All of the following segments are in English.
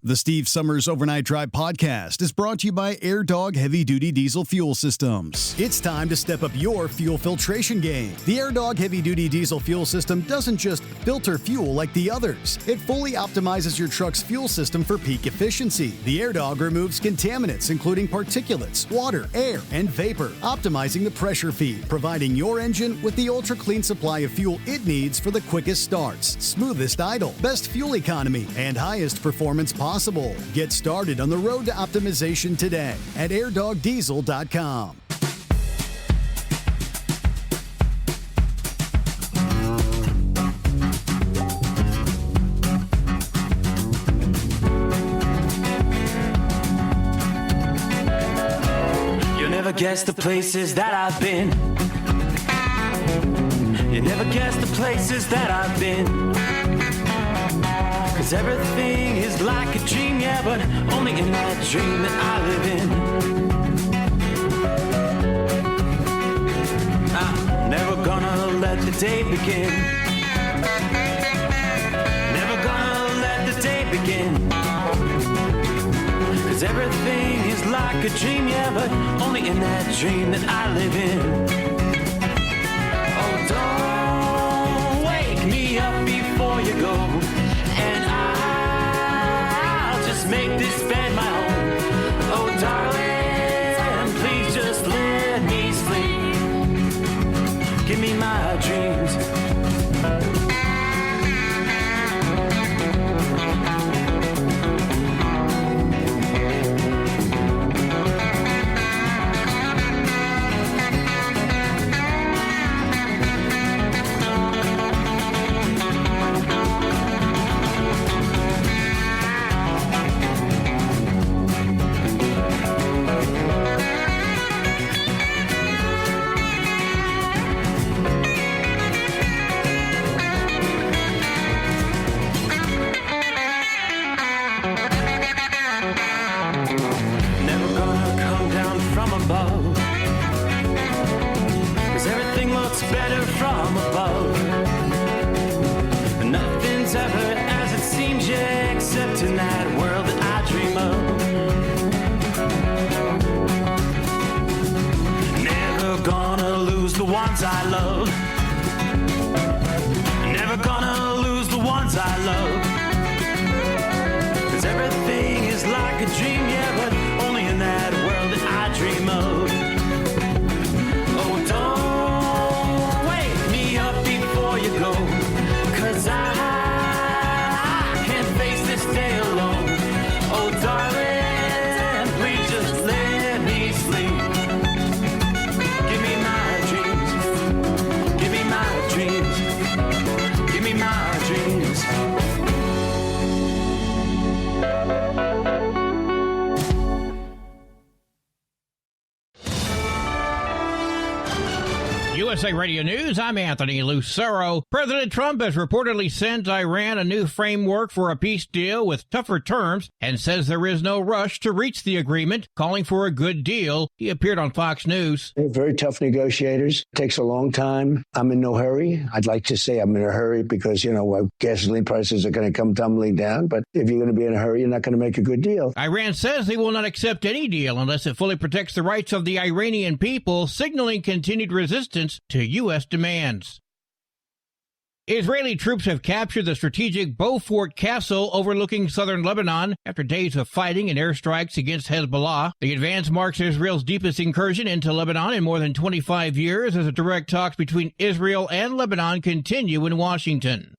The Steve Summers Overnight Drive podcast is brought to you by Air Dog Heavy Duty Diesel Fuel Systems. It's time to step up your fuel filtration game. The Air Dog Heavy Duty Diesel Fuel System doesn't just filter fuel like the others. It fully optimizes your truck's fuel system for peak efficiency. The Air Dog removes contaminants, including particulates, water, air, and vapor, optimizing the pressure feed, providing your engine with the ultra-clean supply of fuel it needs for the quickest starts, smoothest idle, best fuel economy, and highest performance possible. Get started on the road to optimization today at airdogdiesel.com. You never guess the places that I've been. You never guess the places that I've been. 'Cause everything is like a dream, yeah, but only in that dream that I live in. I'm never gonna let the day begin. Never gonna let the day begin. 'Cause everything is like a dream, yeah, but only in that dream that I live in. Oh, don't wake me up before you go. Make this bed my home. Oh, darling, please just let me sleep. Give me my dreams. Better from above. Nothing's ever as it seems, yeah, except in that world that I dream of. Never gonna lose the ones I love. Never gonna lose the ones I love. 'Cause everything is like a dream, yeah, but only in that world that I dream of. Oh, don't you go, 'cause I can't face this day alone. Oh, darling, please just let me sleep. Give me my dreams. Give me my dreams. Give me my dreams. USA Radio News, I'm Anthony Lucero. President Trump has reportedly sent Iran a new framework for a peace deal with tougher terms and says there is no rush to reach the agreement, calling for a good deal. He appeared on Fox News. They're very tough negotiators. It takes a long time. I'm in no hurry. I'd like to say I'm in a hurry because, gasoline prices are going to come tumbling down. But if you're going to be in a hurry, you're not going to make a good deal. Iran says they will not accept any deal unless it fully protects the rights of the Iranian people, signaling continued resistance to U.S. demands. Israeli troops have captured the strategic Beaufort Castle overlooking southern Lebanon after days of fighting and airstrikes against Hezbollah. The advance marks Israel's deepest incursion into Lebanon in more than 25 years as the direct talks between Israel and Lebanon continue in Washington.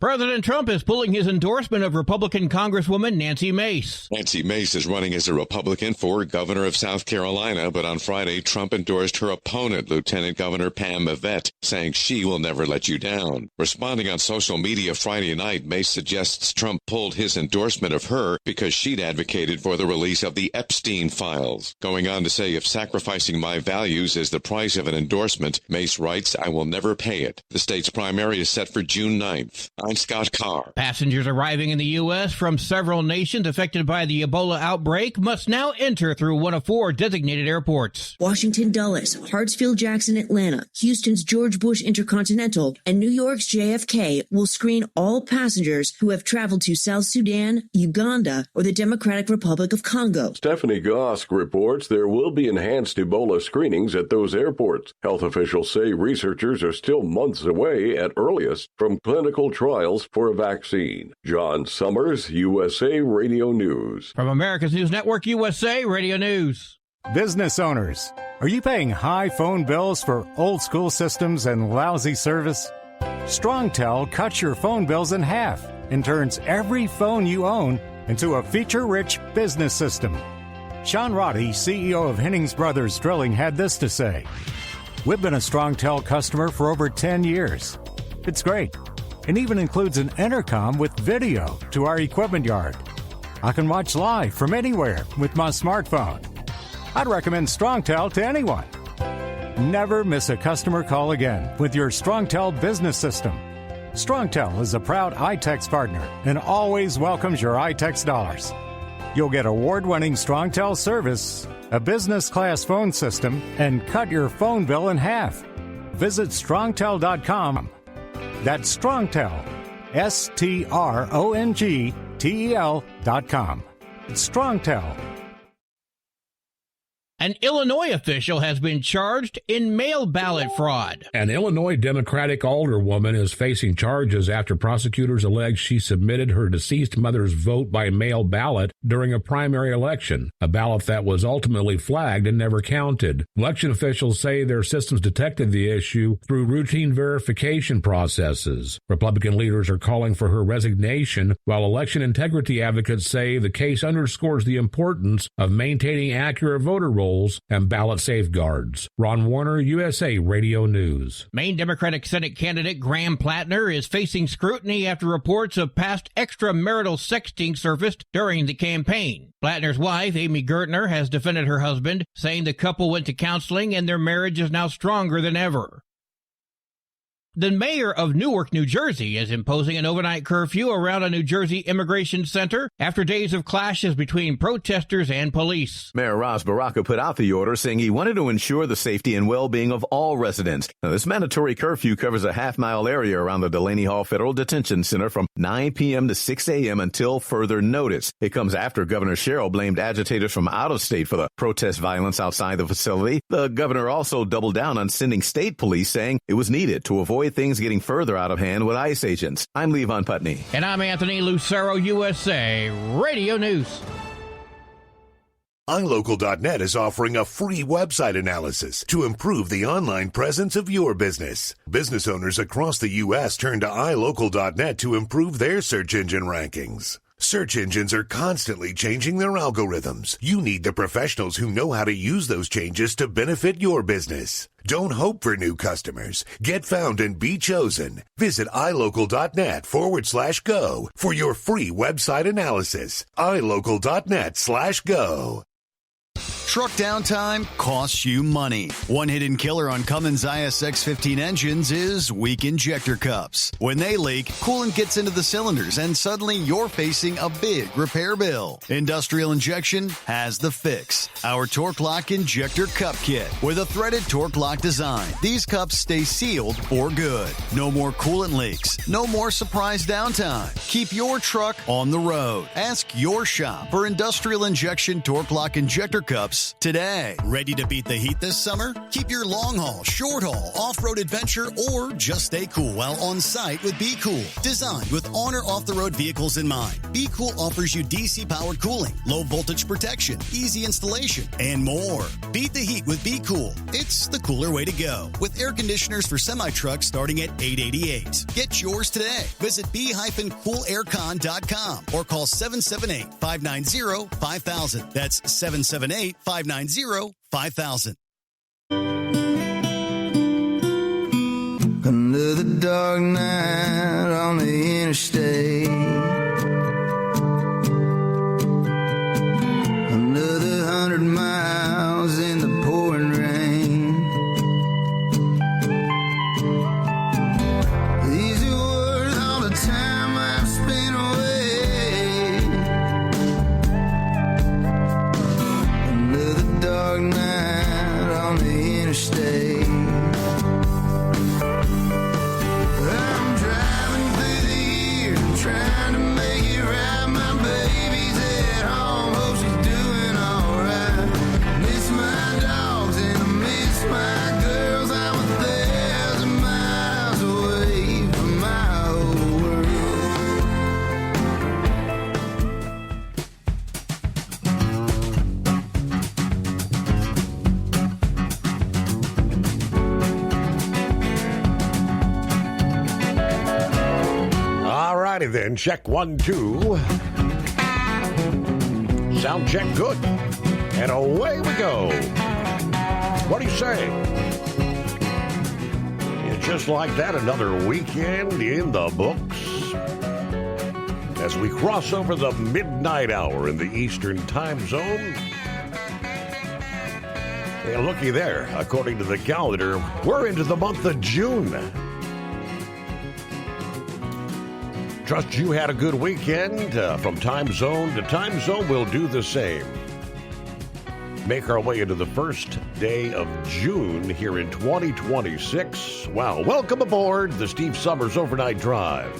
President Trump is pulling his endorsement of Republican Congresswoman Nancy Mace. Nancy Mace is running as a Republican for governor of South Carolina, but on Friday, Trump endorsed her opponent, Lieutenant Governor Pam Yvette, saying she will never let you down. Responding on social media Friday night, Mace suggests Trump pulled his endorsement of her because she'd advocated for the release of the Epstein files. Going on to say, if sacrificing my values is the price of an endorsement, Mace writes, I will never pay it. The state's primary is set for June 9th. I'm Scott Carr. Passengers arriving in the U.S. from several nations affected by the Ebola outbreak must now enter through one of 4 designated airports. Washington Dulles, Hartsfield Jackson Atlanta, Houston's George Bush Intercontinental, and New York's JFK will screen all passengers who have traveled to South Sudan, Uganda, or the Democratic Republic of Congo. Stephanie Gosk reports there will be enhanced Ebola screenings at those airports. Health officials say researchers are still months away at earliest from clinical trials for a vaccine. John Summers, USA Radio News. From America's News Network, USA Radio News. Business owners, are you paying high phone bills for old school systems and lousy service? StrongTel cuts your phone bills in half and turns every phone you own into a feature-rich business system. Sean Roddy, CEO of Hennings Brothers Drilling, had this to say. We've been a StrongTel customer for over 10 years. It's great, and even includes an intercom with video to our equipment yard. I can watch live from anywhere with my smartphone. I'd recommend StrongTel to anyone. Never miss a customer call again with your StrongTel business system. StrongTel is a proud iTex partner and always welcomes your iTex dollars. You'll get award-winning StrongTel service, a business-class phone system, and cut your phone bill in half. Visit StrongTel.com. That's StrongTel, StrongTel.com. It's StrongTel. An Illinois official has been charged in mail ballot fraud. An Illinois Democratic alderwoman is facing charges after prosecutors allege she submitted her deceased mother's vote by mail ballot during a primary election, a ballot that was ultimately flagged and never counted. Election officials say their systems detected the issue through routine verification processes. Republican leaders are calling for her resignation, while election integrity advocates say the case underscores the importance of maintaining accurate voter rolls and ballot safeguards. Ron Warner, USA Radio News. Maine Democratic Senate candidate Graham Plattner is facing scrutiny after reports of past extramarital sexting surfaced during the campaign. Plattner's wife, Amy Gertner, has defended her husband, saying the couple went to counseling and their marriage is now stronger than ever. The mayor of Newark, New Jersey, is imposing an overnight curfew around a New Jersey immigration center after days of clashes between protesters and police. Mayor Ras Baraka put out the order, saying he wanted to ensure the safety and well-being of all residents. Now, this mandatory curfew covers a half-mile area around the Delaney Hall Federal Detention Center from 9 p.m. to 6 a.m. until further notice. It comes after Governor Sherrill blamed agitators from out of state for the protest violence outside the facility. The governor also doubled down on sending state police, saying it was needed to avoid things getting further out of hand with ICE agents. I'm Levon Putney. And I'm Anthony Lucero, USA Radio News. iLocal.net is offering a free website analysis to improve the online presence of your business. Business owners across the U.S. turn to iLocal.net to improve their search engine rankings. Search engines are constantly changing their algorithms. You need the professionals who know how to use those changes to benefit your business. Don't hope for new customers. Get found and be chosen. Visit iLocal.net/go for your free website analysis. iLocal.net/go. Truck downtime costs you money. One hidden killer on Cummins ISX-15 engines is weak injector cups. When they leak, coolant gets into the cylinders and suddenly you're facing a big repair bill. Industrial Injection has the fix. Our Torque Lock Injector Cup Kit with a threaded Torque Lock design. These cups stay sealed for good. No more coolant leaks. No more surprise downtime. Keep your truck on the road. Ask your shop for Industrial Injection Torque Lock Injector Cups today. Ready to beat the heat this summer? Keep your long haul, short haul, off-road adventure, or just stay cool while on site with Be Cool. Designed with on or off-the-road vehicles in mind, Be Cool offers you DC-powered cooling, low voltage protection, easy installation, and more. Beat the heat with Be Cool. It's the cooler way to go. With air conditioners for semi-trucks starting at $888. Get yours today. Visit b-coolaircon.com or call 778-590-5000. That's 778-590-5000. Another dark night on the interstate. Another 100 miles in the pouring rain. These are words all the time. And check 1, 2. Sound check good. And away we go. What do you say? And just like that, another weekend in the books. As we cross over the midnight hour in the Eastern time zone. And looky there, according to the calendar, we're into the month of June. Trust you had a good weekend. From time zone to time zone, we'll do the same. Make our way into the first day of June here in 2026. Wow, welcome aboard the Steve Summers Overnight Drive.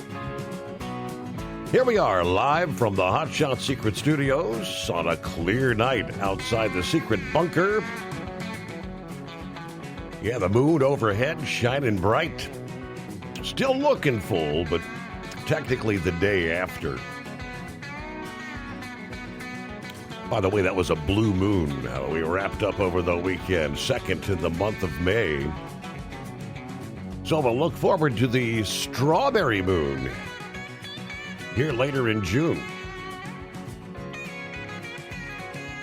Here we are, live from the Hot Shot Secret Studios on a clear night outside the secret bunker. Yeah, the moon overhead shining bright. Still looking full, but technically the day after. By the way, that was a blue moon. We wrapped up over the weekend, second in the month of May. So we'll look forward to the strawberry moon here later in June.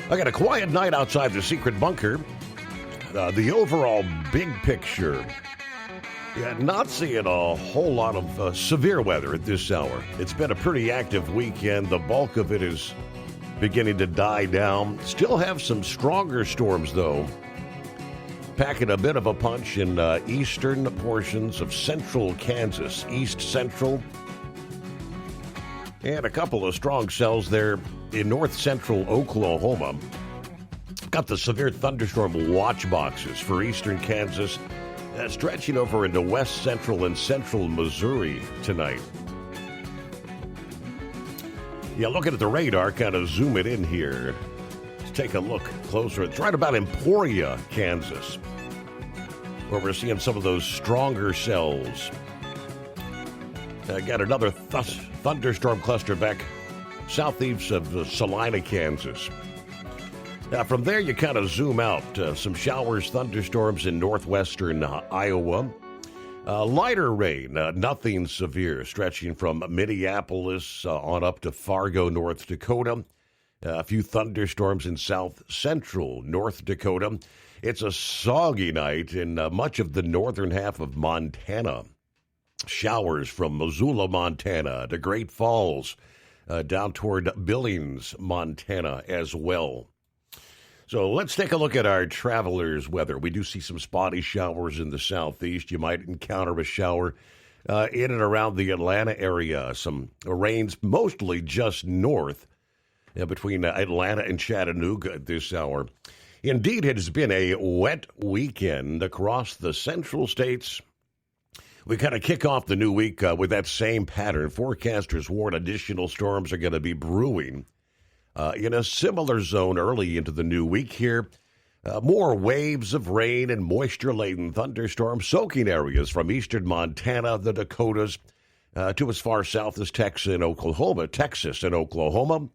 I got a quiet night outside the secret bunker. The overall big picture, not seeing a whole lot of severe weather at this hour. It's been a pretty active weekend. The bulk of it is beginning to die down. Still have some stronger storms, though, packing a bit of a punch in eastern portions of central Kansas, east central. And a couple of strong cells there in north central Oklahoma. Got the severe thunderstorm watch boxes for eastern Kansas, stretching over into west central and central Missouri tonight. Yeah, looking at the radar, kind of zoom it in here. Let's take a look closer. It's right about Emporia, Kansas, where we're seeing some of those stronger cells. Got another thunderstorm cluster back southeast of Salina, Kansas. Now, from there, you kind of zoom out. Some showers, thunderstorms in northwestern Iowa. Lighter rain, nothing severe, stretching from Minneapolis on up to Fargo, North Dakota. A few thunderstorms in south central North Dakota. It's a soggy night in much of the northern half of Montana. Showers from Missoula, Montana to Great Falls, down toward Billings, Montana as well. So let's take a look at our travelers' weather. We do see some spotty showers in the southeast. You might encounter a shower in and around the Atlanta area. Some rains mostly just north between Atlanta and Chattanooga at this hour. Indeed, it has been a wet weekend across the central states. We kind of kick off the new week with that same pattern. Forecasters warn additional storms are going to be brewing in a similar zone early into the new week here. More waves of rain and moisture-laden thunderstorms soaking areas from eastern Montana, the Dakotas, to as far south as Texas and Oklahoma.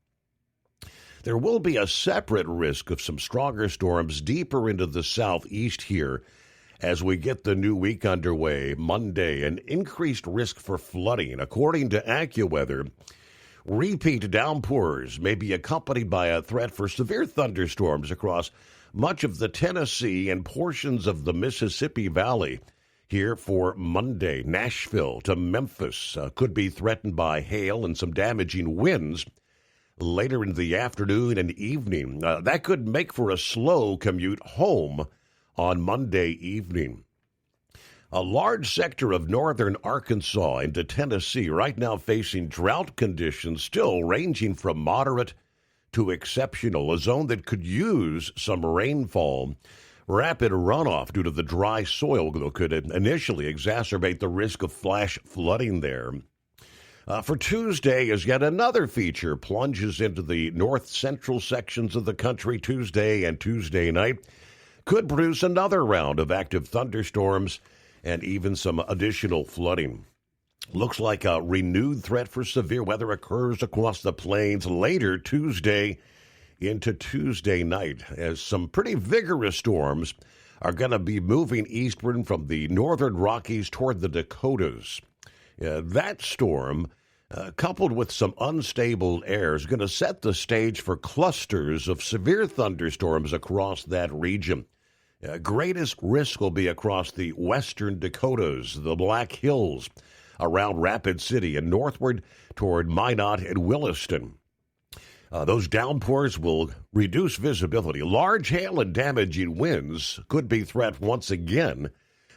There will be a separate risk of some stronger storms deeper into the southeast here as we get the new week underway Monday. An increased risk for flooding, according to AccuWeather. Repeat downpours may be accompanied by a threat for severe thunderstorms across much of the Tennessee and portions of the Mississippi Valley. Here for Monday, Nashville to Memphis could be threatened by hail and some damaging winds later in the afternoon and evening. That could make for a slow commute home on Monday evening. A large sector of northern Arkansas into Tennessee right now facing drought conditions, still ranging from moderate to exceptional, a zone that could use some rainfall. Rapid runoff due to the dry soil could initially exacerbate the risk of flash flooding there. For Tuesday is yet another feature, plunges into the north-central sections of the country Tuesday and Tuesday night. Could produce another round of active thunderstorms and even some additional flooding. Looks like a renewed threat for severe weather occurs across the plains later Tuesday into Tuesday night, as some pretty vigorous storms are going to be moving eastward from the northern Rockies toward the Dakotas. That storm coupled with some unstable air, is going to set the stage for clusters of severe thunderstorms across that region. Greatest risk will be across the western Dakotas, the Black Hills, around Rapid City, and northward toward Minot and Williston. Those downpours will reduce visibility. Large hail and damaging winds could be threat once again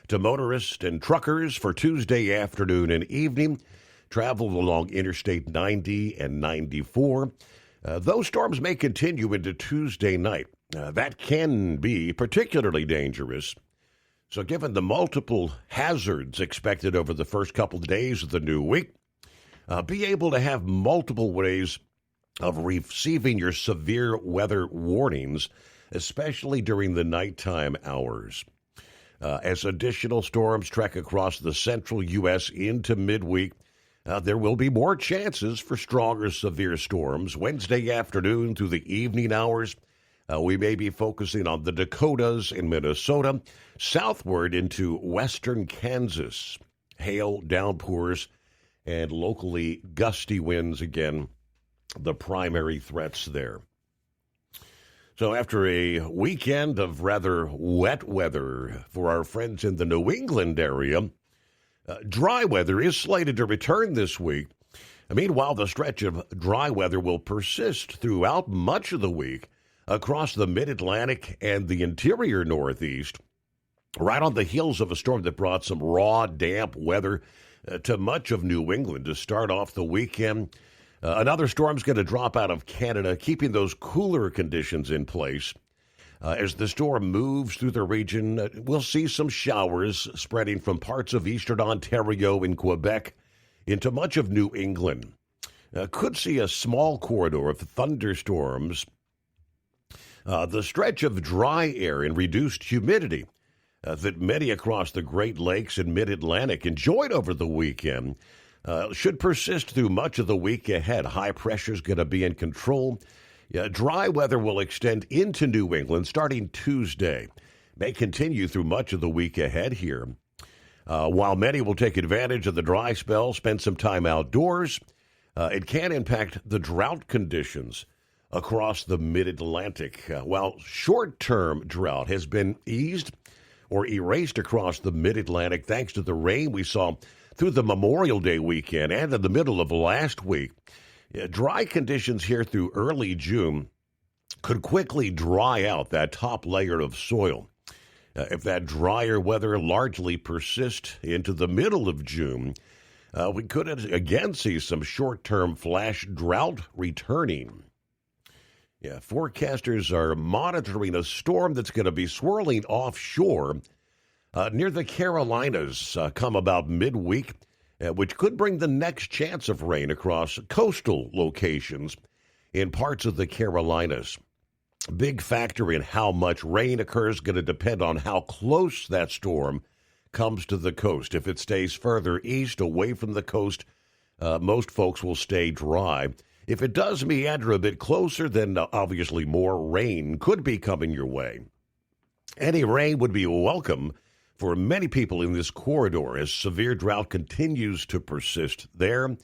to motorists and truckers for Tuesday afternoon and evening. Travel along Interstate 90 and 94. Those storms may continue into Tuesday night. That can be particularly dangerous. So given the multiple hazards expected over the first couple of days of the new week, be able to have multiple ways of receiving your severe weather warnings, especially during the nighttime hours. As additional storms trek across the central U.S. into midweek, there will be more chances for stronger severe storms. Wednesday afternoon through the evening hours, we may be focusing on the Dakotas and Minnesota, southward into western Kansas. Hail, downpours, and locally gusty winds, again, the primary threats there. So after a weekend of rather wet weather for our friends in the New England area, dry weather is slated to return this week. Meanwhile, the stretch of dry weather will persist throughout much of the week across the mid-Atlantic and the interior Northeast, right on the heels of a storm that brought some raw, damp weather to much of New England to start off the weekend. Another storm's going to drop out of Canada, keeping those cooler conditions in place. As the storm moves through the region, we'll see some showers spreading from parts of eastern Ontario and Quebec into much of New England. Could see a small corridor of thunderstorms. The stretch of dry air and reduced humidity that many across the Great Lakes and Mid-Atlantic enjoyed over the weekend should persist through much of the week ahead. High pressure is going to be in control. Dry weather will extend into New England starting Tuesday. May continue through much of the week ahead here. While many will take advantage of the dry spell, spend some time outdoors, it can impact the drought conditions across the mid-Atlantic. While short-term drought has been eased or erased across the mid-Atlantic thanks to the rain we saw through the Memorial Day weekend and in the middle of last week, dry conditions here through early June could quickly dry out that top layer of soil. If that drier weather largely persists into the middle of June, we could again see some short-term flash drought returning. Forecasters are monitoring a storm that's going to be swirling offshore near the Carolinas come about midweek, which could bring the next chance of rain across coastal locations in parts of the Carolinas. Big factor in how much rain occurs going to depend on how close that storm comes to the coast. If it stays further east, away from the coast, most folks will stay dry. If it does meander a bit closer, then obviously more rain could be coming your way. Any rain would be welcome for many people in this corridor as severe drought continues to persist there.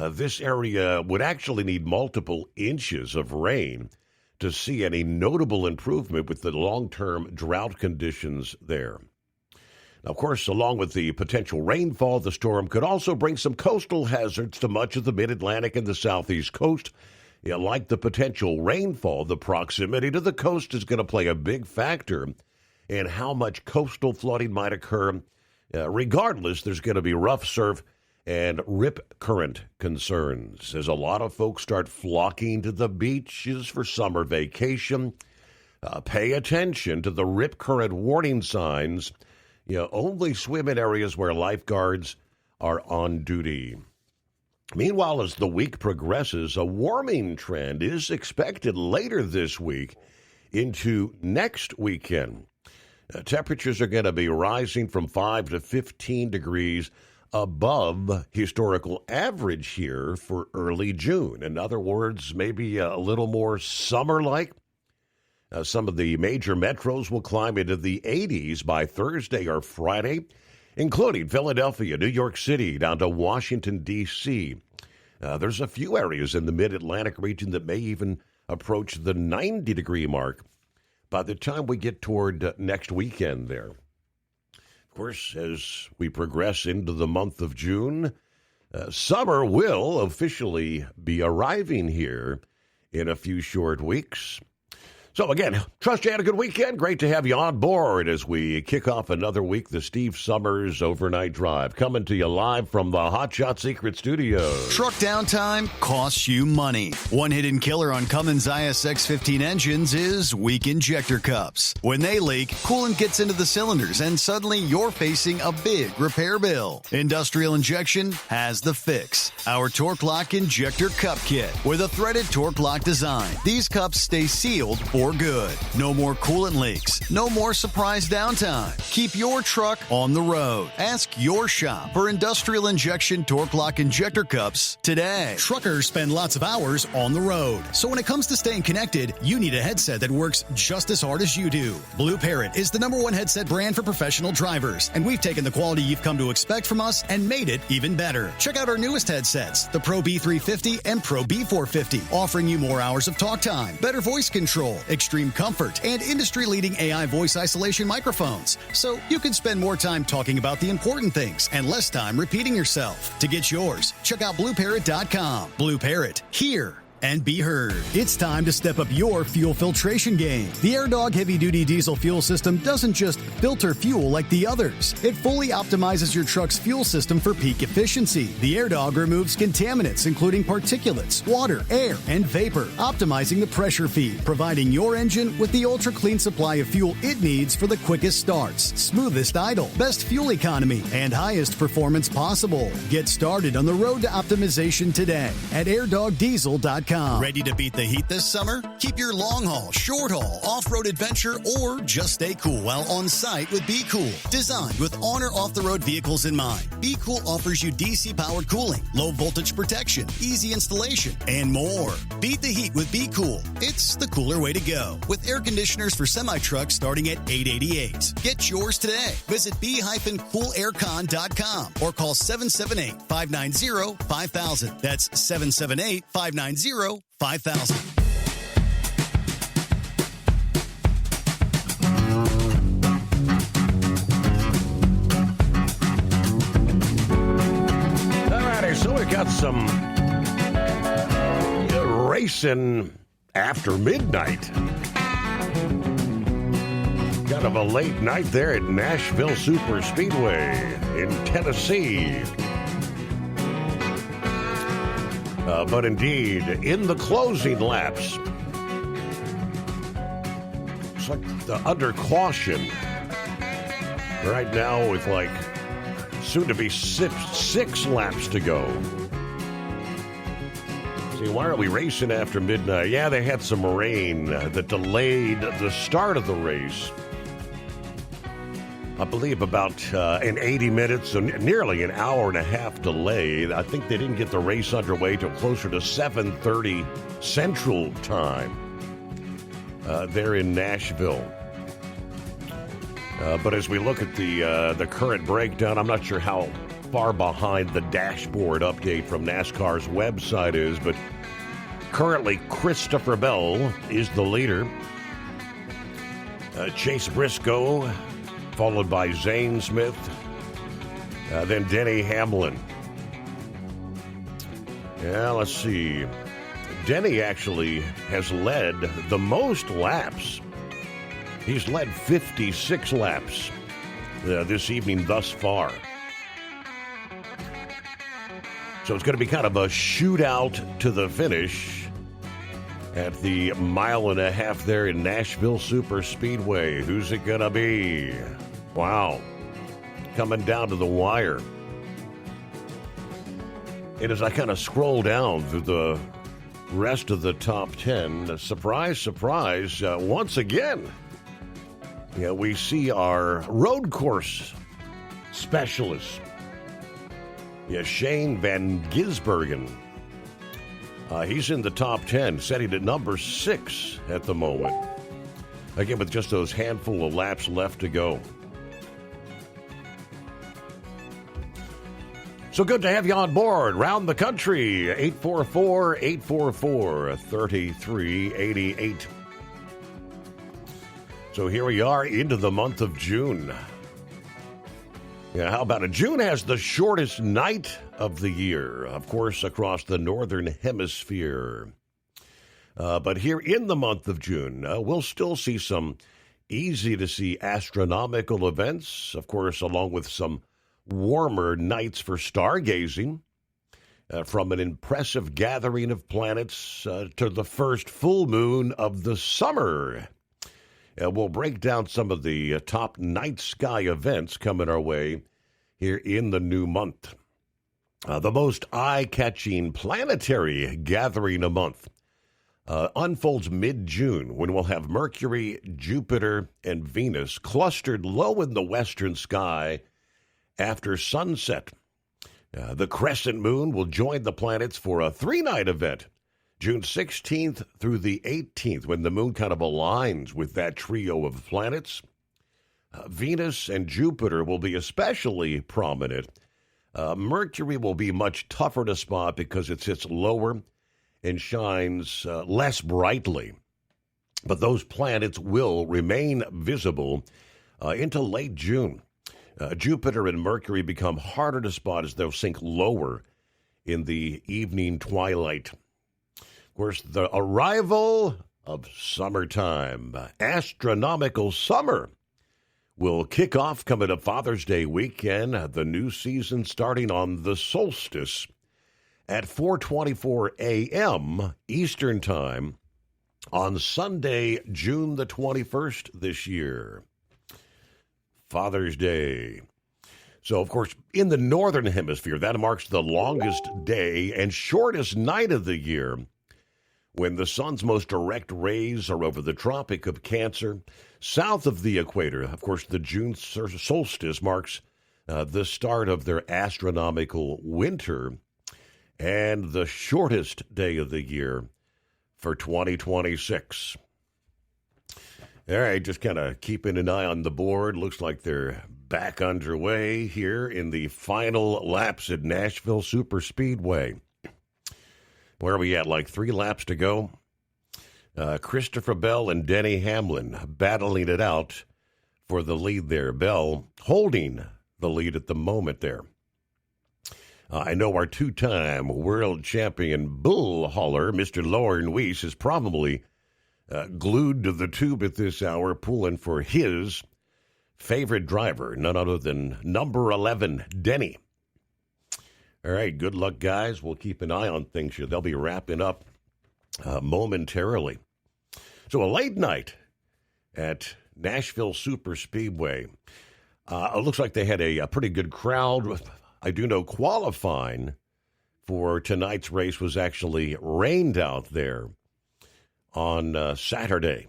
This area would actually need multiple inches of rain to see any notable improvement with the long-term drought conditions there. Now, of course, along with the potential rainfall, the storm could also bring some coastal hazards to much of the mid-Atlantic and the southeast coast. Like the potential rainfall, the proximity to the coast is going to play a big factor in how much coastal flooding might occur. Regardless, there's going to be rough surf and rip current concerns as a lot of folks start flocking to the beaches for summer vacation. Pay attention to the rip current warning signs. Only swim in areas where lifeguards are on duty. Meanwhile, as the week progresses, a warming trend is expected later this week into next weekend. Temperatures are going to be rising from 5 to 15 degrees above historical average here for early June. In other words, maybe a little more summer-like. Some of the major metros will climb into the 80s by Thursday or Friday, including Philadelphia, New York City, down to Washington, D.C. There's a few areas in the mid-Atlantic region that may even approach the 90-degree mark by the time we get toward next weekend there. Of course, as we progress into the month of June, summer will officially be arriving here in a few short weeks. So again, trust you had a good weekend. Great to have you on board as we kick off another week, the Steve Summers Overnight Drive, coming to you live from the Hot Shot Secret Studios. Truck downtime costs you money. One hidden killer on Cummins ISX-15 engines is weak injector cups. When they leak, coolant gets into the cylinders and suddenly you're facing a big repair bill. Industrial Injection has the fix. Our Torque Lock Injector Cup Kit with a threaded Torque Lock design. These cups stay sealed for good. No more coolant leaks. No more surprise downtime. Keep your truck on the road. Ask your shop for Industrial Injection Torque Lock Injector Cups today. Truckers spend lots of hours on the road. So when it comes to staying connected, you need a headset that works just as hard as you do. Blue Parrot is the #1 headset brand for professional drivers, and we've taken the quality you've come to expect from us and made it even better. Check out our newest headsets, the Pro B350 and Pro B450, offering you more hours of talk time, better voice control, extreme comfort, and industry-leading AI voice isolation microphones. So you can spend more time talking about the important things and less time repeating yourself. To get yours, check out BlueParrot.com. Blue Parrot, hear and be heard. It's time to step up your fuel filtration game. The AirDog heavy-duty diesel fuel system doesn't just filter fuel like the others. It fully optimizes your truck's fuel system for peak efficiency. The AirDog removes contaminants, including particulates, water, air, and vapor, optimizing the pressure feed, providing your engine with the ultra-clean supply of fuel it needs for the quickest starts, smoothest idle, best fuel economy, and highest performance possible. Get started on the road to optimization today at airdogdiesel.com. Ready to beat the heat this summer? Keep your long haul, short haul, off-road adventure, or just stay cool while on site with Be Cool. Designed with on or off-the-road vehicles in mind, Be Cool offers you DC-powered cooling, low voltage protection, easy installation, and more. Beat the heat with Be Cool. It's the cooler way to go. With air conditioners for semi-trucks starting at $888. Get yours today. Visit b-coolaircon.com or call 778-590-5000. That's 778-590-5000. Alrighty, so we got some racing after midnight. Kind of a late night there at Nashville Super Speedway in Tennessee. But indeed, in the closing laps, it's like under caution right now with like soon to be six laps to go. See, why are we racing after midnight? Yeah, they had some rain that delayed the start of the race. I believe about an 80 minutes, so nearly an hour and a half delay. I think they didn't get the race underway till closer to 7:30 Central Time there in Nashville. But as we look at the current breakdown, I'm not sure how far behind the dashboard update from NASCAR's website is, but currently Christopher Bell is the leader. Chase Briscoe, followed by Zane Smith, then Denny Hamlin. Yeah, let's see. Denny actually has led the most laps. He's led 56 laps this evening thus far. So it's going to be kind of a shootout to the finish at the mile and a half there in Nashville Super Speedway. Who's it going to be? Wow. Coming down to the wire. And as I kind of scroll down through the rest of the top 10, surprise, surprise, once again, we see our road course specialist, Shane Van Gisbergen. He's in the top 10, setting at number 6 at the moment. Again, with just those handful of laps left to go. So good to have you on board. Round the country, 844-844-3388. So here we are into the month of June. Yeah, how about it? June has the shortest night of the year, of course, across the northern hemisphere. But here in the month of June, we'll still see some easy-to-see astronomical events, of course, along with some warmer nights for stargazing, from an impressive gathering of planets to the first full moon of the summer. We'll break down some of the top night sky events coming our way here in the new month. The most eye-catching planetary gathering a month unfolds mid-June, when we'll have Mercury, Jupiter, and Venus clustered low in the western sky after sunset. The crescent moon will join the planets for a three-night event, June 16th through the 18th, when the moon kind of aligns with that trio of planets. Venus and Jupiter will be especially prominent. Mercury will be much tougher to spot because it sits lower and shines less brightly. But those planets will remain visible into late June. Jupiter and Mercury become harder to spot as they'll sink lower in the evening twilight. Of course, the arrival of summertime, astronomical summer, will kick off coming up Father's Day weekend, the new season starting on the solstice at 4:24 a.m. Eastern Time on Sunday, June the 21st this year. Father's Day. So, of course, in the northern hemisphere, that marks the longest day and shortest night of the year, when the sun's most direct rays are over the Tropic of Cancer. South of the equator, of course, the June solstice marks the start of their astronomical winter and the shortest day of the year for 2026. All right, just kind of keeping an eye on the board. Looks like they're back underway here in the final laps at Nashville Superspeedway. Where are we at? Like 3 laps to go? Christopher Bell and Denny Hamlin battling it out for the lead there. Bell holding the lead at the moment there. I know our two-time world champion bull hauler, Mr. Lauren Weiss, is probably glued to the tube at this hour, pulling for his favorite driver, none other than number 11, Denny. All right, good luck, guys. We'll keep an eye on things here. They'll be wrapping up momentarily. So a late night at Nashville Superspeedway. It looks like they had a pretty good crowd. I do know qualifying for tonight's race was actually rained out there on Saturday.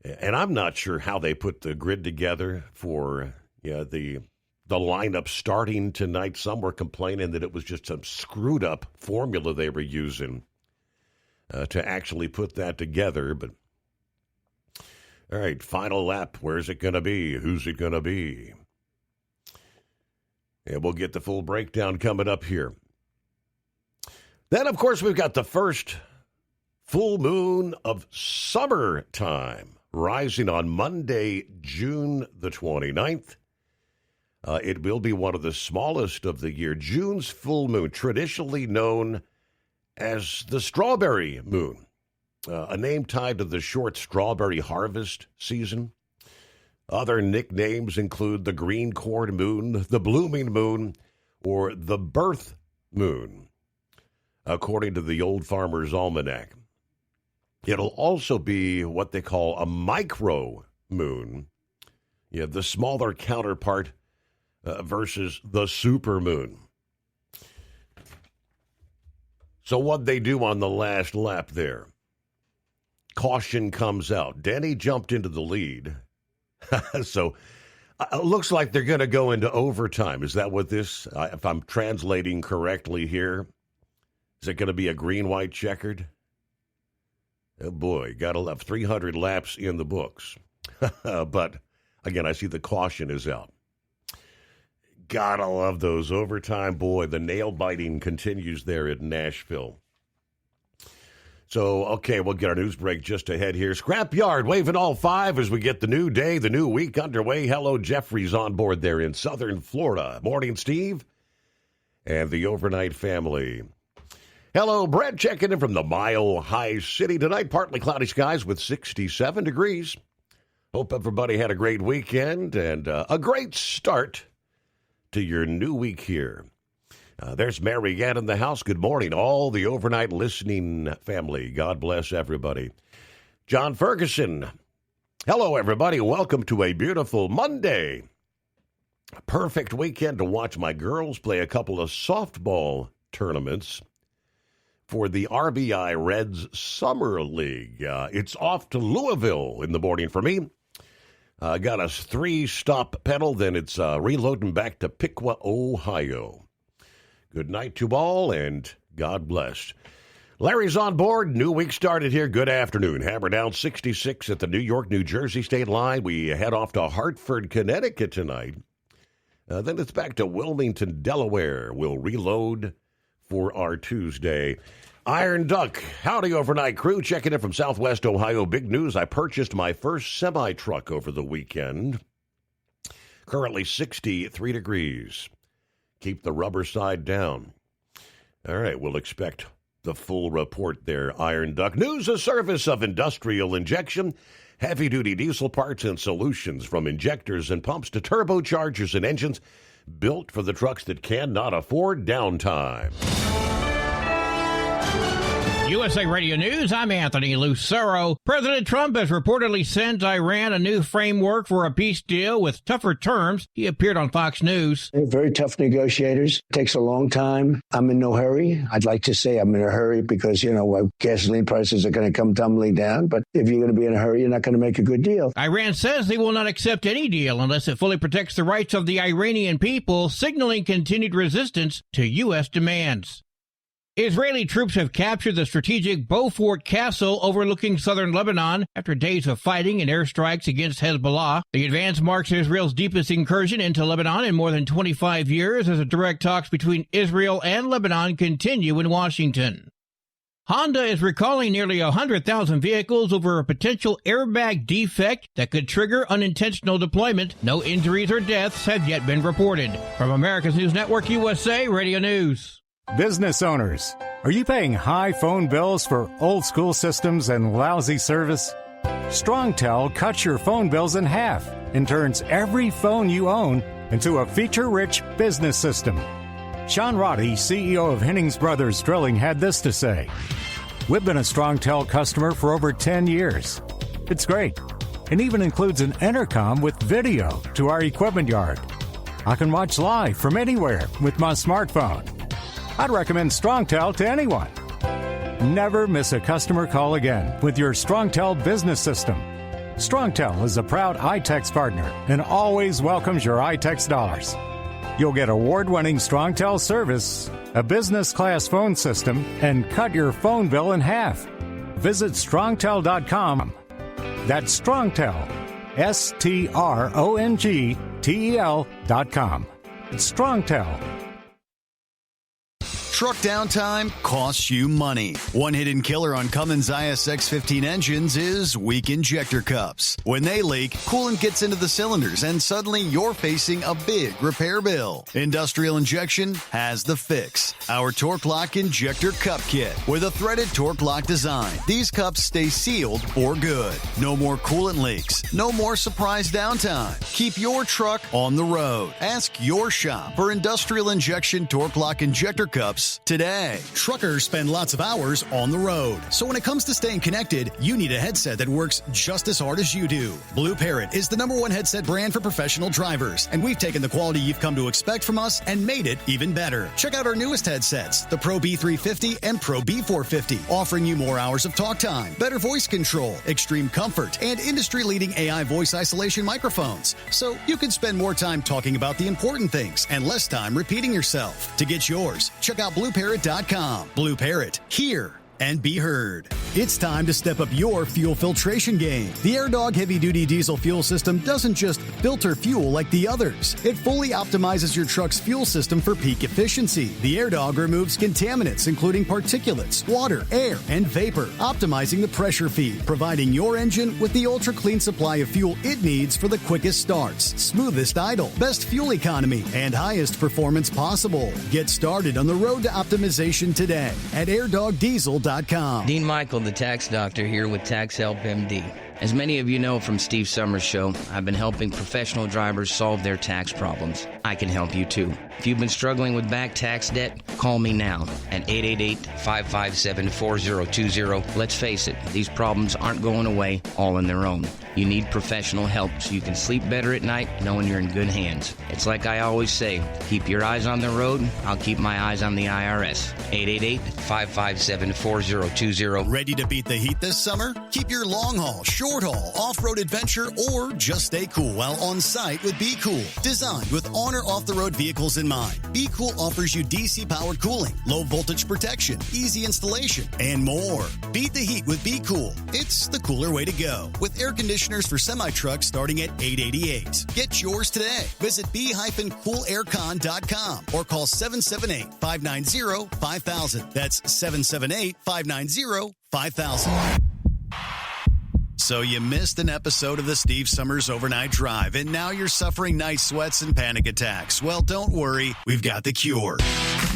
And I'm not sure how they put the grid together for the lineup starting tonight. Some were complaining that it was just some screwed up formula they were using to actually put that together. But all right, final lap. Where's it going to be? Who's it going to be? And we'll get the full breakdown coming up here. Then, of course, we've got the first full moon of summertime rising on Monday, June the 29th. It will be one of the smallest of the year. June's full moon, traditionally known as the strawberry moon, a name tied to the short strawberry harvest season. Other nicknames include the green corn moon, the blooming moon, or the birth moon, according to the Old Farmer's Almanac. It'll also be what they call a micro moon, the smaller counterpart versus the super moon. So what'd they do on the last lap there? Caution comes out. Denny jumped into the lead. So it looks like they're going to go into overtime. Is that what this, if I'm translating correctly here, is it going to be a green-white checkered? Oh, boy, got to have 300 laps in the books. But, again, I see the caution is out. Gotta love those overtime. Boy, the nail biting continues there in Nashville. So, okay, we'll get our news break just ahead here. Scrapyard waving all five as we get the new day, the new week underway. Hello, Jeffrey's on board there in southern Florida. Morning, Steve. And the overnight family. Hello, Brett, checking in from the Mile High City tonight. Partly cloudy skies with 67 degrees. Hope everybody had a great weekend and a great start to your new week here. There's Mary Ann in the house. Good morning, all the overnight listening family. God bless everybody. John Ferguson. Hello, everybody. Welcome to a beautiful Monday. A perfect weekend to watch my girls play a couple of softball tournaments for the RBI Reds Summer League. It's off to Louisville in the morning for me. Got a 3-stop pedal, then it's reloading back to Piqua, Ohio. Good night to all, and God bless. Larry's on board. New week started here. Good afternoon. Hammer down 66 at the New York-New Jersey state line. We head off to Hartford, Connecticut tonight. Then it's back to Wilmington, Delaware. We'll reload for our Tuesday. Iron Duck, howdy overnight crew, checking in from Southwest Ohio. Big news, I purchased my first semi-truck over the weekend. Currently 63 degrees. Keep the rubber side down. All right, we'll expect the full report there, Iron Duck. News, a service of Industrial Injection. Heavy-duty diesel parts and solutions from injectors and pumps to turbochargers and engines built for the trucks that cannot afford downtime. USA Radio News, I'm Anthony Lucero. President Trump has reportedly sent Iran a new framework for a peace deal with tougher terms. He appeared on Fox News. They're very tough negotiators. It takes a long time. I'm in no hurry. I'd like to say I'm in a hurry because, gasoline prices are going to come tumbling down. But if you're going to be in a hurry, you're not going to make a good deal. Iran says they will not accept any deal unless it fully protects the rights of the Iranian people, signaling continued resistance to U.S. demands. Israeli troops have captured the strategic Beaufort Castle overlooking southern Lebanon after days of fighting and airstrikes against Hezbollah. The advance marks Israel's deepest incursion into Lebanon in more than 25 years as the direct talks between Israel and Lebanon continue in Washington. Honda is recalling nearly 100,000 vehicles over a potential airbag defect that could trigger unintentional deployment. No injuries or deaths have yet been reported. From America's News Network, USA Radio News. Business owners, are you paying high phone bills for old school systems and lousy service? StrongTel cuts your phone bills in half and turns every phone you own into a feature-rich business system. Sean Roddy, CEO of Hennings Brothers Drilling, had this to say. We've been a StrongTel customer for over 10 years. It's great. It even includes an intercom with video to our equipment yard. I can watch live from anywhere with my smartphone. I'd recommend StrongTel to anyone. Never miss a customer call again with your StrongTel business system. StrongTel is a proud iTex partner and always welcomes your iTex dollars. You'll get award-winning StrongTel service, a business-class phone system, and cut your phone bill in half. Visit StrongTel.com. That's StrongTel, StrongTel.com. It's StrongTel. Truck downtime costs you money. One hidden killer on Cummins ISX-15 engines is weak injector cups. When they leak, coolant gets into the cylinders and suddenly you're facing a big repair bill. Industrial Injection has the fix. Our Torque Lock Injector Cup Kit with a threaded Torque Lock design. These cups stay sealed for good. No more coolant leaks. No more surprise downtime. Keep your truck on the road. Ask your shop for Industrial Injection Torque Lock Injector Cups today. Truckers spend lots of hours on the road. So when it comes to staying connected, you need a headset that works just as hard as you do. Blue Parrot is the #1 headset brand for professional drivers, and we've taken the quality you've come to expect from us and made it even better. Check out our newest headsets, the Pro B350 and Pro B450, offering you more hours of talk time, better voice control, extreme comfort, and industry-leading AI voice isolation microphones. So you can spend more time talking about the important things and less time repeating yourself. To get yours, check out BlueParrot.com. Blue Parrot, here and be heard. It's time to step up your fuel filtration game. The AirDog heavy-duty diesel fuel system doesn't just filter fuel like the others. It fully optimizes your truck's fuel system for peak efficiency. The AirDog removes contaminants, including particulates, water, air, and vapor, optimizing the pressure feed, providing your engine with the ultra-clean supply of fuel it needs for the quickest starts, smoothest idle, best fuel economy, and highest performance possible. Get started on the road to optimization today at airdogdiesel.com. Dean Michael, the tax doctor, here with Tax Help MD. As many of you know from Steve Summers' show, I've been helping professional drivers solve their tax problems. I can help you too. If you've been struggling with back tax debt, call me now at 888-557-4020. Let's face it, these problems aren't going away all on their own. You need professional help so you can sleep better at night knowing you're in good hands. It's like I always say, keep your eyes on the road, I'll keep my eyes on the IRS. 888-557-4020. Ready to beat the heat this summer? Keep your long haul, short haul, off-road adventure, or just stay cool while on site with Be Cool. Designed with on or off-the-road vehicles in mind, Be Cool offers you DC-powered cooling, low-voltage protection, easy installation, and more. Beat the heat with Be Cool. It's the cooler way to go. With air conditioners for semi-trucks starting at $888. Get yours today. Visit b-coolaircon.com or call 778-590-5000. That's 778-590-5000. So you missed an episode of the Steve Summers Overnight Drive, and now you're suffering night sweats and panic attacks. Well, don't worry. We've got the cure.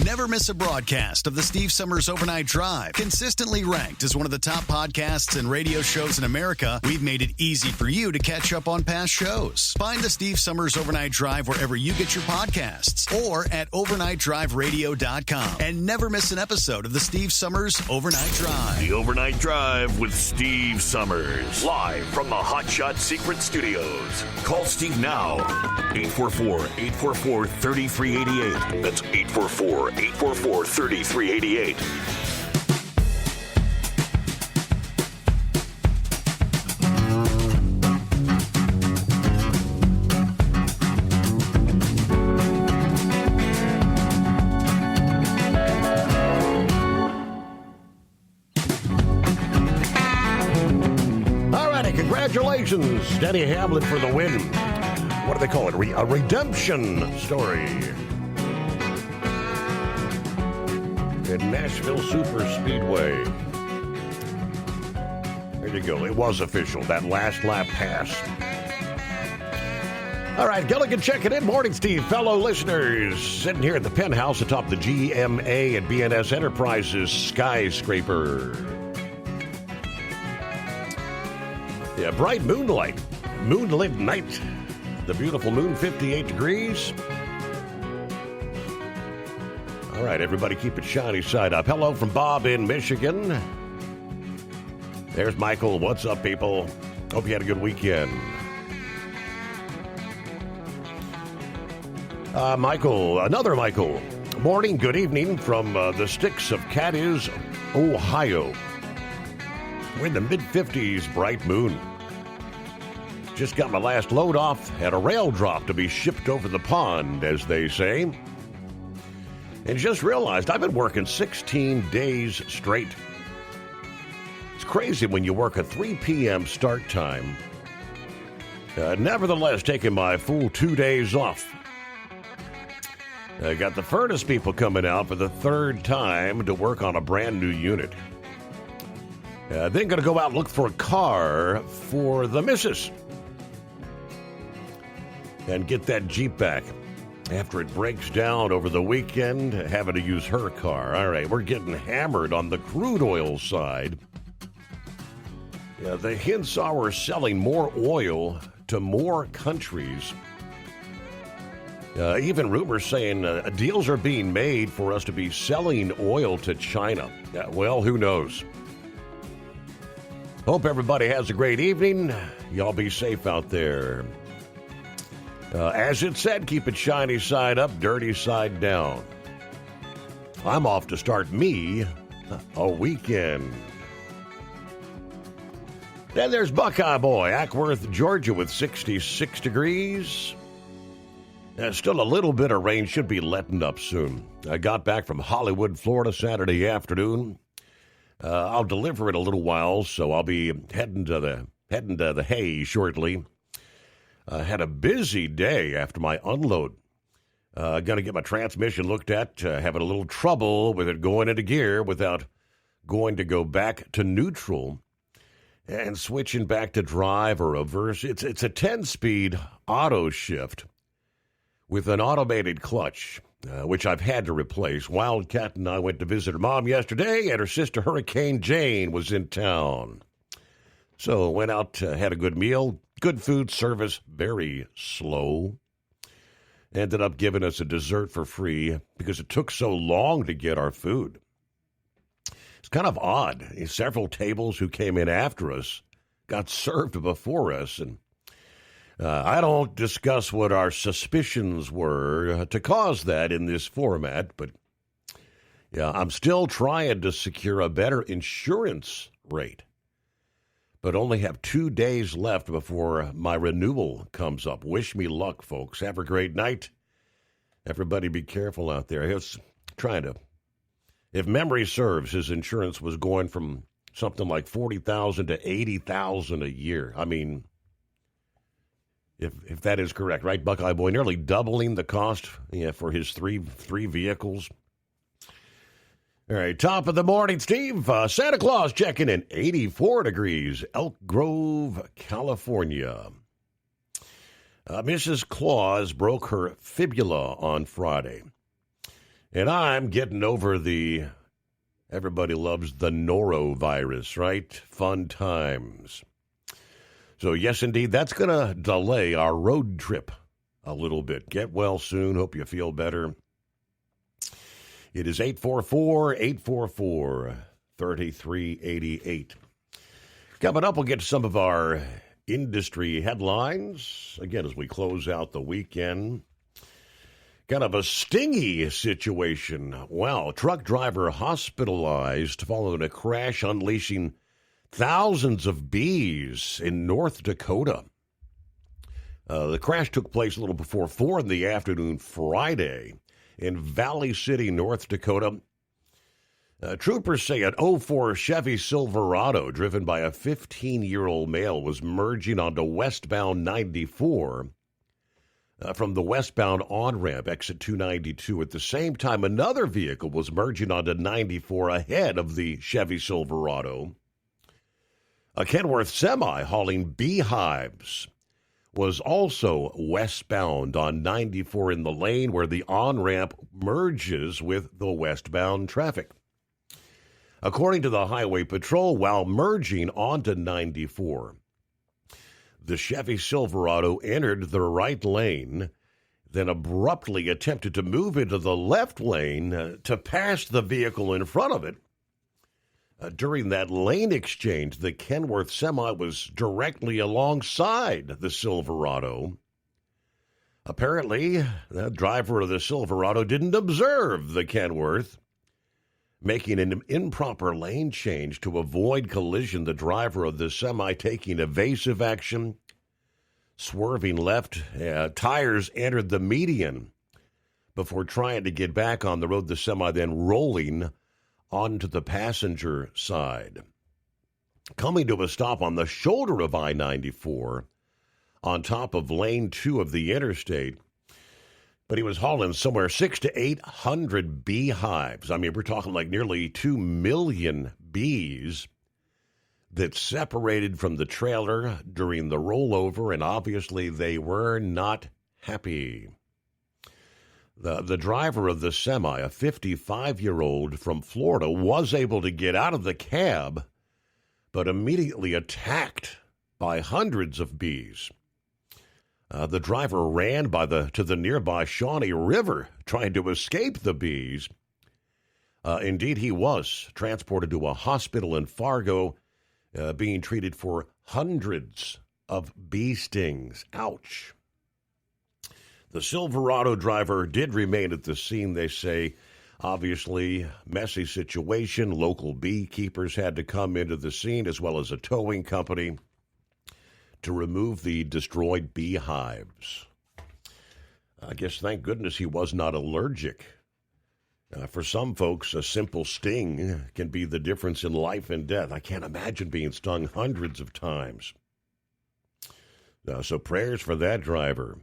Never miss a broadcast of the Steve Summers Overnight Drive. Consistently ranked as one of the top podcasts and radio shows in America, we've made it easy for you to catch up on past shows. Find the Steve Summers Overnight Drive wherever you get your podcasts or at overnightdriveradio.com. And never miss an episode of the Steve Summers Overnight Drive. The Overnight Drive with Steve Summers. Live from the Hot Shot Secret Studios. Call Steve now. 844-844-3388. That's 844-844-3388. Congratulations, Denny Hamlin, for the win. What do they call it? A redemption story. At Nashville Super Speedway. There you go. It was official. That last lap pass. All right, Gilligan checking in. Morning, Steve. Fellow listeners, sitting here at the penthouse atop the GMA and BNS Enterprises skyscraper. Yeah, bright moonlit night. The beautiful moon, 58 degrees. All right, everybody keep it shiny side up. Hello from Bob in Michigan. There's Michael. What's up, people? Hope you had a good weekend. Another Michael. Morning, good evening from the sticks of Cadiz, Ohio. We're in the mid-50s, bright moon. Just got my last load off at a rail drop to be shipped over the pond, as they say. And just realized I've been working 16 days straight. It's crazy when you work a 3 p.m. start time. Nevertheless, taking my full 2 days off. I got the furnace people coming out for the third time to work on a brand new unit. Then going to go out and look for a car for the missus. And get that Jeep back. After it breaks down over the weekend, having to use her car. All right, we're getting hammered on the crude oil side. Yeah, the hints are we're selling more oil to more countries. Even rumors saying deals are being made for us to be selling oil to China. Well, who knows? Hope everybody has a great evening. Y'all be safe out there. As it said, keep it shiny side up, dirty side down. I'm off to start me a weekend. Then there's Buckeye Boy, Ackworth, Georgia, with 66 degrees. Still a little bit of rain, should be letting up soon. I got back from Hollywood, Florida, Saturday afternoon. I'll deliver in a little while, so I'll be heading to the hay shortly. Had a busy day after my unload. Going to get my transmission looked at. Having a little trouble with it going into gear without going to go back to neutral and switching back to drive or reverse. It's a 10-speed auto shift with an automated clutch, which I've had to replace. Wildcat and I went to visit her mom yesterday, and her sister Hurricane Jane was in town. So went out, had a good meal, good food service, very slow. Ended up giving us a dessert for free because it took so long to get our food. It's kind of odd. Several tables who came in after us got served before us, and I don't discuss what our suspicions were to cause that in this format, but yeah, I'm still trying to secure a better insurance rate, but only have 2 days left before my renewal comes up. Wish me luck, folks. Have a great night. Everybody be careful out there. He was trying to, if memory serves, his insurance was going from something like $40,000 to $80,000 a year. I mean, if that is correct, right, Buckeye Boy? Nearly doubling the cost for his three vehicles. All right, top of the morning, Steve. Santa Claus checking in, 84 degrees, Elk Grove, California. Mrs. Claus broke her fibula on Friday. And I'm getting over everybody loves the norovirus, right? Fun times. So, yes, indeed, that's going to delay our road trip a little bit. Get well soon. Hope you feel better. It is 844-844-3388. Coming up, we'll get to some of our industry headlines. Again, as we close out the weekend. Kind of a stingy situation. Wow, truck driver hospitalized following a crash unleashing thousands of bees in North Dakota. The crash took place a little before 4 in the afternoon Friday in Valley City, North Dakota. Troopers say an 04 Chevy Silverado driven by a 15-year-old male was merging onto westbound 94 from the westbound on-ramp, exit 292. At the same time, another vehicle was merging onto 94 ahead of the Chevy Silverado. A Kenworth semi hauling beehives was also westbound on 94 in the lane where the on-ramp merges with the westbound traffic. According to the Highway Patrol, while merging onto 94, the Chevy Silverado entered the right lane, then abruptly attempted to move into the left lane to pass the vehicle in front of it. During that lane exchange, the Kenworth semi was directly alongside the Silverado. Apparently, the driver of the Silverado didn't observe the Kenworth. Making an improper lane change to avoid collision, the driver of the semi taking evasive action, swerving left, tires entered the median before trying to get back on the road, the semi then rolling onto the passenger side. Coming to a stop on the shoulder of I-94 on top of lane 2 of the interstate, but he was hauling somewhere 600 to 800 beehives. I mean, we're talking like nearly 2 million bees that separated from the trailer during the rollover, and obviously they were not happy. The driver of the semi, a 55-year-old from Florida, was able to get out of the cab, but immediately attacked by hundreds of bees. The driver ran to the nearby Shawnee River, trying to escape the bees. Indeed, he was transported to a hospital in Fargo, being treated for hundreds of bee stings. Ouch. The Silverado driver did remain at the scene, they say. Obviously, messy situation. Local beekeepers had to come into the scene, as well as a towing company, to remove the destroyed beehives. I guess, thank goodness, he was not allergic. For some folks, a simple sting can be the difference in life and death. I can't imagine being stung hundreds of times. So prayers for that driver.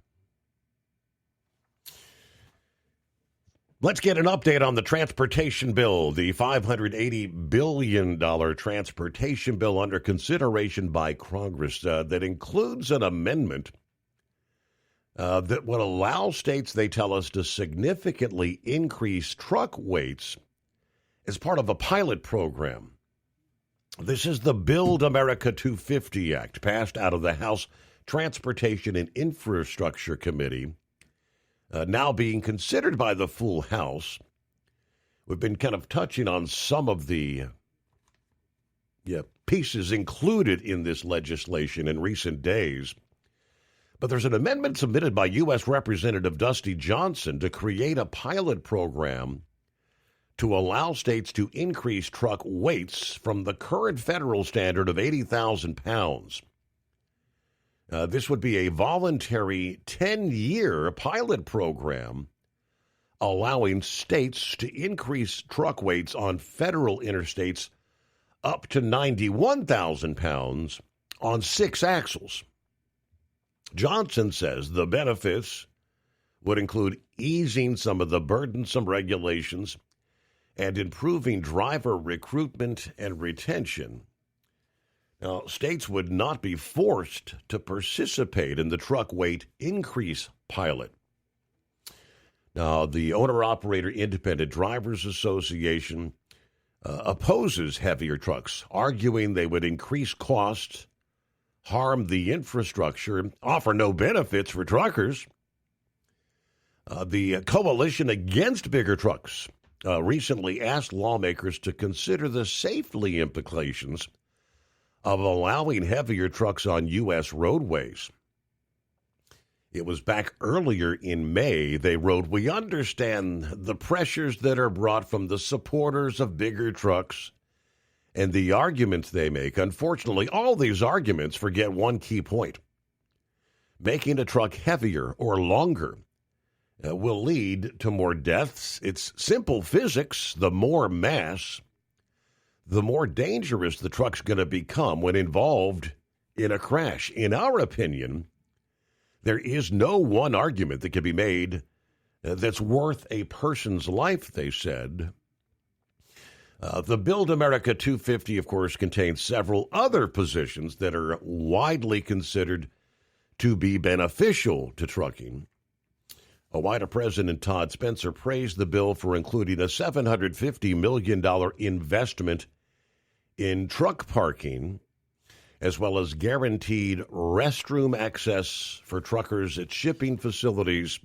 Let's get an update on the transportation bill, the $580 billion transportation bill under consideration by Congress that includes an amendment that would allow states, they tell us, to significantly increase truck weights as part of a pilot program. This is the Build America 250 Act, passed out of the House Transportation and Infrastructure Committee, now being considered by the full House. We've been kind of touching on some of the pieces included in this legislation in recent days. But there's an amendment submitted by U.S. Representative Dusty Johnson to create a pilot program to allow states to increase truck weights from the current federal standard of 80,000 pounds. This would be a voluntary 10-year pilot program allowing states to increase truck weights on federal interstates up to 91,000 pounds on 6 axles. Johnson says the benefits would include easing some of the burdensome regulations and improving driver recruitment and retention. Now, states would not be forced to participate in the truck weight increase pilot. Now, the Owner-Operator Independent Drivers Association opposes heavier trucks, arguing they would increase costs, harm the infrastructure, and offer no benefits for truckers. The Coalition Against Bigger Trucks recently asked lawmakers to consider the safety implications of allowing heavier trucks on U.S. roadways. It was back earlier in May, they wrote, "We understand the pressures that are brought from the supporters of bigger trucks and the arguments they make. Unfortunately, all these arguments forget one key point. Making a truck heavier or longer will lead to more deaths. It's simple physics. The more mass, the more dangerous the truck's going to become when involved in a crash. In our opinion, there is no one argument that can be made that's worth a person's life," they said. The Build America 250, of course, contains several other positions that are widely considered to be beneficial to trucking. OOIDA President Todd Spencer praised the bill for including a $750 million investment in truck parking, as well as guaranteed restroom access for truckers at shipping facilities.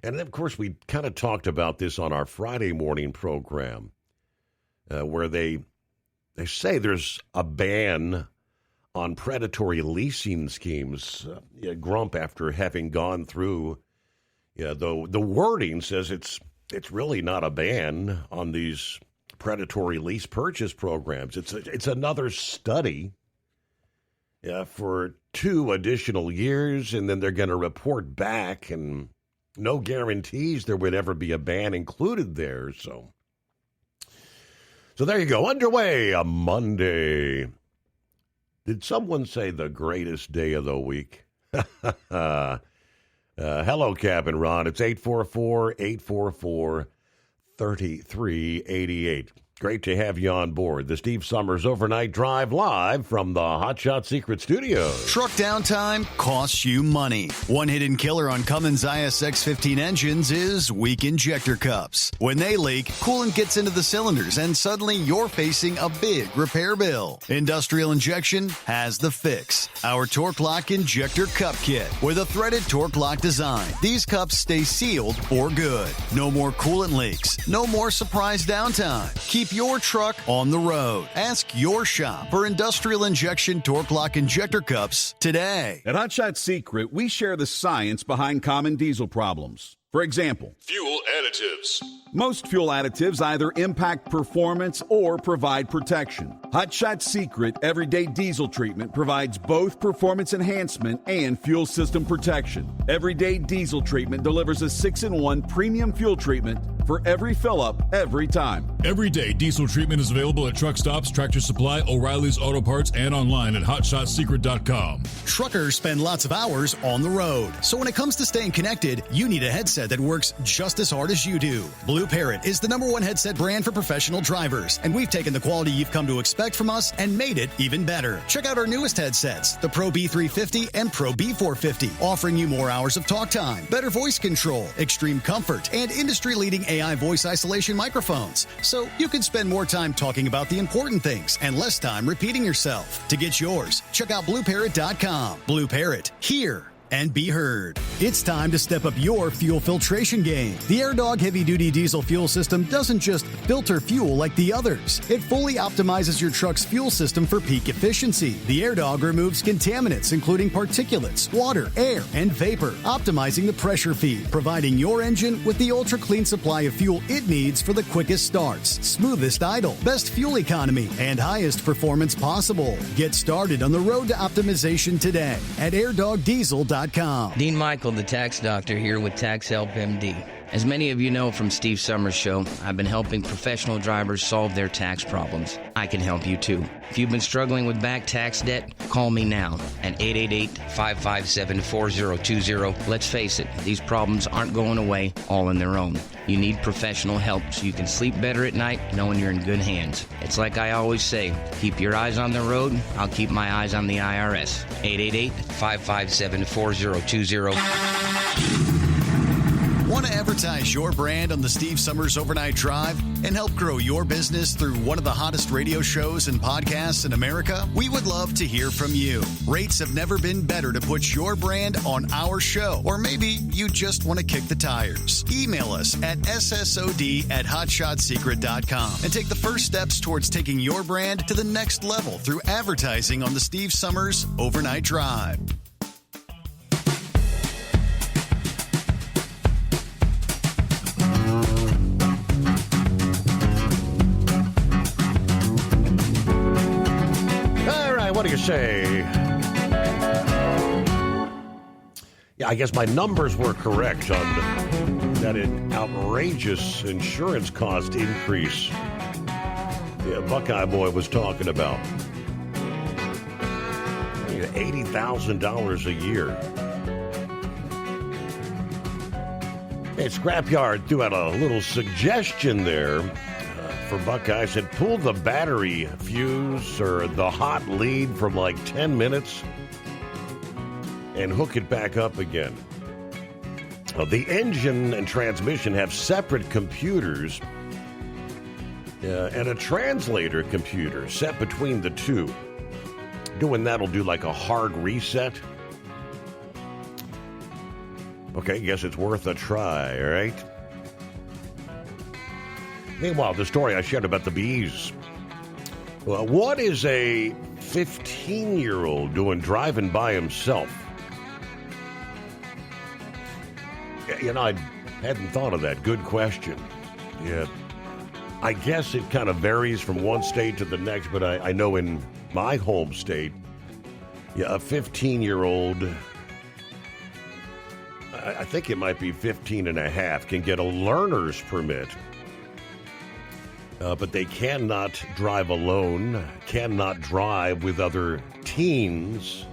And, of course, we kind of talked about this on our Friday morning program, where they say there's a ban on predatory leasing schemes. Grump, after having gone through, the wording says it's really not a ban on these predatory lease purchase programs. It's another study for 2 additional years, and then they're going to report back, and no guarantees there would ever be a ban included there. So there you go. Underway a Monday. Did someone say the greatest day of the week? Hello, Captain Ron. It's 844-844-3388. Great to have you on board. The Steve Summers Overnight Drive, live from the Hot Shot Secret Studios. Truck downtime costs you money. One hidden killer on Cummins ISX-15 engines is weak injector cups. When they leak, coolant gets into the cylinders, and suddenly you're facing a big repair bill. Industrial Injection has the fix. Our Torque Lock Injector Cup Kit with a threaded Torque Lock design. These cups stay sealed for good. No more coolant leaks. No more surprise downtime. Keep your truck on the road. Ask your shop for Industrial Injection Torque Lock Injector Cups today. At Hot Shot Secret, we share the science behind common diesel problems. For example, fuel additives. Most fuel additives either impact performance or provide protection. Hot Shot Secret Everyday Diesel Treatment provides both performance enhancement and fuel system protection. Everyday Diesel Treatment delivers a 6-in-1 premium fuel treatment for every fill-up, every time. Everyday Diesel Treatment is available at truck stops, Tractor Supply, O'Reilly's Auto Parts, and online at HotShotSecret.com. Truckers spend lots of hours on the road. So when it comes to staying connected, you need a headset that works just as hard as you do. Blue Parrot is the #1 headset brand for professional drivers, and we've taken the quality you've come to expect from us and made it even better. Check out our newest headsets, the Pro B350 and Pro B450, offering you more hours of talk time, better voice control, extreme comfort, and industry-leading AI voice isolation microphones. So you can spend more time talking about the important things and less time repeating yourself. To get yours, check out BlueParrot.com. Blue Parrot, hear and be heard. It's time to step up your fuel filtration game. The AirDog heavy-duty diesel fuel system doesn't just filter fuel like the others. It fully optimizes your truck's fuel system for peak efficiency. The AirDog removes contaminants, including particulates, water, air, and vapor, optimizing the pressure feed, providing your engine with the ultra-clean supply of fuel it needs for the quickest starts, smoothest idle, best fuel economy, and highest performance possible. Get started on the road to optimization today at airdogdiesel.com. Dean Michael, the tax doctor, here with Tax Help MD. As many of you know from Steve Summers' show, I've been helping professional drivers solve their tax problems. I can help you too. If you've been struggling with back tax debt, call me now at 888-557-4020. Let's face it, these problems aren't going away all on their own. You need professional help so you can sleep better at night knowing you're in good hands. It's like I always say, keep your eyes on the road, I'll keep my eyes on the IRS. 888-557-4020. Want to advertise your brand on the Steve Summers Overnight Drive and help grow your business through one of the hottest radio shows and podcasts in America? We would love to hear from you. Rates have never been better to put your brand on our show. Or maybe you just want to kick the tires. Email us at ssod@hotshotsecret.com and take the first steps towards taking your brand to the next level through advertising on the Steve Summers Overnight Drive. What do you say? Yeah, I guess my numbers were correct on that outrageous insurance cost increase. Yeah, Buckeye Boy was talking about. $80,000 a year. Hey, Scrapyard threw out a little suggestion there. For Buckeye, said pull the battery fuse or the hot lead from like 10 minutes and hook it back up again. The engine and transmission have separate computers and a translator computer set between the two. Doing that will do like a hard reset. Okay, guess it's worth a try, all right? Meanwhile, the story I shared about the bees. Well, what is a 15-year-old doing driving by himself? You know, I hadn't thought of that. Good question. Yeah. I guess it kind of varies from one state to the next, but I know in my home state, yeah, a 15-year-old, I think it might be 15 and a half, can get a learner's permit. But they cannot drive alone, cannot drive with other teens,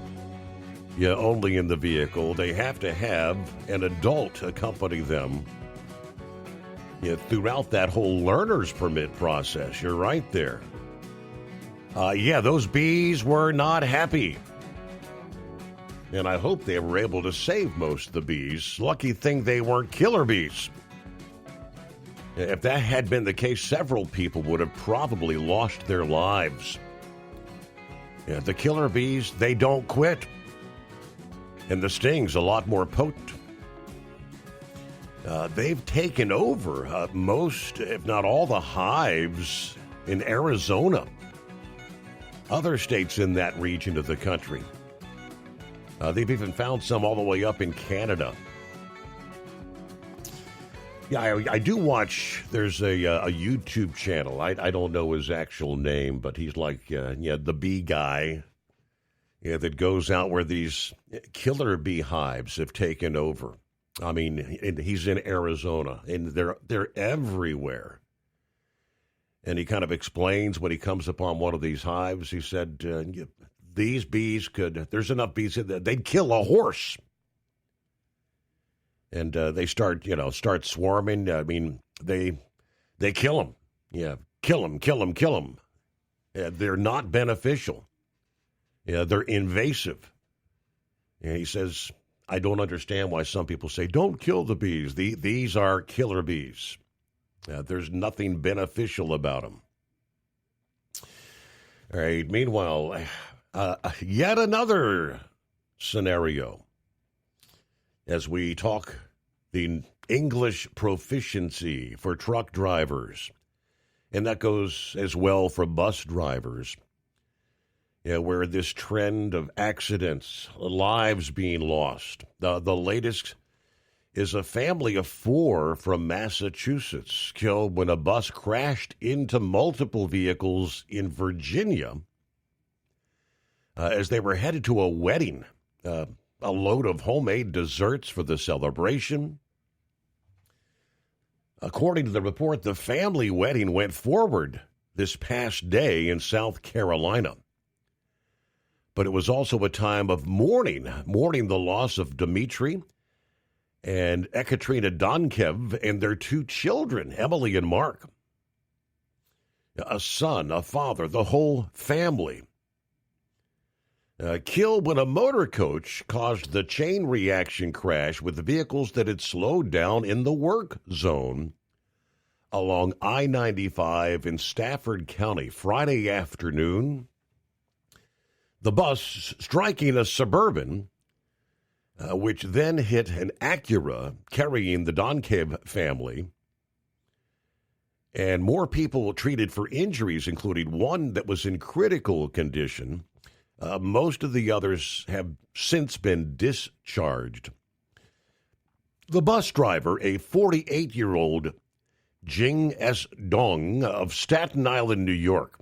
only in the vehicle. They have to have an adult accompany them throughout that whole learner's permit process. You're right there. Those bees were not happy. And I hope they were able to save most of the bees. Lucky thing they weren't killer bees. If that had been the case, several people would have probably lost their lives. The killer bees, they don't quit. And the sting's a lot more potent. They've taken over most, if not all, the hives in Arizona. Other states in that region of the country. They've even found some all the way up in Canada. Yeah, I do watch. There's a YouTube channel. I don't know his actual name, but he's like the bee guy. Yeah, that goes out where these killer beehives have taken over. I mean, he's in Arizona, and they're everywhere. And he kind of explains when he comes upon one of these hives. He said, "These bees there's enough bees that they'd kill a horse." And they start swarming. I mean, they kill them. Yeah, kill them. They're not beneficial. Yeah, they're invasive. And he says, I don't understand why some people say, don't kill the bees. These are killer bees. There's nothing beneficial about them. All right, meanwhile, yet another scenario. As we talk the English proficiency for truck drivers, and that goes as well for bus drivers. Yeah, where this trend of accidents, lives being lost. The latest is a family of 4 from Massachusetts killed when a bus crashed into multiple vehicles in Virginia as they were headed to a wedding. A load of homemade desserts for the celebration. According to the report, the family wedding went forward this past day in South Carolina. But it was also a time of mourning the loss of Dmitry and Ekaterina Donkev and their 2 children, Emily and Mark. A son, a father, the whole family. Killed when a motor coach caused the chain reaction crash with the vehicles that had slowed down in the work zone along I-95 in Stafford County Friday afternoon. The bus striking a Suburban, which then hit an Acura carrying the Donkev family. And more people treated for injuries, including one that was in critical condition. Most of the others have since been discharged. The bus driver, a 48-year-old Jing S. Dong of Staten Island, New York,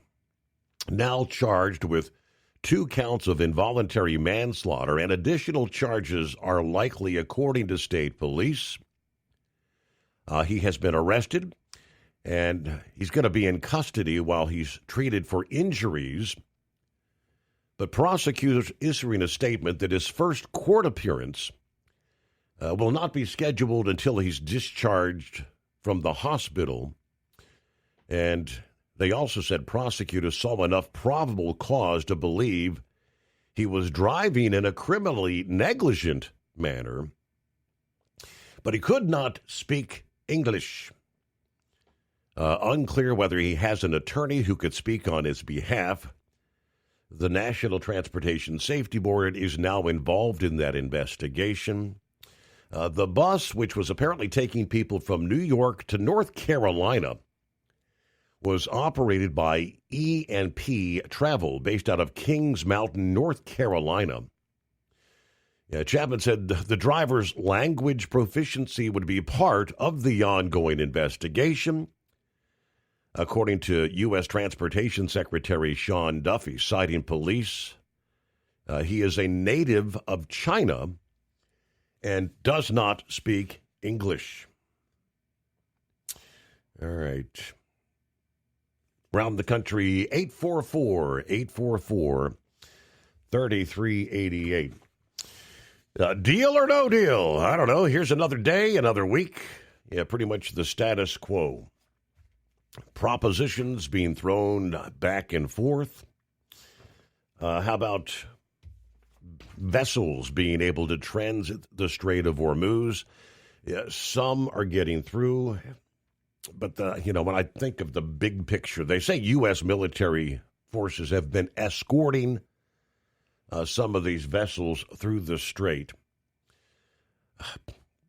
now charged with 2 counts of involuntary manslaughter, and additional charges are likely, according to state police. He has been arrested, and he's going to be in custody while he's treated for injuries. But prosecutors issuing a statement that his first court appearance will not be scheduled until he's discharged from the hospital. And they also said prosecutors saw enough probable cause to believe he was driving in a criminally negligent manner, but he could not speak English. Unclear whether he has an attorney who could speak on his behalf. The National Transportation Safety Board is now involved in that investigation. The bus, which was apparently taking people from New York to North Carolina, was operated by E&P Travel, based out of Kings Mountain, North Carolina. Chapman said the driver's language proficiency would be part of the ongoing investigation. According to U.S. Transportation Secretary Sean Duffy, citing police, he is a native of China and does not speak English. All right. Around the country, 844-3388. Deal or no deal? I don't know. Here's another day, another week. Yeah, pretty much the status quo. Propositions being thrown back and forth. How about vessels being able to transit the Strait of Hormuz? Yeah, some are getting through. But, when I think of the big picture, they say U.S. military forces have been escorting some of these vessels through the strait.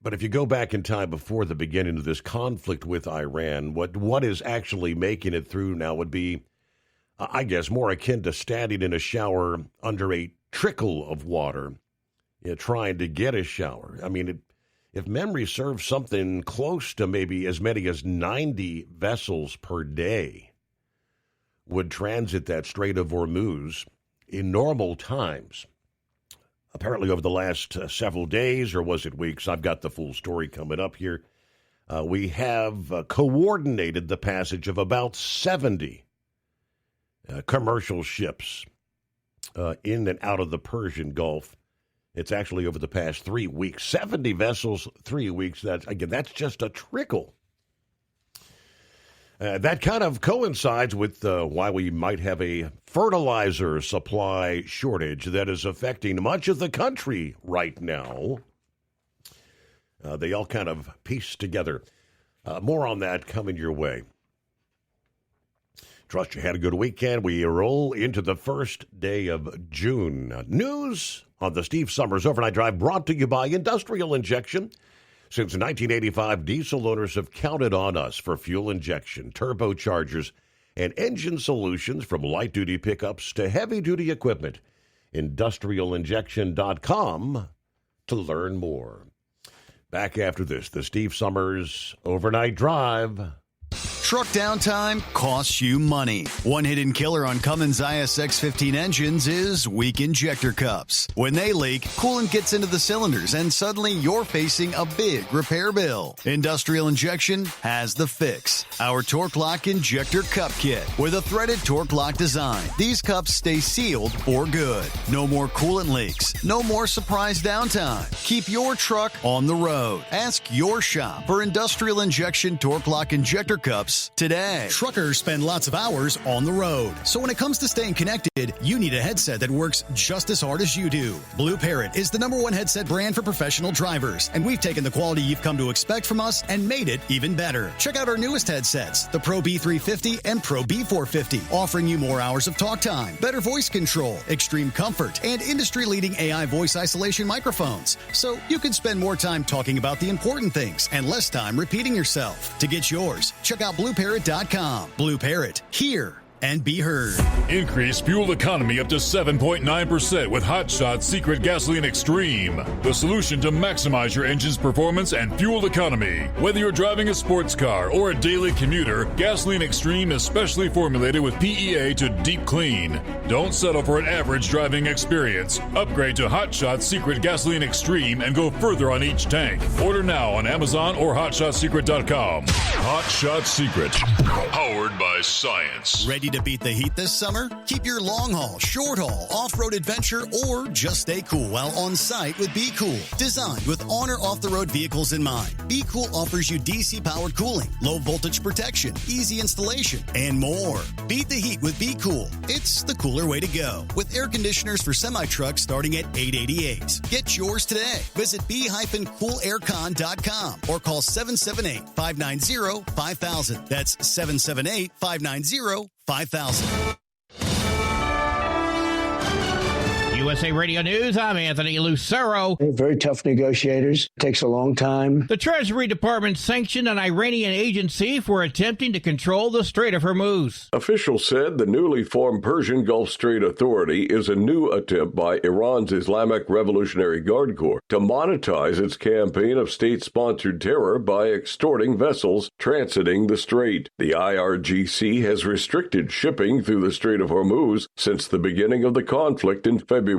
But if you go back in time before the beginning of this conflict with Iran, what is actually making it through now would be, I guess, more akin to standing in a shower under a trickle of water, trying to get a shower. I mean, if memory serves, something close to maybe as many as 90 vessels per day would transit that Strait of Hormuz in normal times. Apparently over the last several days, or was it weeks? I've got the full story coming up here. We have coordinated the passage of about 70 commercial ships in and out of the Persian Gulf. It's actually over the past 3 weeks. 70 vessels, 3 weeks. That's just a trickle. That kind of coincides with why we might have a fertilizer supply shortage that is affecting much of the country right now. They all kind of piece together. More on that coming your way. Trust you had a good weekend. We roll into the first day of June. News on the Steve Summers Overnight Drive brought to you by Industrial Injection. Since 1985, diesel owners have counted on us for fuel injection, turbochargers, and engine solutions from light-duty pickups to heavy-duty equipment. IndustrialInjection.com to learn more. Back after this, the Steve Summers Overnight Drive. Truck downtime costs you money. One hidden killer on Cummins ISX-15 engines is weak injector cups. When they leak, coolant gets into the cylinders and suddenly you're facing a big repair bill. Industrial Injection has the fix. Our Torque Lock Injector Cup Kit with a threaded Torque Lock design. These cups stay sealed for good. No more coolant leaks. No more surprise downtime. Keep your truck on the road. Ask your shop for Industrial Injection Torque Lock Injector Cups today. Truckers spend lots of hours on the road. So when it comes to staying connected, you need a headset that works just as hard as you do. Blue Parrot is the #1 headset brand for professional drivers, and we've taken the quality you've come to expect from us and made it even better. Check out our newest headsets, the Pro B350 and Pro B450, offering you more hours of talk time, better voice control, extreme comfort, and industry-leading AI voice isolation microphones. So you can spend more time talking about the important things and less time repeating yourself. To get yours, check out BlueParrot.com. Blue Parrot, hear and be heard. Increase fuel economy up to 7.9% with Hot Shot Secret Gasoline Extreme, the solution to maximize your engine's performance and fuel economy. Whether you're driving a sports car or a daily commuter, Gasoline Extreme is specially formulated with PEA to deep clean. Don't settle for an average driving experience. Upgrade to Hot Shot Secret Gasoline Extreme and go further on each tank. Order now on Amazon or HotShotSecret.com. Hot Shot Secret, powered by science. Ready to beat the heat this summer? Keep your long haul, short haul, off-road adventure, or just stay cool while on site with Be Cool. Designed with on or off-the-road vehicles in mind, Be Cool offers you DC-powered cooling, low-voltage protection, easy installation, and more. Beat the heat with Be Cool. It's the cooler way to go. With air conditioners for semi-trucks starting at $888. Get yours today. Visit b-coolaircon.com or call 778-590-5000. That's 778-590-5000. USA Radio News, I'm Anthony Lucero. They're very tough negotiators. It takes a long time. The Treasury Department sanctioned an Iranian agency for attempting to control the Strait of Hormuz. Officials said the newly formed Persian Gulf Strait Authority is a new attempt by Iran's Islamic Revolutionary Guard Corps to monetize its campaign of state-sponsored terror by extorting vessels transiting the strait. The IRGC has restricted shipping through the Strait of Hormuz since the beginning of the conflict in February.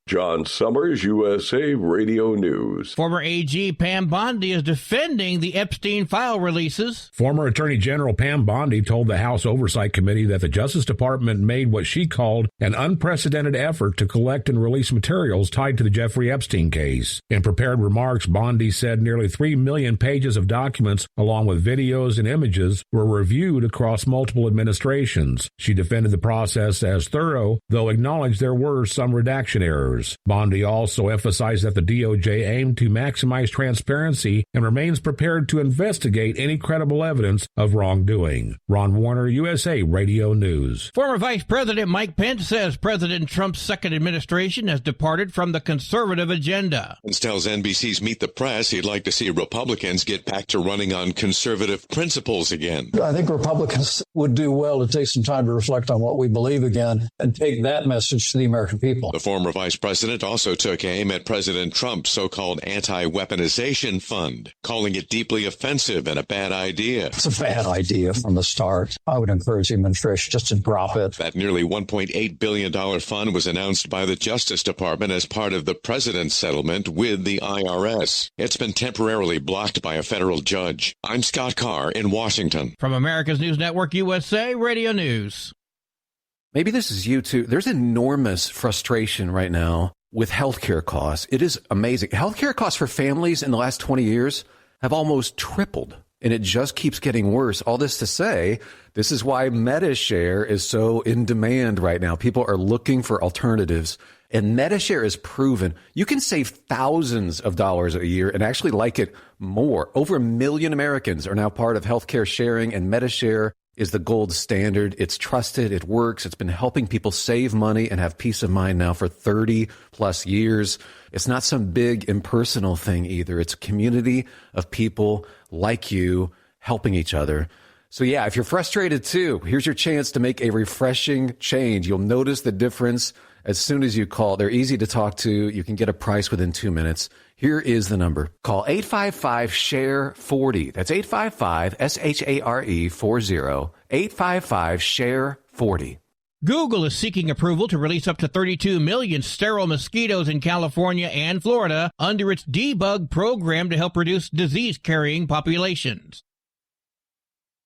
John Summers, USA Radio News. Former AG Pam Bondi is defending the Epstein file releases. Former Attorney General Pam Bondi told the House Oversight Committee that the Justice Department made what she called an unprecedented effort to collect and release materials tied to the Jeffrey Epstein case. In prepared remarks, Bondi said nearly 3 million pages of documents, along with videos and images, were reviewed across multiple administrations. She defended the process as thorough, though acknowledged there were some redaction errors. Bondi also emphasized that the DOJ aimed to maximize transparency and remains prepared to investigate any credible evidence of wrongdoing. Ron Warner, USA Radio News. Former Vice President Mike Pence says President Trump's second administration has departed from the conservative agenda. Pence tells NBC's Meet the Press he'd like to see Republicans get back to running on conservative principles again. I think Republicans would do well to take some time to reflect on what we believe again and take that message to the American people. The former former vice president also took aim at President Trump's so-called anti-weaponization fund, calling it deeply offensive and a bad idea. It's a bad idea from the start. I would encourage him and Trish just to drop it. That nearly $1.8 billion fund was announced by the Justice Department as part of the president's settlement with the IRS. It's been temporarily blocked by a federal judge. I'm Scott Carr in Washington. From America's News Network USA Radio News. Maybe this is you too. There's enormous frustration right now with healthcare costs. It is amazing. Healthcare costs for families in the last 20 years have almost tripled, and it just keeps getting worse. All this to say, this is why MediShare is so in demand right now. People are looking for alternatives, and MediShare is proven you can save thousands of dollars a year and actually like it more. Over 1 million Americans are now part of healthcare sharing, and MediShare is the gold standard. It's trusted. It works. It's been helping people save money and have peace of mind now for 30 plus years. It's not some big impersonal thing either. It's a community of people like you helping each other. So yeah, if you're frustrated too, here's your chance to make a refreshing change. You'll notice the difference as soon as you call. They're easy to talk to. You can get a price within 2 minutes. Here is the number. Call 855-SHARE-40. That's 855-SHARE-40. 855-SHARE-40. Google is seeking approval to release up to 32 million sterile mosquitoes in California and Florida under its debug program to help reduce disease-carrying populations.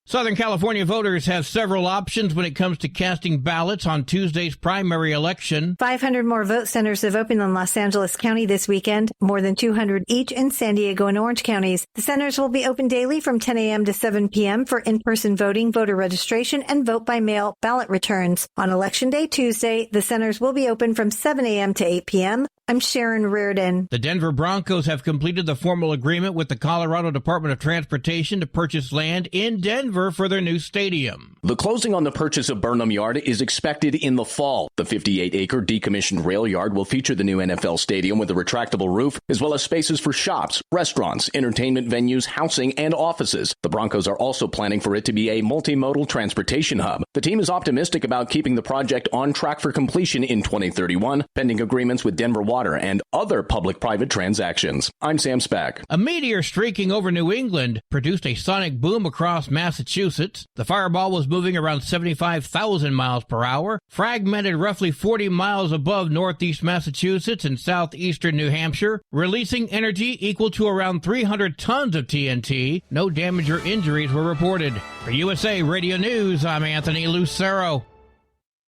Southern California voters have several options when it comes to casting ballots on Tuesday's primary election. 500 more vote centers have opened in Los Angeles County this weekend, more than 200 each in San Diego and Orange counties. The centers will be open daily from 10 a.m. to 7 p.m. for in-person voting, voter registration, and vote-by-mail ballot returns. On Election Day Tuesday, the centers will be open from 7 a.m. to 8 p.m. I'm Sharon Reardon. The Denver Broncos have completed the formal agreement with the Colorado Department of Transportation to purchase land in Denver for their new stadium. The closing on the purchase of Burnham Yard is expected in the fall. The 58-acre decommissioned rail yard will feature the new NFL stadium with a retractable roof, as well as spaces for shops, restaurants, entertainment venues, housing, and offices. The Broncos are also planning for it to be a multimodal transportation hub. The team is optimistic about keeping the project on track for completion in 2031, pending agreements with Denver Water and other public-private transactions. I'm Sam Speck. A meteor streaking over New England produced a sonic boom across Massachusetts. The fireball was moving around 75,000 miles per hour, fragmented roughly 40 miles above northeast Massachusetts and southeastern New Hampshire, releasing energy equal to around 300 tons of TNT. No damage or injuries were reported. For USA Radio News, I'm Anthony Lucero.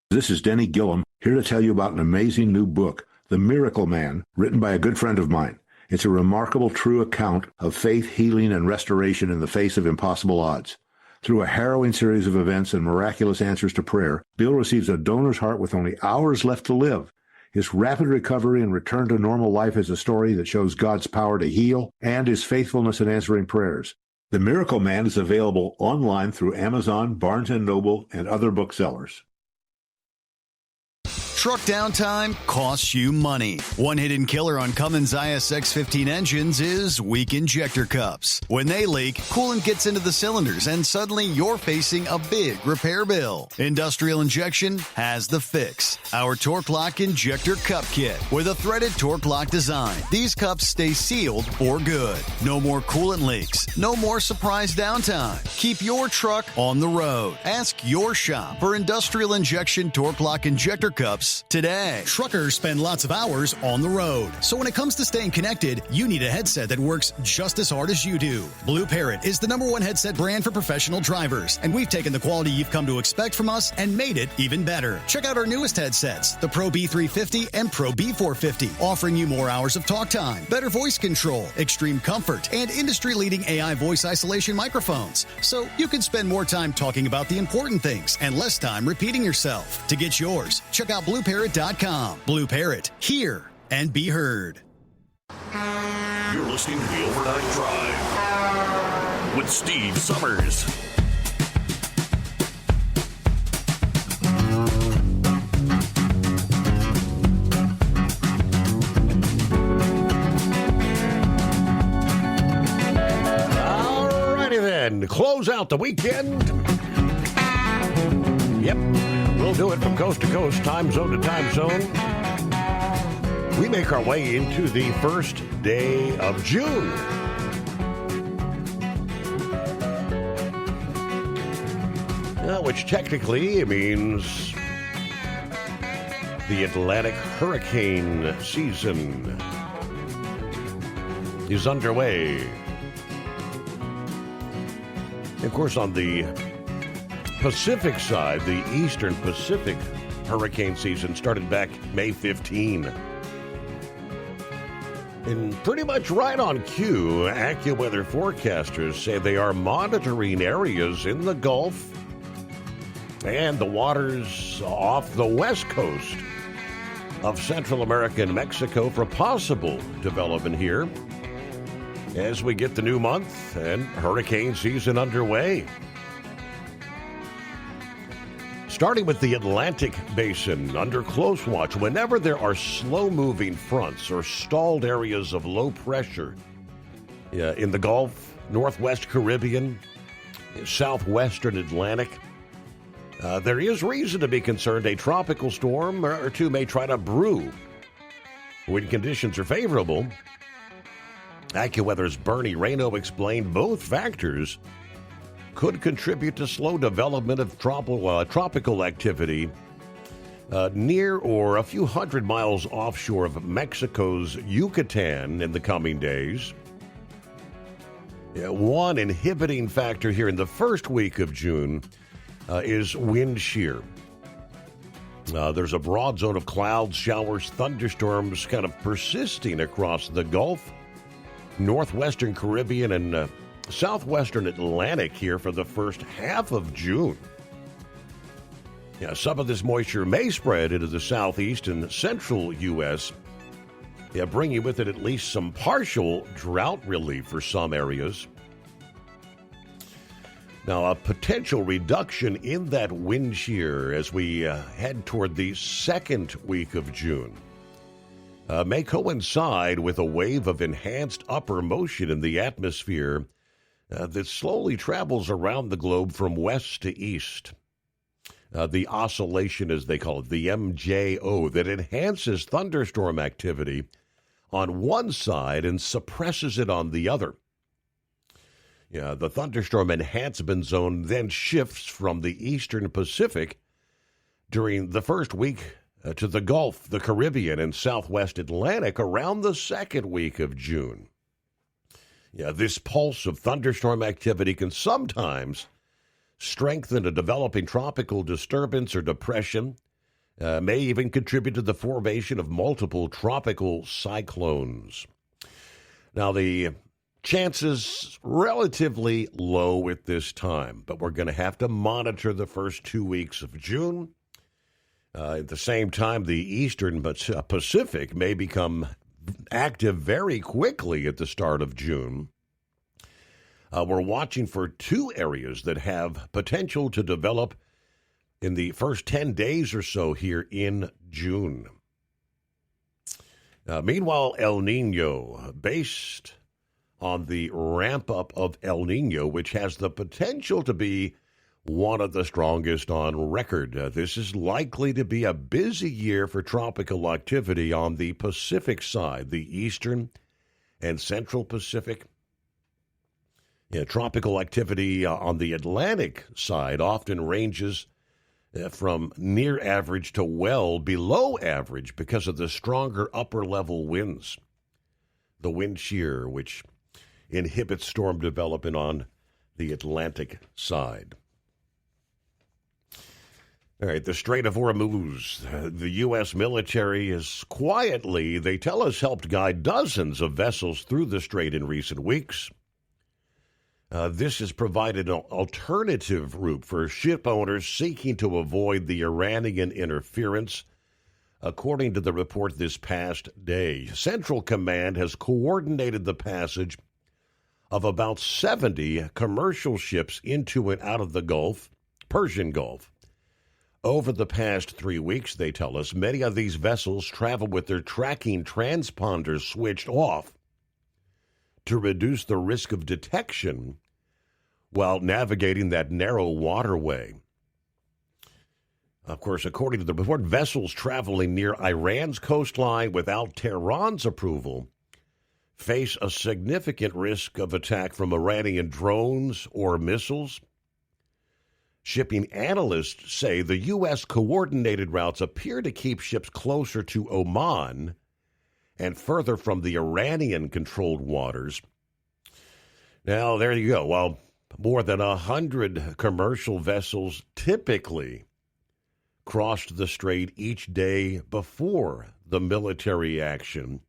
This is Denny Gillum, here to tell you about an amazing new book, The Miracle Man, written by a good friend of mine. It's a remarkable, true account of faith, healing, and restoration in the face of impossible odds. Through a harrowing series of events and miraculous answers to prayer, Bill receives a donor's heart with only hours left to live. His rapid recovery and return to normal life is a story that shows God's power to heal and his faithfulness in answering prayers. The Miracle Man is available online through Amazon, Barnes & Noble, and other booksellers. Truck downtime costs you money. One hidden killer on Cummins ISX-15 engines is weak injector cups. When they leak, coolant gets into the cylinders and suddenly you're facing a big repair bill. Industrial Injection has the fix. Our Torque Lock Injector Cup Kit with a threaded Torque Lock design. These cups stay sealed for good. No more coolant leaks. No more surprise downtime. Keep your truck on the road. Ask your shop for Industrial Injection Torque Lock Injector Cups today. Truckers spend lots of hours on the road. So when it comes to staying connected, you need a headset that works just as hard as you do. Blue Parrot is the #1 headset brand for professional drivers, and we've taken the quality you've come to expect from us and made it even better. Check out our newest headsets, the Pro B350 and Pro B450, offering you more hours of talk time, better voice control, extreme comfort, and industry-leading AI voice isolation microphones. So you can spend more time talking about the important things and less time repeating yourself. To get yours, check out BlueParrot.com. Blue Parrot, hear and be heard. You're listening to the Overnight Drive with Steve Summers. Alrighty then, close out the weekend. Yep. We'll do it from coast to coast, time zone to time zone. We make our way into the first day of June. Which technically means the Atlantic hurricane season is underway. Of course, on the Pacific side, the Eastern Pacific hurricane season started back May 15. And pretty much right on cue, AccuWeather forecasters say they are monitoring areas in the Gulf and the waters off the west coast of Central America and Mexico for possible development here as we get the new month and hurricane season underway. Starting with the Atlantic Basin, under close watch, whenever there are slow-moving fronts or stalled areas of low pressure in the Gulf, Northwest Caribbean, Southwestern Atlantic, there is reason to be concerned a tropical storm or two may try to brew when conditions are favorable. AccuWeather's Bernie Rayno explained both factors could contribute to slow development of tropical activity near or a few hundred miles offshore of Mexico's Yucatan in the coming days. One inhibiting factor here in the first week of June is wind shear. There's a broad zone of clouds, showers, thunderstorms kind of persisting across the Gulf, Northwestern Caribbean, and Southwestern Atlantic here for the first half of June. Some of this moisture may spread into the southeast and central U.S., bringing with it at least some partial drought relief for some areas. Now, a potential reduction in that wind shear as we head toward the second week of June may coincide with a wave of enhanced upper motion in the atmosphere that slowly travels around the globe from west to east. The oscillation, as they call it, the MJO, that enhances thunderstorm activity on one side and suppresses it on the other. The thunderstorm enhancement zone then shifts from the eastern Pacific during the first week to the Gulf, the Caribbean, and Southwest Atlantic around the second week of June. This pulse of thunderstorm activity can sometimes strengthen a developing tropical disturbance or depression, may even contribute to the formation of multiple tropical cyclones. Now, the chances relatively low at this time, but we're going to have to monitor the first 2 weeks of June. At the same time, the Eastern Pacific may become active very quickly at the start of June. We're watching for two areas that have potential to develop in the first 10 days or so here in June. Meanwhile, El Nino, based on the ramp-up of El Nino, which has the potential to be one of the strongest on record. This is likely to be a busy year for tropical activity on the Pacific side, the Eastern and Central Pacific. Tropical activity on the Atlantic side often ranges from near average to well below average because of the stronger upper-level winds. The wind shear, which inhibits storm development on the Atlantic side. All right, the Strait of Hormuz. The U.S. military has quietly, they tell us, helped guide dozens of vessels through the strait in recent weeks. This has provided an alternative route for ship owners seeking to avoid the Iranian interference, according to the report this past day. Central Command has coordinated the passage of about 70 commercial ships into and out of the Gulf, Persian Gulf. Over the past 3 weeks, they tell us, many of these vessels travel with their tracking transponders switched off to reduce the risk of detection while navigating that narrow waterway. Of course, according to the report, vessels traveling near Iran's coastline without Tehran's approval face a significant risk of attack from Iranian drones or missiles. Shipping analysts say the U.S. coordinated routes appear to keep ships closer to Oman and further from the Iranian-controlled waters. Now, there you go. While more than 100 commercial vessels typically crossed the strait each day before the military action,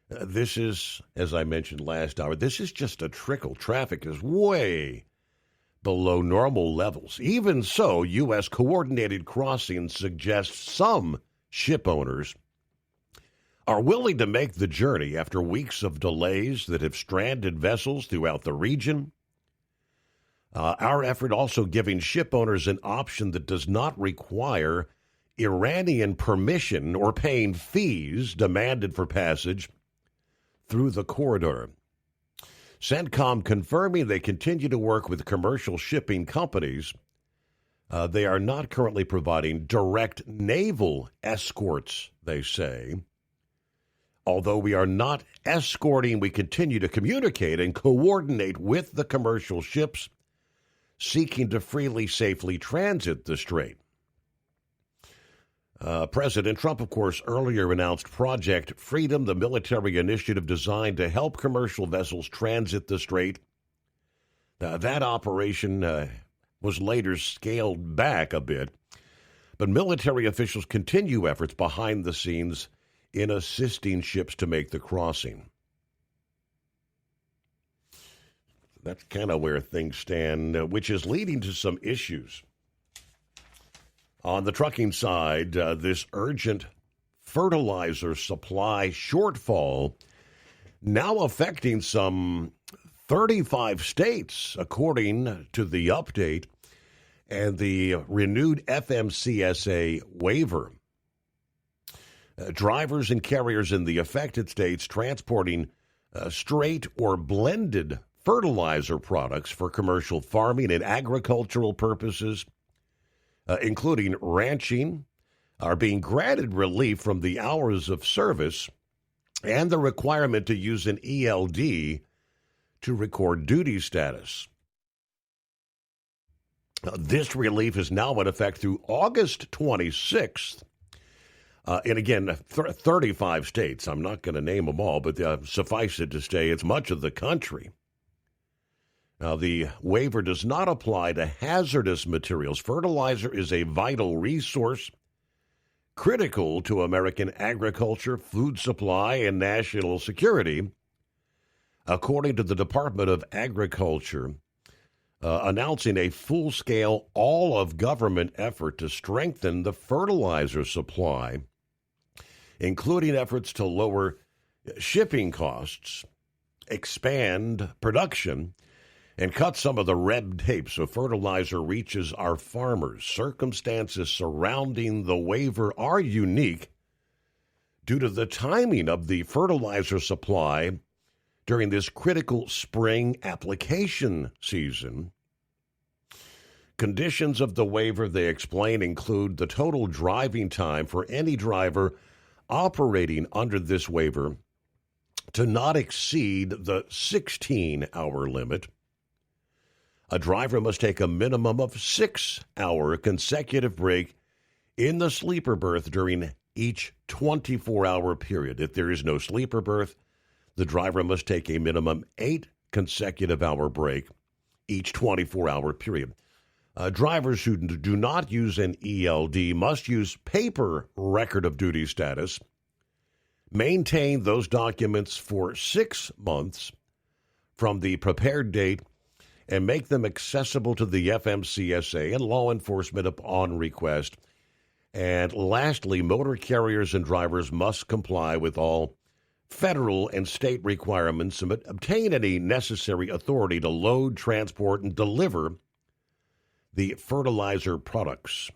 this is, as I mentioned last hour, this is just a trickle. Traffic is way below normal levels. Even so, U.S. coordinated crossings suggest some ship owners are willing to make the journey after weeks of delays that have stranded vessels throughout the region. Our effort also giving ship owners an option that does not require Iranian permission or paying fees demanded for passage through the corridor. CENTCOM confirming they continue to work with commercial shipping companies. They are not currently providing direct naval escorts, they say. Although we are not escorting, we continue to communicate and coordinate with the commercial ships seeking to freely, safely transit the strait. President Trump, of course, earlier announced Project Freedom, the military initiative designed to help commercial vessels transit the strait. That operation was later scaled back a bit, but military officials continue efforts behind the scenes in assisting ships to make the crossing. That's kind of where things stand, which is leading to some issues. On the trucking side, this urgent fertilizer supply shortfall now affecting some 35 states, according to the update and the renewed FMCSA waiver. Drivers and carriers in the affected states transporting straight or blended fertilizer products for commercial farming and agricultural purposes, including ranching, are being granted relief from the hours of service and the requirement to use an ELD to record duty status. This relief is now in effect through August 26th. And again, 35 states. I'm not going to name them all, but suffice it to say, it's much of the country. Now, the waiver does not apply to hazardous materials. Fertilizer is a vital resource critical to American agriculture, food supply, and national security, according to the Department of Agriculture, announcing a full-scale, all-of-government effort to strengthen the fertilizer supply, including efforts to lower shipping costs, expand production, and cut some of the red tape so fertilizer reaches our farmers. Circumstances surrounding the waiver are unique due to the timing of the fertilizer supply during this critical spring application season. Conditions of the waiver, they explain, include the total driving time for any driver operating under this waiver to not exceed the 16-hour limit. A driver must take a minimum of 6-hour consecutive break in the sleeper berth during each 24-hour period. If there is no sleeper berth, the driver must take a minimum 8 consecutive hour break each 24-hour period. Drivers who do not use an ELD must use paper record of duty status, maintain those documents for 6 months from the prepared date, and make them accessible to the FMCSA and law enforcement upon request. And lastly, motor carriers and drivers must comply with all federal and state requirements and obtain any necessary authority to load, transport, and deliver the fertilizer products.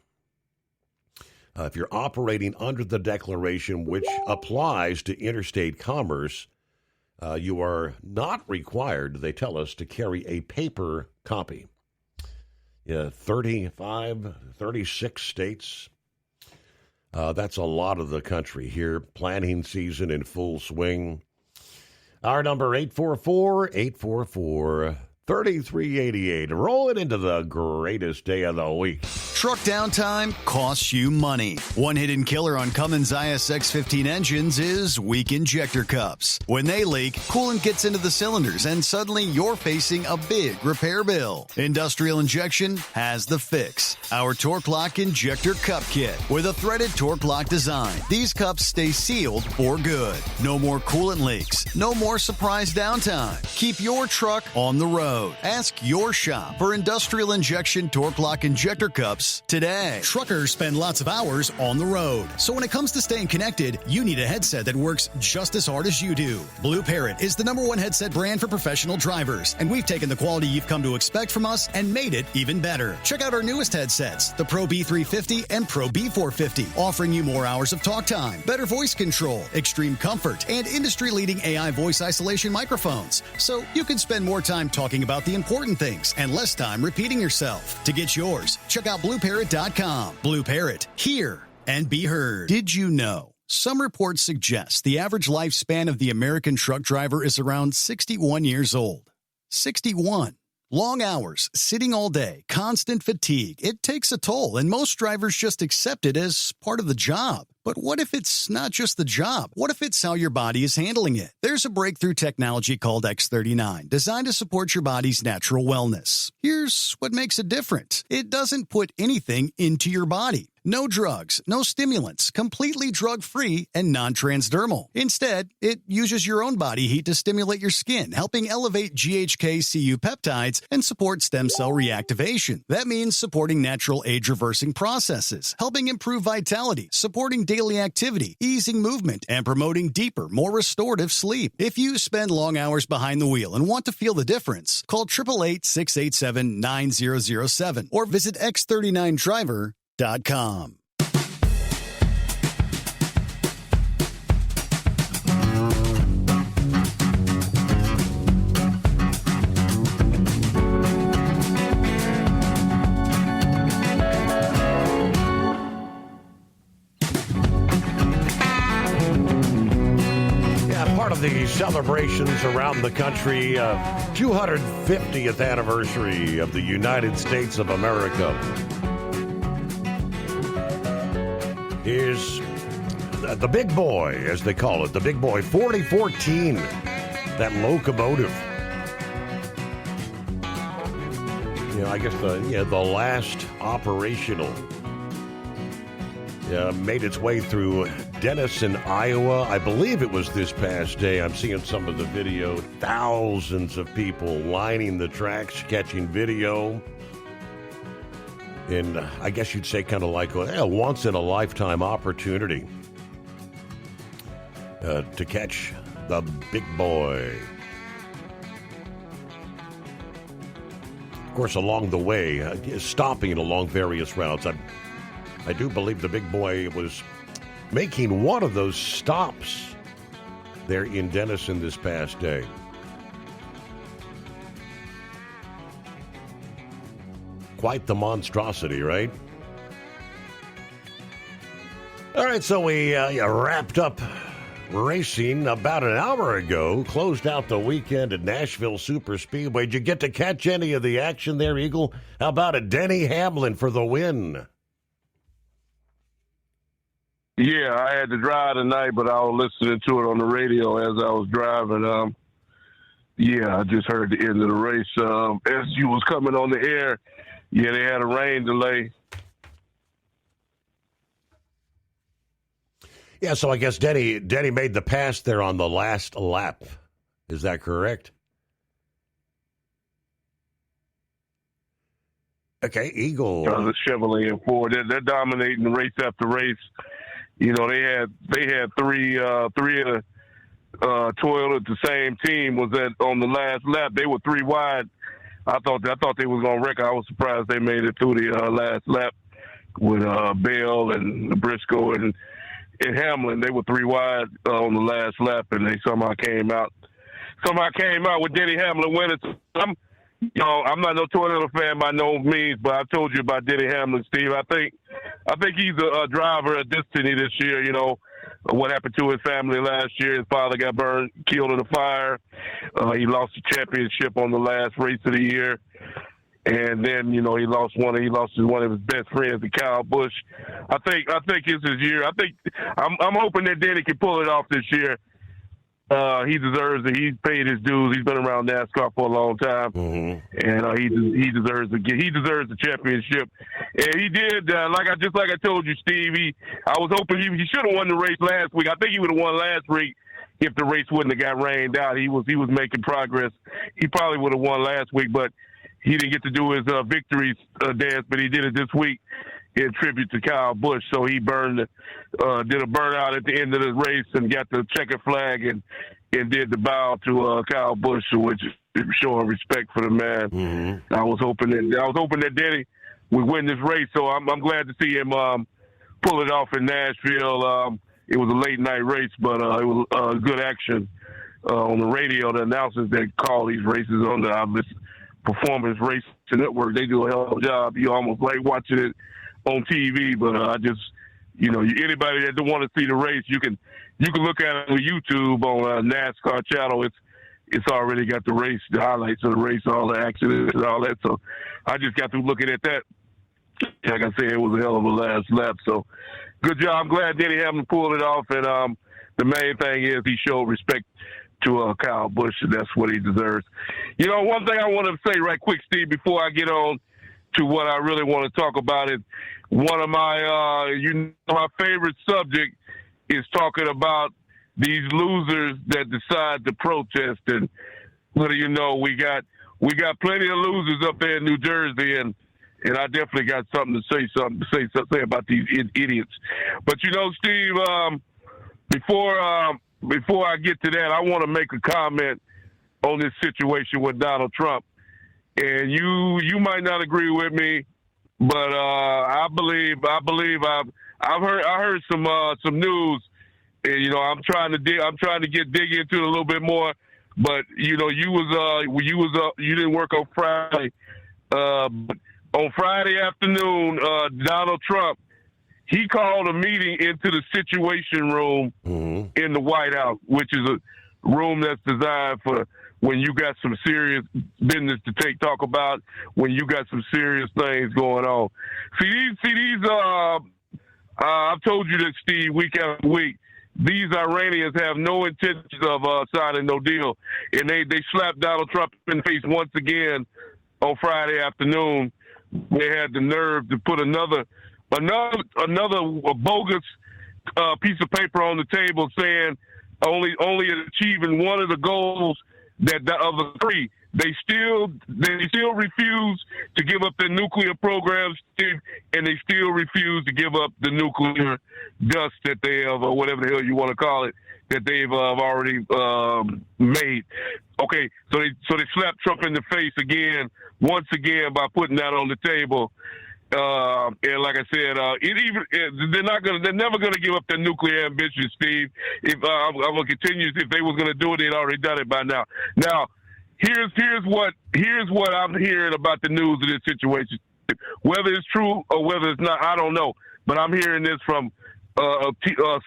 If you're operating under the declaration, which applies to interstate commerce, you are not required, they tell us, to carry a paper copy. 35, 36 states. That's a lot of the country here. Planting season in full swing. Our number 844-844-3388. Rolling into the greatest day of the week. Truck downtime costs you money. One hidden killer on Cummins ISX-15 engines is weak injector cups. When they leak, coolant gets into the cylinders and suddenly you're facing a big repair bill. Industrial Injection has the fix. Our Torque Lock Injector Cup Kit with a threaded Torque Lock design. These cups stay sealed for good. No more coolant leaks. No more surprise downtime. Keep your truck on the road. Ask your shop for Industrial Injection Torque Lock Injector Cups today. Truckers spend lots of hours on the road. So when it comes to staying connected, you need a headset that works just as hard as you do. Blue Parrot is the #1 headset brand for professional drivers, and we've taken the quality you've come to expect from us and made it even better. Check out our newest headsets, the Pro B350 and Pro B450, offering you more hours of talk time, better voice control, extreme comfort, and industry-leading AI voice isolation microphones. So you can spend more time talking about the important things and less time repeating yourself. To get yours, check out BlueParrot.com. Blue Parrot, hear and be heard. Did you know? Some reports suggest the average lifespan of the American truck driver is around 61 years old. 61. Long hours, sitting all day, constant fatigue. It takes a toll, and most drivers just accept it as part of the job. But what if it's not just the job? What if it's how your body is handling it? There's a breakthrough technology called X39, designed to support your body's natural wellness. Here's what makes it different. It doesn't put anything into your body. No drugs, no stimulants, completely drug-free and non-transdermal. Instead, it uses your own body heat to stimulate your skin, helping elevate GHK-Cu peptides and support stem cell reactivation. That means supporting natural age-reversing processes, helping improve vitality, supporting daily activity, easing movement, and promoting deeper, more restorative sleep. If you spend long hours behind the wheel and want to feel the difference, call 888-687-9007 or visit X39Driver.com. Part of the celebrations around the country, 250th anniversary of the United States of America, is the Big Boy, as they call it, the Big Boy 4014, that locomotive. I guess the last operational made its way through Denison, Iowa. I believe it was this past day. I'm seeing some of the video. Thousands of people lining the tracks, catching video. And I guess you'd say kind of like a once-in-a-lifetime opportunity to catch the Big Boy. Of course, along the way, stopping along various routes. I do believe the Big Boy was making one of those stops there in Denison this past day. Quite the monstrosity, right? All right, so we wrapped up racing about an hour ago, closed out the weekend at Nashville Super Speedway. Did you get to catch any of the action there, Eagle? How about a Denny Hamlin for the win? Yeah, I had to drive tonight, but I was listening to it on the radio as I was driving. I just heard the end of the race. As you was coming on the air, they had a rain delay. Yeah, so I guess Denny made the pass there on the last lap. Is that correct? Okay, Eagle. The Chevrolet and Ford, they're dominating race after race. They had three of the Toyota, the same team was on the last lap. They were 3 wide. I thought they was gonna wreck. I was surprised they made it through the last lap with Bell and Briscoe and Hamlin. They were 3 wide on the last lap, and they somehow came out with Denny Hamlin winning. I'm not no tornado fan by no means, but I told you about Denny Hamlin, Steve. I think he's a driver of destiny this year. What happened to his family last year? His father got killed in a fire. He lost the championship on the last race of the year. And then, he lost one of his best friends, Kyle Busch. I think it's his year. I'm hoping that Denny can pull it off this year. He deserves it. He's paid his dues. He's been around NASCAR for a long time, and he deserves the championship. And he did. Like I told you, Steve. I was hoping he should have won the race last week. I think he would have won last week if the race wouldn't have got rained out. He was making progress. He probably would have won last week, but he didn't get to do his victory dance. But he did it this week in tribute to Kyle Busch. So he did a burnout at the end of the race and got the checkered flag and did the bow to Kyle Busch, which is showing respect for the man. Mm-hmm. I was hoping that Denny would win this race. So I'm glad to see him pull it off in Nashville. It was a late night race, but it was good action on the radio. The announcers that call these races on the Performance Race Network, they do a hell of a job. You almost like watching it on TV, but anybody that don't want to see the race, you can look at it on YouTube on NASCAR channel. It's already got the race, the highlights of the race, all the accidents and all that. So I just got through looking at that. Like I said, it was a hell of a last lap. So good job. I'm glad Denny Hamlin pulled it off, and the main thing is he showed respect to Kyle Busch, and that's what he deserves. One thing I want to say right quick, Steve, before I get on to what I really want to talk about is one of my, my favorite subject is talking about these losers that decide to protest. And what do you know? We got plenty of losers up there in New Jersey, and I definitely got something to say about these idiots. But Steve, before I get to that, I want to make a comment on this situation with Donald Trump. And you might not agree with me, but I believe I heard some news. And, I'm trying to dig into it a little bit more. But you didn't work on Friday. On Friday afternoon, Donald Trump, he called a meeting into the Situation Room in the White House, which is a room that's designed for when you got some serious business to talk about, when you got some serious things going on. See these I've told you this, Steve, week after week. These Iranians have no intentions of signing no deal, and they slapped Donald Trump in the face once again on Friday afternoon. They had the nerve to put another bogus piece of paper on the table saying only achieving one of the goals of the three. They still refuse to give up their nuclear programs, and they still refuse to give up the nuclear dust that they have, or whatever the hell you want to call it, that they've already made. Okay, so they slapped Trump in the face once again by putting that on the table. And like I said, they're never gonna give up their nuclear ambitions, Steve. If I'm gonna continue, if they was gonna do it, they'd already done it by now. Now, here's what I'm hearing about the news of this situation. Whether it's true or whether it's not, I don't know. But I'm hearing this from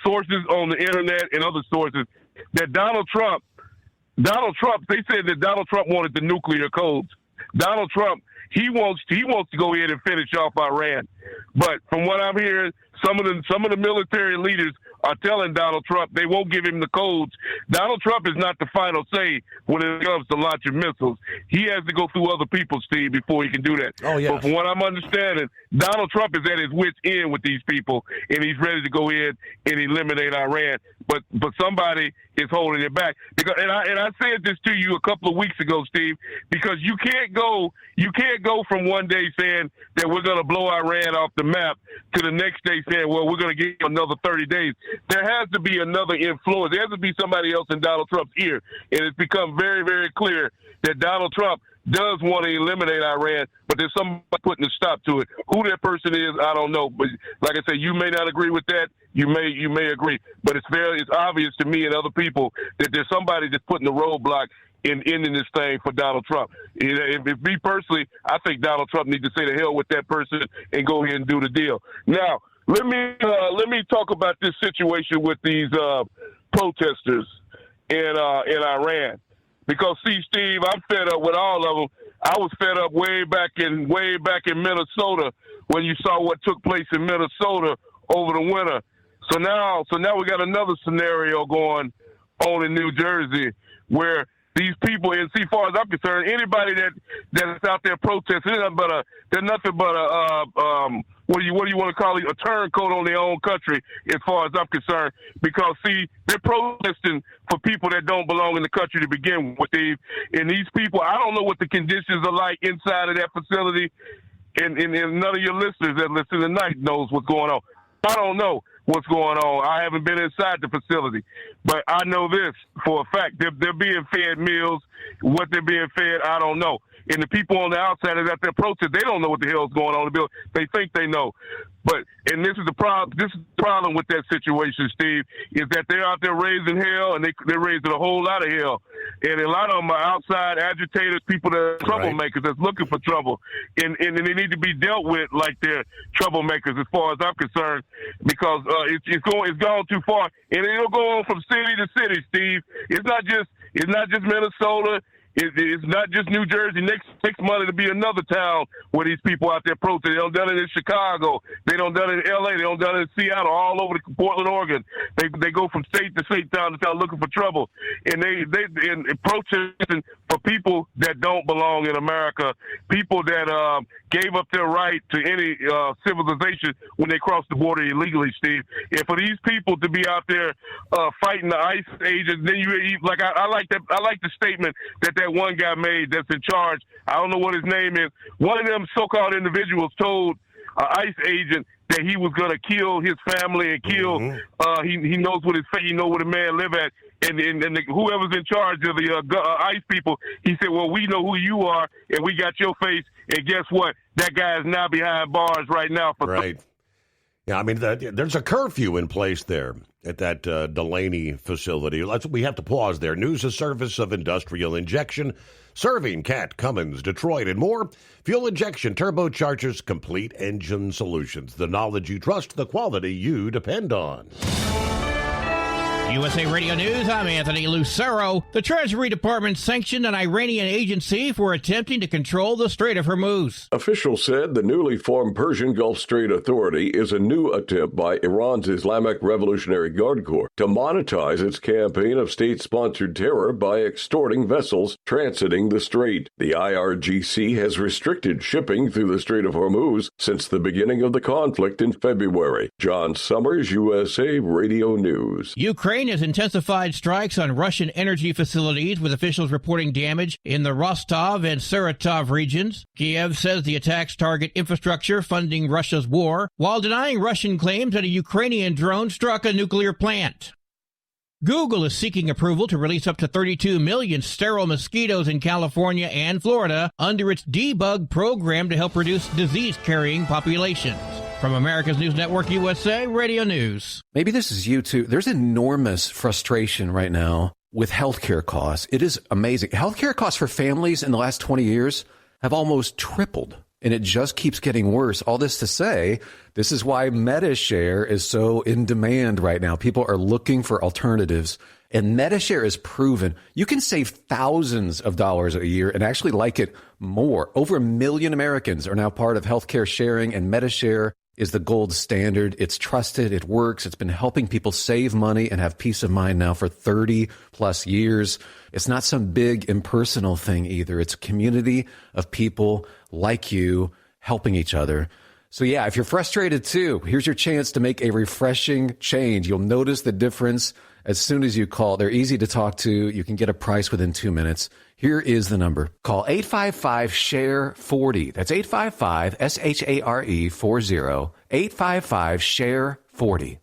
sources on the internet and other sources that Donald Trump, they said that Donald Trump wanted the nuclear codes. Donald Trump, he wants to go ahead and finish off Iran. But from what I'm hearing, some of the military leaders are telling Donald Trump they won't give him the codes. Donald Trump is not the final say when it comes to launching missiles. He has to go through other people, Steve, before he can do that. Oh, yeah. But from what I'm understanding, Donald Trump is at his wit's end with these people, and he's ready to go in and eliminate Iran. But somebody is holding it back. And I said this to you a couple of weeks ago, Steve, because you can't go from one day saying that we're going to blow Iran off the map to the next day saying, well, we're going to give you another 30 days. There has to be another influence. There has to be somebody else in Donald Trump's ear. And it's become very, very clear that Donald Trump does want to eliminate Iran, but there's somebody putting a stop to it. Who that person is, I don't know. But like I said, you may not agree with that. You may agree. But it's obvious to me and other people that there's somebody that's putting the roadblock in ending this thing for Donald Trump. If me personally, I think Donald Trump needs to say to hell with that person and go ahead and do the deal. Now, let me talk about this situation with these protesters in Iran. Because, see, Steve, I'm fed up with all of them. I was fed up way back in Minnesota when you saw what took place in Minnesota over the winter. So now we got another scenario going on in New Jersey where these people, and see, as far as I'm concerned, anybody that is out there protesting, they're nothing but a what do you want to call it, a turncoat on their own country, as far as I'm concerned. Because, see, they're protesting for people that don't belong in the country to begin with, Steve. And these people, I don't know what the conditions are like inside of that facility, and none of your listeners that listen tonight knows what's going on. I don't know what's going on. I haven't been inside the facility. But I know this for a fact. They're being fed meals. What they're being fed, I don't know. And the people on the outside that they're protesting, they don't know what the hell is going on in the building. They think they know. And this is the problem. This is the problem with that situation, Steve, is that they're out there raising hell, and they're raising a whole lot of hell. And a lot of them are outside agitators, people that are troublemakers that's looking for trouble. And they need to be dealt with like they're troublemakers as far as I'm concerned, because it's gone too far. And it'll go on from city to city, Steve. It's not just Minnesota. It's not just New Jersey. Next month it'll be another town where these people out there protesting. They don't done it in Chicago. They don't done it in L.A. They don't done it in Seattle. All over Portland, Oregon. They go from state to state, town to town looking for trouble, and they protesting for people that don't belong in America. People that gave up their right to any civilization when they crossed the border illegally, Steve. And for these people to be out there fighting the ICE agents, then you like I like that. I like the statement that one guy made that's in charge. I don't know what his name is. One of them so-called individuals told an ICE agent that he was going to kill his family and kill. He knows what his fate. He knows where the man live at. And whoever's in charge of the ICE people, he said, "Well, we know who you are, and we got your face. And guess what? That guy is now behind bars right now for right." Yeah, I mean, there's a curfew in place there at that Delaney facility. We have to pause there. News of service of industrial injection, serving Cat, Cummins, Detroit, and more. Fuel injection, turbochargers, complete engine solutions. The knowledge you trust, the quality you depend on. USA Radio News, I'm Anthony Lucero. The Treasury Department sanctioned an Iranian agency for attempting to control the Strait of Hormuz. Officials said the newly formed Persian Gulf Strait Authority is a new attempt by Iran's Islamic Revolutionary Guard Corps to monetize its campaign of state-sponsored terror by extorting vessels transiting the strait. The IRGC has restricted shipping through the Strait of Hormuz since the beginning of the conflict in February. John Summers, USA Radio News. Ukraine has intensified strikes on Russian energy facilities, with officials reporting damage in the Rostov and Saratov regions. Kiev says the attacks target infrastructure funding Russia's war, while denying Russian claims that a Ukrainian drone struck a nuclear plant. Google is seeking approval to release up to 32 million sterile mosquitoes in California and Florida under its debug program to help reduce disease-carrying populations. From America's News Network, USA Radio News. Maybe this is you too. There's enormous frustration right now with healthcare costs. It is amazing. Healthcare costs for families in the last 20 years have almost tripled, and it just keeps getting worse. All this to say, this is why MediShare is so in demand right now. People are looking for alternatives, and MediShare is proven you can save thousands of dollars a year and actually like it more. Over 1 million Americans are now part of healthcare sharing, and MediShare is the gold standard. It's trusted. It works. It's been helping people save money and have peace of mind now for 30 plus years. It's not some big impersonal thing either. It's a community of people like you helping each other. So yeah, if you're frustrated too, here's your chance to make a refreshing change. You'll notice the difference as soon as you call. They're easy to talk to. You can get a price within 2 minutes. Here is the number. Call 855-SHARE-40. That's 855-SHARE-40. 855-SHARE-40.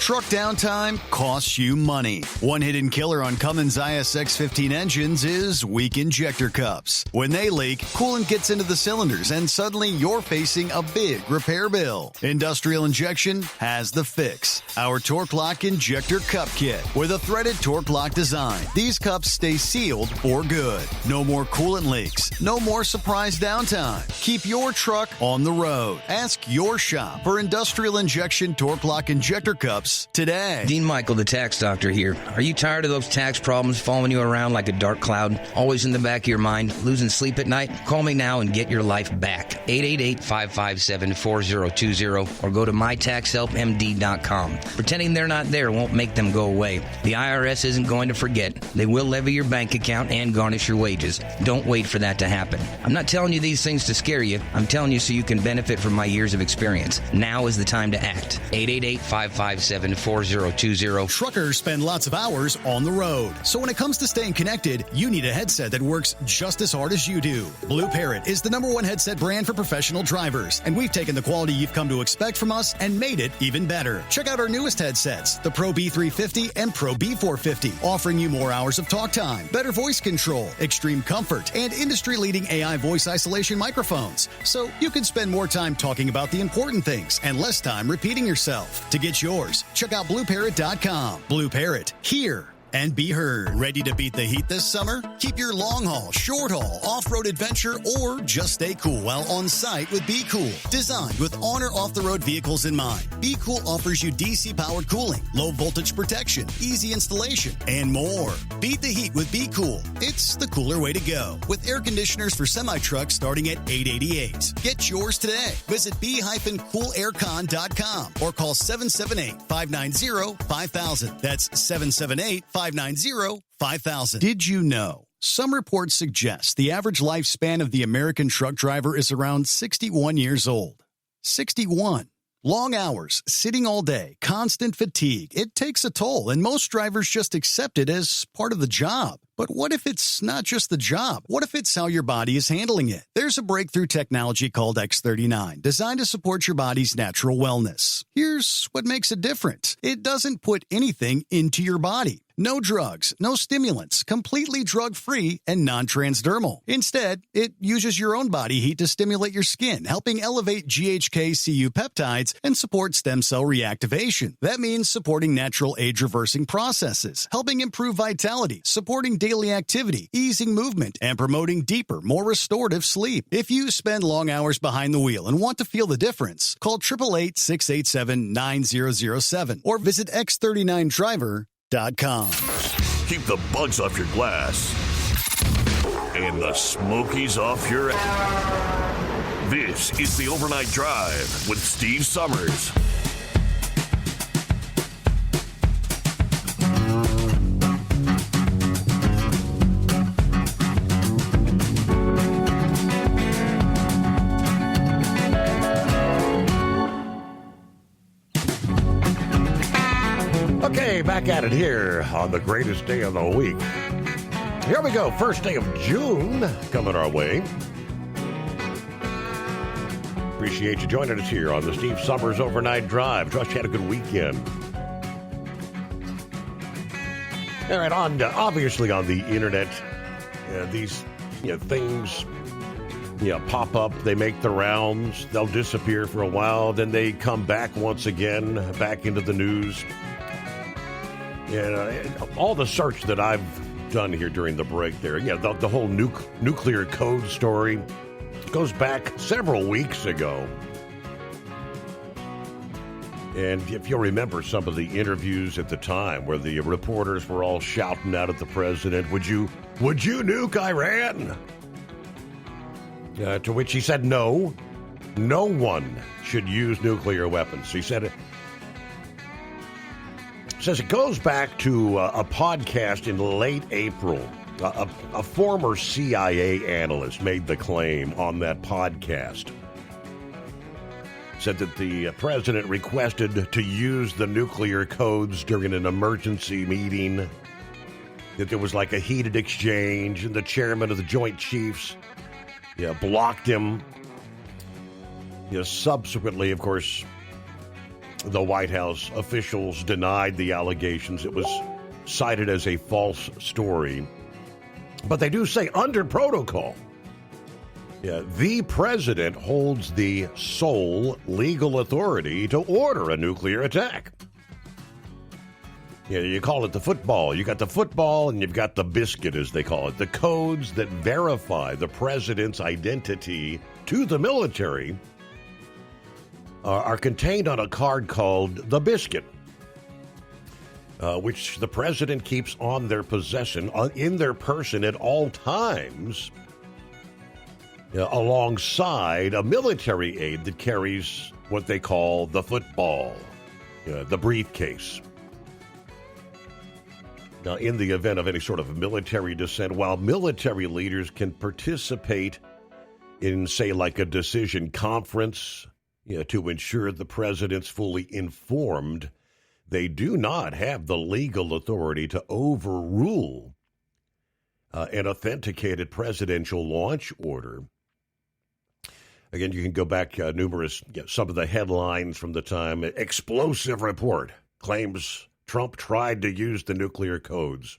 Truck downtime costs you money. One hidden killer on Cummins ISX-15 engines is weak injector cups. When they leak, coolant gets into the cylinders and suddenly you're facing a big repair bill. Industrial Injection has the fix. Our Torque Lock Injector Cup Kit with a threaded Torque Lock design. These cups stay sealed for good. No more coolant leaks. No more surprise downtime. Keep your truck on the road. Ask your shop for Industrial Injection Torque Lock Injector Cups today. Dean Michael, the tax doctor here. Are you tired of those tax problems following you around like a dark cloud? Always in the back of your mind? Losing sleep at night? Call me now and get your life back. 888-557-4020 or go to mytaxhelpmd.com. Pretending they're not there won't make them go away. The IRS isn't going to forget. They will levy your bank account and garnish your wages. Don't wait for that to happen. I'm not telling you these things to scare you. I'm telling you so you can benefit from my years of experience. Now is the time to act. 888-557-4020. Truckers spend lots of hours on the road. So when it comes to staying connected, you need a headset that works just as hard as you do. Blue Parrot is the #1 headset brand for professional drivers, and we've taken the quality you've come to expect from us and made it even better. Check out our newest headsets, the Pro B350 and Pro B450, offering you more hours of talk time, better voice control, extreme comfort, and industry-leading AI voice isolation microphones. So you can spend more time talking about the important things and less time repeating yourself. To get yours, check out BlueParrot.com. Blue Parrot, hear and be heard. Ready to beat the heat this summer? Keep your long haul, short haul, off-road adventure, or just stay cool while on site with Be Cool. Designed with on or off-the-road vehicles in mind, Be Cool offers you DC-powered cooling, low-voltage protection, easy installation, and more. Beat the heat with Be Cool. It's the cooler way to go. With air conditioners for semi-trucks starting at $888. Get yours today. Visit b-coolaircon.com or call 778-590-5000. That's 778-590-5000. Did you know? Some reports suggest the average lifespan of the American truck driver is around 61 years old. 61. Long hours, sitting all day, constant fatigue. It takes a toll, and most drivers just accept it as part of the job. But what if it's not just the job? What if it's how your body is handling it? There's a breakthrough technology called X39, designed to support your body's natural wellness. Here's what makes it different. It doesn't put anything into your body. No drugs, no stimulants, completely drug-free and non-transdermal. Instead, it uses your own body heat to stimulate your skin, helping elevate GHK-Cu peptides and support stem cell reactivation. That means supporting natural age-reversing processes, helping improve vitality, supporting daily activity, easing movement, and promoting deeper, more restorative sleep. If you spend long hours behind the wheel and want to feel the difference, call 888-687-9007 or visit X39Driver.com. Keep the bugs off your glass and the smokies off your ass. This is the Overnight Drive with Steve Summers. Okay, back at it here on the greatest day of the week. Here we go, first day of June coming our way. Appreciate you joining us here on the Steve Summers Overnight Drive. Trust you had a good weekend. All right, obviously on the internet, these things pop up. They make the rounds. They'll disappear for a while. Then they come back once again, back into the news. All the search that I've done here during the break there, the whole nuclear code story goes back several weeks ago. And if you'll remember some of the interviews at the time where the reporters were all shouting out at the president, would you nuke Iran? To which he said, no one should use nuclear weapons. He said it. Says it goes back to a podcast in late April. A former CIA analyst made the claim on that podcast. Said that the president requested to use the nuclear codes during an emergency meeting. That there was like a heated exchange, and the chairman of the Joint Chiefs blocked him. Subsequently, of course, The White House officials denied the allegations. It was cited as a false story. But they do say under protocol, the president holds the sole legal authority to order a nuclear attack. You call it the football. You got the football and you've got the biscuit, as they call it. The codes that verify the president's identity to the military are contained on a card called the biscuit, which the president keeps on their possession, in their person at all times, alongside a military aide that carries what they call the football, the briefcase. Now, in the event of any sort of military dissent, while military leaders can participate in, say, like a decision conference, to ensure the president's fully informed, they do not have the legal authority to overrule an authenticated presidential launch order. Again, you can go back some of the headlines from the time. Explosive report claims Trump tried to use the nuclear codes,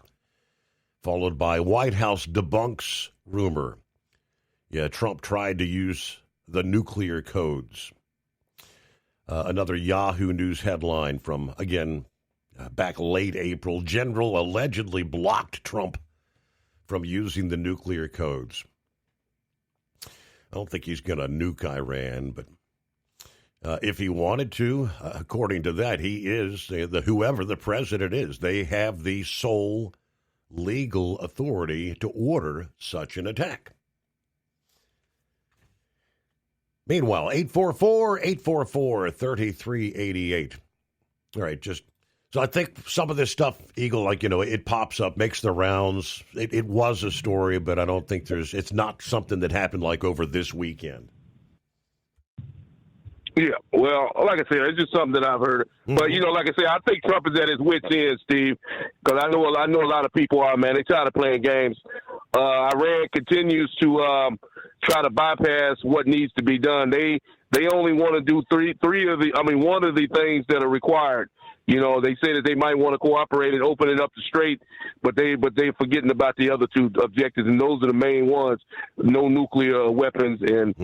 followed by White House debunks rumor. Trump tried to use the nuclear codes. Another Yahoo News headline from, again, back late April. General allegedly blocked Trump from using the nuclear codes. I don't think he's going to nuke Iran, but if he wanted to, according to that, he is, whoever the president is, they have the sole legal authority to order such an attack. Meanwhile, 844-844-3388. All right, so I think some of this stuff, Eagle, it pops up, makes the rounds. It was a story, but I don't think it's not something that happened over this weekend. Yeah, well, like I said, it's just something that I've heard. Mm-hmm. But, like I said, I think Trump is at his wit's end, Steve, because I know a lot of people are, man. They tired of playing games. Iran continues to try to bypass what needs to be done. They only want to do one of the things that are required. They say that they might want to cooperate and open it up to straight, but they're forgetting about the other two objectives, and those are the main ones: no nuclear weapons and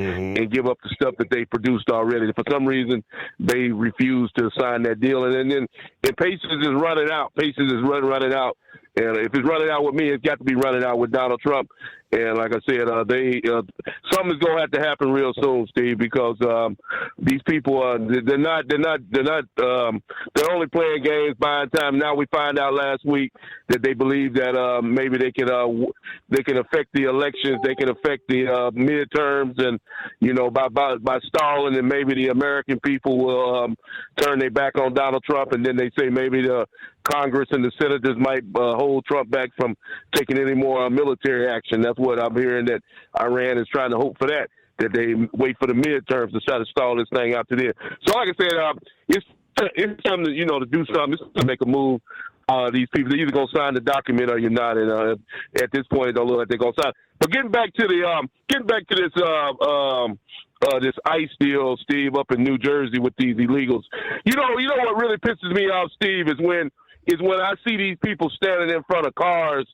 give up the stuff that they produced already. For some reason, they refuse to sign that deal, and then patience is running out. Patience is running out. And if it's running out with me, it's got to be running out with Donald Trump. And like I said, something's going to have to happen real soon, Steve, because these people they're only playing games, buying time. Now we find out last week that they believe that maybe they can affect the elections, they can affect the midterms, and by stalling, and maybe the American people will turn their back on Donald Trump, and then they say maybe the Congress and the senators might hold Trump back from taking any more military action. That's what I'm hearing, that Iran is trying to hope for, that they wait for the midterms to try to stall this thing out to there. So like I said, it's time to, to do something. It's to make a move. These people, they're either going to sign the document or you're not. And at this point, it don't look like they're going to sign. But getting back to this ICE deal, Steve, up in New Jersey with these illegals. You know what really pisses me off, Steve, is when I see these people standing in front of cars,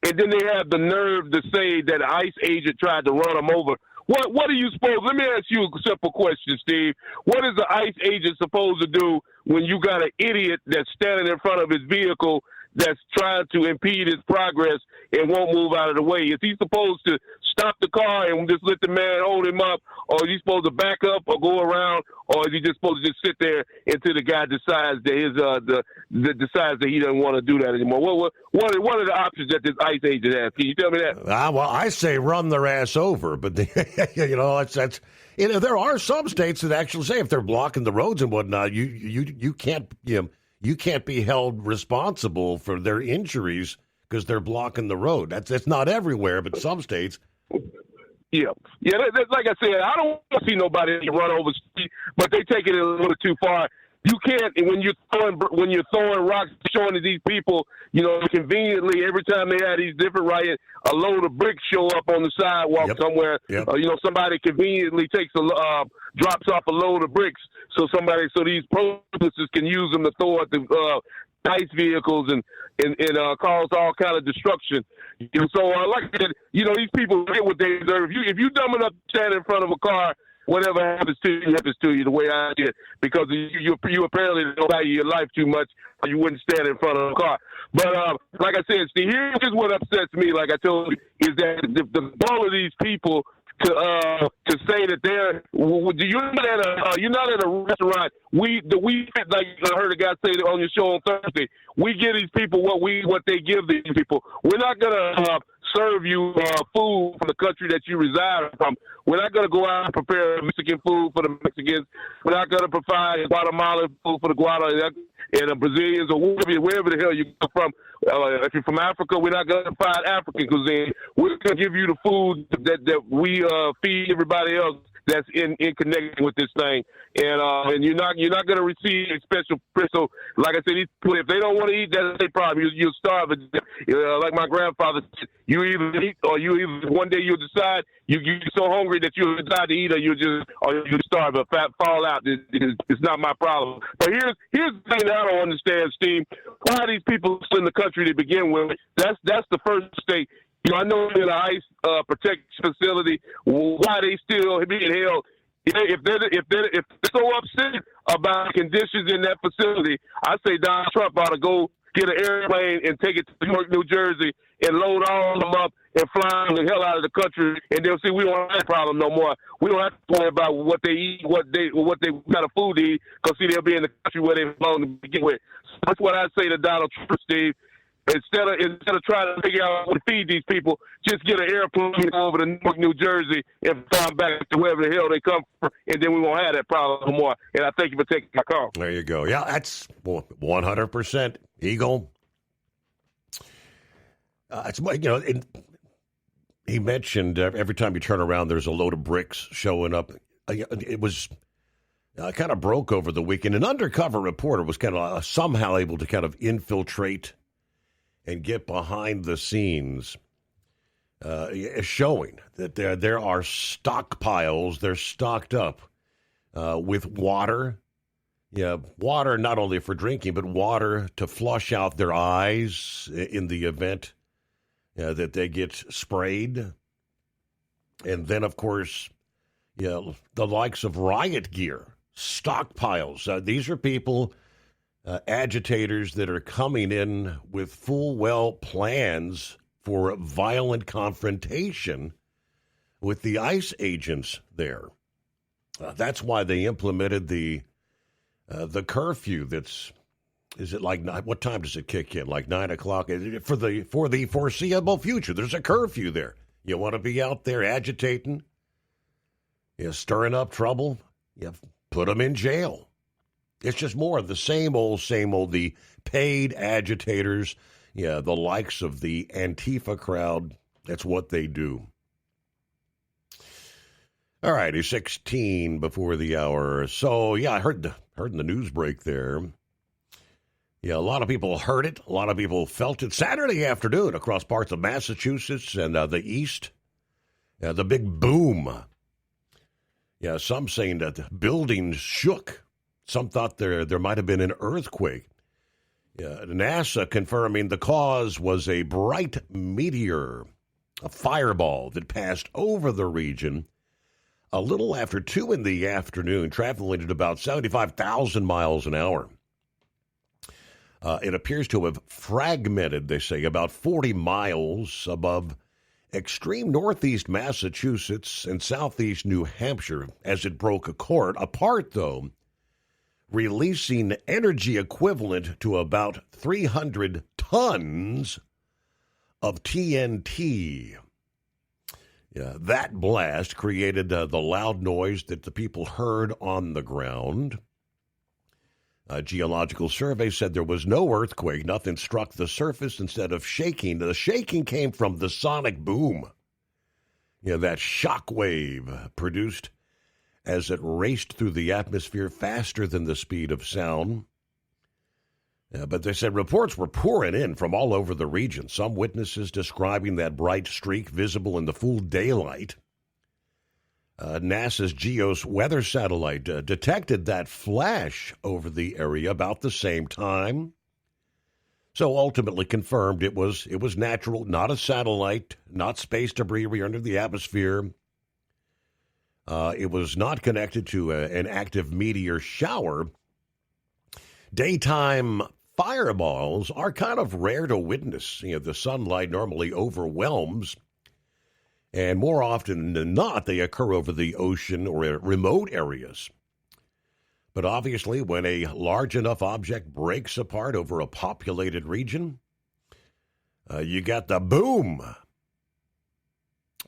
and then they have the nerve to say that an ICE agent tried to run them over. What are you supposed? Let me ask you a simple question, Steve. What is the ICE agent supposed to do when you got an idiot that's standing in front of his vehicle that's trying to impede his progress and won't move out of the way? Is he supposed to stop the car and just let the man hold him up, or is he supposed to back up or go around, or is he just supposed to just sit there until the guy decides that decides that he doesn't want to do that anymore? What are the options that this ICE agent has? Can you tell me that? Well, I say run their ass over, but that's there are some states that actually say if they're blocking the roads and whatnot, you can't you can't be held responsible for their injuries because they're blocking the road. That's not everywhere, but some states. Yeah. Like I said, I don't want to see nobody run over, but they take it a little too far. You can't when you're throwing rocks, showing to these people, conveniently every time they have these different riots, a load of bricks show up on the sidewalk somewhere. Yep. Somebody conveniently drops off a load of bricks, so these protesters can use them to throw at the ICE vehicles and cause all kind of destruction. So like I said, these people get what they deserve. If you dumb enough to stand in front of a car, whatever happens to you the way I did, because you apparently don't value your life too much, or you wouldn't stand in front of a car. But like I said, Steve, here's what upsets me, like I told you, is that the all of these people to say that you're not at a restaurant. We like I heard a guy say on your show on Thursday. We give these people what they give these people. We're not gonna serve you food from the country that you reside from. We're not going to go out and prepare Mexican food for the Mexicans. We're not going to provide Guatemalan food for the Guatemalans and the Brazilians or wherever the hell you come from. If you're from Africa, we're not going to provide African cuisine. We're going to give you the food that we feed everybody else that's in connection with this thing, and you're not going to receive a special. So, like I said, these people, if they don't want to eat, that's their problem. You'll starve. Like my grandfather said, you either eat or one day you'll decide you're so hungry that you'll decide to eat, or you'll starve. But fall out. It's not my problem. But here's the thing that I don't understand, Steve. Why are these people still in the country to begin with? That's the first mistake. I know in an ICE protection facility, why they still being held. If they're so upset about conditions in that facility, I say Donald Trump ought to go get an airplane and take it to Newark, New Jersey, and load all of them up and fly the hell out of the country. And they'll see we don't have that problem no more. We don't have to worry about what they eat, what they kind of food they eat, because they'll be in the country where they belong to begin with. So that's what I say to Donald Trump, Steve. Instead of trying to figure out how to feed these people, just get an airplane over to Newark, New Jersey, and fly back to wherever the hell they come from, and then we won't have that problem no more. And I thank you for taking my call. There you go. Yeah, that's 100% Eagle. He mentioned every time you turn around, there's a load of bricks showing up. It was kind of broke over the weekend. An undercover reporter was kind of somehow able to kind of infiltrate and get behind the scenes, showing that there are stockpiles. They're stocked up with water. Yeah, water not only for drinking, but water to flush out their eyes in the event that they get sprayed. And then, of course, the likes of riot gear, stockpiles. These are people... agitators that are coming in with full well plans for violent confrontation with the ICE agents there. That's why they implemented the curfew. Is it like what time does it kick in? Like 9 o'clock for the foreseeable future. There's a curfew there. You want to be out there agitating, stirring up trouble. Put them in jail. It's just more of the same old, the paid agitators, the likes of the Antifa crowd. That's what they do. All right, it's 16 before the hour. So, I heard in the news break there. Yeah, a lot of people heard it. A lot of people felt it Saturday afternoon across parts of Massachusetts and the East. The big boom. Yeah, some saying that the buildings shook. Some thought there might have been an earthquake. NASA confirming the cause was a bright meteor, a fireball that passed over the region a little after 2 in the afternoon, traveling at about 75,000 miles an hour. It appears to have fragmented, they say, about 40 miles above extreme northeast Massachusetts and southeast New Hampshire as it broke apart, though, releasing energy equivalent to about 300 tons of TNT. Yeah, that blast created the loud noise that the people heard on the ground. A geological survey said there was no earthquake. Nothing struck the surface instead of shaking. The shaking came from the sonic boom. That shock wave produced as it raced through the atmosphere faster than the speed of sound. But they said reports were pouring in from all over the region, some witnesses describing that bright streak visible in the full daylight. NASA's GEOS weather satellite detected that flash over the area about the same time. So ultimately confirmed it was natural, not a satellite, not space debris re-entering the atmosphere. It was not connected to an active meteor shower. Daytime fireballs are kind of rare to witness. The sunlight normally overwhelms, and more often than not, they occur over the ocean or remote areas. But obviously, when a large enough object breaks apart over a populated region, you got the boom.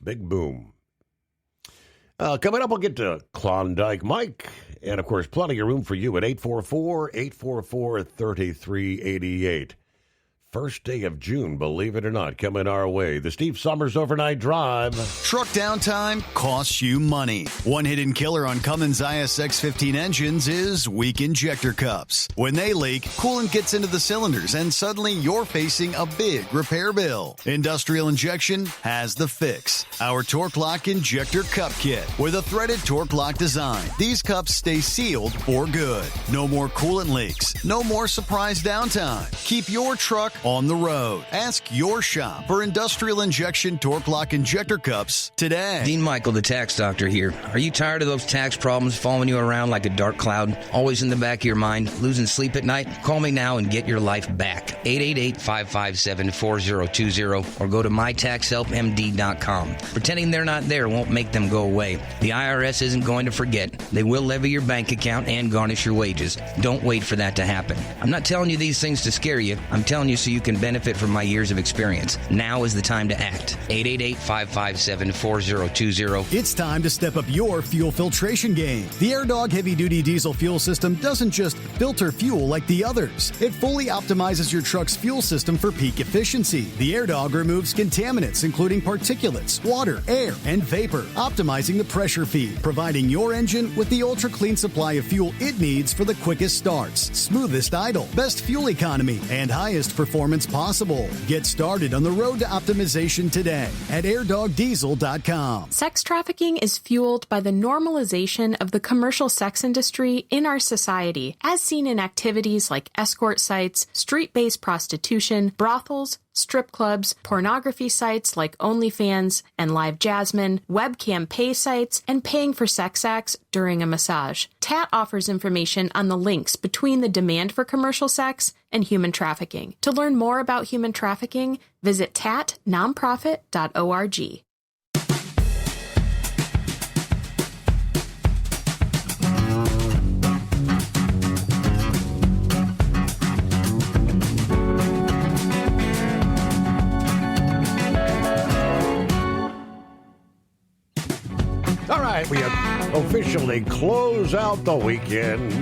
Big boom. Coming up, we'll get to Klondike Mike. And, of course, plenty of room for you at 844-844-3388. First day of June, believe it or not, coming our way. The Steve Summers Overnight Drive. Truck downtime costs you money. One hidden killer on Cummins ISX-15 engines is weak injector cups. When they leak, coolant gets into the cylinders, and suddenly you're facing a big repair bill. Industrial Injection has the fix. Our Torque Lock Injector Cup Kit with a threaded Torque Lock design. These cups stay sealed for good. No more coolant leaks. No more surprise downtime. Keep your truck on the road. Ask your shop for Industrial Injection Torque Lock Injector Cups today. Dean Michael, the tax doctor here. Are you tired of those tax problems following you around like a dark cloud? Always in the back of your mind? Losing sleep at night? Call me now and get your life back. 888-557-4020 or go to mytaxhelpmd.com. Pretending they're not there won't make them go away. The IRS isn't going to forget. They will levy your bank account and garnish your wages. Don't wait for that to happen. I'm not telling you these things to scare you. I'm telling you so you can benefit from my years of experience. Now is the time to act. 888-557-4020. It's time to step up your fuel filtration game. The AirDog heavy-duty diesel fuel system doesn't just filter fuel like the others. It fully optimizes your truck's fuel system for peak efficiency. The AirDog removes contaminants, including particulates, water, air, and vapor, optimizing the pressure feed, providing your engine with the ultra-clean supply of fuel it needs for the quickest starts, smoothest idle, best fuel economy, and highest performance possible. Get started on the road to optimization today at airdogdiesel.com. Sex trafficking is fueled by the normalization of the commercial sex industry in our society, as seen in activities like escort sites, street-based prostitution, brothels, strip clubs, pornography sites like OnlyFans and Live Jasmine, webcam pay sites, and paying for sex acts during a massage. TAT offers information on the links between the demand for commercial sex and human trafficking. To learn more about human trafficking, visit tatnonprofit.org. All right, we officially close out the weekend.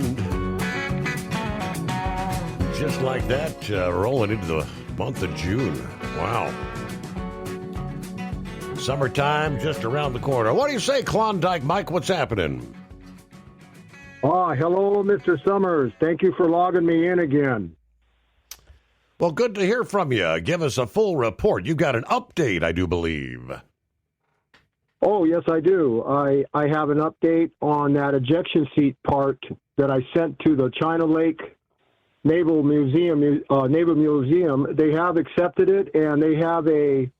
Just like that, rolling into the month of June. Wow. Summertime just around the corner. What do you say, Klondike Mike? What's happening? Hello, Mr. Summers. Thank you for logging me in again. Well, good to hear from you. Give us a full report. You got an update, I do believe. Oh, yes, I do. I have an update on that ejection seat part that I sent to the China Lake Naval Museum. They have accepted it, and they have a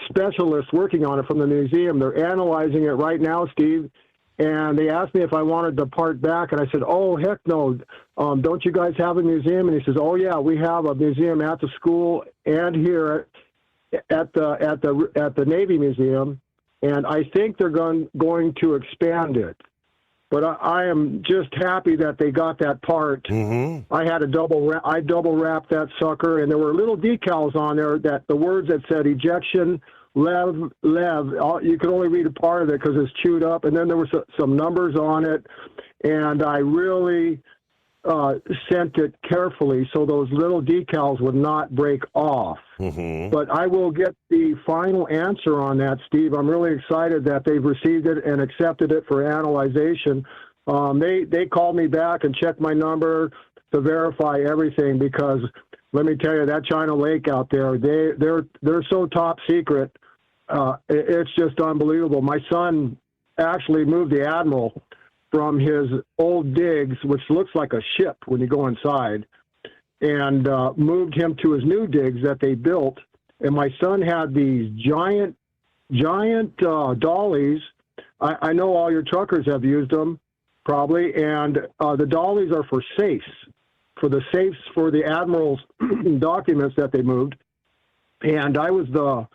specialist working on it from the museum. They're analyzing it right now, Steve, and they asked me if I wanted the part back, and I said, oh, heck no. Don't you guys have a museum? And he says, oh, yeah, we have a museum at the school and here at the Navy Museum. And I think they're going to expand it. But I am just happy that they got that part. Mm-hmm. I double wrapped that sucker, and there were little decals on there that the words that said ejection, lev. You could only read a part of it because it's chewed up. And then there were some numbers on it. And I really sent it carefully so those little decals would not break off. Mm-hmm. But I will get the final answer on that, Steve. I'm really excited that they've received it and accepted it for analyzation. They called me back and checked my number to verify everything, because let me tell you, that China Lake out there, they're so top secret. It's just unbelievable. My son actually moved the Admiral from his old digs, which looks like a ship when you go inside, and moved him to his new digs that they built. And my son had these giant dollies. I know all your truckers have used them, probably, and the dollies are for safes, for the safes for the Admiral's documents that they moved. And I was the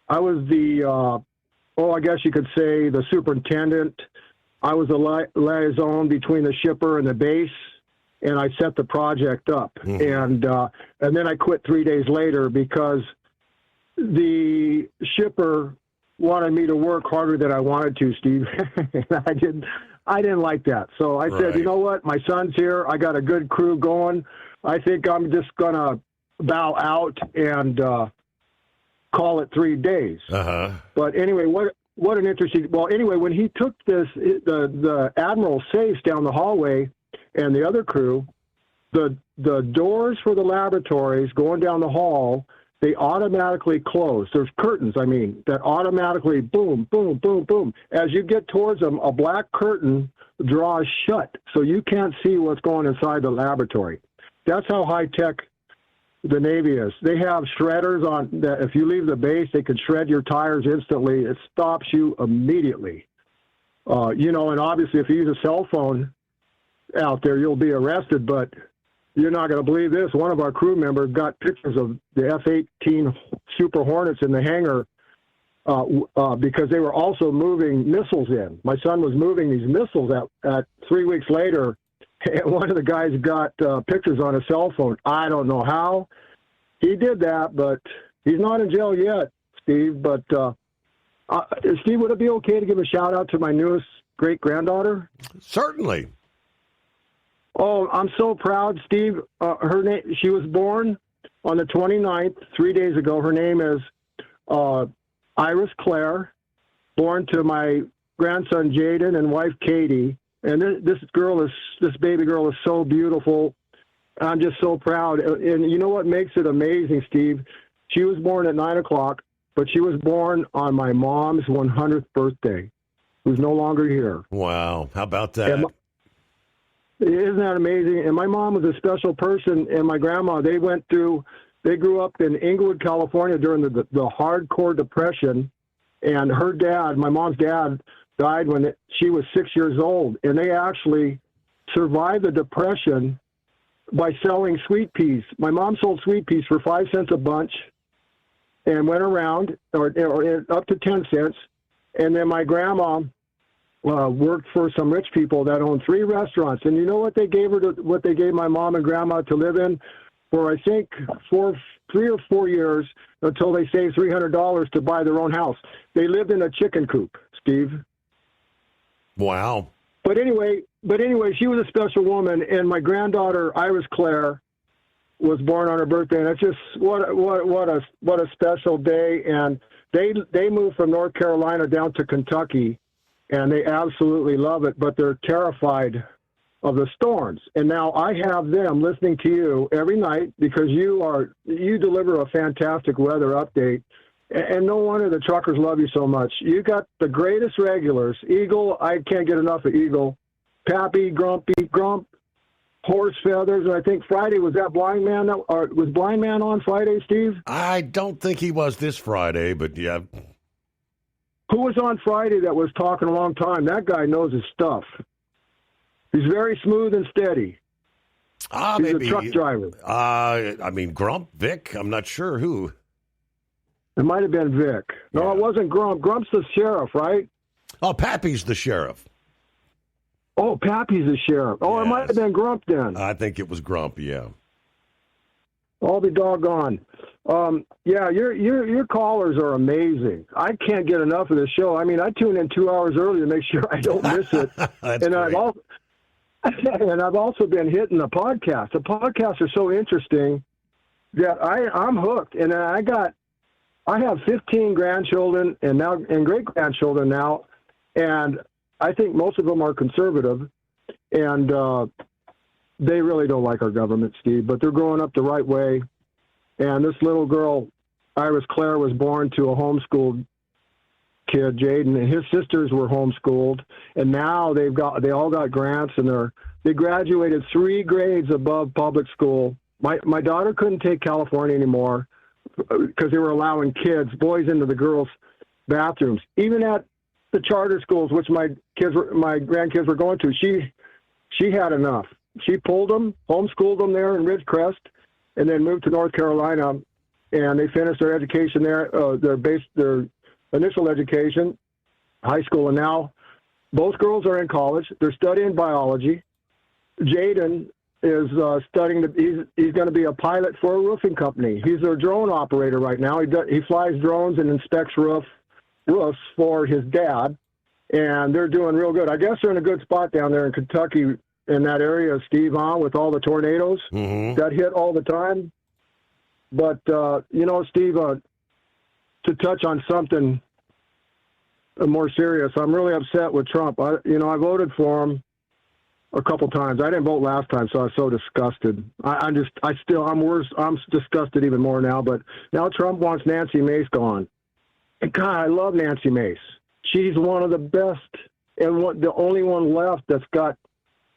I guess you could say the superintendent. I was the liaison between the shipper and the base, and I set the project up. Mm-hmm. And then I quit 3 days later because the shipper wanted me to work harder than I wanted to, Steve. I didn't like that. So I said, you know what? My son's here. I got a good crew going. I think I'm just going to bow out and call it 3 days. Uh-huh. But anyway, what an interesting. Well, anyway, when he took the Admiral safes down the hallway and the other crew, the doors for the laboratories going down the hall, they automatically close. There's curtains, that automatically boom, boom, boom, boom. As you get towards them, a black curtain draws shut, so you can't see what's going inside the laboratory. That's how high tech the Navy is. They have shredders on that. If you leave the base, they can shred your tires instantly. It stops you immediately. And obviously if you use a cell phone out there, you'll be arrested, but you're not going to believe this. One of our crew members got pictures of the F-18 Super Hornets in the hangar because they were also moving missiles in. My son was moving these missiles at 3 weeks later. And one of the guys got pictures on a cell phone. I don't know how he did that, but he's not in jail yet, Steve. But, Steve, would it be okay to give a shout-out to my newest great-granddaughter? Certainly. Oh, I'm so proud, Steve. Her name, she was born on the 29th, 3 days ago. Her name is Iris Claire, born to my grandson Jaden and wife Katie. And this baby girl is so beautiful. I'm just so proud. And you know what makes it amazing, Steve? She was born at 9 o'clock, but she was born on my mom's 100th birthday, who's no longer here. Wow. How about that? Isn't that amazing? And my mom was a special person, and my grandma, they grew up in Inglewood, California during the hardcore Depression, and her dad, my mom's dad, died when she was 6 years old, and they actually survived the Depression by selling sweet peas. My mom sold sweet peas for 5 cents a bunch and went around, or up to 10 cents, and then my grandma worked for some rich people that owned 3 restaurants, and you know what they gave what they gave my mom and grandma to live in for, I think, 3 or 4 years until they saved $300 to buy their own house. They lived in a chicken coop, Steve. Wow. But anyway, she was a special woman, and my granddaughter Iris Claire was born on her birthday, and it's just what a special day. And they moved from North Carolina down to Kentucky, and they absolutely love it, but they're terrified of the storms. And now I have them listening to you every night because you deliver a fantastic weather update. And no wonder the truckers love you so much. You got the greatest regulars. Eagle, I can't get enough of Eagle. Pappy, Grumpy, Grump, Horse Feathers, and I think Friday, was that Blind Man? Was Blind Man on Friday, Steve? I don't think he was this Friday, but yeah. Who was on Friday that was talking a long time? That guy knows his stuff. He's very smooth and steady. He's maybe a truck driver. Grump, Vic, I'm not sure who. It might have been Vic. No, It wasn't Grump. Grump's the sheriff, right? Oh, Pappy's the sheriff. Oh, Pappy's the sheriff. Oh, yes. It might have been Grump then. I think it was Grump, yeah. I'll be doggone. Your callers are amazing. I can't get enough of this show. I tune in 2 hours early to make sure I don't miss it. That's and great. And I've also been hitting the podcast. The podcasts are so interesting that I'm hooked. And I have 15 grandchildren and great grandchildren now, and I think most of them are conservative, and they really don't like our government, Steve. But they're growing up the right way. And this little girl, Iris Claire, was born to a homeschooled kid, Jaden, and his sisters were homeschooled, and now they all got grants, and they graduated 3 grades above public school. My daughter couldn't take California anymore because they were allowing boys into the girls' bathrooms, even at the charter schools, which my grandkids were going to. She had enough. She pulled them, homeschooled them there in Ridgecrest, and then moved to North Carolina, and they finished their education there, their initial education, high school, and now both girls are in college. They're studying biology. Jaden is studying. He's going to be a pilot for a roofing company. He's a drone operator right now. He flies drones and inspects roofs for his dad, and they're doing real good. I guess they're in a good spot down there in Kentucky, in that area, Steve, with all the tornadoes that hit all the time. But Steve, to touch on something more serious, I'm really upset with Trump. I voted for him a couple times. I didn't vote last time, so I was so disgusted. I'm worse. I'm disgusted even more now. But now Trump wants Nancy Mace gone. And God, I love Nancy Mace. She's one of the best and the only one left that's got,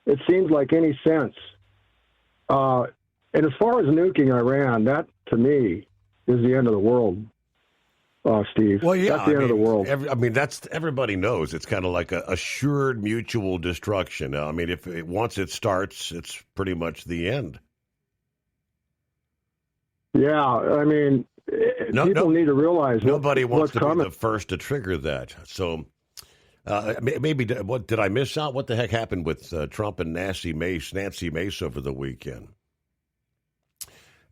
it seems like, any sense. And as far as nuking Iran, that to me is the end of the world. Steve. Well, yeah, that's the end of the world. Everybody knows it's kind of like a assured mutual destruction. I mean, once it starts, it's pretty much the end. Yeah, I mean, people need to realize nobody wants to be the first to trigger that. So maybe what did I miss out? What the heck happened with Trump and Nancy Mace over the weekend?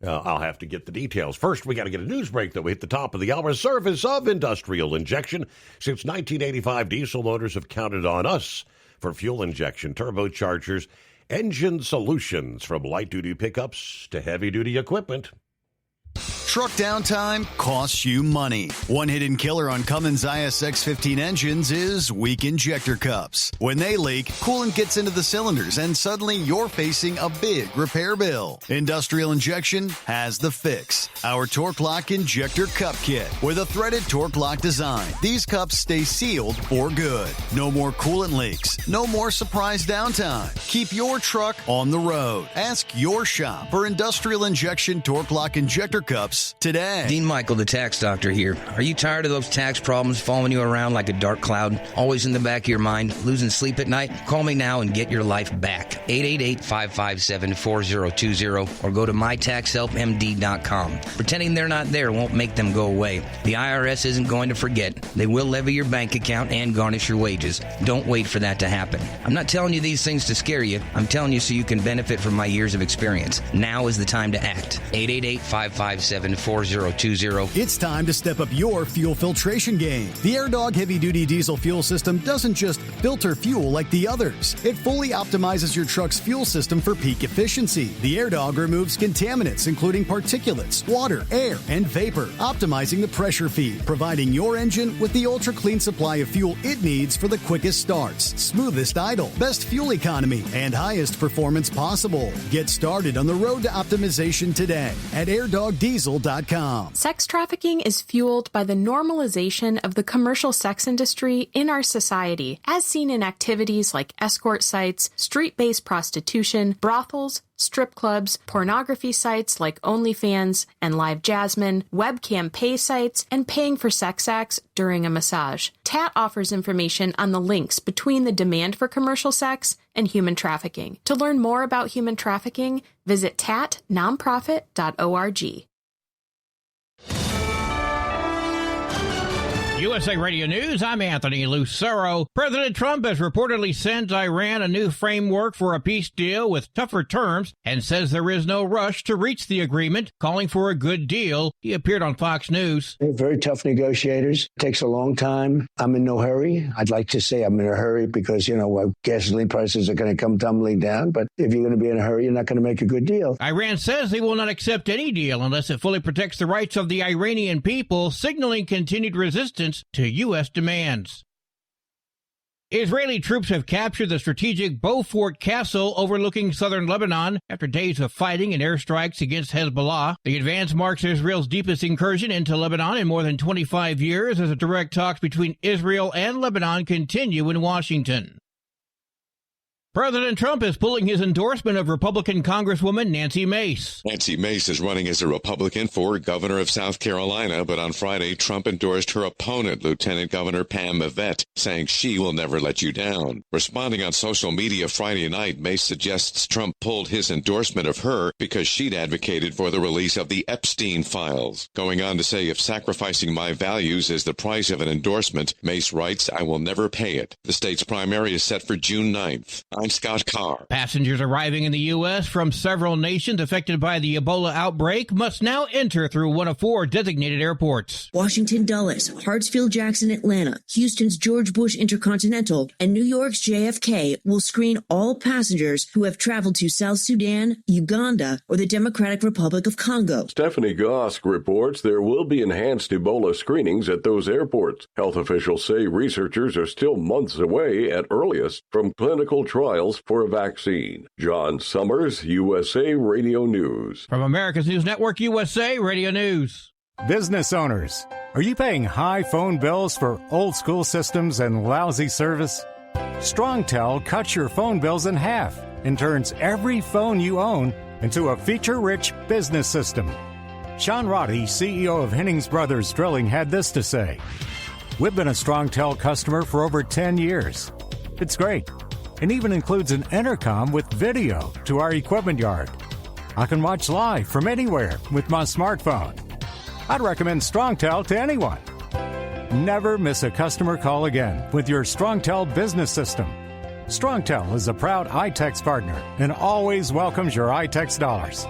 I'll have to get the details. First, we got to get a news break, though. We hit the top of the hour. Service of industrial injection. Since 1985, diesel owners have counted on us for fuel injection, turbochargers, engine solutions, from light-duty pickups to heavy-duty equipment. Truck downtime costs you money. One hidden killer on Cummins ISX-15 engines is weak injector cups. When they leak, coolant gets into the cylinders and suddenly you're facing a big repair bill. Industrial Injection has the fix. Our Torque Lock Injector Cup Kit with a threaded Torque Lock design. These cups stay sealed for good. No more coolant leaks. No more surprise downtime. Keep your truck on the road. Ask your shop for Industrial Injection Torque Lock Injector Cups today. Dean Michael, the tax doctor here. Are you tired of those tax problems following you around like a dark cloud, always in the back of your mind, losing sleep at night? Call me now and get your life back. 888-557-4020 or go to mytaxhelpmd.com. Pretending they're not there won't make them go away. The IRS isn't going to forget. They will levy your bank account and garnish your wages. Don't wait for that to happen. I'm not telling you these things to scare you. I'm telling you so you can benefit from my years of experience. Now is the time to act. 888-557-4020. It's time to step up your fuel filtration game. The AirDog heavy-duty diesel fuel system doesn't just filter fuel like the others. It fully optimizes your truck's fuel system for peak efficiency. The AirDog removes contaminants, including particulates, water, air, and vapor, optimizing the pressure feed, providing your engine with the ultra-clean supply of fuel it needs for the quickest starts, smoothest idle, best fuel economy, and highest performance possible. Get started on the road to optimization today at airdogdiesel.com. Sex trafficking is fueled by the normalization of the commercial sex industry in our society, as seen in activities like escort sites, street-based prostitution, brothels, strip clubs, pornography sites like OnlyFans and Live Jasmine, webcam pay sites, and paying for sex acts during a massage. TAT offers information on the links between the demand for commercial sex and human trafficking. To learn more about human trafficking, visit tatnonprofit.org. USA Radio News, I'm Anthony Lucero. President Trump has reportedly sent Iran a new framework for a peace deal with tougher terms and says there is no rush to reach the agreement, calling for a good deal. He appeared on Fox News. They're very tough negotiators. It takes a long time. I'm in no hurry. I'd like to say I'm in a hurry because, gasoline prices are going to come tumbling down. But if you're going to be in a hurry, you're not going to make a good deal. Iran says they will not accept any deal unless it fully protects the rights of the Iranian people, signaling continued resistance to U.S. demands. Israeli troops have captured the strategic Beaufort Castle overlooking southern Lebanon after days of fighting and airstrikes against Hezbollah. The advance marks Israel's deepest incursion into Lebanon in more than 25 years as the direct talks between Israel and Lebanon continue in Washington. President Trump is pulling his endorsement of Republican Congresswoman Nancy Mace. Nancy Mace is running as a Republican for governor of South Carolina, but on Friday, Trump endorsed her opponent, Lieutenant Governor Pam Mavette, saying she will never let you down. Responding on social media Friday night, Mace suggests Trump pulled his endorsement of her because she'd advocated for the release of the Epstein files. Going on to say, if sacrificing my values is the price of an endorsement, Mace writes, I will never pay it. The state's primary is set for June 9th. I'm Scott Carr. Passengers arriving in the U.S. from several nations affected by the Ebola outbreak must now enter through one of 4 designated airports. Washington Dulles, Hartsfield-Jackson Atlanta, Houston's George Bush Intercontinental, and New York's JFK will screen all passengers who have traveled to South Sudan, Uganda, or the Democratic Republic of Congo. Stephanie Gosk reports there will be enhanced Ebola screenings at those airports. Health officials say researchers are still months away at earliest from clinical trials for a vaccine. John Summers, USA Radio News. From America's News Network, USA Radio News. Business owners, are you paying high phone bills for old school systems and lousy service? StrongTel cuts your phone bills in half and turns every phone you own into a feature-rich business system. Sean Roddy, CEO of Hennings Brothers Drilling, had this to say. We've been a StrongTel customer for over 10 years. It's great. And even includes an intercom with video to our equipment yard. I can watch live from anywhere with my smartphone. I'd recommend StrongTel to anyone. Never miss a customer call again with your StrongTel business system. StrongTel is a proud iTex partner and always welcomes your iTex dollars.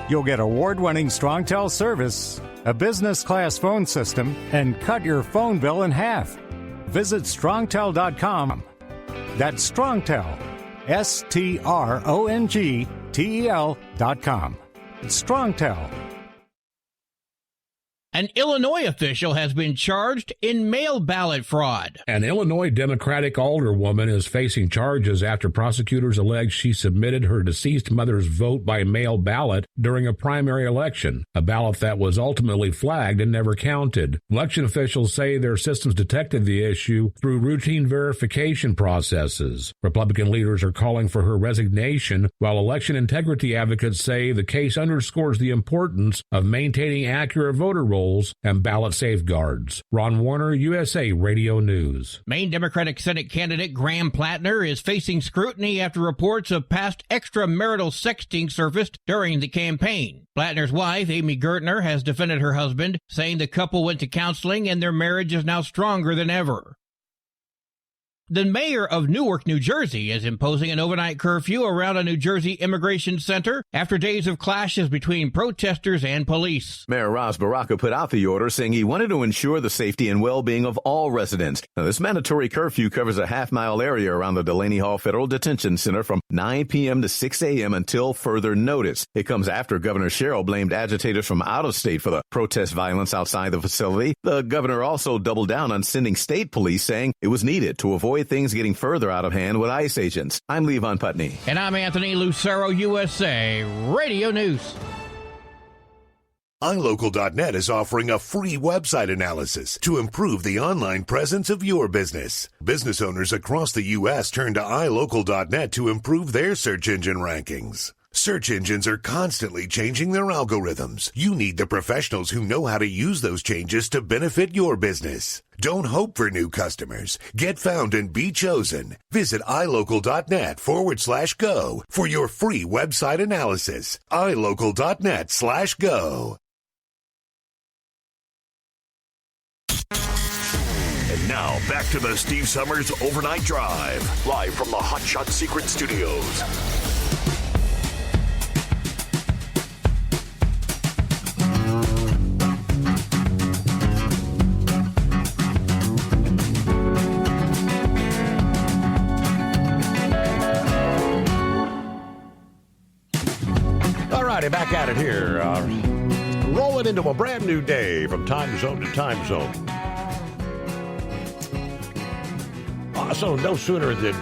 You'll get award-winning StrongTel service, a business-class phone system, and cut your phone bill in half. Visit StrongTel.com. That's StrongTel, StrongTel.com. It's StrongTel. An Illinois official has been charged in mail ballot fraud. An Illinois Democratic alderwoman is facing charges after prosecutors allege she submitted her deceased mother's vote by mail ballot during a primary election, a ballot that was ultimately flagged and never counted. Election officials say their systems detected the issue through routine verification processes. Republican leaders are calling for her resignation, while election integrity advocates say the case underscores the importance of maintaining accurate voter rolls and ballot safeguards. Ron Warner, USA Radio News. Maine Democratic Senate candidate Graham Plattner is facing scrutiny after reports of past extramarital sexting surfaced during the campaign. Plattner's wife, Amy Gertner, has defended her husband, saying the couple went to counseling and their marriage is now stronger than ever. The mayor of Newark, New Jersey, is imposing an overnight curfew around a New Jersey immigration center after days of clashes between protesters and police. Mayor Ras Baraka put out the order saying he wanted to ensure the safety and well-being of all residents. Now, this mandatory curfew covers a half-mile area around the Delaney Hall Federal Detention Center from 9 p.m. to 6 a.m. until further notice. It comes after Governor Sherrill blamed agitators from out of state for the protest violence outside the facility. The governor also doubled down on sending state police, saying it was needed to avoid things getting further out of hand with ICE agents. I'm Levon Putney. And I'm Anthony Lucero, USA Radio News. iLocal.net is offering a free website analysis to improve the online presence of your business. Business owners across the U.S. turn to iLocal.net to improve their search engine rankings. Search engines are constantly changing their algorithms. You need the professionals who know how to use those changes to benefit your business. Don't hope for new customers. Get found and be chosen. Visit iLocal.net/go for your free website analysis. iLocal.net/go. Now, back to the Steve Summers Overnight Drive, live from the Hot Shot Secret Studios. All righty, back at it here. Rolling into a brand new day from time zone to time zone. So no sooner did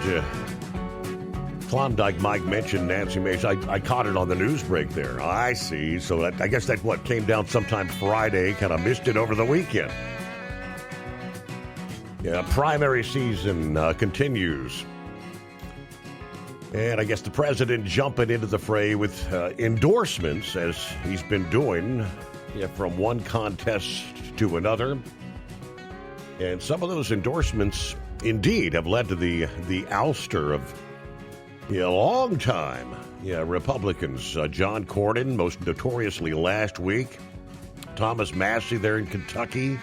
Klondike Mike mention Nancy Mace. I caught it on the news break there. I see. So I guess that came down sometime Friday. Kind of missed it over the weekend. Yeah, primary season continues. And I guess the president jumping into the fray with endorsements, as he's been doing from one contest to another. And some of those endorsements indeed have led to the ouster of long-time Republicans. John Cornyn, most notoriously last week. Thomas Massie there in Kentucky.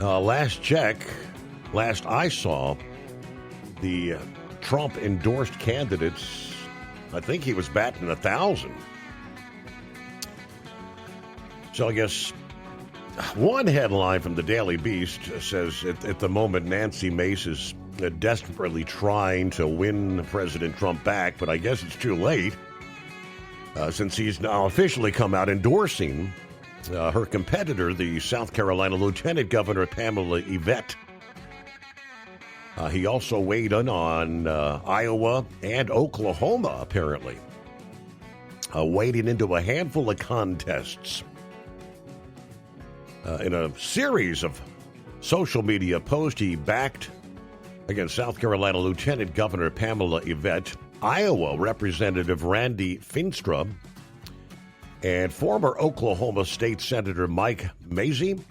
Last I saw, the Trump-endorsed candidates, I think he was batting 1,000. So I guess one headline from the Daily Beast says at the moment Nancy Mace is desperately trying to win President Trump back, but I guess it's too late since he's now officially come out endorsing her competitor, the South Carolina Lieutenant Governor Pamela Yvette. He also weighed in on Iowa and Oklahoma, apparently, wading into a handful of contests. In a series of social media posts, he backed, against South Carolina Lieutenant Governor Pamela Yvette, Iowa Representative Randy Feenstra, and former Oklahoma State Senator Mike Mazzei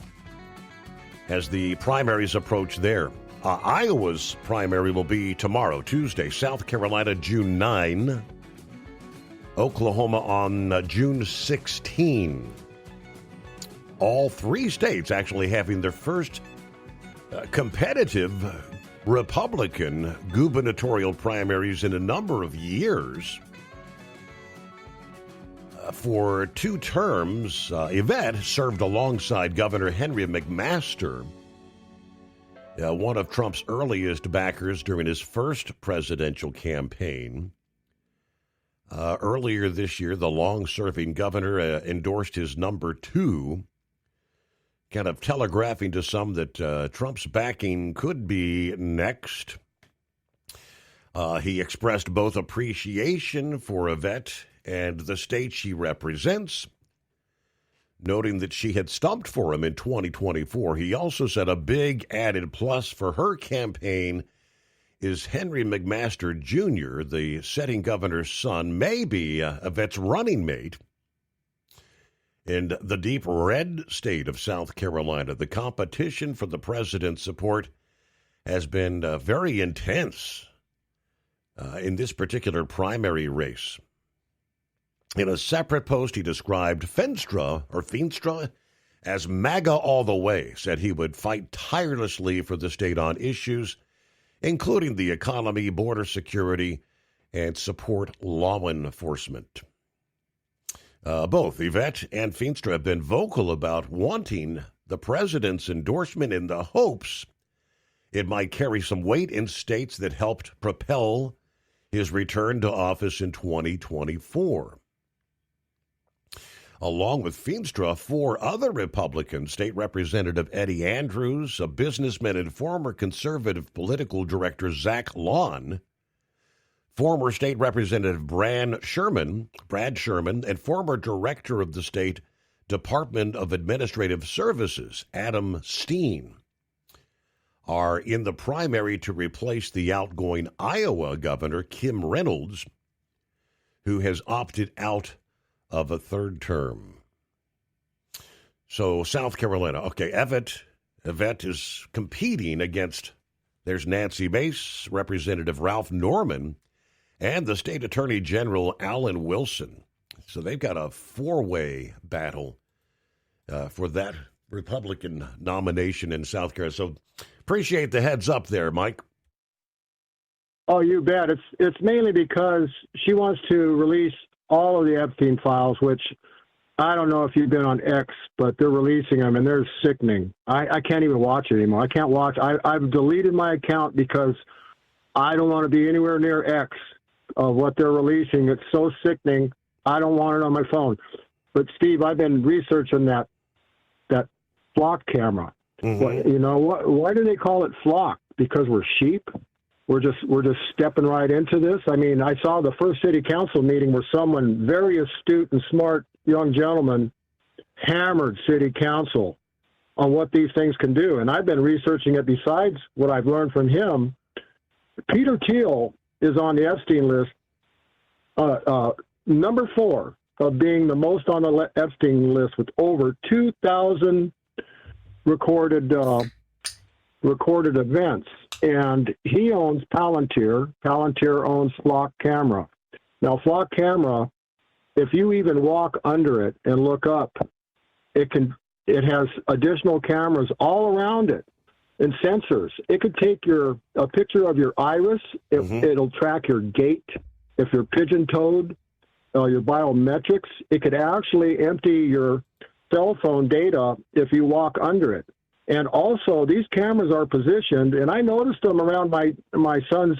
as the primaries approach there. Iowa's primary will be tomorrow, Tuesday. South Carolina, June 9. Oklahoma on June 16. All three states actually having their first competitive Republican gubernatorial primaries in a number of years. For 2 terms, Yvette served alongside Governor Henry McMaster, one of Trump's earliest backers during his first presidential campaign. Earlier this year, the long-serving governor endorsed his number 2, kind of telegraphing to some that Trump's backing could be next. He expressed both appreciation for Yvette and the state she represents, noting that she had stumped for him in 2024. He also said a big added plus for her campaign is Henry McMaster Jr., the sitting governor's son, may be Yvette's running mate. In the deep red state of South Carolina, the competition for the president's support has been very intense in this particular primary race. In a separate post, he described Feenstra as MAGA all the way, said he would fight tirelessly for the state on issues, including the economy, border security, and support law enforcement. Both Yvette and Feenstra have been vocal about wanting the president's endorsement in the hopes it might carry some weight in states that helped propel his return to office in 2024. Along with Feenstra, 4 other Republicans, State Representative Eddie Andrews, a businessman and former conservative political director Zach Lawn, former State Representative Brad Sherman, and former Director of the State Department of Administrative Services, Adam Steen, are in the primary to replace the outgoing Iowa Governor Kim Reynolds, who has opted out of a 3rd term. So South Carolina, okay, Yvette is competing against, there's Nancy Mace, Representative Ralph Norman, and the State Attorney General Alan Wilson. So they've got a 4-way battle for that Republican nomination in South Carolina. So appreciate the heads up there, Mike. Oh, you bet. It's mainly because she wants to release all of the Epstein files, which I don't know if you've been on X, but they're releasing them, and they're sickening. I can't even watch it anymore. I can't watch. I've deleted my account because I don't want to be anywhere near X of what they're releasing. It's so sickening. I don't want it on my phone. But, Steve, I've been researching that flock camera. Mm-hmm. Why do they call it flock? Because we're sheep? We're just stepping right into this. I mean, I saw the first city council meeting where someone very astute and smart young gentleman hammered city council on what these things can do. And I've been researching it besides what I've learned from him. Peter Thiel is on the Epstein list, number 4 of being the most on the Epstein list with over 2,000 recorded events. And he owns Palantir. Palantir owns Flock Camera. Now, Flock Camera, if you even walk under it and look up, it has additional cameras all around it and sensors. It could take a picture of your iris. It'll track your gait. If you're pigeon-toed, your biometrics. It could actually empty your cell phone data if you walk under it. And also, these cameras are positioned, and I noticed them around my son's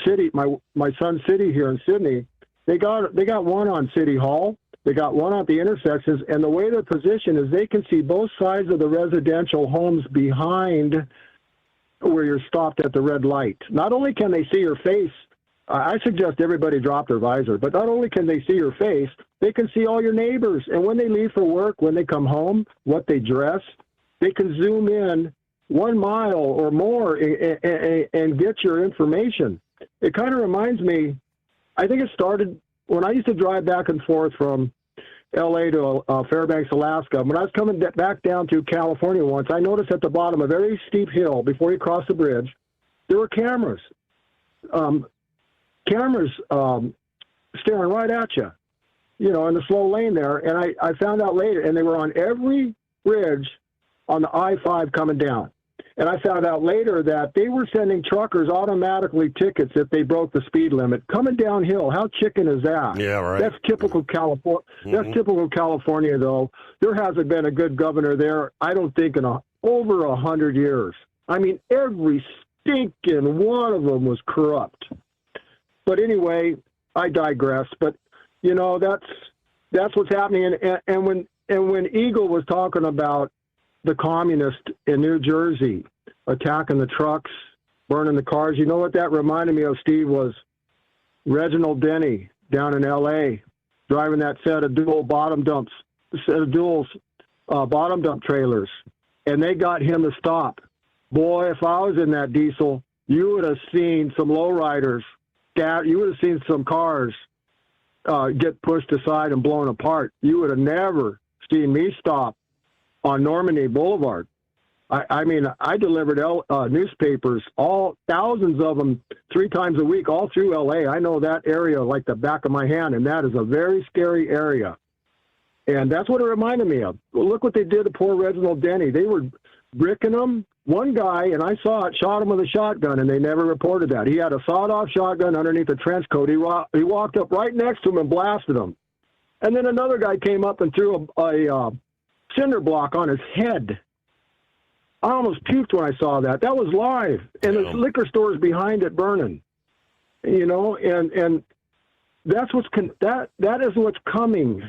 city, my son's city here in Sydney. They got one on City Hall. They got one at the intersections, and the way they're positioned is they can see both sides of the residential homes behind where you're stopped at the red light. Not only can they see your face, I suggest everybody drop their visor, but not only can they see your face, they can see all your neighbors. And when they leave for work, when they come home, what they dress, they can zoom in 1 mile or more and get your information. It kind of reminds me, I think it started when I used to drive back and forth from L.A. to Fairbanks, Alaska. When I was coming back down to California once, I noticed at the bottom of a very steep hill, before you cross the bridge, there were cameras. Cameras staring right at you, in the slow lane there. And I found out later, and they were on every bridge on the I-5 coming down. And I found out later that they were sending truckers automatically tickets if they broke the speed limit coming downhill. How chicken is that? Yeah, right. That's typical California. Mm-hmm. That's typical California, though. There hasn't been a good governor there, I don't think, in over 100 years. I mean, every stinking one of them was corrupt. But anyway, I digress. But that's what's happening. And when Eagle was talking about the communists in New Jersey attacking the trucks, burning the cars, you know what that reminded me of, Steve, was Reginald Denny down in L.A. driving that set of dual bottom dump trailers, and they got him to stop. Boy, if I was in that diesel, you would have seen some lowriders. You would have seen some cars get pushed aside and blown apart. You would have never seen me stop on Normandy Boulevard. I mean, I delivered newspapers, thousands of them, 3 times a week, all through L.A. I know that area like the back of my hand, and that is a very scary area. And that's what it reminded me of. Well, look what they did to poor Reginald Denny. They were bricking him. One guy, and I saw it, shot him with a shotgun, and they never reported that. He had a sawed-off shotgun underneath a trench coat. He walked up right next to him and blasted him. And then another guy came up and threw a cinder block on his head. I almost puked when I saw that. That was live, and the liquor store is behind it burning. And that's that is what's coming.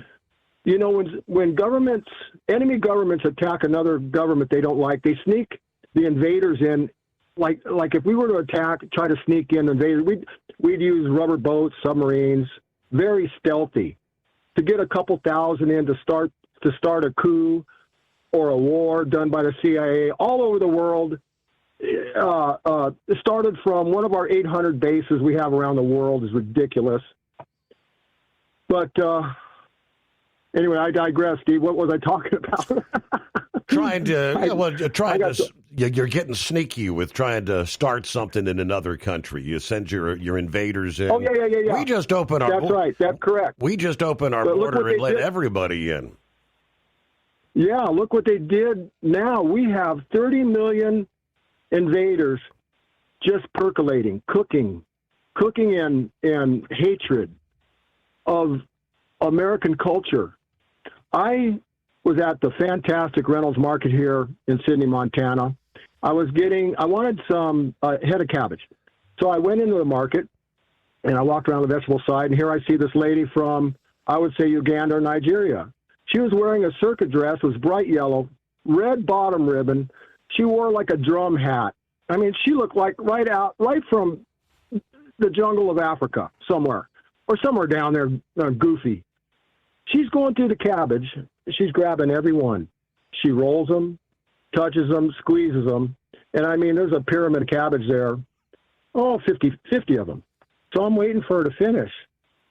When enemy governments attack another government they don't like, they sneak the invaders in. Like if we were to try to sneak in invaders, we'd use rubber boats, submarines, very stealthy, to get a couple thousand in to start a coup or a war done by the CIA all over the world. It started from one of our 800 bases we have around the world. Is ridiculous. But anyway, I digress, Steve. What was I talking about? You're getting sneaky with trying to start something in another country. You send your invaders in. Oh, yeah. We just open our. That's right. That's correct. We just open our border and let everybody in. Yeah, look what they did now. We have 30 million invaders just percolating, cooking in hatred of American culture. I was at the fantastic Reynolds Market here in Sidney, Montana. I wanted some head of cabbage. So I went into the market, and I walked around the vegetable side, and here I see this lady from, I would say, Uganda or Nigeria. She was wearing a circuit dress. It was bright yellow, red bottom ribbon. She wore like a drum hat. I mean, she looked like right from the jungle of Africa somewhere, or somewhere down there, goofy. She's going through the cabbage. She's grabbing every one. She rolls them, touches them, squeezes them. And, I mean, there's a pyramid of cabbage there. 50 of them. So I'm waiting for her to finish.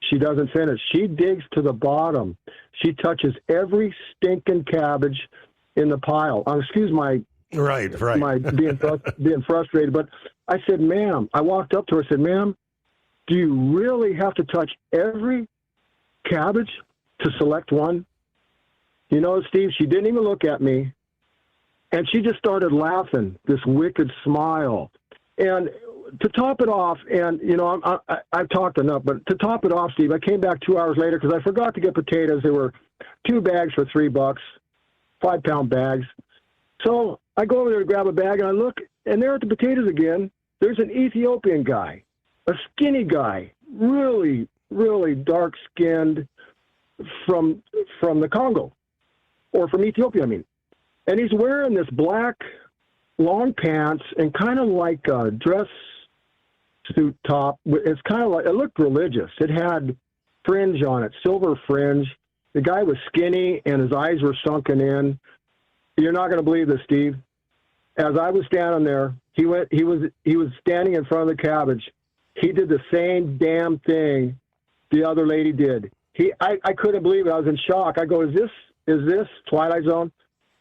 She doesn't finish. She digs to the bottom. She touches every stinking cabbage in the pile. Excuse my being frustrated. But I said, ma'am, I walked up to her and said, ma'am, do you really have to touch every cabbage to select one? You know, Steve, she didn't even look at me. And she just started laughing, this wicked smile. And to top it off, and, you know, I've talked enough, but to top it off, Steve, I came back 2 hours later because I forgot to get potatoes. There were 2 bags for $3, 5-pound bags. So I go over there to grab a bag, and I look, and there at the potatoes again, there's an Ethiopian guy, a skinny guy, really, really dark-skinned from the Congo, or from Ethiopia, I mean. And he's wearing this black long pants and kind of like a dress suit top. It's kind of like, it looked religious. It had fringe on it, silver fringe. The guy was skinny and his eyes were sunken in. You're not going to believe this, Steve. As I was standing there, he was standing in front of the cabbage. He did the same damn thing the other lady did. I couldn't believe it. I was in shock. I go, is this Twilight Zone?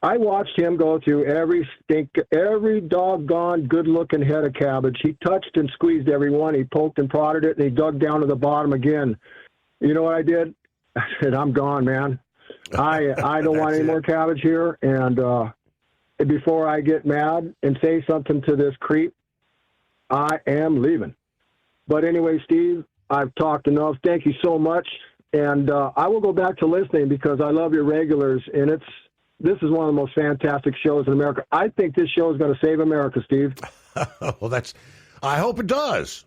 I watched him go through every doggone good-looking head of cabbage. He touched and squeezed every one. He poked and prodded it, and he dug down to the bottom again. You know what I did? I said, I'm gone, man. I don't want any more cabbage here. And before I get mad and say something to this creep, I am leaving. But anyway, Steve, I've talked enough. Thank you so much. And I will go back to listening because I love your regulars, and this is one of the most fantastic shows in America. I think this show is going to save America, Steve. Well, I hope it does.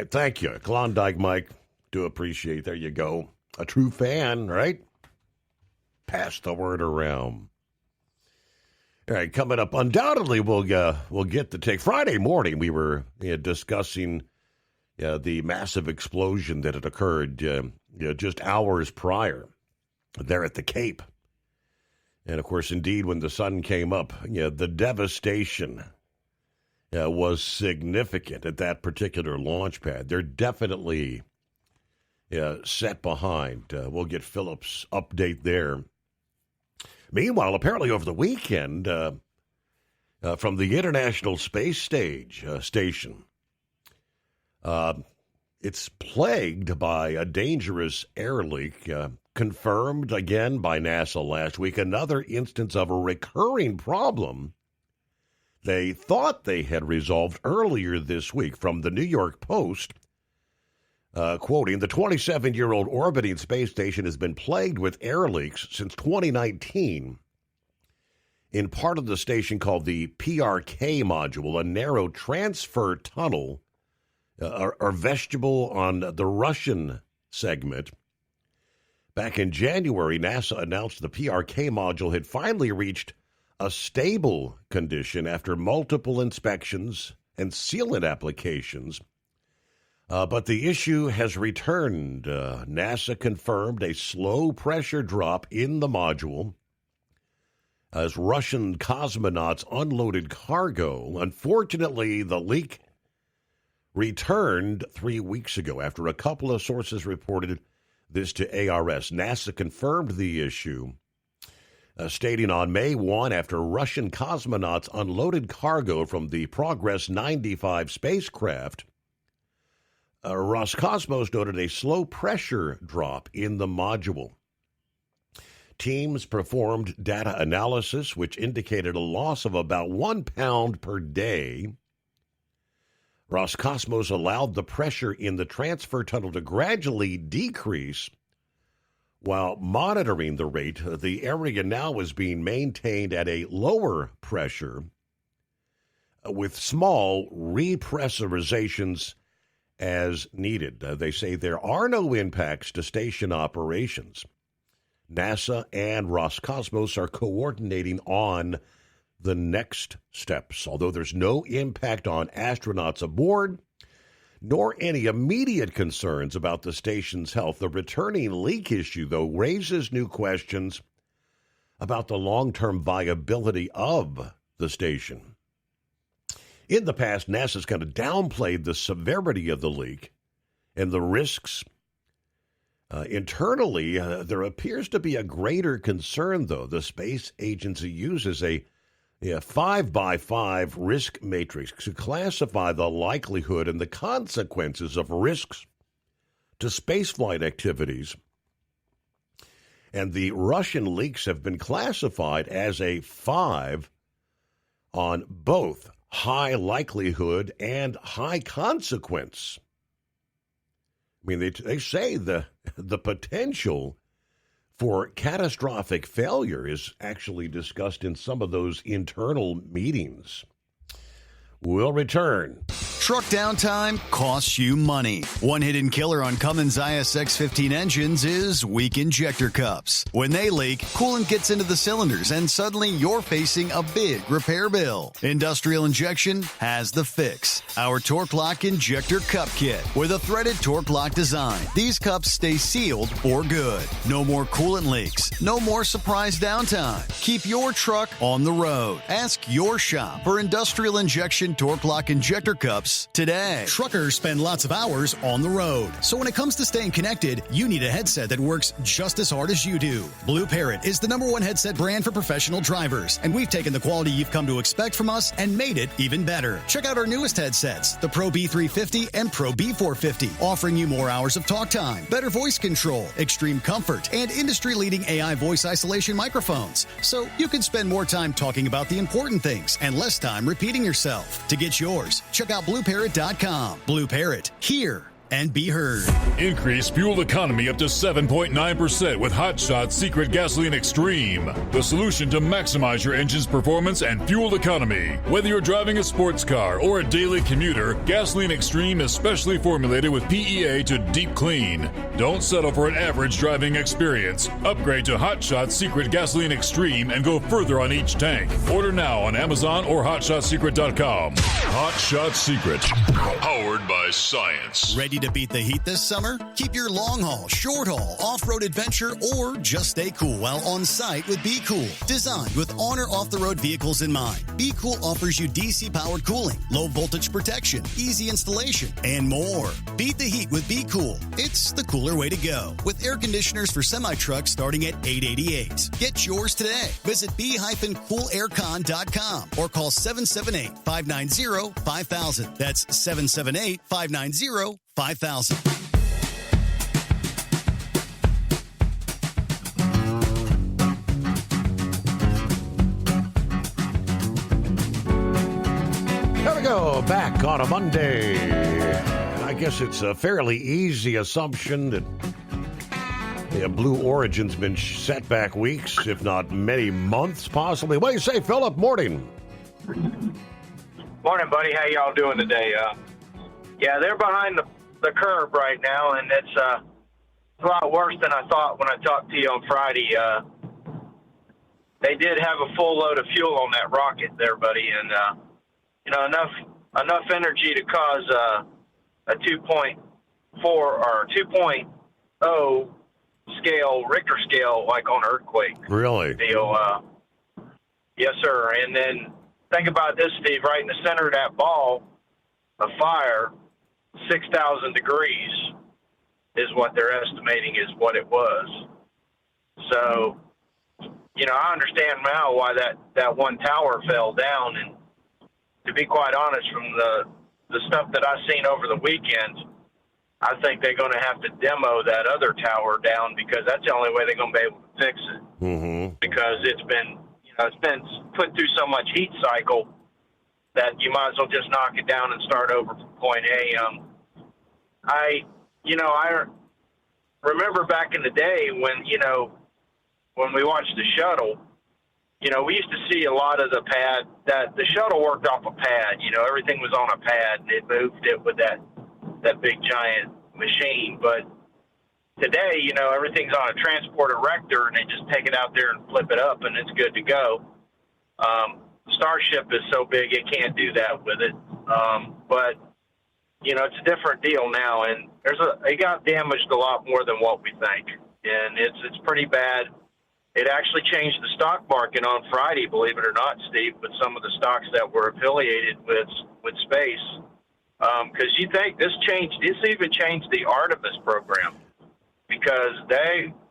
Thank you. Klondike Mike, do appreciate. There you go. A true fan, right? Pass the word around. All right, coming up, undoubtedly, we'll get the take. Friday morning, we were discussing the massive explosion that had occurred just hours prior there at the Cape. And, of course, indeed, when the sun came up, the devastation was significant at that particular launch pad. They're definitely set behind. We'll get Philip's update there. Meanwhile, apparently over the weekend, from the International Space Station, it's plagued by a dangerous air leak. Confirmed again by NASA last week, another instance of a recurring problem they thought they had resolved earlier this week. From the New York Post, quoting, the 27-year-old orbiting space station has been plagued with air leaks since 2019 in part of the station called the PRK module, a narrow transfer tunnel or vestibule on the Russian segment. Back in January, NASA announced the PRK module had finally reached a stable condition after multiple inspections and sealant applications. But the issue has returned. NASA confirmed a slow pressure drop in the module as Russian cosmonauts unloaded cargo. Unfortunately, the leak returned 3 weeks ago after a couple of sources reported this to ARS. NASA confirmed the issue, stating on May 1, after Russian cosmonauts unloaded cargo from the Progress 95 spacecraft, Roscosmos noted a slow pressure drop in the module. Teams performed data analysis, which indicated a loss of about 1 pound per day. Roscosmos allowed the pressure in the transfer tunnel to gradually decrease while monitoring the rate. The area now is being maintained at a lower pressure with small repressurizations as needed. They say there are no impacts to station operations. NASA and Roscosmos are coordinating on the next steps, although there's no impact on astronauts aboard, nor any immediate concerns about the station's health. The returning leak issue, though, raises new questions about the long-term viability of the station. In the past, NASA's kind of downplayed the severity of the leak and the risks. Internally, there appears to be a greater concern, though. The space agency uses a 5x5 risk matrix to classify the likelihood and the consequences of risks to spaceflight activities. And the Russian leaks have been classified as a 5 on both high likelihood and high consequence. I mean, they say the potential for catastrophic failure is actually discussed in some of those internal meetings. We'll return. Truck downtime costs you money. One hidden killer on Cummins ISX-15 engines is weak injector cups. When they leak, coolant gets into the cylinders and suddenly you're facing a big repair bill. Industrial Injection has the fix. Our Torque Lock Injector Cup Kit with a threaded Torque Lock design. These cups stay sealed for good. No more coolant leaks. No more surprise downtime. Keep your truck on the road. Ask your shop for Industrial Injection Torque Lock Injector Cups today. Truckers spend lots of hours on the road. So when it comes to staying connected, you need a headset that works just as hard as you do. Blue Parrot is the #1 headset brand for professional drivers, and we've taken the quality you've come to expect from us and made it even better. Check out our newest headsets, the Pro B350 and Pro B450, offering you more hours of talk time, better voice control, extreme comfort, and industry-leading AI voice isolation microphones. So you can spend more time talking about the important things and less time repeating yourself. To get yours, check out BlueParrot.com. Blue Parrot, hear and be heard. Increase fuel economy up to 7.9% with Hot Shots Secret Gasoline Extreme, the solution to maximize your engine's performance and fuel economy. Whether you're driving a sports car or a daily commuter, Gasoline Extreme is specially formulated with PEA to deep clean. Don't settle for an average driving experience. Upgrade to Hot Shots Secret Gasoline Extreme and go further on each tank. Order now on Amazon or HotShotSecret.com. Hot Shots Secret, powered by science. Ready to beat the heat this summer? Keep your long haul, short haul, off-road adventure, or just stay cool while on site with Be Cool. Designed with on or off-the-road vehicles in mind, Be Cool offers you DC-powered cooling, low-voltage protection, easy installation, and more. Beat the heat with Be Cool. It's the cooler way to go. With air conditioners for semi-trucks starting at $888. Get yours today. Visit b-coolaircon.com or call 778-590-5000. That's 778-590-5000. 5,000. There we go, back on a Monday. I guess it's a fairly easy assumption that Blue Origin's been set back weeks, if not many months, possibly. What do you say, Philip? Morning. Morning, buddy. How y'all doing today? Yeah, they're behind the curve right now, and it's a lot worse than I thought when I talked to you on Friday. They did have a full load of fuel on that rocket there, buddy, and enough energy to cause a 2.4 or 2.0 scale Richter scale, like on earthquake. Really? Deal. Yes, sir. And then think about this, Steve. Right in the center of that ball of fire, 6,000 degrees is what they're estimating is what it was. So, I understand now why that one tower fell down. And to be quite honest, from the stuff that I've seen over the weekend, I think they're going to have to demo that other tower down because that's the only way they're going to be able to fix it. Mm-hmm. Because it's been put through so much heat cycle that you might as well just knock it down and start over from point A. I remember back in the day when we watched the shuttle, we used to see a lot of the pad that the shuttle worked off a pad. Everything was on a pad and it moved it with that big giant machine. But today, everything's on a transport erector and they just take it out there and flip it up and it's good to go. Starship is so big it can't do that with it. But it's a different deal now, and it got damaged a lot more than what we think, and it's pretty bad. It actually changed the stock market on Friday, believe it or not, Steve, with some of the stocks that were affiliated with space. Because you think this even changed the Artemis program, because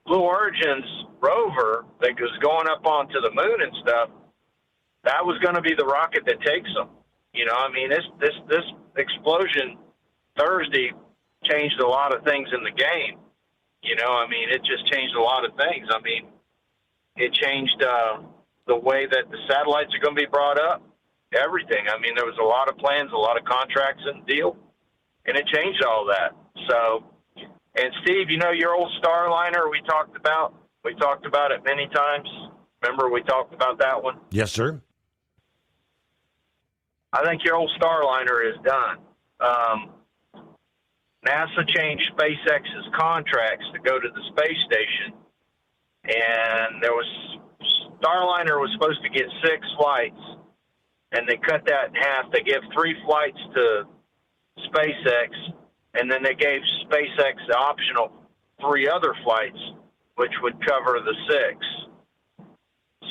Blue Origin's rover that was going up onto the moon and stuff, that was going to be the rocket that takes them. This explosion Thursday changed a lot of things in the game. It just changed a lot of things. It changed the way that the satellites are going to be brought up, everything. There was a lot of plans, a lot of contracts in the deal, and it changed all that. So, and Steve, your old Starliner we talked about it many times. Remember we talked about that one? Yes, sir. I think your old Starliner is done. NASA changed SpaceX's contracts to go to the space station, and Starliner was supposed to get 6 flights, and they cut that in half. They gave 3 flights to SpaceX, and then they gave SpaceX the optional 3 other flights, which would cover the 6.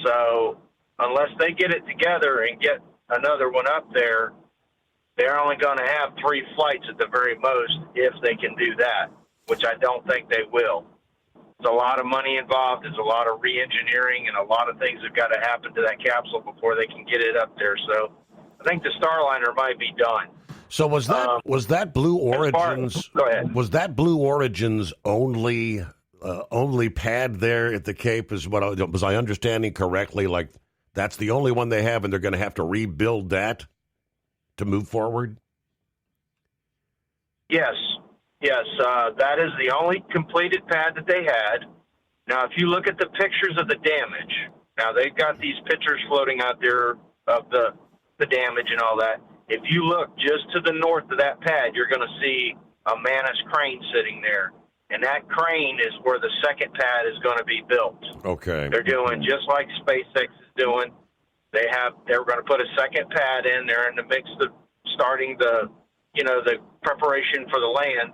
So unless they get it together and get another one up there, they're only going to have 3 flights at the very most, if they can do that, which I don't think they will. There's a lot of money involved. There's a lot of re-engineering and a lot of things have got to happen to that capsule before they can get it up there. So I think the Starliner might be done. So was that Blue Origin's? Go ahead. Was that Blue Origin's only pad there at the Cape? Was I understanding correctly? Like that's the only one they have, and they're going to have to rebuild that to move forward? Yes, that is the only completed pad that they had. Now, if you look at the pictures of the damage, now they've got these pictures floating out there of the damage and all that. If you look just to the north of that pad, you're going to see a Manus crane sitting there. And that crane is where the second pad is going to be built. Okay. They're doing just like SpaceX is doing. They're going to put a second pad in there in the mix of starting the preparation for the land,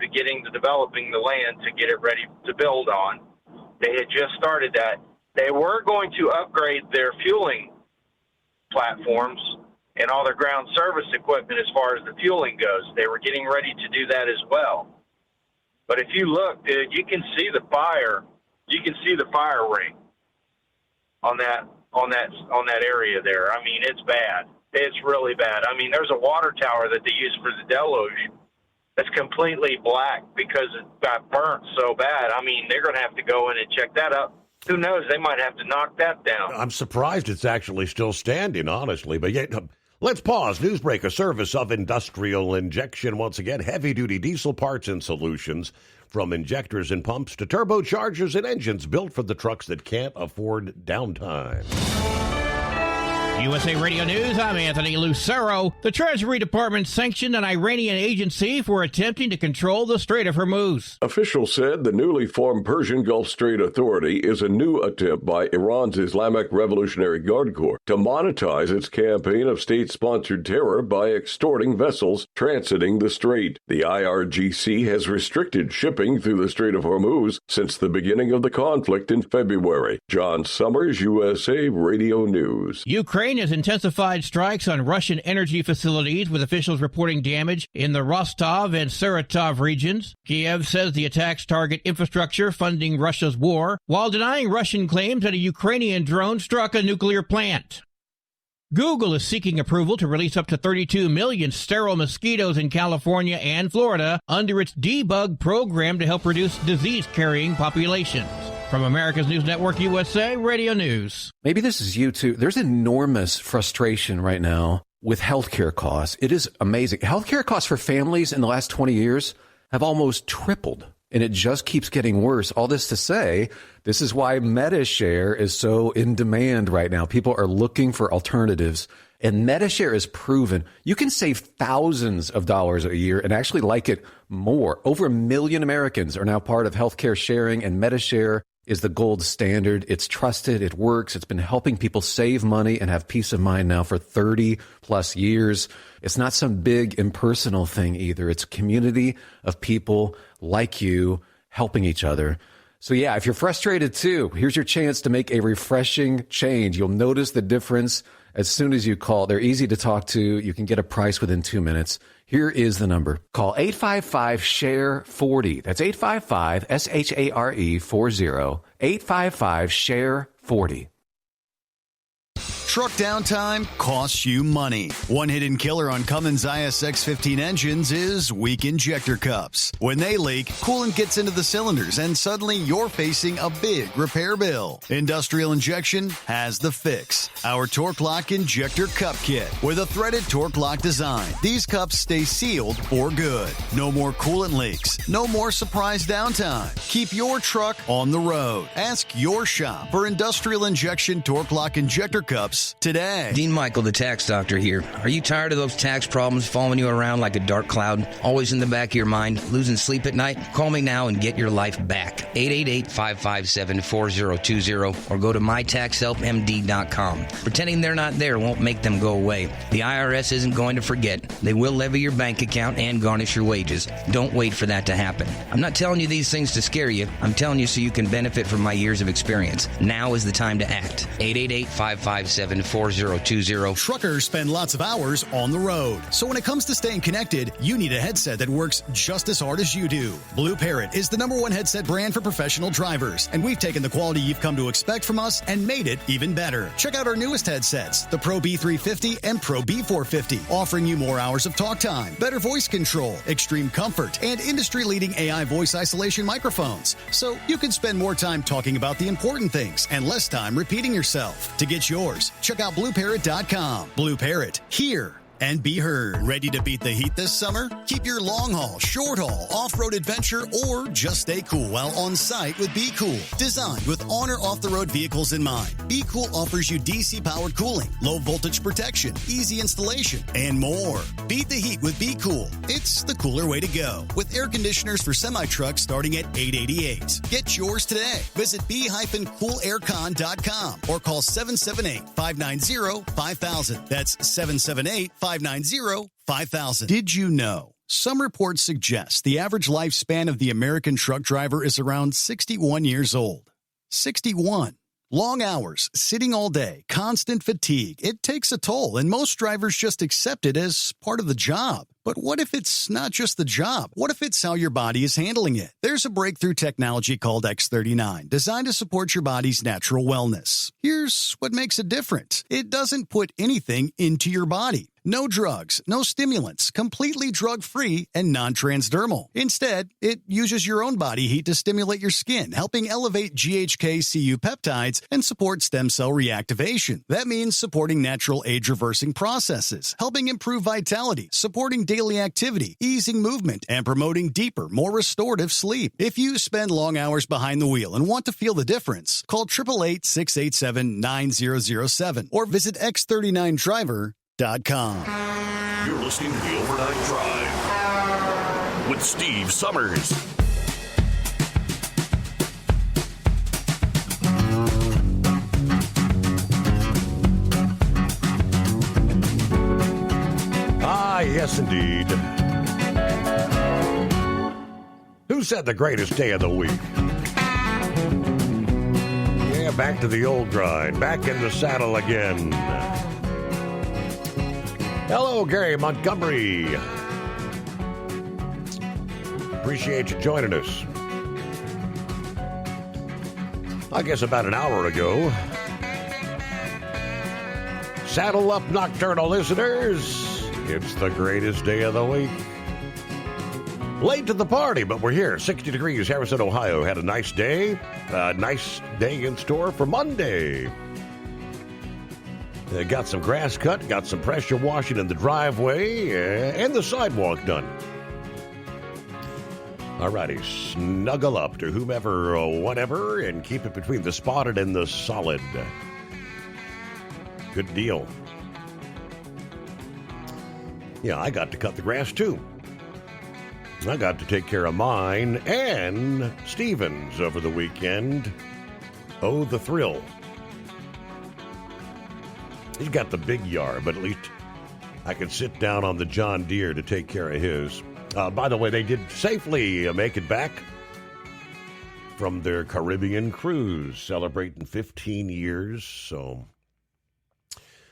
developing the land to get it ready to build on. They had just started that. They were going to upgrade their fueling platforms and all their ground service equipment as far as the fueling goes. They were getting ready to do that as well. But if you look, dude, you can see the fire. You can see the fire ring on that area there. It's bad. It's really bad. There's a water tower that they use for the deluge that's completely black because it got burnt so bad. They're going to have to go in and check that up. Who knows? They might have to knock that down. I'm surprised it's actually still standing, honestly. But yet, let's pause. Newsbreak, service of Industrial Injection. Once again, heavy-duty diesel parts and solutions, from injectors and pumps to turbochargers and engines built for the trucks that can't afford downtime. USA Radio News, I'm Anthony Lucero. The Treasury Department sanctioned an Iranian agency for attempting to control the Strait of Hormuz. Officials said the newly formed Persian Gulf Strait Authority is a new attempt by Iran's Islamic Revolutionary Guard Corps to monetize its campaign of state-sponsored terror by extorting vessels transiting the strait. The IRGC has restricted shipping through the Strait of Hormuz since the beginning of the conflict in February. John Summers, USA Radio News. Ukraine has intensified strikes on Russian energy facilities, with officials reporting damage in the Rostov and Saratov regions. Kiev says the attacks target infrastructure funding Russia's war, while denying Russian claims that a Ukrainian drone struck a nuclear plant. Google is seeking approval to release up to 32 million sterile mosquitoes in California and Florida under its debug program to help reduce disease-carrying populations. From America's News Network USA, Radio News. Maybe this is you too. There's enormous frustration right now with healthcare costs. It is amazing. Healthcare costs for families in the last 20 years have almost tripled, and it just keeps getting worse. All this to say, this is why MediShare is so in demand right now. People are looking for alternatives, and MediShare is proven. You can save thousands of dollars a year and actually like it more. Over 1 million Americans are now part of healthcare sharing, and MediShare is the gold standard. It's trusted. It works. It's been helping people save money and have peace of mind now for 30 plus years. It's not some big impersonal thing either. It's a community of people like you helping each other. So yeah, if you're frustrated too, here's your chance to make a refreshing change. You'll notice the difference as soon as you call. They're easy to talk to. You can get a price within 2 minutes. Here is the number. Call 855-SHARE-40. That's 855-SHARE-40. 855-SHARE-40. Truck downtime costs you money. One hidden killer on Cummins ISX-15 engines is weak injector cups. When they leak, coolant gets into the cylinders and suddenly you're facing a big repair bill. Industrial Injection has the fix. Our Torque Lock Injector Cup Kit with a threaded Torque Lock design. These cups stay sealed for good. No more coolant leaks. No more surprise downtime. Keep your truck on the road. Ask your shop for Industrial Injection Torque Lock Injector Cups today. Dean Michael, the tax doctor here. Are you tired of those tax problems following you around like a dark cloud? Always in the back of your mind, losing sleep at night? Call me now and get your life back. 888-557-4020 or go to mytaxhelpmd.com. Pretending they're not there won't make them go away. The IRS isn't going to forget. They will levy your bank account and garnish your wages. Don't wait for that to happen. I'm not telling you these things to scare you. I'm telling you so you can benefit from my years of experience. Now is the time to act. 888-557-4020. Truckers spend lots of hours on the road. So when it comes to staying connected, you need a headset that works just as hard as you do. Blue Parrot is the #1 headset brand for professional drivers, and we've taken the quality you've come to expect from us and made it even better. Check out our newest headsets, the Pro B350 and Pro B450, offering you more hours of talk time, better voice control, extreme comfort, and industry-leading AI voice isolation microphones. So you can spend more time talking about the important things and less time repeating yourself. To get yours, check out BlueParrot.com. Blue Parrot, hear and be heard. Ready to beat the heat this summer? Keep your long haul, short haul, off-road adventure, or just stay cool while on site with Be Cool. Designed with on or off-the-road vehicles in mind, Be Cool offers you DC-powered cooling, low-voltage protection, easy installation, and more. Beat the heat with Be Cool. It's the cooler way to go. With air conditioners for semi-trucks starting at $888. Get yours today. Visit b-coolaircon.com or call 778-590-5000. That's 778-590-5000. Did you know? Some reports suggest the average lifespan of the American truck driver is around 61 years old. 61. Long hours, sitting all day, constant fatigue. It takes a toll, and most drivers just accept it as part of the job. But what if it's not just the job? What if it's how your body is handling it? There's a breakthrough technology called X39, designed to support your body's natural wellness. Here's what makes it different. It doesn't put anything into your body. No drugs, no stimulants, completely drug-free and non-transdermal. Instead, it uses your own body heat to stimulate your skin, helping elevate GHK-Cu peptides and support stem cell reactivation. That means supporting natural age-reversing processes, helping improve vitality, supporting daily activity, easing movement, and promoting deeper, more restorative sleep. If you spend long hours behind the wheel and want to feel the difference, call 888-687-9007 or visit X39Driver.com. You're listening to the Overnight Drive with Steve Summers. Ah, yes, indeed. Who said the greatest day of the week? Yeah, back to the old grind. Back in the saddle again. Hello, Gary Montgomery. Appreciate you joining us. I guess about an hour ago, Saddle up, nocturnal listeners. It's the greatest day of the week. Late to the party, but we're here. 60 degrees, Harrison, Ohio. Had a nice day. Nice day in store for Monday. Got some grass cut, got some pressure washing in the driveway, and the sidewalk done. All righty, snuggle up to whomever or whatever and keep it between the spotted and the solid. Good deal. Yeah, I got to cut the grass too. I got to take care of mine and Steven's over the weekend. Oh, the thrill. He's got the big yard, but at least I could sit down on the John Deere to take care of his. By the way, they did safely make it back from their Caribbean cruise, celebrating 15 years. So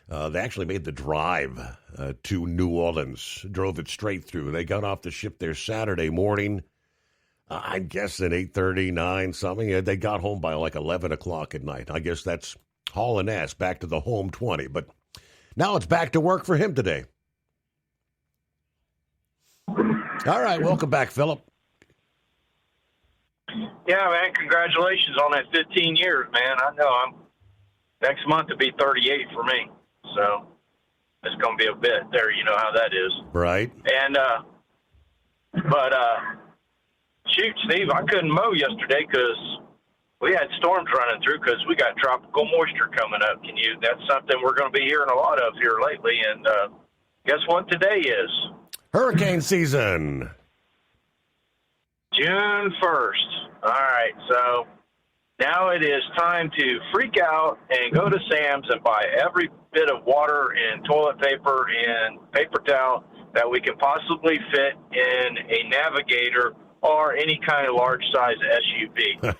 they actually made the drive to New Orleans, drove it straight through. They got off the ship there Saturday morning, I'm guessing 8:30, 9, something. They got home by like 11 o'clock at night. I guess that's hauling ass back to the home 20. But now it's back to work for him today. All right, welcome back, Philip. Yeah, man, congratulations on that 15 years, man. I know next month will be 38 for me, so it's going to be a bit there. You know how that is. Right. And, shoot, Steve, I couldn't mow yesterday because we had storms running through because we got tropical moisture coming up. That's something we're going to be hearing a lot of here lately. And guess what today is? Hurricane season. June 1st. All right, so now it is time to freak out and go to Sam's and buy every bit of water and toilet paper and paper towel that we can possibly fit in a Navigator or any kind of large-size SUV.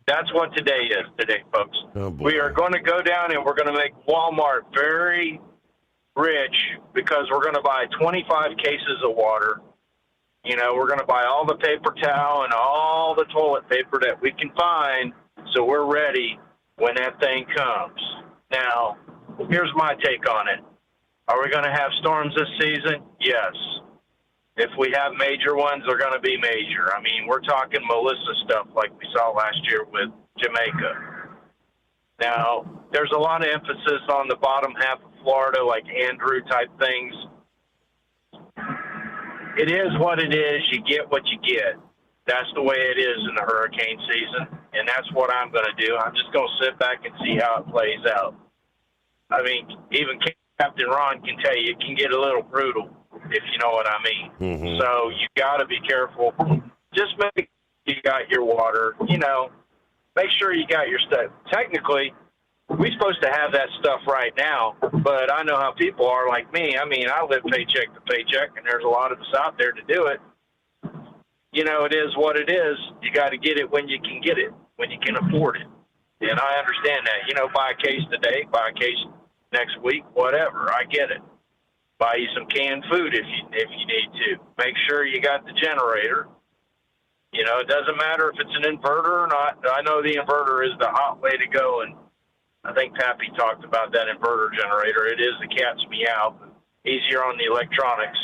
That's what today is today, folks. Oh, boy. We are going to go down and we're going to make Walmart very rich because we're going to buy 25 cases of water. You know, we're going to buy all the paper towel and all the toilet paper that we can find so we're ready when that thing comes. Now, here's my take on it. Are we going to have storms this season? Yes. If we have major ones, they're going to be major. I mean, we're talking Melissa stuff like we saw last year with Jamaica. Now, there's a lot of emphasis on the bottom half of Florida, like Andrew type things. It is what it is. You get what you get. That's the way it is in the hurricane season, and that's what I'm going to do. I'm just going to sit back and see how it plays out. I mean, even Captain Ron can tell you it can get a little brutal, if you know what I mean. Mm-hmm. So you got to be careful. Just make sure you got your water. You know, make sure you got your stuff. Technically, we're supposed to have that stuff right now, but I know how people are like me. I mean, I live paycheck to paycheck, and there's a lot of us out there to do it. You know, it is what it is. You got to get it when you can get it, when you can afford it. And I understand that. You know, buy a case today, buy a case next week, whatever. I get it. Buy you some canned food if you need to. Make sure you got the generator. You know, it doesn't matter if it's an inverter or not. I know the inverter is the hot way to go, and I think Pappy talked about that inverter generator. It is the cat's meow, easier on the electronics.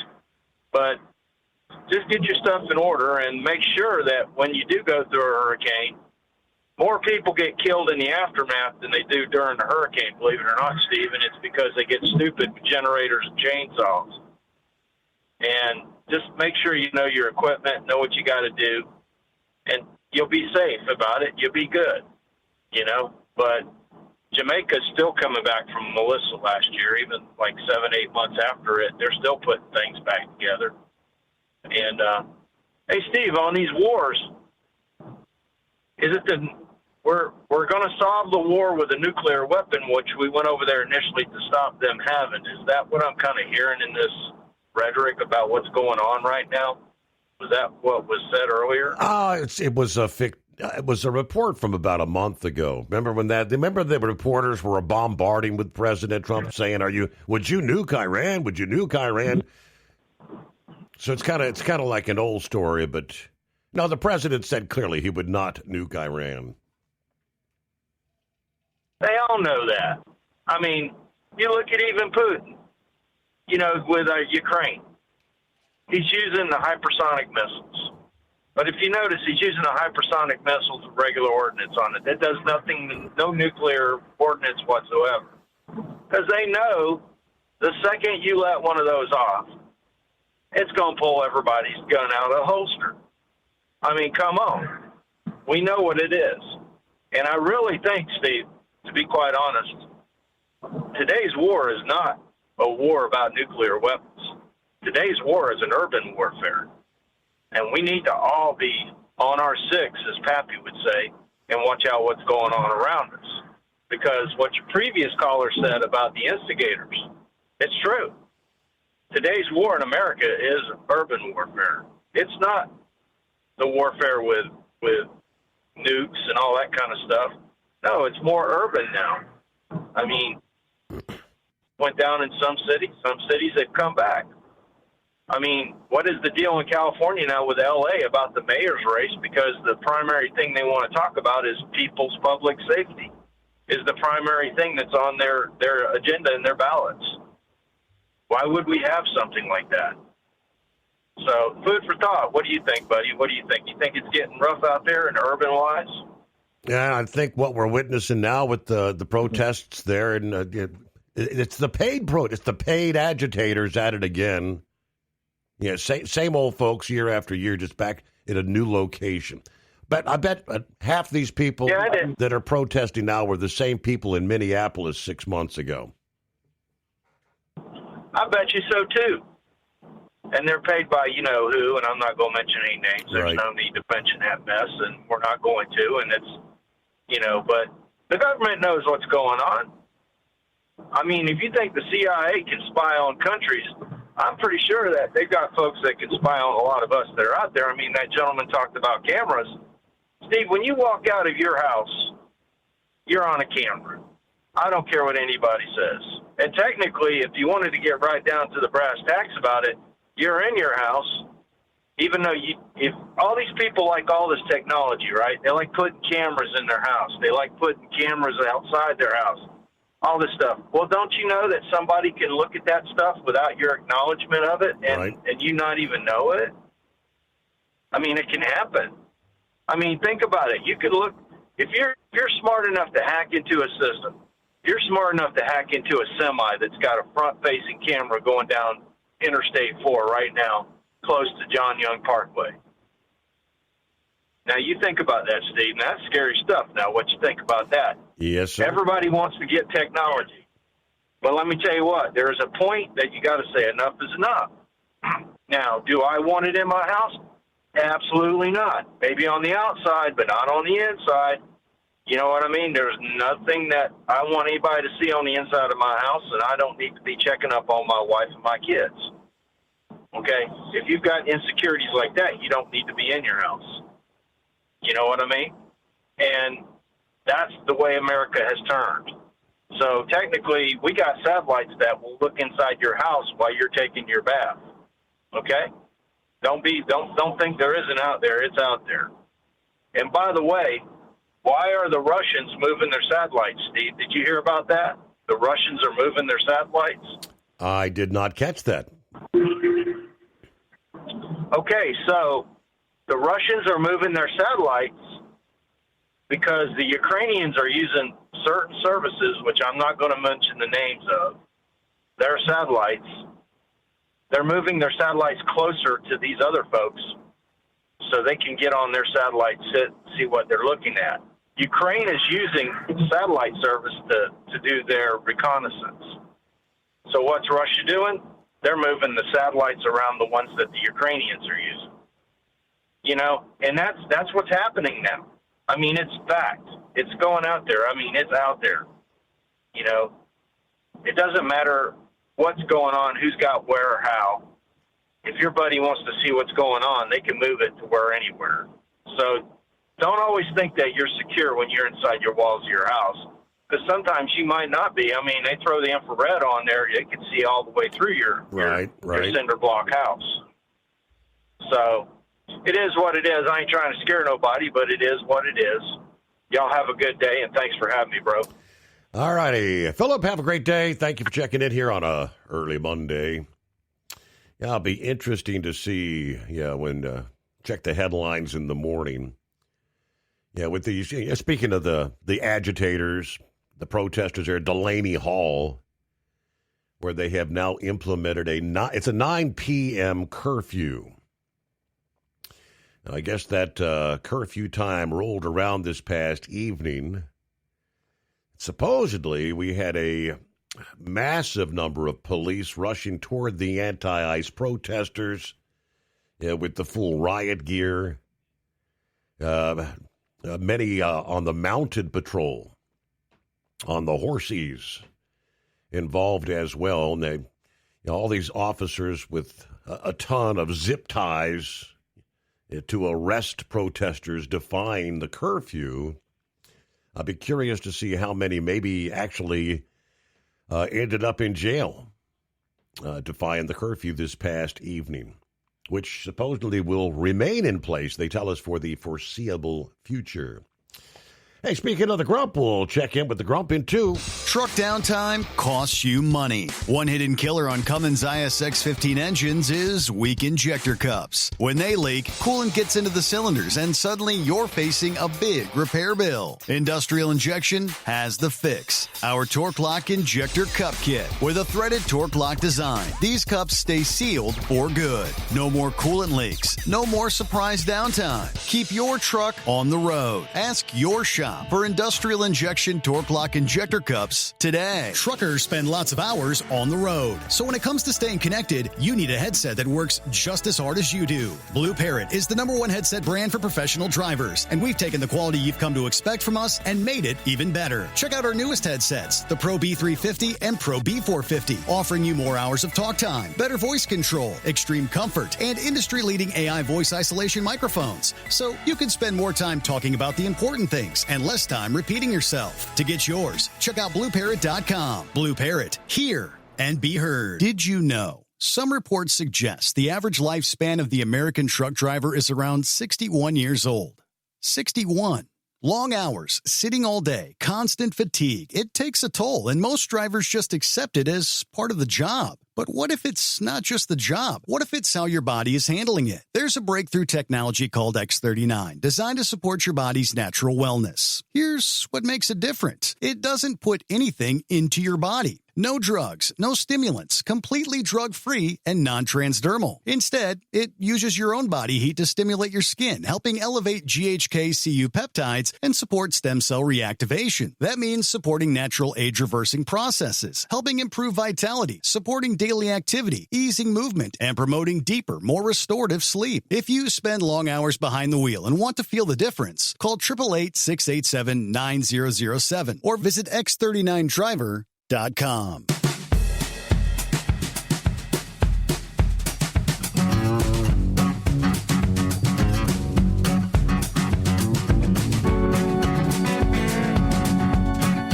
But just get your stuff in order and make sure that when you do go through a hurricane, more people get killed in the aftermath than they do during the hurricane, believe it or not, Steve, and it's because they get stupid with generators and chainsaws. And just make sure you know your equipment, know what you got to do, and you'll be safe about it. You'll be good, you know. But Jamaica's still coming back from Melissa last year, even like 7-8 months after it. They're still putting things back together. And, hey, Steve, on these wars, is it we're going to solve the war with a nuclear weapon, which we went over there initially to stop them having? Is that what I'm kind of hearing in this rhetoric about what's going on right now? Was that what was said earlier? It was a report from about a month ago. Remember the reporters were bombarding with President Trump saying, would you nuke Iran? Would you nuke Iran? So it's kind of like an old story, but no, the president said clearly he would not nuke Iran. They all know that. I mean, You look at even Putin, with Ukraine. He's using the hypersonic missiles. But if you notice, he's using a hypersonic missile with regular ordnance on it. That does nothing, no nuclear ordnance whatsoever. Because they know the second you let one of those off, it's going to pull everybody's gun out of the holster. I mean, come on. We know what it is. And I really think, Steve, to be quite honest, today's war is not a war about nuclear weapons. Today's war is an urban warfare. And we need to all be on our six, as Pappy would say, and watch out what's going on around us. Because what your previous caller said about the instigators, it's true. Today's war in America is urban warfare. It's not the warfare with nukes and all that kind of stuff. No, it's more urban now. I mean, went down in some cities have come back. I mean, what is the deal in California now with L.A. about the mayor's race? Because the primary thing they want to talk about is people's public safety, is the primary thing that's on their agenda and their ballots. Why would we have something like that? So, food for thought. What do you think, buddy? What do you think? You think it's getting rough out there and urban-wise? Yeah, I think what we're witnessing now with the protests there, and it's the paid agitators at it again. Yeah, same old folks year after year, just back in a new location. But I bet half these people that are protesting now were the same people in Minneapolis 6 months ago. I bet you so, too. And they're paid by you-know-who, and I'm not going to mention any names. There's no need to mention that mess, and we're not going to. And it's, but the government knows what's going on. I mean, if you think the CIA can spy on countries, I'm pretty sure that they've got folks that can spy on a lot of us that are out there. I mean, that gentleman talked about cameras. Steve, when you walk out of your house, you're on a camera. I don't care what anybody says. And technically, if you wanted to get right down to the brass tacks about it, you're in your house, even though if all these people like all this technology, right? They like putting cameras in their house. They like putting cameras outside their house. All this stuff. Well, don't you know that somebody can look at that stuff without your acknowledgement of it and you not even know it? I mean, it can happen. I mean, think about it. You could look, if you're smart enough to hack into a system, you're smart enough to hack into a semi that's got a front-facing camera going down Interstate 4 right now, close to John Young Parkway. Now, you think about that, Steve. Now, that's scary stuff. Now, what you think about that? Yes, sir. Everybody wants to get technology. But let me tell you what. There is a point that you got to say enough is enough. Now, do I want it in my house? Absolutely not. Maybe on the outside, but not on the inside. You know what I mean? There's nothing that I want anybody to see on the inside of my house, and I don't need to be checking up on my wife and my kids. Okay? If you've got insecurities like that, you don't need to be in your house. You know what I mean? And that's the way America has turned. So technically, we got satellites that will look inside your house while you're taking your bath. Okay? Don't think there isn't out there. It's out there. And by the way, why are the Russians moving their satellites, Steve? Did you hear about that? The Russians are moving their satellites? I did not catch that. Okay, so the Russians are moving their satellites because the Ukrainians are using certain services, which I'm not going to mention the names of, their satellites. They're moving their satellites closer to these other folks so they can get on their satellite, see what they're looking at. Ukraine is using satellite service to do their reconnaissance. So what's Russia doing? They're moving the satellites around the ones that the Ukrainians are using. And that's what's happening now. I mean, it's fact. It's going out there. I mean, it's out there. It doesn't matter what's going on, who's got where or how. If your buddy wants to see what's going on, they can move it to where anywhere. So don't always think that you're secure when you're inside your walls of your house, because sometimes you might not be. I mean, they throw the infrared on there. They can see all the way through your cinder block house. So it is what it is. I ain't trying to scare nobody, but it is what it is. Y'all have a good day, and thanks for having me, bro. All righty. Philip, have a great day. Thank you for checking in here on a early Monday. Yeah, it'll be interesting to see, when check the headlines in the morning. Yeah, with these, speaking of the agitators, the protesters there at Delaney Hall, where they have now implemented it's a 9 p.m. curfew. Now, I guess that curfew time rolled around this past evening. Supposedly, we had a massive number of police rushing toward the anti-ICE protesters with the full riot gear. Many on the mounted patrol, on the horses involved as well. And all these officers with a ton of zip ties to arrest protesters defying the curfew. I'd be curious to see how many maybe actually ended up in jail defying the curfew this past evening, which supposedly will remain in place, they tell us, for the foreseeable future. Hey, speaking of the Grump, we'll check in with the Grump in 2. Truck downtime costs you money. One hidden killer on Cummins ISX-15 engines is weak injector cups. When they leak, coolant gets into the cylinders, and suddenly you're facing a big repair bill. Industrial Injection has the fix. Our Torque Lock Injector Cup Kit with a threaded Torque Lock design. These cups stay sealed for good. No more coolant leaks. No more surprise downtime. Keep your truck on the road. Ask your shop for Industrial Injection Torque Lock Injector Cups today. Truckers spend lots of hours on the road. So when it comes to staying connected, you need a headset that works just as hard as you do. Blue Parrot is the #1 headset brand for professional drivers, and we've taken the quality you've come to expect from us and made it even better. Check out our newest headsets, the Pro B350 and Pro B450, offering you more hours of talk time, better voice control, extreme comfort, and industry-leading AI voice isolation microphones. So you can spend more time talking about the important things and less time repeating yourself. To get yours, check out BlueParrot.com. Blue Parrot, hear and be heard. Did you know? Some reports suggest the average lifespan of the American truck driver is around 61 years old. 61. Long hours, sitting all day, constant fatigue. It takes a toll, and most drivers just accept it as part of the job. But what if it's not just the job? What if it's how your body is handling it? There's a breakthrough technology called X39, designed to support your body's natural wellness. Here's what makes it different. It doesn't put anything into your body. No drugs, no stimulants, completely drug-free and non-transdermal. Instead, it uses your own body heat to stimulate your skin, helping elevate GHK-Cu peptides and support stem cell reactivation. That means supporting natural age-reversing processes, helping improve vitality, supporting daily activity, easing movement, and promoting deeper, more restorative sleep. If you spend long hours behind the wheel and want to feel the difference, call 888-687-9007 or visit X39Driver.com.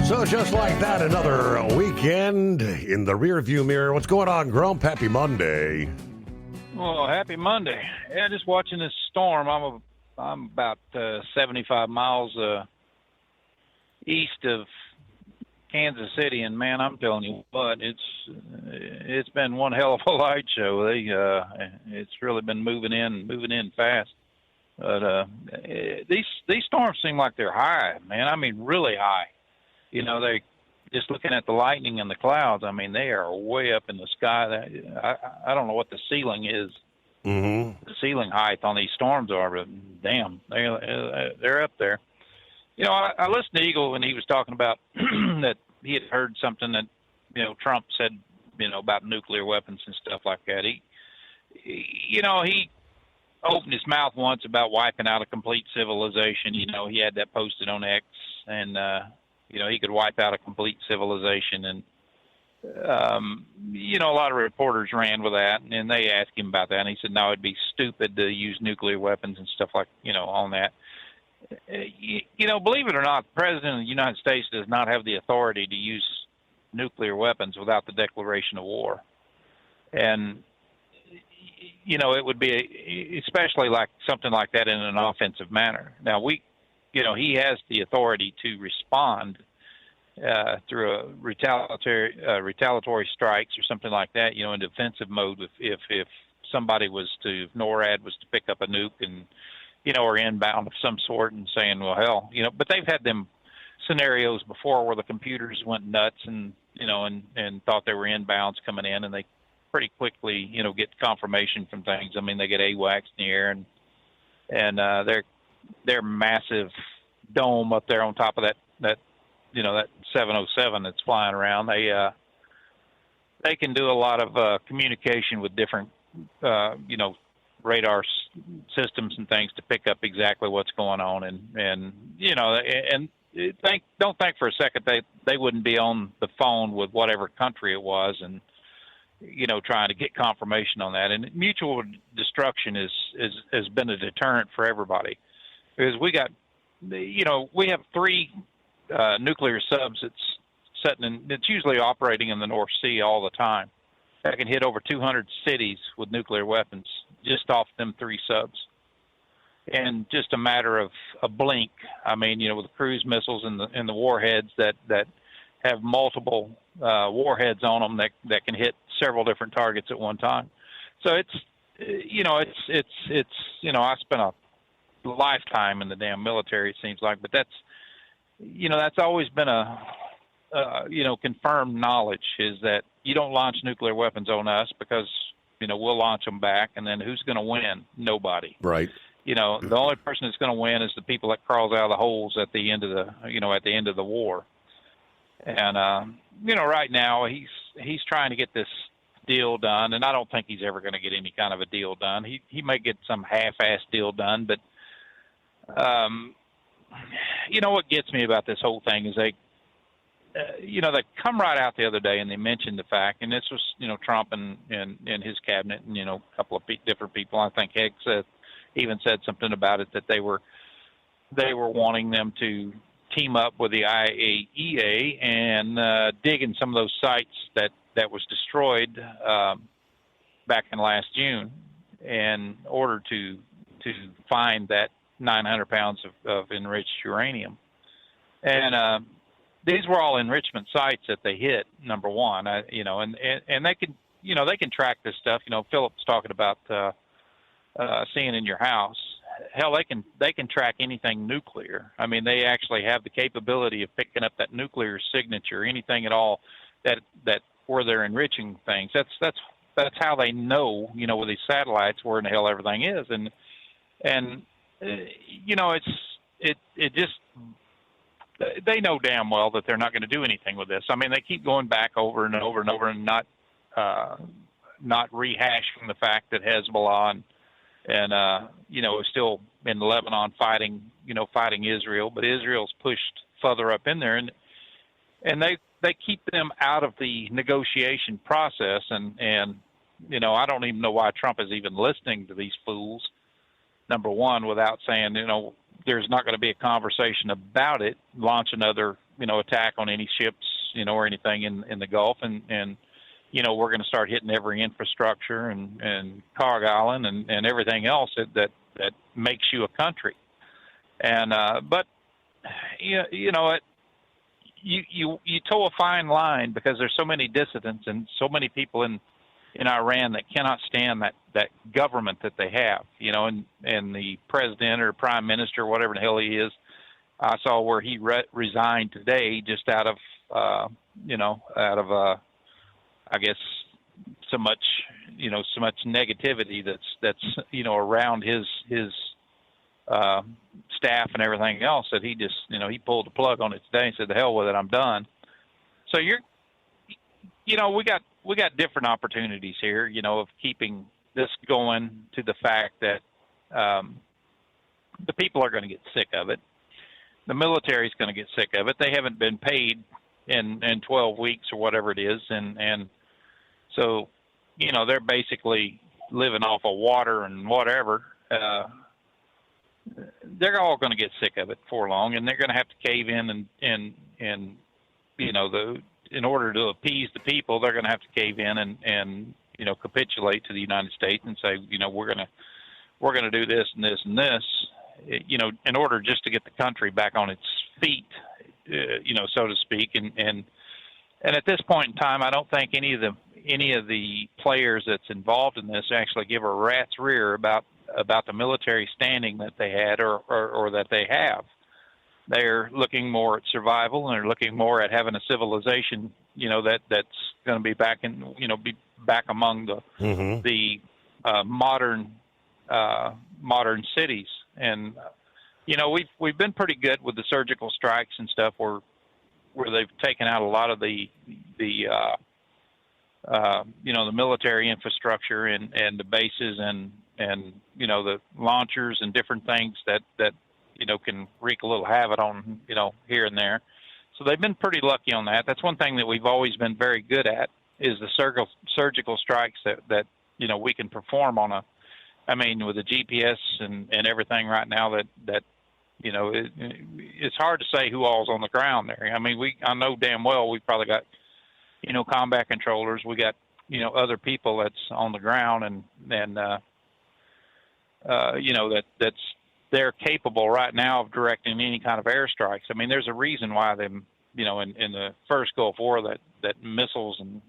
So just like that, another weekend in the rearview mirror. What's going on, Grump? Happy Monday. Well, happy Monday. Yeah, just watching this storm. I'm about 75 miles east of Kansas City, and man, I'm telling you what, it's been one hell of a light show. It's really been moving in fast. But these storms seem like they're high, man. I mean, really high. You know, they just looking at the lightning and the clouds. I mean, they are way up in the sky. I don't know what the ceiling is. Mm-hmm. The ceiling height on these storms are, but damn, they're up there. You know, I listened to Eagle when he was talking about that he had heard something that, you know, Trump said, you know, about nuclear weapons and stuff like that. He opened his mouth once about wiping out a complete civilization. You know, he had that posted on X, and, you know, he could wipe out a complete civilization. And, you know, a lot of reporters ran with that, and they asked him about that. And he said, no, it'd be stupid to use nuclear weapons and stuff like, you know, on that. You know, believe it or not, the President of the United States does not have the authority to use nuclear weapons without the declaration of war. And, you know, it would be especially like something like that in an offensive manner. Now, you know, he has the authority to respond through a retaliatory strikes or something like that, in defensive mode. If somebody was to, if NORAD was to pick up a nuke and, or inbound of some sort, and saying, well, hell, but they've had them scenarios before where the computers went nuts and, and thought they were inbounds coming in, and they pretty quickly, get confirmation from things. I mean, they get AWACS in the air, and their massive dome up there on top of that 707 that's flying around. They can do a lot of communication with different, radar systems and things to pick up exactly what's going on. And don't think for a second they wouldn't be on the phone with whatever country it was and, trying to get confirmation on that. And mutual destruction has been a deterrent for everybody, because we have 3 nuclear subs that's usually operating in the North Sea all the time. That can hit over 200 cities with nuclear weapons just off them 3 subs. And just a matter of a blink. I mean, with the cruise missiles and the warheads that have multiple warheads on them that can hit several different targets at one time. So it's I spent a lifetime in the damn military, it seems like, but that's always been a confirmed knowledge, is that you don't launch nuclear weapons on us, because, we'll launch them back, and then who's going to win? Nobody. Right. The only person that's going to win is the people that crawls out of the holes at the end of the war. And, right now he's trying to get this deal done, and I don't think he's ever going to get any kind of a deal done. He may get some half-assed deal done, but, what gets me about this whole thing is they come right out the other day and they mentioned the fact, and this was, Trump and his cabinet and, a couple of different people. I think Hicks even said something about it, that they were wanting them to team up with the IAEA and dig in some of those sites that was destroyed back in last June, in order to find that 900 pounds of enriched uranium. And these were all enrichment sites that they hit, number one, and they can track this stuff. Philip's talking about seeing in your house. Hell, they can track anything nuclear. I mean, they actually have the capability of picking up that nuclear signature, anything at all that where they're enriching things. That's how they know, with these satellites, where in the hell everything is. And it just, they know damn well that they're not going to do anything with this. I mean, they keep going back over and over and over and not rehashing the fact that Hezbollah is still in Lebanon fighting Israel, but Israel's pushed further up in there, and they keep them out of the negotiation process, and I don't even know why Trump is even listening to these fools, number one, without saying, there's not going to be a conversation about it, launch another, attack on any ships, or anything in the Gulf, and we're going to start hitting every infrastructure and cargo island and everything else that makes you a country. And but you toe a fine line, because there's so many dissidents and so many people in Iran that cannot stand that government that they have, and the president or prime minister, whatever the hell he is. I saw where he resigned today, just out of I guess so much negativity that's around his staff and everything else, that he just, he pulled the plug on it today and said, the hell with it, I'm done. So we got different opportunities here, of keeping this going, to the fact that the people are going to get sick of it. The military is going to get sick of it. They haven't been paid in 12 weeks or whatever it is. And so, they're basically living off of water and whatever. They're all going to get sick of it before long, and they're going to have to cave in and in order to appease the people, they're going to have to cave in and capitulate to the United States and say, we're going to do this and this and this, in order just to get the country back on its feet, so to speak. And at this point in time, I don't think any of the players that's involved in this actually give a rat's rear about the military standing that they had or that they have. They're looking more at survival, and they're looking more at having a civilization, that's going to be back among the modern cities. And we've been pretty good with the surgical strikes and stuff where they've taken out a lot of the military infrastructure and the bases and the launchers and different things that can wreak a little havoc on, here and there. So they've been pretty lucky on that. That's one thing that we've always been very good at is the surgical strikes that we can perform with the GPS and everything right now that it's hard to say who all's on the ground there. I know damn well we probably got, combat controllers. We got, other people that's on the ground that's they're capable right now of directing any kind of airstrikes. There's a reason why them, in the first Gulf War that missiles and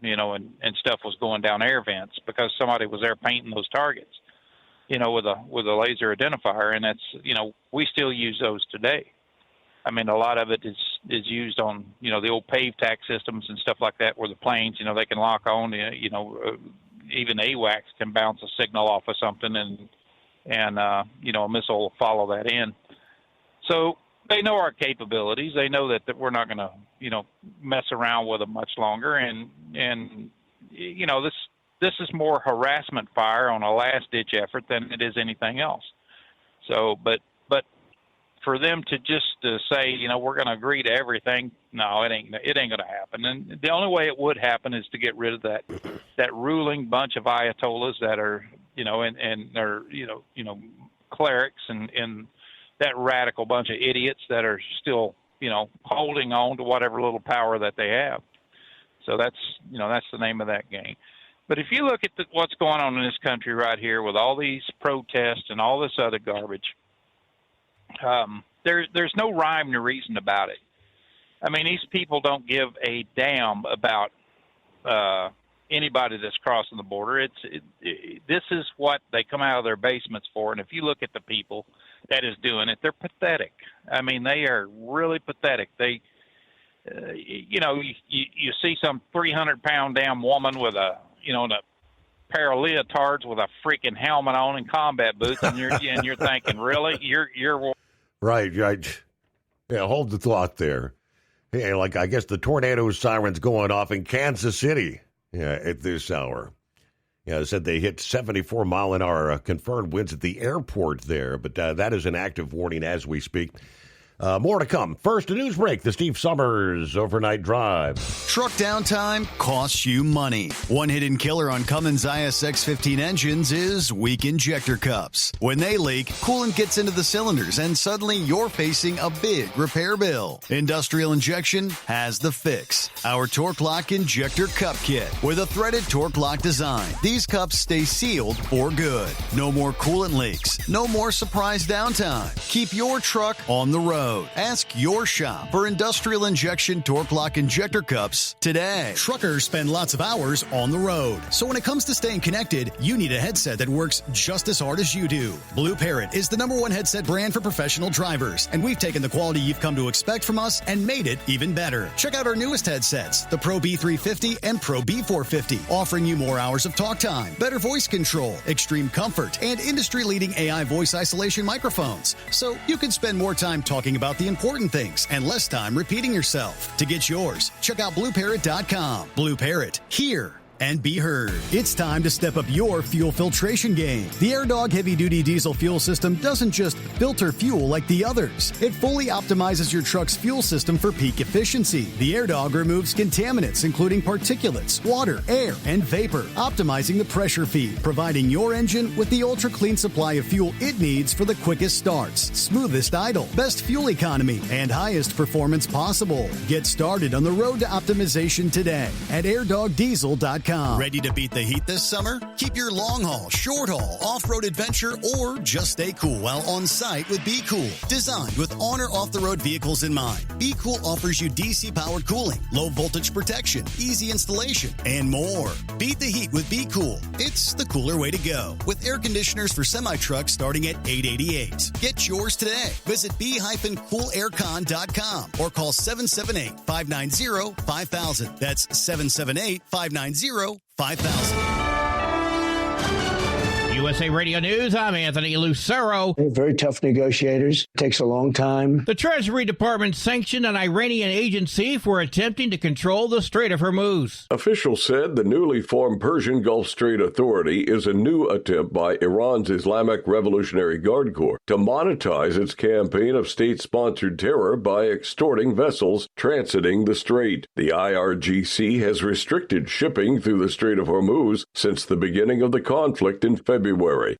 stuff was going down air vents because somebody was there painting those targets, with a laser identifier. And that's, we still use those today. A lot of it is used on, the old pave tack systems and stuff like that where the planes, they can lock on, even AWACS can bounce a signal off of something and a missile will follow that in. So they know our capabilities. They know that we're not going to, mess around with them much longer. And this is more harassment fire on a last-ditch effort than it is anything else. So, but for them to just say, we're going to agree to everything, no, it ain't going to happen. And the only way it would happen is to get rid of that ruling bunch of ayatollahs that are, and are, clerics and that radical bunch of idiots that are still, holding on to whatever little power that they have. So that's the name of that game. But if you look at what's going on in this country right here with all these protests and all this other garbage, there's no rhyme nor reason about it. These people don't give a damn about anybody that's crossing the border. This is what they come out of their basements for. And if you look at the people that is doing it, they're pathetic. They are really pathetic. They, you see some 300-pound damn woman with a pair of leotards with a freaking helmet on and combat boots, and you're thinking, really, you're right. Yeah, hold the thought there. Yeah, I guess the tornado siren's going off in Kansas City. Yeah, at this hour. Yeah, they said they hit 74-mile-an-hour confirmed winds at the airport there, but that is an active warning as we speak. More to come. First, a news break. The Steve Summers Overnight Drive. Truck downtime costs you money. One hidden killer on Cummins ISX-15 engines is weak injector cups. When they leak, coolant gets into the cylinders, and suddenly you're facing a big repair bill. Industrial Injection has the fix. Our Torque Lock Injector Cup Kit with a threaded Torque Lock design. These cups stay sealed for good. No more coolant leaks. No more surprise downtime. Keep your truck on the road. Ask your shop for Industrial Injection Torque Lock Injector Cups today. Truckers spend lots of hours on the road. So when it comes to staying connected, you need a headset that works just as hard as you do. Blue Parrot is the #1 headset brand for professional drivers, and we've taken the quality you've come to expect from us and made it even better. Check out our newest headsets, the Pro B350 and Pro B450, offering you more hours of talk time, better voice control, extreme comfort, and industry-leading AI voice isolation microphones. So you can spend more time talking about the important things and less time repeating yourself. To get yours, check out BlueParrot.com. Blue Parrot, hear and be heard. It's time to step up your fuel filtration game. The AirDog heavy-duty diesel fuel system doesn't just filter fuel like the others. It fully optimizes your truck's fuel system for peak efficiency. The AirDog removes contaminants, including particulates, water, air, and vapor, optimizing the pressure feed, providing your engine with the ultra-clean supply of fuel it needs for the quickest starts, smoothest idle, best fuel economy, and highest performance possible. Get started on the road to optimization today at airdogdiesel.com. BeHighlandCoolAir.com. Ready to beat the heat this summer? Keep your long haul, short haul, off-road adventure, or just stay cool while on site with Be Cool. Designed with on or off-the-road vehicles in mind, Be Cool offers you DC-powered cooling, low-voltage protection, easy installation, and more. Beat the heat with Be Cool. It's the cooler way to go. With air conditioners for semi-trucks starting at $888. Get yours today. Visit BeHighlandCoolAirCon.com or call 778-590-5000. That's 778-590-5000. USA Radio News, I'm Anthony Lucero. They're very tough negotiators. It takes a long time. The Treasury Department sanctioned an Iranian agency for attempting to control the Strait of Hormuz. Officials said the newly formed Persian Gulf Strait Authority is a new attempt by Iran's Islamic Revolutionary Guard Corps to monetize its campaign of state-sponsored terror by extorting vessels transiting the strait. The IRGC has restricted shipping through the Strait of Hormuz since the beginning of the conflict in February.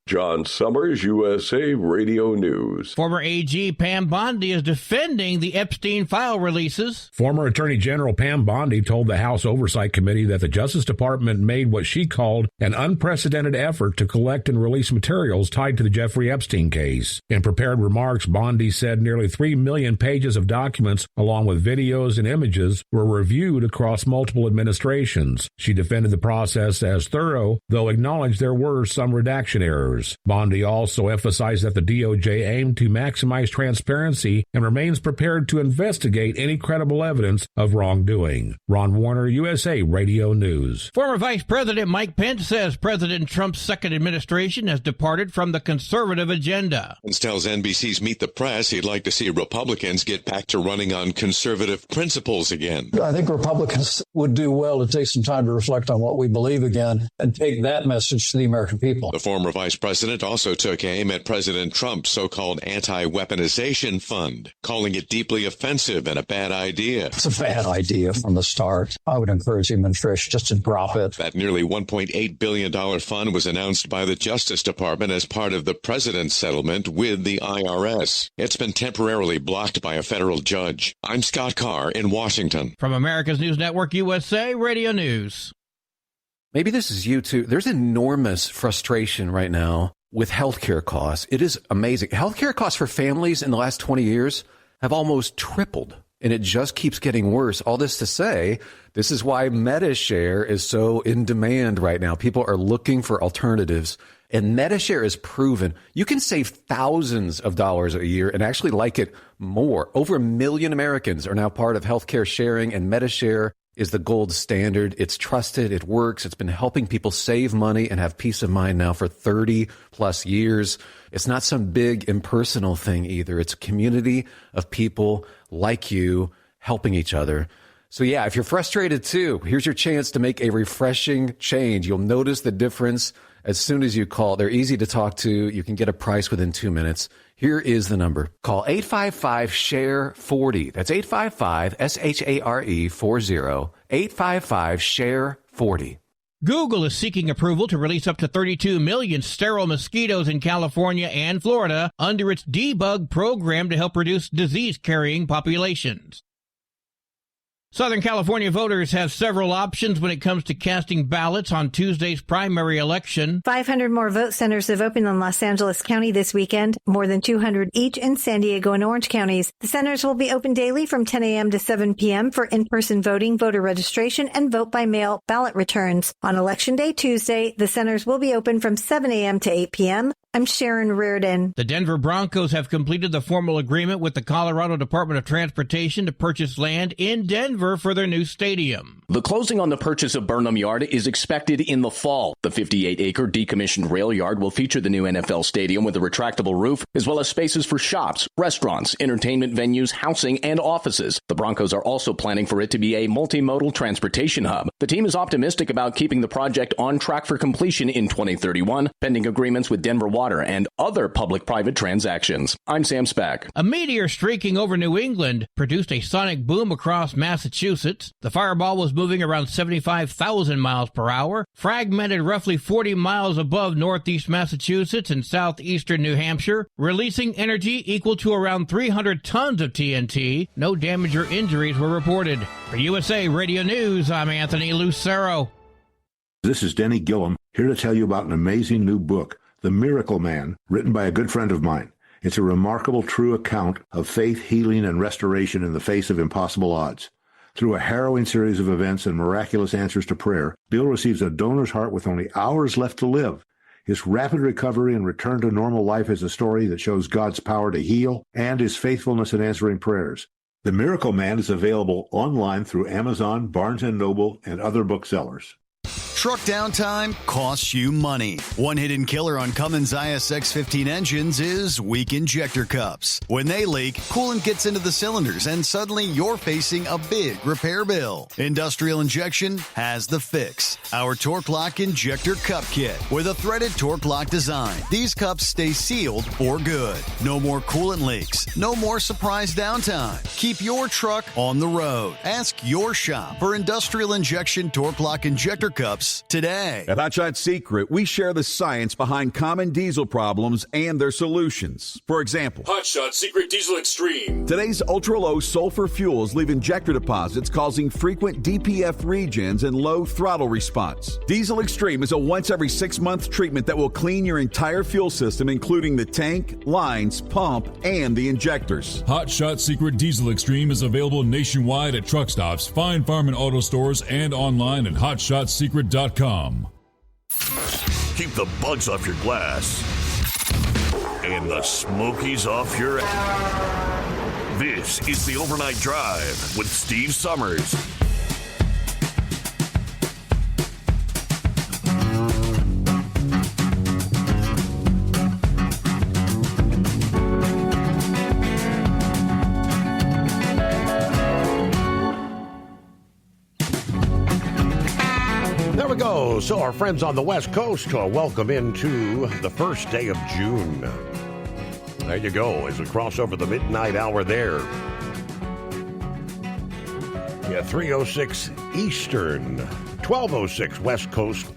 John Summers, USA Radio News. Former AG Pam Bondi is defending the Epstein file releases. Former Attorney General Pam Bondi told the House Oversight Committee that the Justice Department made what she called an unprecedented effort to collect and release materials tied to the Jeffrey Epstein case. In prepared remarks, Bondi said nearly 3 million pages of documents, along with videos and images, were reviewed across multiple administrations. She defended the process as thorough, though acknowledged there were some redaction errors. Bondi also emphasized that the DOJ aimed to maximize transparency and remains prepared to investigate any credible evidence of wrongdoing. Ron Warner, USA Radio News. Former Vice President Mike Pence says President Trump's second administration has departed from the conservative agenda. Pence tells NBC's Meet the Press he'd like to see Republicans get back to running on conservative principles again. I think Republicans would do well to take some time to reflect on what we believe again and take that message to the American people. The former vice president also took aim at President Trump's so-called anti-weaponization fund, calling it deeply offensive and a bad idea. It's a bad idea from the start. I would encourage him and Trish just to drop it. That nearly $1.8 billion fund was announced by the Justice Department as part of the president's settlement with the IRS. It's been temporarily blocked by a federal judge. I'm Scott Carr in Washington. From America's News Network, USA Radio News. Maybe this is you too. There's enormous frustration right now with healthcare costs. It is amazing. Healthcare costs for families in the last 20 years have almost tripled, and it just keeps getting worse. All this to say, this is why MediShare is so in demand right now. People are looking for alternatives, and MediShare is proven you can save thousands of dollars a year and actually like it more. Over 1 million Americans are now part of healthcare sharing, and MediShare is the gold standard. It's trusted. It works. It's been helping people save money and have peace of mind now for 30 plus years. It's not some big impersonal thing either. It's a community of people like you helping each other. So yeah, if you're frustrated too, here's your chance to make a refreshing change. You'll notice the difference as soon as you call. They're easy to talk to. You can get a price within 2 minutes. Here is the number. Call 855-SHARE-40. That's 855-SHARE-40. 855-SHARE-40. Google is seeking approval to release up to 32 million sterile mosquitoes in California and Florida under its debug program to help reduce disease-carrying populations. Southern California voters have several options when it comes to casting ballots on Tuesday's primary election. 500 more vote centers have opened in Los Angeles County this weekend, more than 200 each in San Diego and Orange counties. The centers will be open daily from 10 a.m. to 7 p.m. for in-person voting, voter registration, and vote-by-mail ballot returns. On Election Day Tuesday, the centers will be open from 7 a.m. to 8 p.m. I'm Sharon Reardon. The Denver Broncos have completed the formal agreement with the Colorado Department of Transportation to purchase land in Denver for their new stadium. The closing on the purchase of Burnham Yard is expected in the fall. The 58-acre decommissioned rail yard will feature the new NFL stadium with a retractable roof, as well as spaces for shops, restaurants, entertainment venues, housing, and offices. The Broncos are also planning for it to be a multimodal transportation hub. The team is optimistic about keeping the project on track for completion in 2031, pending agreements with Denver Water and other public-private transactions. I'm Sam Speck. A meteor streaking over New England produced a sonic boom across Massachusetts. The fireball was moving around 75,000 miles per hour, fragmented roughly 40 miles above northeast Massachusetts and southeastern New Hampshire, releasing energy equal to around 300 tons of TNT. No damage or injuries were reported. For USA Radio News, I'm Anthony Lucero. This is Denny Gillum, here to tell you about an amazing new book, The Miracle Man, written by a good friend of mine. It's a remarkable, true account of faith, healing, and restoration in the face of impossible odds. Through a harrowing series of events and miraculous answers to prayer, Bill receives a donor's heart with only hours left to live. His rapid recovery and return to normal life is a story that shows God's power to heal and his faithfulness in answering prayers. The Miracle Man is available online through Amazon, Barnes & Noble, and other booksellers. Truck downtime costs you money. One hidden killer on Cummins ISX-15 engines is weak injector cups. When they leak, coolant gets into the cylinders and suddenly you're facing a big repair bill. Industrial Injection has the fix. Our Torque Lock Injector Cup Kit with a threaded Torque Lock design. These cups stay sealed for good. No more coolant leaks. No more surprise downtime. Keep your truck on the road. Ask your shop for Industrial Injection Torque Lock Injector Cups today. At Hot Shot Secret, we share the science behind common diesel problems and their solutions. For example, Hot Shot Secret Diesel Extreme. Today's ultra-low sulfur fuels leave injector deposits causing frequent DPF regens and low throttle response. Diesel Extreme is a once every 6-month treatment that will clean your entire fuel system, including the tank, lines, pump, and the injectors. Hot Shot Secret Diesel Extreme is available nationwide at truck stops, fine farm and auto stores, and online at hotshotsecret.com. Keep the bugs off your glass and the smokies off your ass. This is the Overnight Drive with Steve Summers. There we go. So our friends on the West Coast, welcome into the first day of June. There you go, as we cross over the midnight hour there. Yeah, 3:06 Eastern, 12:06 West Coast.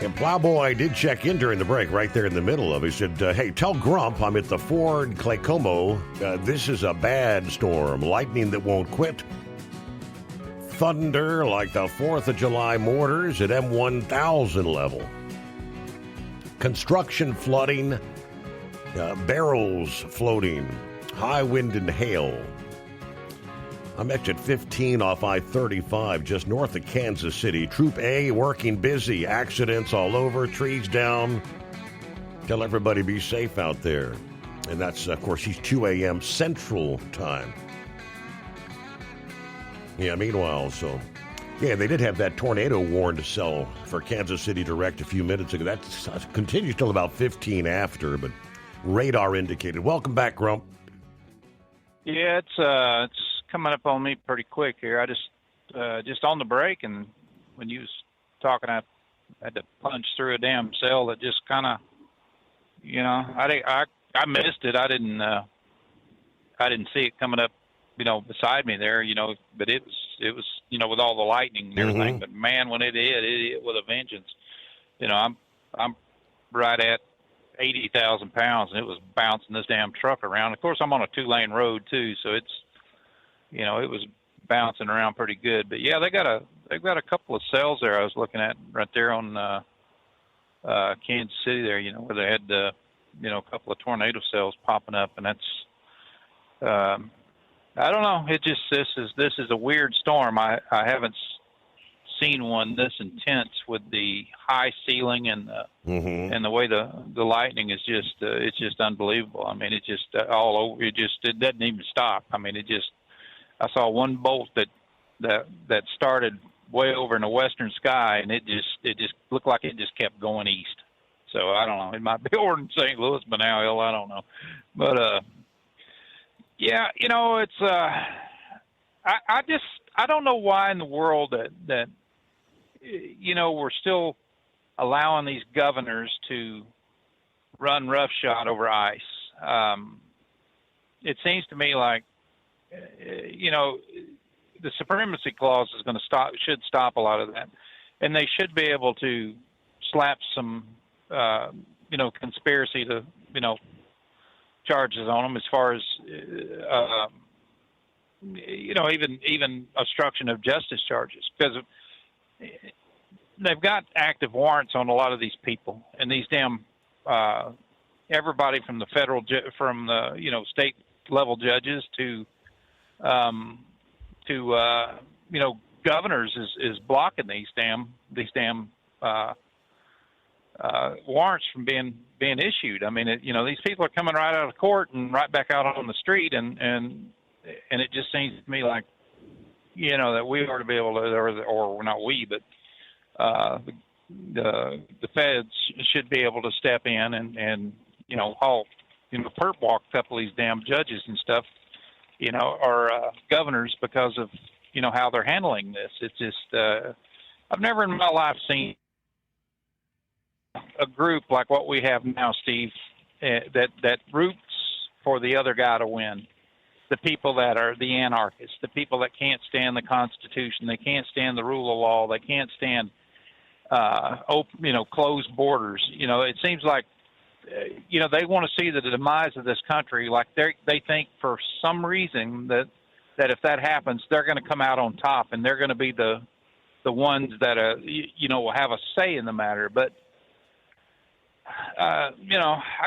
And Plowboy did check in during the break right there in the middle of it. He said, hey, tell Grump I'm at the Ford Claycomo. This is a bad storm. Lightning that won't quit. Thunder like the 4th of July mortars at M1000 level. Construction flooding, barrels floating, high wind and hail. I'm exit 15 off I-35 just north of Kansas City. Troop A working busy, accidents all over, trees down. Tell everybody be safe out there. And that's, of course, he's 2 a.m. Central Time. Yeah, meanwhile, they did have that tornado warn to sell for Kansas City Direct a few minutes ago. That continues till about 15 after, but radar indicated. Welcome back, Grump. Yeah, it's coming up on me pretty quick here. I just on the break, and when you was talking, I had to punch through a damn cell that just kind of, I missed it. I didn't see it coming up, beside me there, but it was, with all the lightning and everything. Mm-hmm. But man, when it hit with a vengeance. I'm right at 80,000 pounds, and it was bouncing this damn truck around. Of course, I'm on a 2-lane road too, so it's, it was bouncing around pretty good. But yeah, they've got a couple of cells there I was looking at right there on Kansas City there, where they had a couple of tornado cells popping up, and that's. I don't know. This is a weird storm. I haven't seen one this intense with the high ceiling and the way the lightning is just it's just unbelievable. I mean, it just all over. It doesn't even stop. I mean, I saw one bolt that started way over in the western sky, and it just looked like it just kept going east. So I don't know. It might be over in St. Louis by now. Hell, I don't know, but. Yeah, it's I don't know why in the world that we're still allowing these governors to run roughshod over ice. It seems to me like the supremacy clause is going to should stop a lot of that, and they should be able to slap some conspiracy to charges on them as far as even obstruction of justice charges, because they've got active warrants on a lot of these people, and these damn everybody from the federal from the state level judges to governors is blocking these damn warrants from being issued. I mean, these people are coming right out of court and right back out on the street, and it just seems to me like, that we ought to be able to, or not we, but the feds should be able to step in and halt, perp walk a couple of these damn judges and stuff, or governors because of how they're handling this. It's just I've never in my life seen a group like what we have now, Steve, that roots for the other guy to win. The people that are the anarchists, the people that can't stand the Constitution, they can't stand the rule of law, they can't stand closed borders. It seems like they want to see the demise of this country. Like they think for some reason that if that happens, they're going to come out on top, and they're going to be the ones that will have a say in the matter. But I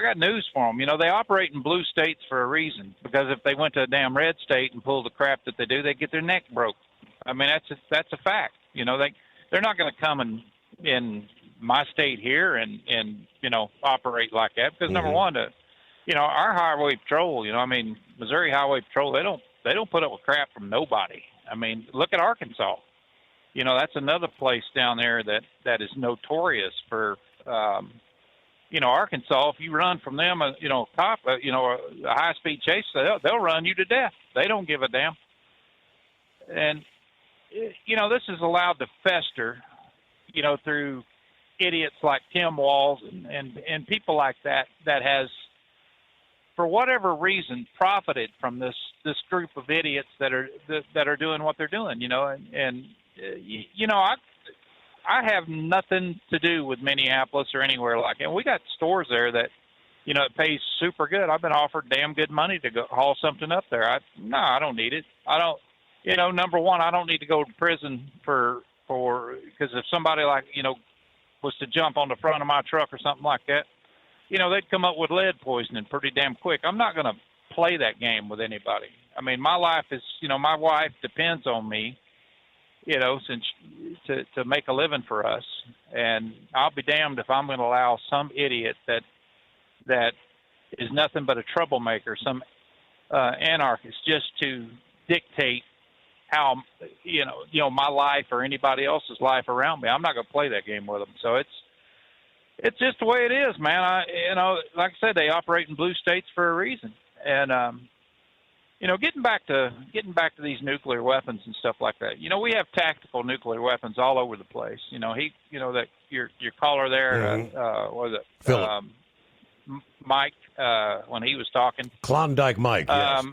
got news for them. They operate in blue states for a reason, because if they went to a damn red state and pulled the crap that they do, they'd get their neck broke. I mean, that's a fact. They're not going to come in my state here and operate like that, because number one, our highway patrol, Missouri Highway Patrol, they don't put up with crap from nobody. I mean, look at Arkansas. That's another place down there that is notorious for Arkansas. If you run from them, a high-speed chase, they'll run you to death. They don't give a damn. And, this is allowed to fester, through idiots like Tim Walz and people like that has, for whatever reason, profited from this group of idiots that are doing what they're doing, I have nothing to do with Minneapolis or anywhere like it. We got stores there that, it pays super good. I've been offered damn good money to go haul something up there. I don't need it. I don't, number one, I don't need to go to prison because if somebody was to jump on the front of my truck or something like that, they'd come up with lead poisoning pretty damn quick. I'm not going to play that game with anybody. I mean, my life is, my wife depends on me, since to make a living for us. And I'll be damned if I'm going to allow some idiot that is nothing but a troublemaker, some anarchist, just to dictate how, my life or anybody else's life around me. I'm not going to play that game with them. So it's just the way it is, man. Like I said, they operate in blue states for a reason. And, getting back to these nuclear weapons and stuff like that. We have tactical nuclear weapons all over the place. That your caller there, was it Philip. Mike, when he was talking. Klondike Mike. Yes.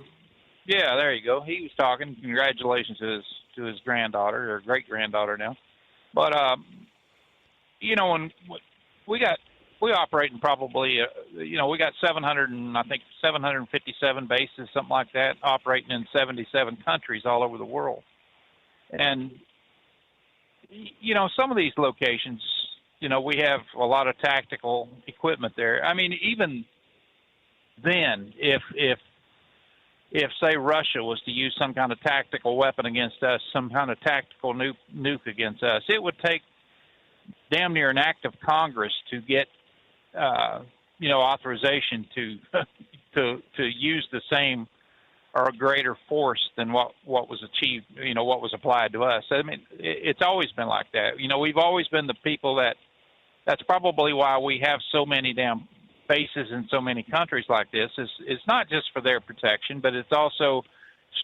Yeah, there you go. He was talking. Congratulations to his granddaughter or great granddaughter now. But when we operate in probably, we got 757 bases, something like that, operating in 77 countries all over the world. And, some of these locations, we have a lot of tactical equipment there. I mean, even then, if say Russia was to use some kind of tactical weapon against us, some kind of tactical nuke against us, it would take damn near an act of Congress to get authorization to use the same or a greater force than what was achieved, what was applied to us. I mean, it's always been like that. We've always been the people that's probably why we have so many damn bases in so many countries like this. It's not just for their protection, but it's also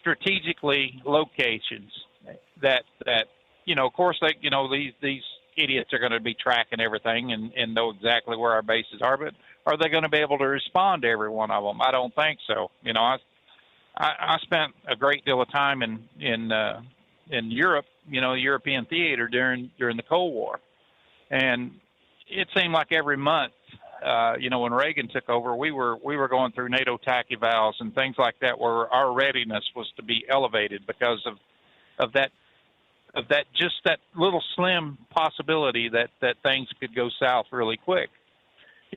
strategically locations that of course, these idiots are going to be tracking everything and know exactly where our bases are, but are they going to be able to respond to every one of them? I don't think so. I spent a great deal of time in Europe, European theater during the Cold War, and it seemed like every month, when Reagan took over, we were going through NATO TAC evals and things like that, where our readiness was to be elevated because of that that little slim possibility that things could go south really quick.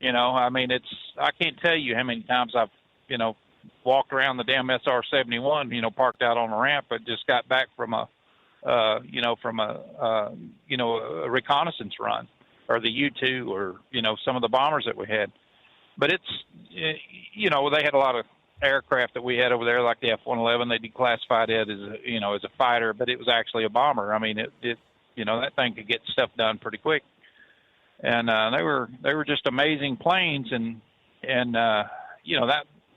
I mean, I can't tell you how many times I've, walked around the damn SR-71, parked out on a ramp, but just got back from a reconnaissance run, or the U-2, or, some of the bombers that we had. But they had a lot of aircraft that we had over there, like the F-111. They declassified it as a fighter, but it was actually a bomber. I mean, that thing could get stuff done pretty quick. And they were just amazing planes, and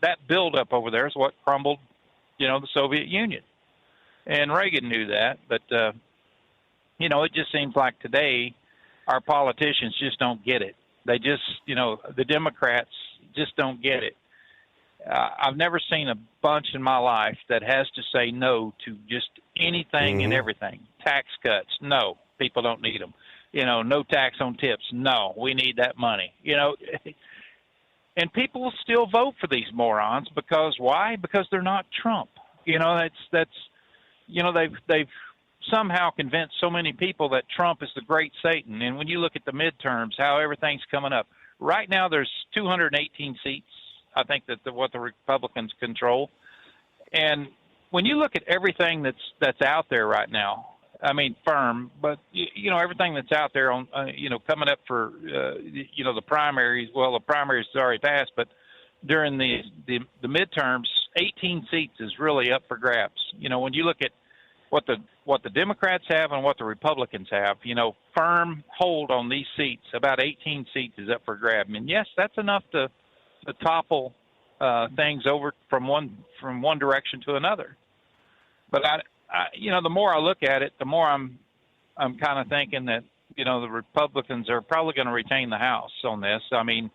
that buildup over there is what crumbled, the Soviet Union. And Reagan knew that, but it just seems like today our politicians just don't get it. They just, the Democrats just don't get it. I've never seen a bunch in my life that has to say no to just anything and everything. Tax cuts, no, people don't need them. No tax on tips, no, we need that money. And people will still vote for these morons because why? Because they're not Trump. They've somehow convinced so many people that Trump is the great Satan. And when you look at the midterms, how everything's coming up right now, there's 218 seats. I think what the Republicans control. And when you look at everything that's out there right now, I mean, firm, but everything that's out there on, coming up for, the primaries. Well, the primaries is already passed, but during the midterms, 18 seats is really up for grabs. When you look at what the Democrats have and what the Republicans have, firm hold on these seats. About 18 seats is up for grab. And yes, that's enough to topple things over from one direction to another. But the more I look at it, the more I'm kind of thinking that the Republicans are probably going to retain the House on this. I mean,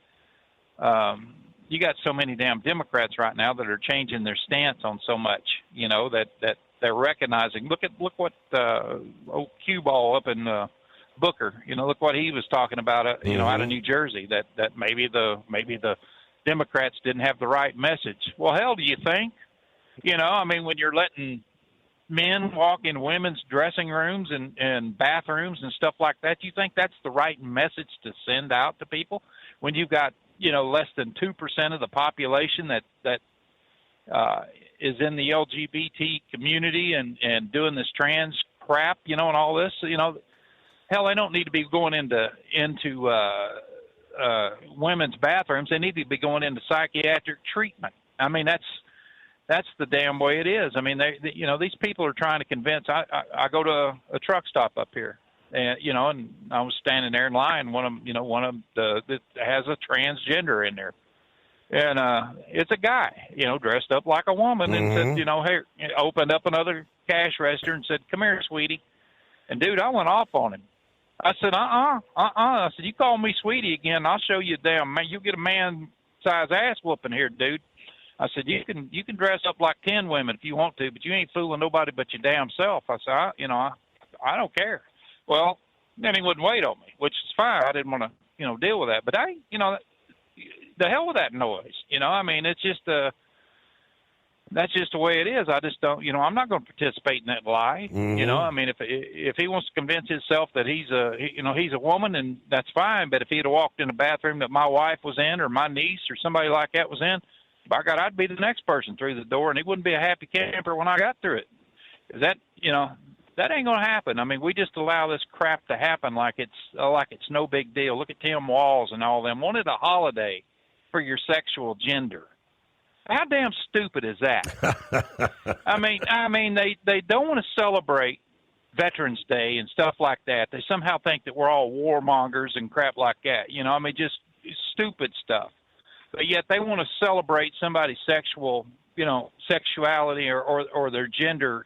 you got so many damn Democrats right now that are changing their stance on so much. That they're recognizing. Look what old cue ball up in Booker. Look what he was talking about. Out of New Jersey. That maybe the Democrats didn't have the right message. Well, hell, do you think? When you're letting men walk in women's dressing rooms and bathrooms and stuff like that, you think that's the right message to send out to people when you've got, less than 2% of the population that is in the LGBT community and doing this trans crap, and all this, hell, they don't need to be going into women's bathrooms. They need to be going into psychiatric treatment. I mean, that's the damn way it is. I mean, these people are trying to convince. I go to a truck stop up here, and and I was standing there in line. One of that has a transgender in there, and it's a guy, dressed up like a woman, and said, hey, opened up another cash register and said, "Come here, sweetie." And dude, I went off on him. I said, I said, you call me sweetie again, I'll show you you'll get a man-size ass whooping here, dude. I said, you can dress up like 10 women if you want to, but you ain't fooling nobody but your damn self. I said, I don't care. Well, then he wouldn't wait on me, which is fine. I didn't want to, deal with that. But the hell with that noise. It's just that's just the way it is. I just don't, I'm not going to participate in that lie. If he wants to convince himself that he's a woman, and that's fine. But if he'd have walked in a bathroom that my wife was in, or my niece, or somebody like that was in, by God, I'd be the next person through the door, and he wouldn't be a happy camper when I got through it. That ain't going to happen. I mean, we just allow this crap to happen like it's no big deal. Look at Tim Walz and all them. Wanted a holiday for your sexual gender. How damn stupid is that? I mean, they don't want to celebrate Veterans Day and stuff like that. They somehow think that we're all warmongers and crap like that. Just stupid stuff. But yet they want to celebrate somebody's sexuality or their gender.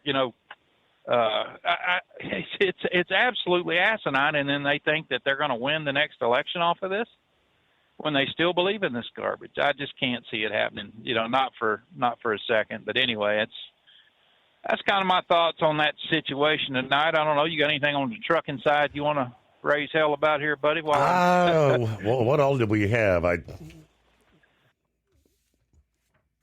It's absolutely asinine. And then they think that they're going to win the next election off of this, when they still believe in this garbage. I just can't see it happening, not for a second. But anyway, that's kind of my thoughts on that situation tonight. I don't know. You got anything on the trucking side you want to raise hell about here, buddy? Well, what all did we have?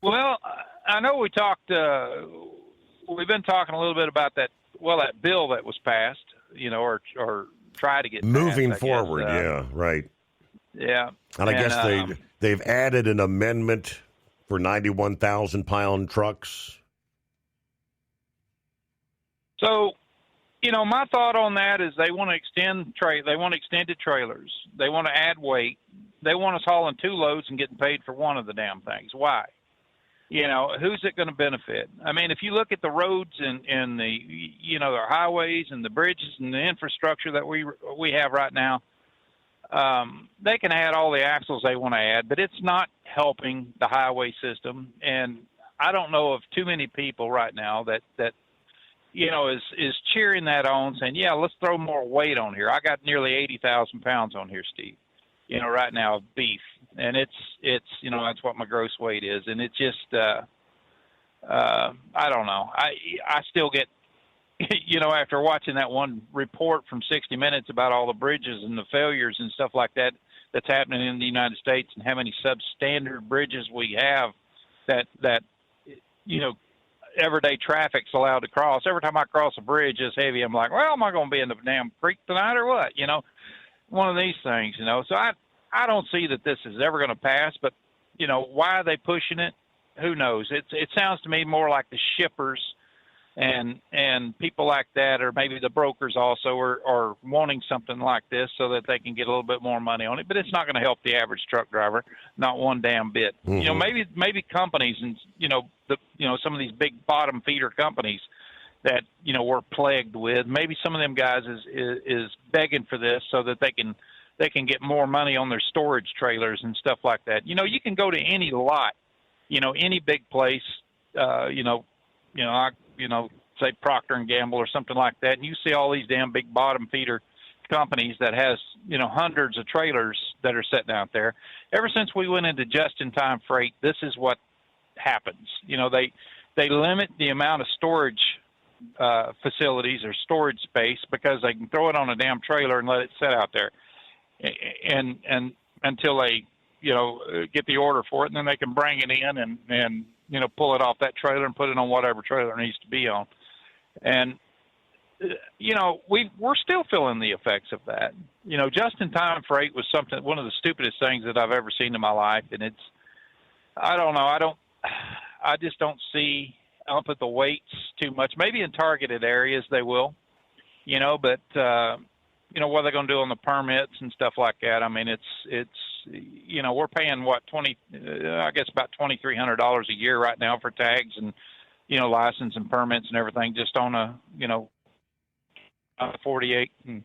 Well, I know we talked. We've been talking a little bit about that that bill that was passed, or try to get moving passed, forward. Yeah, right. Yeah, and I guess they've added an amendment for 91,000-pound trucks. So, my thought on that is they want to extend They want extended trailers. They want to add weight. They want us hauling 2 loads and getting paid for one of the damn things. Why? Who's it going to benefit? I mean, if you look at the roads and the, the highways and the bridges and the infrastructure that we have right now, they can add all the axles they want to add, but it's not helping the highway system. And I don't know of too many people right now that is cheering that on, saying, yeah, let's throw more weight on here. I got nearly 80,000 pounds on here, Steve, right now of beef. And it's that's what my gross weight is. And it's just, I don't know. I still get, after watching that one report from 60 Minutes about all the bridges and the failures and stuff like that that's happening in the United States and how many substandard bridges we have that everyday traffic's allowed to cross. Every time I cross a bridge this heavy, I'm like, well, am I going to be in the damn creek tonight or what? One of these things, So I don't see that this is ever going to pass, but, why are they pushing it? Who knows? It sounds to me more like the shippers and people like that, or maybe the brokers also are wanting something like this so that they can get a little bit more money on it. But it's not going to help the average truck driver, not one damn bit. Mm-hmm. Maybe companies and some of these big bottom feeder companies that we're plagued with. Maybe some of them guys is begging for this so that they can get more money on their storage trailers and stuff like that. You can go to any lot, any big place, say Procter and Gamble or something like that, and you see all these damn big bottom feeder companies that has, hundreds of trailers that are sitting out there. Ever since we went into just-in-time freight, this is what happens. They limit the amount of storage facilities or storage space because they can throw it on a damn trailer and let it sit out there, and until they, get the order for it, and then they can bring it in and pull it off that trailer and put it on whatever trailer it needs to be on. And, we're still feeling the effects of that. Just-in-time freight was one of the stupidest things that I've ever seen in my life. And I don't know. I just don't see up at the weights too much. Maybe in targeted areas they will, but, what they're going to do on the permits and stuff like that. I mean, it's we're paying about $2,300 a year right now for tags and, license and permits and everything just on a, 48. And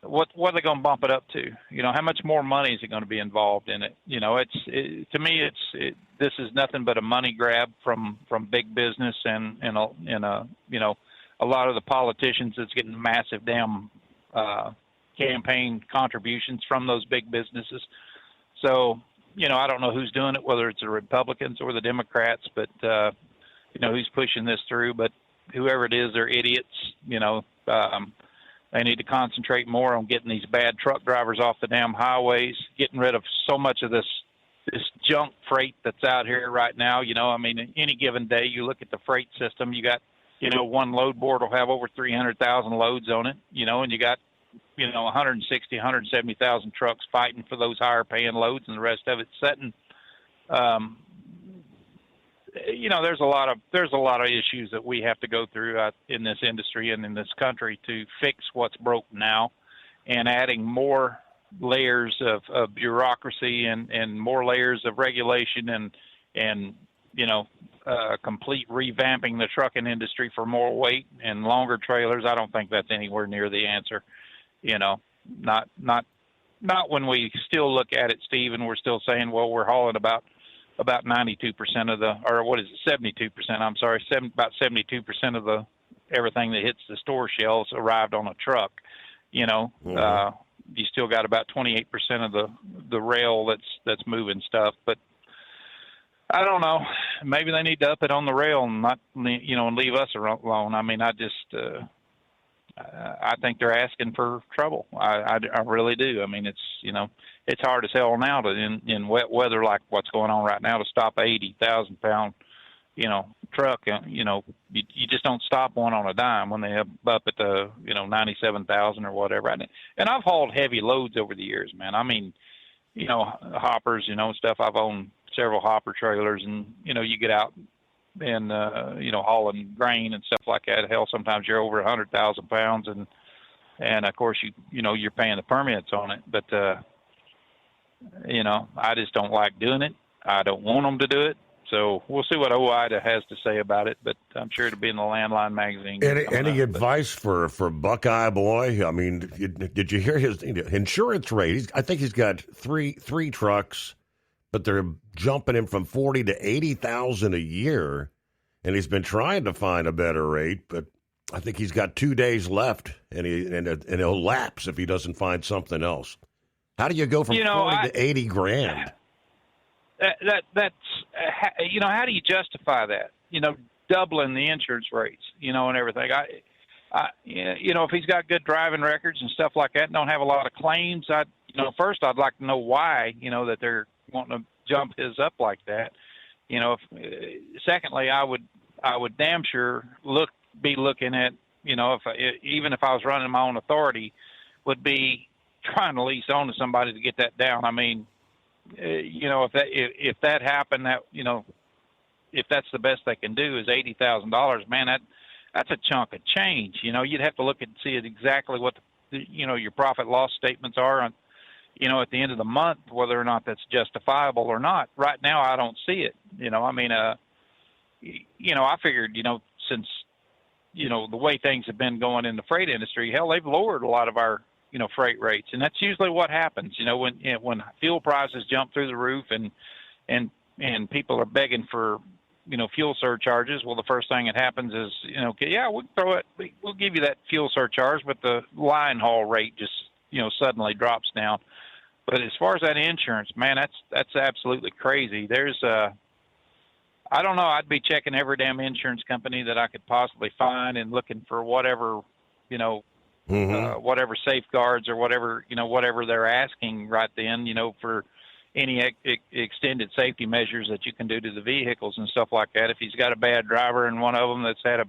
what are they going to bump it up to? How much more money is it going to be involved in it? To me, this is nothing but a money grab from big business and a lot of the politicians that's getting massive damn, campaign contributions from those big businesses. So, I don't know who's doing it, whether it's the Republicans or the Democrats, but, who's pushing this through. But whoever it is, they're idiots. They need to concentrate more on getting these bad truck drivers off the damn highways, getting rid of so much of this junk freight that's out here right now. Any given day you look at the freight system, you got, one load board will have over 300,000 loads on it, and you got, 160, 170,000 trucks fighting for those higher paying loads, and the rest of it sitting. There's a lot of issues that we have to go through in this industry and in this country to fix what's broke now, and adding more layers of bureaucracy and more layers of regulation and complete revamping the trucking industry for more weight and longer trailers. I don't think that's anywhere near the answer. Not when we still look at it, Steve, and we're still saying, well, we're hauling about 92% of about 72% of everything that hits the store shelves arrived on a truck. You still got about 28% of the rail that's moving stuff, but I don't know. Maybe they need to up it on the rail and not, and leave us alone. I mean, I think they're asking for trouble. I really do. I mean, it's hard as hell now in wet weather like what's going on right now to stop a 80,000 pound, truck, you just don't stop one on a dime when they up at the 97,000 or whatever. And I've hauled heavy loads over the years, man. I mean, hoppers, stuff. I've owned several hopper trailers, and you get out and hauling grain and stuff like that. Hell, sometimes you're over 100,000 pounds, and of course you're paying the permits on it. But I just don't like doing it. I don't want them to do it. So we'll see what OIDA has to say about it, but I'm sure it'll be in the Landline magazine. Any advice for Buckeye Boy? I mean, did you hear his insurance rate? I think he's got three trucks, but they're jumping him from 40 to 80,000 a year, and he's been trying to find a better rate, but I think he's got 2 days left, and he'll lapse if he doesn't find something else. How do you go from 40 to 80 grand? That's how do you justify that? Doubling the insurance rates, and everything. If he's got good driving records and stuff like that, and don't have a lot of claims, first I'd like to know why, that they're wanting to jump his up like that. Secondly, I would damn sure be looking at, even if I was running my own authority, would be trying to lease on to somebody to get that down. I mean, if that happened, that if that's the best they can do is $80,000, man, that's a chunk of change. You'd have to look and see exactly what your profit loss statements are on, at the end of the month, whether or not that's justifiable or not. Right now, I don't see it. I figured, since the way things have been going in the freight industry, hell, they've lowered a lot of our freight rates, and that's usually what happens. When fuel prices jump through the roof and people are begging for fuel surcharges, well, the first thing that happens is we'll throw it. We'll give you that fuel surcharge, but the line haul rate just suddenly drops down. But as far as that insurance, man, that's absolutely crazy. There's I don't know. I'd be checking every damn insurance company that I could possibly find and looking for whatever whatever safeguards or whatever they're asking right then, for any extended safety measures that you can do to the vehicles and stuff like that. If he's got a bad driver and one of them that's had a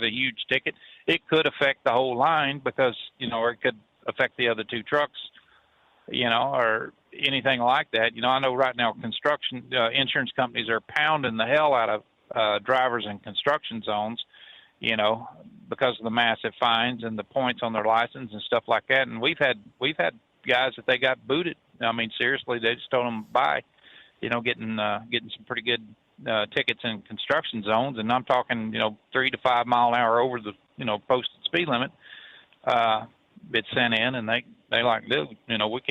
huge ticket, it could affect the whole line because, or it could affect the other two trucks, or anything like that. I know right now construction insurance companies are pounding the hell out of drivers in construction zones, because of the massive fines and the points on their license and stuff like that. And we've had guys that they got booted. I mean, seriously, they just told them bye, getting some pretty good tickets in construction zones. And I'm talking, 3 to 5 mile an hour over the, posted speed limit. It's sent in, and they like, dude, we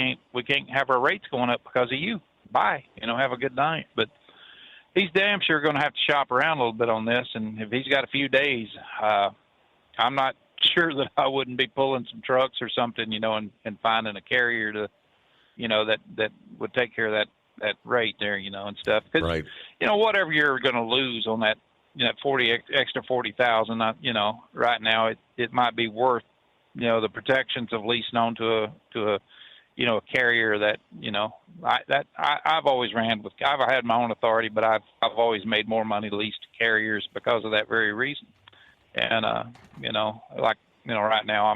can't have our rates going up because of you. Bye, have a good night. But he's damn sure going to have to shop around a little bit on this. And if he's got a few days, I'm not sure that I wouldn't be pulling some trucks or something, and finding a carrier to, that would take care of that rate there, and stuff. Cause, right. Whatever you're going to lose on that, extra 40,000, right now it might be worth, the protections of leasing on to a carrier that, I've always ran with. I've had my own authority, but I've always made more money leased to carriers because of that very reason. And right now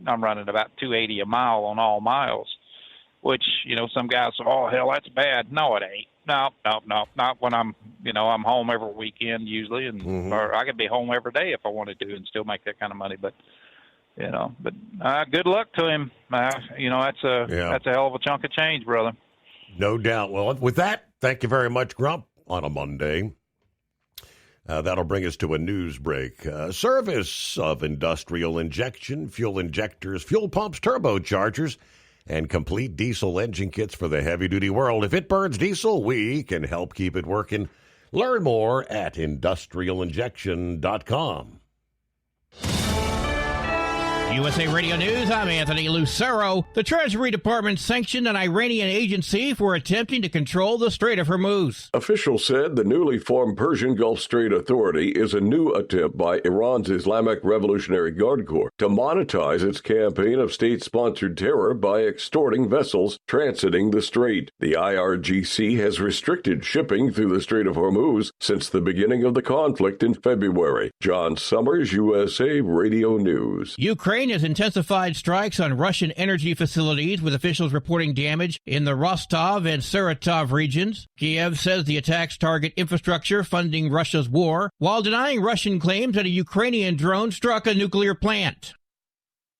I'm running about $280 a mile on all miles, which some guys say, oh hell, that's bad. No, it ain't. No, not when I'm I'm home every weekend usually, and or I could be home every day if I wanted to and still make that kind of money. But good luck to him. That's a hell of a chunk of change, brother. No doubt. Well, with that, thank you very much, Grump, on a Monday. That'll bring us to a news break. Service of industrial injection, fuel injectors, fuel pumps, turbochargers, and complete diesel engine kits for the heavy-duty world. If it burns diesel, we can help keep it working. Learn more at industrialinjection.com. USA Radio News, I'm Anthony Lucero. The Treasury Department sanctioned an Iranian agency for attempting to control the Strait of Hormuz. Officials said the newly formed Persian Gulf Strait Authority is a new attempt by Iran's Islamic Revolutionary Guard Corps to monetize its campaign of state-sponsored terror by extorting vessels transiting the strait. The IRGC has restricted shipping through the Strait of Hormuz since the beginning of the conflict in February. John Summers, USA Radio News. Ukraine has intensified strikes on Russian energy facilities, with officials reporting damage in the Rostov and Saratov regions. Kiev says the attacks target infrastructure funding Russia's war, while denying Russian claims that a Ukrainian drone struck a nuclear plant.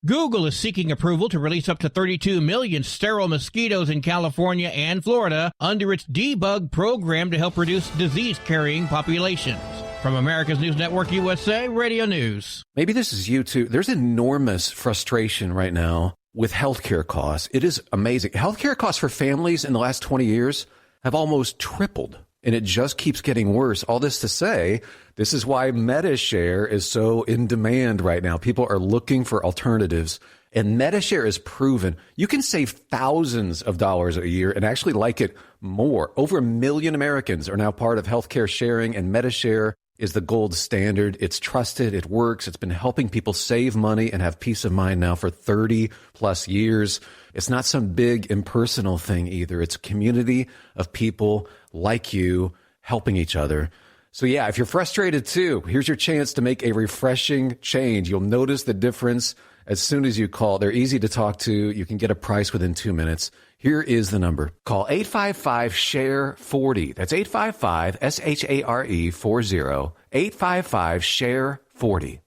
Google is seeking approval to release up to 32 million sterile mosquitoes in California and Florida under its debug program to help reduce disease-carrying populations. From America's News Network USA Radio News. Maybe this is you too. There's enormous frustration right now with healthcare costs. It is amazing. Healthcare costs for families in the last 20 years have almost tripled, and it just keeps getting worse. All this to say, this is why MediShare is so in demand right now. People are looking for alternatives, and MediShare is proven. You can save thousands of dollars a year and actually like it more. Over 1 million Americans are now part of healthcare sharing, and MediShare is the gold standard. It's trusted. It works. It's been helping people save money and have peace of mind now for 30 plus years. It's not some big impersonal thing either. It's a community of people like you helping each other. So yeah, if you're frustrated too, here's your chance to make a refreshing change. You'll notice the difference as soon as you call. They're easy to talk to. You can get a price within 2 minutes. Here is the number. Call 855-SHARE-40. That's 855-SHARE-40. 855-SHARE-40.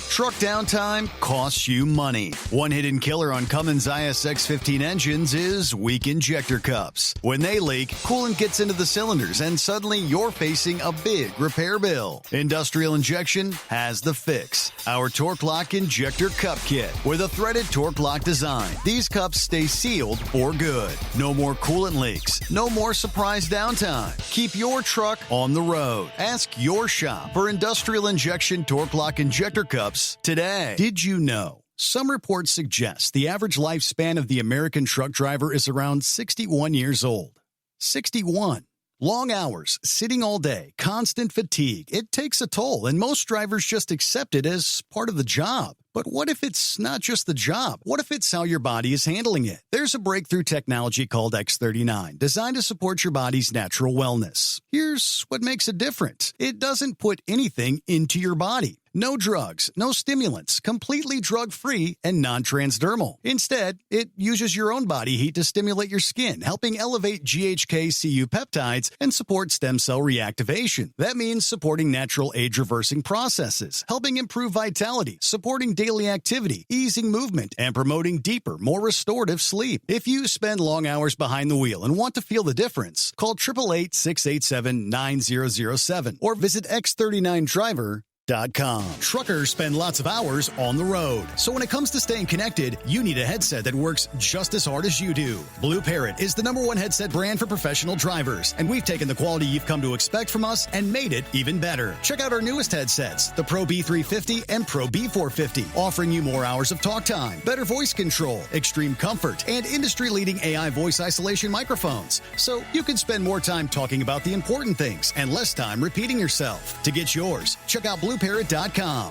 Truck downtime costs you money. One hidden killer on Cummins ISX-15 engines is weak injector cups. When they leak, coolant gets into the cylinders and suddenly you're facing a big repair bill. Industrial Injection has the fix. Our Torque Lock Injector Cup Kit with a threaded Torque Lock design. These cups stay sealed for good. No more coolant leaks. No more surprise downtime. Keep your truck on the road. Ask your shop for Industrial Injection Torque Lock Injector Cups today. Did you know? Some reports suggest the average lifespan of the American truck driver is around 61 years old. 61. Long hours, sitting all day, constant fatigue. It takes a toll, and most drivers just accept it as part of the job. But what if it's not just the job? What if it's how your body is handling it? There's a breakthrough technology called X39, designed to support your body's natural wellness. Here's what makes it different. It doesn't put anything into your body. No drugs, no stimulants, completely drug-free and non-transdermal. Instead, it uses your own body heat to stimulate your skin, helping elevate GHK-Cu peptides and support stem cell reactivation. That means supporting natural age-reversing processes, helping improve vitality, supporting daily activity, easing movement, and promoting deeper, more restorative sleep. If you spend long hours behind the wheel and want to feel the difference, call 888-687-9007 or visit X39Driver.com. Truckers spend lots of hours on the road. So when it comes to staying connected, you need a headset that works just as hard as you do. Blue Parrot is the #1 headset brand for professional drivers, and we've taken the quality you've come to expect from us and made it even better. Check out our newest headsets, the Pro B350 and Pro B450, offering you more hours of talk time, better voice control, extreme comfort, and industry-leading AI voice isolation microphones. So you can spend more time talking about the important things and less time repeating yourself. To get yours, check out BlueParrot.com.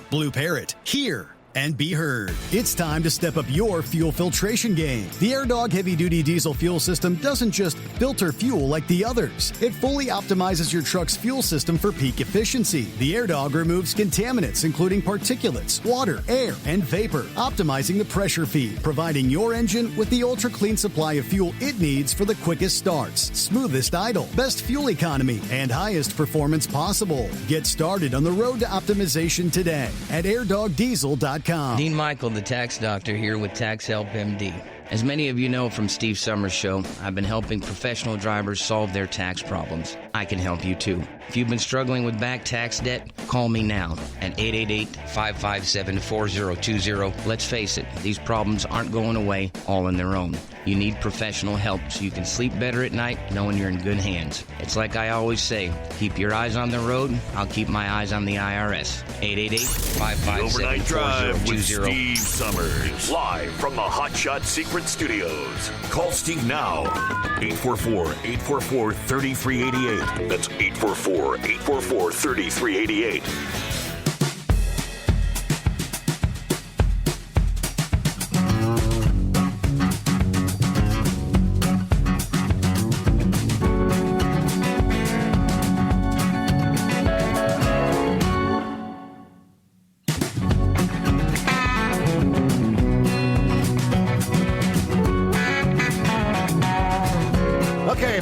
Blue Parrot, hear and be heard. It's time to step up your fuel filtration game. The AirDog heavy-duty diesel fuel system doesn't just filter fuel like the others. It fully optimizes your truck's fuel system for peak efficiency. The AirDog removes contaminants, including particulates, water, air, and vapor, optimizing the pressure feed, providing your engine with the ultra-clean supply of fuel it needs for the quickest starts, smoothest idle, best fuel economy, and highest performance possible. Get started on the road to optimization today at airdogdiesel.com. Dean Michael, the tax doctor, here with Tax Help MD. As many of you know from Steve Summers' show, I've been helping professional drivers solve their tax problems. I can help you too. If you've been struggling with back tax debt, call me now at 888-557-4020. Let's face it, these problems aren't going away all on their own. You need professional help so you can sleep better at night knowing you're in good hands. It's like I always say, keep your eyes on the road. I'll keep my eyes on the IRS. 888-557-4020. Overnight Drive with Steve Summers. Live from the Hot Shot Secret Studios. Call Steve now. 844-844-3388. That's 844-844-3388.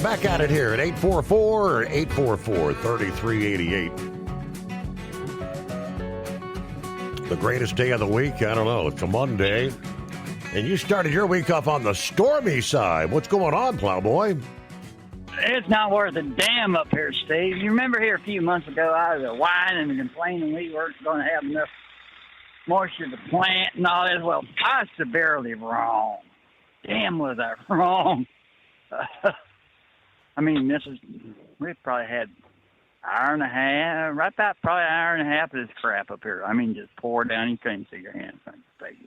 Back at it here at 844-844-3388. The greatest day of the week? I don't know. It's a Monday. And you started your week off on the stormy side. What's going on, Plowboy? It's not worth a damn up here, Steve. You remember here a few months ago, I was whining and complaining we weren't going to have enough moisture to plant and all this. Well, I was severely wrong. Damn, was I wrong. I mean, we've probably had hour and a half, right about probably an hour and a half of this crap up here. I mean, just pour down. You couldn't see your hands on your face.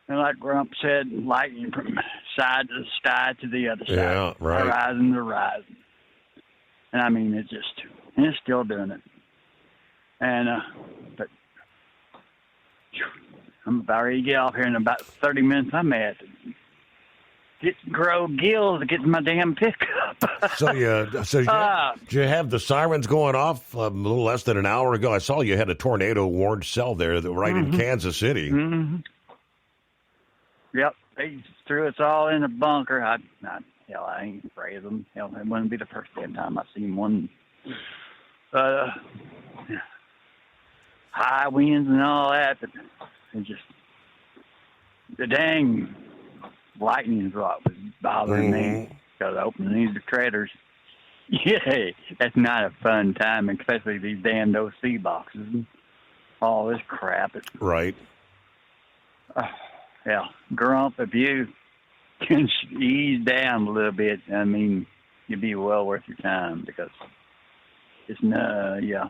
And like Grump said, lightning from side to side to the other side. Yeah, right. Horizon to horizon. And I mean, it's still doing it. And, but I'm about ready to get off here in about 30 minutes. I may have to grow gills to get my damn pickup. So did you have the sirens going off a little less than an hour ago? I saw you had a tornado warned cell there right in Kansas City. Mm-hmm. Yep, they threw us all in a bunker. I ain't afraid of them. Hell, it wouldn't be the first damn time I seen one. High winds and all that, but it just the dang lightning is what was bothering me because opening these traders. Yeah, that's not a fun time, especially these damn OC boxes and all this crap. Right. Yeah, Grump, if you can ease down a little bit, I mean, you'd be well worth your time because it's yeah.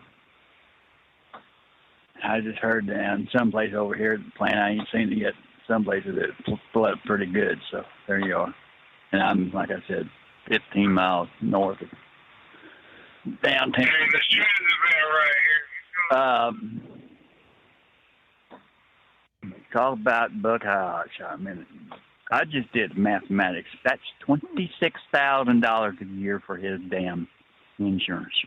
I just heard down someplace over here at the plant, I ain't seen it yet. Some places it flooded pretty good, so there you are. And I'm, like I said, 15 miles north of downtown. Talk about Buckeye Hot Shot a minute. I just did mathematics. That's $26,000 a year for his damn insurance.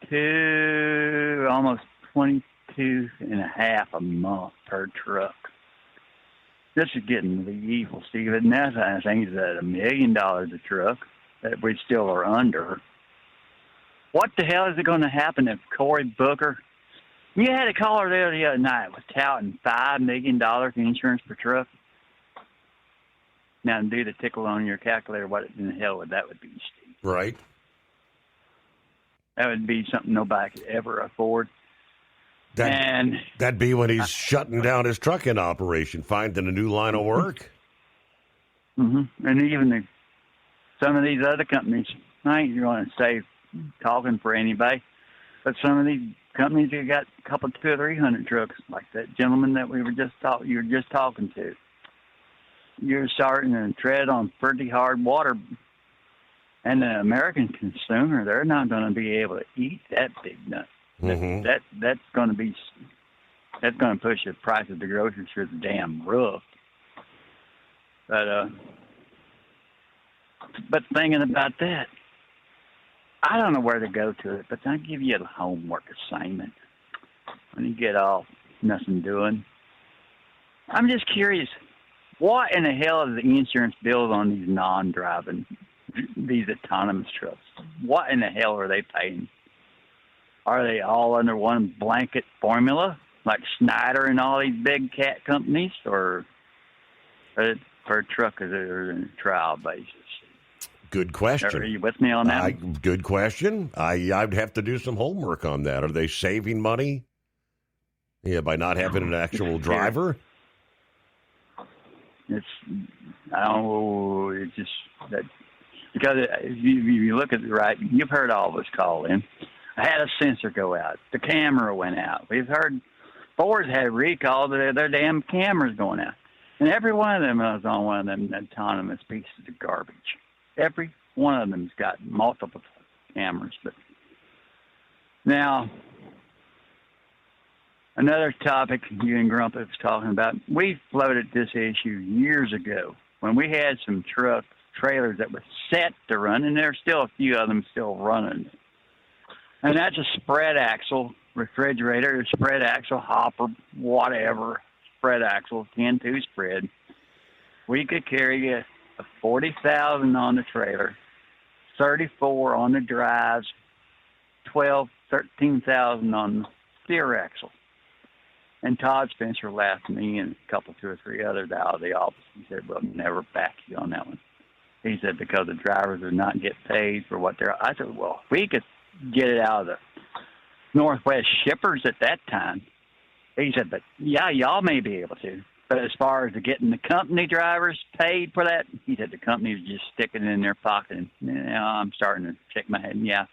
To almost $22.5 a month per truck. This is getting the evil, Steve. And that's, I think, is at $1 million a truck that we still are under. What the hell is it going to happen if Cory Booker? You had a caller there the other night was touting $5 million in insurance per truck. Now, do the tickle on your calculator. What in the hell would that be, Steve? Right. That would be something nobody could ever afford. That'd be when he's shutting down his trucking operation, finding a new line of work. Mm-hmm. And even some of these other companies, I ain't going to say talking for anybody, but some of these companies that got a couple, 200 or 300 trucks, like that gentleman that you were just talking to. You're starting to tread on pretty hard water. And the American consumer, they're not going to be able to eat that big nut. Mm-hmm. That's going to push the price of the groceries through the damn roof. But thinking about that, I don't know where to go to it, but I'll give you a homework assignment when you get off nothing doing. I'm just curious, what in the hell is the insurance bills on these non-driving, these autonomous trucks? What in the hell are they paying? Are they all under one blanket formula, like Schneider and all these big cat companies, or per truck is it a trial basis? Good question. Are you with me on that? Good question. I'd have to do some homework on that. Are they saving money? Yeah, by not having an actual driver? I don't know, it's just that, because if you look at it right, you've heard all of us call in. I had a sensor go out. The camera went out. We've heard Ford's had recalled their damn cameras going out. And every one of them was on one of them autonomous pieces of garbage. Every one of them's got multiple cameras. But now, another topic you and Grumpy was talking about, we floated this issue years ago when we had some trailers that were set to run, and there's still a few of them still running. And that's a spread axle refrigerator, a spread axle hopper, whatever, spread axle, 10-2 spread. We could carry a 40,000 on the trailer, 34 on the drives, 13,000 on the steer axle. And Todd Spencer laughed at me and a couple, 2 or 3 others out of the office. He said, "We'll never back you on that one." He said, because the drivers would not get paid for what they're... I said, well, we could get it out of the Northwest shippers at that time. He said, but yeah, y'all may be able to. But as far as getting the company drivers paid for that, he said the company was just sticking it in their pocket. And now I'm starting to shake my head. And yeah,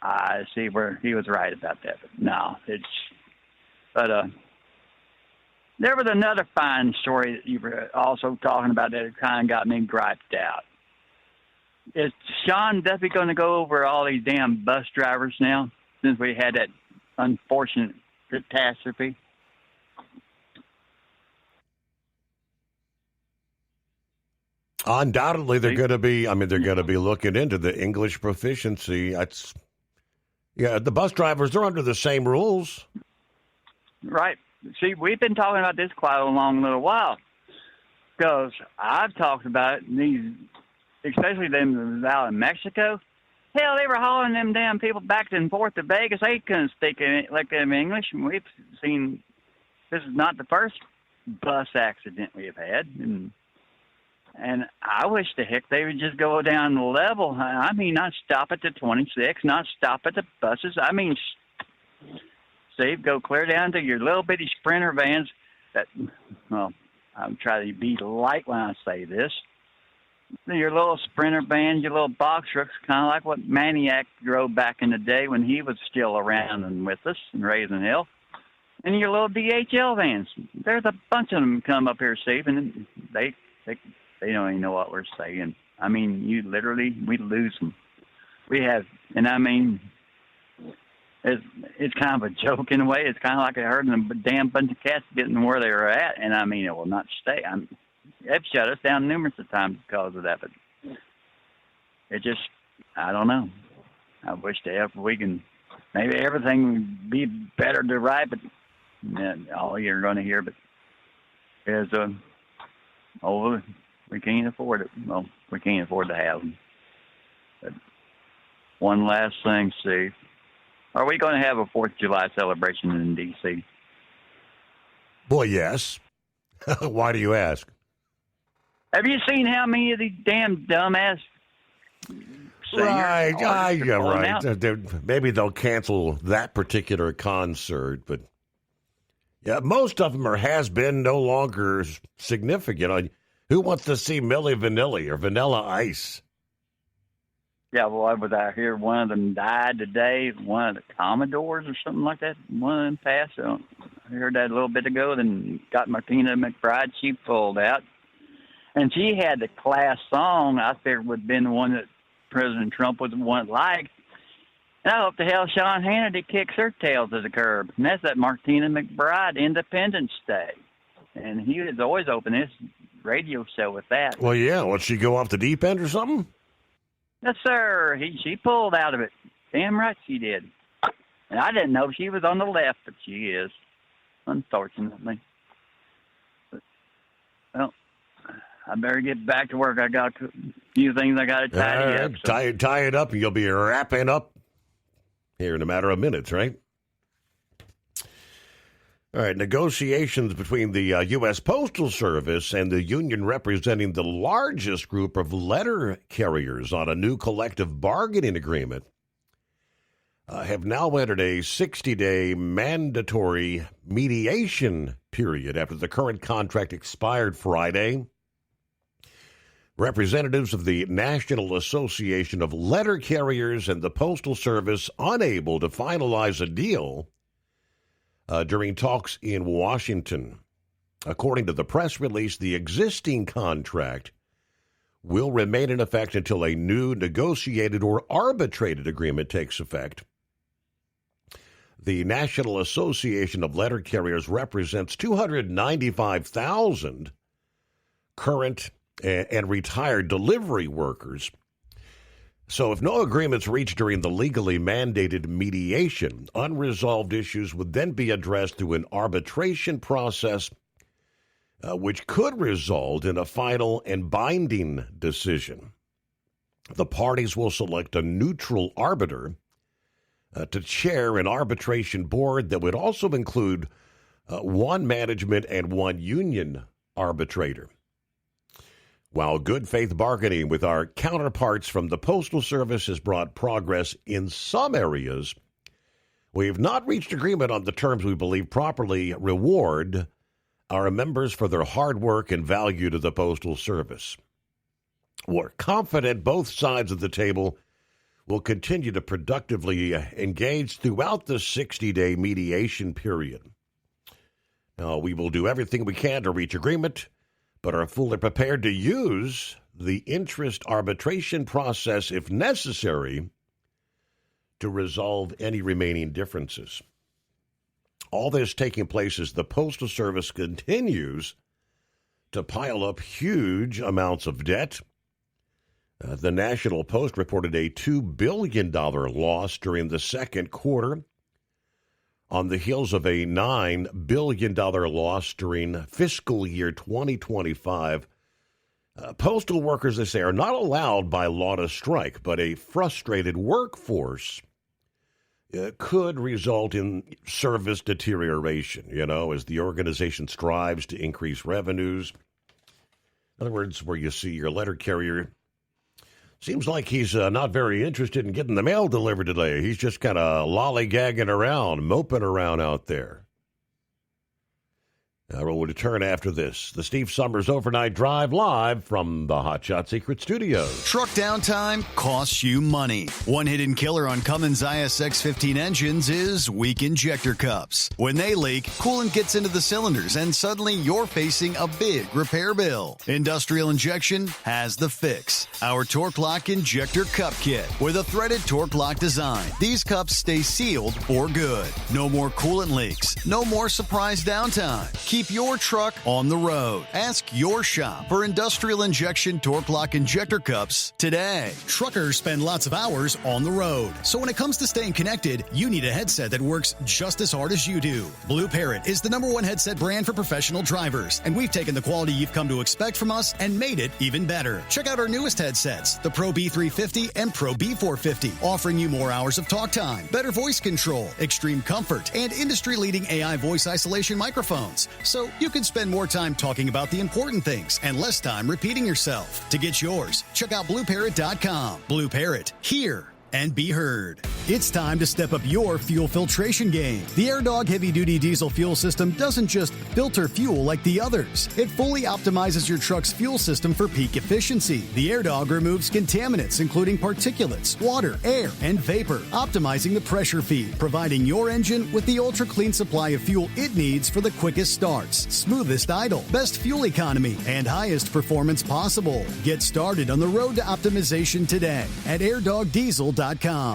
I see where he was right about that. But no, there was another fine story that you were also talking about that kind of got me griped out. Is Sean Duffy going to go over all these damn bus drivers now, since we had that unfortunate catastrophe? Undoubtedly, they're going to be. I mean, they're going to be looking into the English proficiency. The bus drivers are under the same rules, right? See, we've been talking about this quite a long little while, because I've talked about it, especially them out in Mexico. Hell, they were hauling them damn people back and forth to Vegas. They couldn't speak like them English. And we've seen, this is not the first bus accident we have had. And I wish the heck they would just go down the level. I mean, not stop at the 26, not stop at the buses. I mean, Steve, go clear down to your little bitty Sprinter vans that, well, I'm trying to be light when I say this. Your little Sprinter vans, your little box trucks, kind of like what Maniac drove back in the day when he was still around and with us and raising hell. And your little DHL vans. There's a bunch of them come up here, Steve, and they don't even know what we're saying. I mean, we lose them. We have, and I mean, it's kind of a joke in a way. It's kind of like herding a damn bunch of cats getting where they were at, and I mean, it will not stay. They've shut us down numerous of times because of that, but it just, I don't know. I wish we can, maybe everything would be better to ride, but all you're going to hear is, we can't afford it. Well, we can't afford to have them. But one last thing, Steve. Are we going to have a 4th of July celebration in D.C.? Boy, yes. Why do you ask? Have you seen how many of these damn dumbass Right, yeah, right. Maybe they'll cancel that particular concert, but yeah, most of them are has-been, no longer significant. Who wants to see Milli Vanilli or Vanilla Ice? Yeah, well, I was out here. One of them died today. One of the Commodores or something like that. One of them passed. So I heard that a little bit ago. Then got Martina McBride. She pulled out. And she had the class song. I figured would have been the one that President Trump would want liked. And I hope the hell Sean Hannity kicks her tail to the curb. And that's that Martina McBride Independence Day. And he was always open his radio show with that. Well, yeah. Will she go off the deep end or something? Yes, sir. She pulled out of it. Damn right she did. And I didn't know she was on the left, but she is, unfortunately. But, well, I better get back to work. I got a few things I got to tidy up. So. Tie it up, and you'll be wrapping up here in a matter of minutes, right? All right, negotiations between the U.S. Postal Service and the union representing the largest group of letter carriers on a new collective bargaining agreement have now entered a 60-day mandatory mediation period after the current contract expired Friday. Representatives of the National Association of Letter Carriers and the Postal Service unable to finalize a deal during talks in Washington. According to the press release, the existing contract will remain in effect until a new negotiated or arbitrated agreement takes effect. The National Association of Letter Carriers represents 295,000 current and retired delivery workers. So if no agreements reached during the legally mandated mediation, unresolved issues would then be addressed through an arbitration process, which could result in a final and binding decision. The parties will select a neutral arbiter to chair an arbitration board that would also include one management and one union arbitrator. While good faith bargaining with our counterparts from the Postal Service has brought progress in some areas, we have not reached agreement on the terms we believe properly reward our members for their hard work and value to the Postal Service. We're confident both sides of the table will continue to productively engage throughout the 60-day mediation period. Now, we will do everything we can to reach agreement, but are fully prepared to use the interest arbitration process if necessary to resolve any remaining differences. All this taking place as the Postal Service continues to pile up huge amounts of debt. The National Post reported a $2 billion loss during the second quarter on the heels of a $9 billion loss during fiscal year 2025. Postal workers, they say, are not allowed by law to strike, but a frustrated workforce could result in service deterioration, as the organization strives to increase revenues. In other words, where you see your letter carrier, seems like he's not very interested in getting the mail delivered today. He's just kind of lollygagging around, moping around out there. We'll return after this. The Steve Summers Overnight Drive live from the Hot Shot Secret Studios. Truck downtime costs you money. One hidden killer on Cummins ISX-15 engines is weak injector cups. When they leak, coolant gets into the cylinders and suddenly you're facing a big repair bill. Industrial Injection has the fix. Our Torque Lock Injector Cup Kit with a threaded Torque Lock design. These cups stay sealed for good. No more coolant leaks. No more surprise downtime. Keep your truck on the road. Ask your shop for Industrial Injection Torque Lock Injector Cups today. Truckers spend lots of hours on the road. So when it comes to staying connected, you need a headset that works just as hard as you do. Blue Parrot is the #1 headset brand for professional drivers, and we've taken the quality you've come to expect from us and made it even better. Check out our newest headsets, the Pro B350 and Pro B450, offering you more hours of talk time, better voice control, extreme comfort, and industry-leading AI voice isolation microphones. So you can spend more time talking about the important things and less time repeating yourself. To get yours, check out BlueParrot.com. Blue Parrot, hear and be heard. It's time to step up your fuel filtration game. The AirDog heavy-duty diesel fuel system doesn't just filter fuel like the others. It fully optimizes your truck's fuel system for peak efficiency. The AirDog removes contaminants, including particulates, water, air, and vapor, optimizing the pressure feed, providing your engine with the ultra-clean supply of fuel it needs for the quickest starts, smoothest idle, best fuel economy, and highest performance possible. Get started on the road to optimization today at airdogdiesel.com.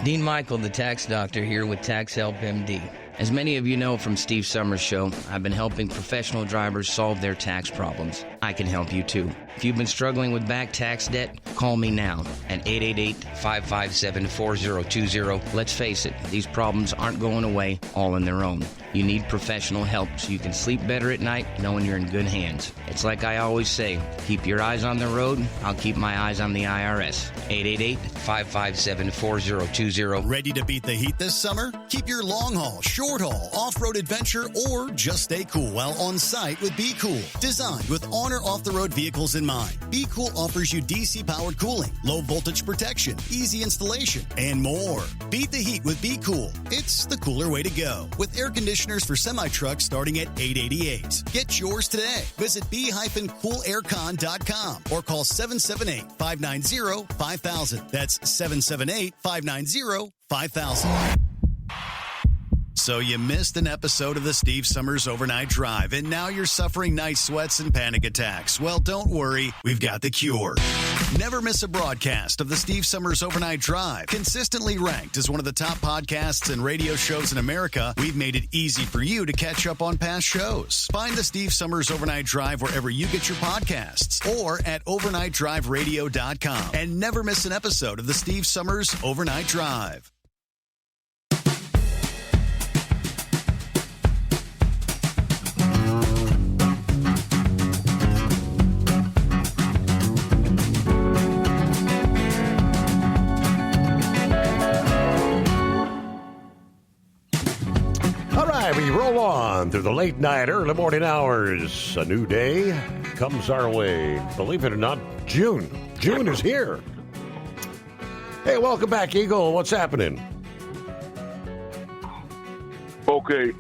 Dean Michael, the tax doctor, here with Tax Help MD. As many of you know from Steve Summers' show, I've been helping professional drivers solve their tax problems. I can help you too. If you've been struggling with back tax debt, call me now at 888-557-4020. Let's face it, these problems aren't going away all on their own. You need professional help so you can sleep better at night knowing you're in good hands. It's like I always say, keep your eyes on the road, I'll keep my eyes on the IRS. 888-557-4020. Ready to beat the heat this summer? Keep your long haul, short haul, off-road adventure, or just stay cool while on site with Be Cool. Designed with on or off-the-road vehicles in mind, Be Cool offers you DC-powered cooling, low-voltage protection, easy installation, and more. Beat the heat with Be Cool. It's the cooler way to go. With air conditioning conditioners for semi-trucks starting at $888. Get yours today. Visit b-coolaircon.com or call 778-590-5000. That's 778-590-5000. So you missed an episode of the Steve Summers Overnight Drive, and now you're suffering night sweats and panic attacks. Well, don't worry. We've got the cure. Never miss a broadcast of the Steve Summers Overnight Drive. Consistently ranked as one of the top podcasts and radio shows in America, we've made it easy for you to catch up on past shows. Find the Steve Summers Overnight Drive wherever you get your podcasts or at overnightdriveradio.com. And never miss an episode of the Steve Summers Overnight Drive. We roll on through the late night, early morning hours. A new day comes our way. Believe it or not, June. June is here. Hey, welcome back, Eagle. What's happening? Okay.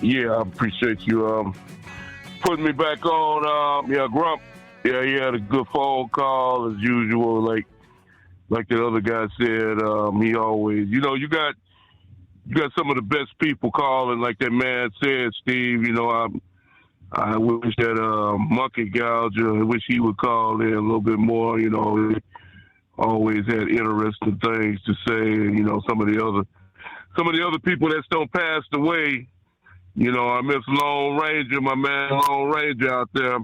Yeah, I appreciate you putting me back on. Grump. Yeah, he had a good phone call as usual. Like the other guy said, he always, you got some of the best people calling, like that man said, Steve. I wish that Monkey Gouger, I wish he would call in a little bit more. He always had interesting things to say. And, some of the other people that still passed away. I miss Lone Ranger, my man Lone Ranger out there.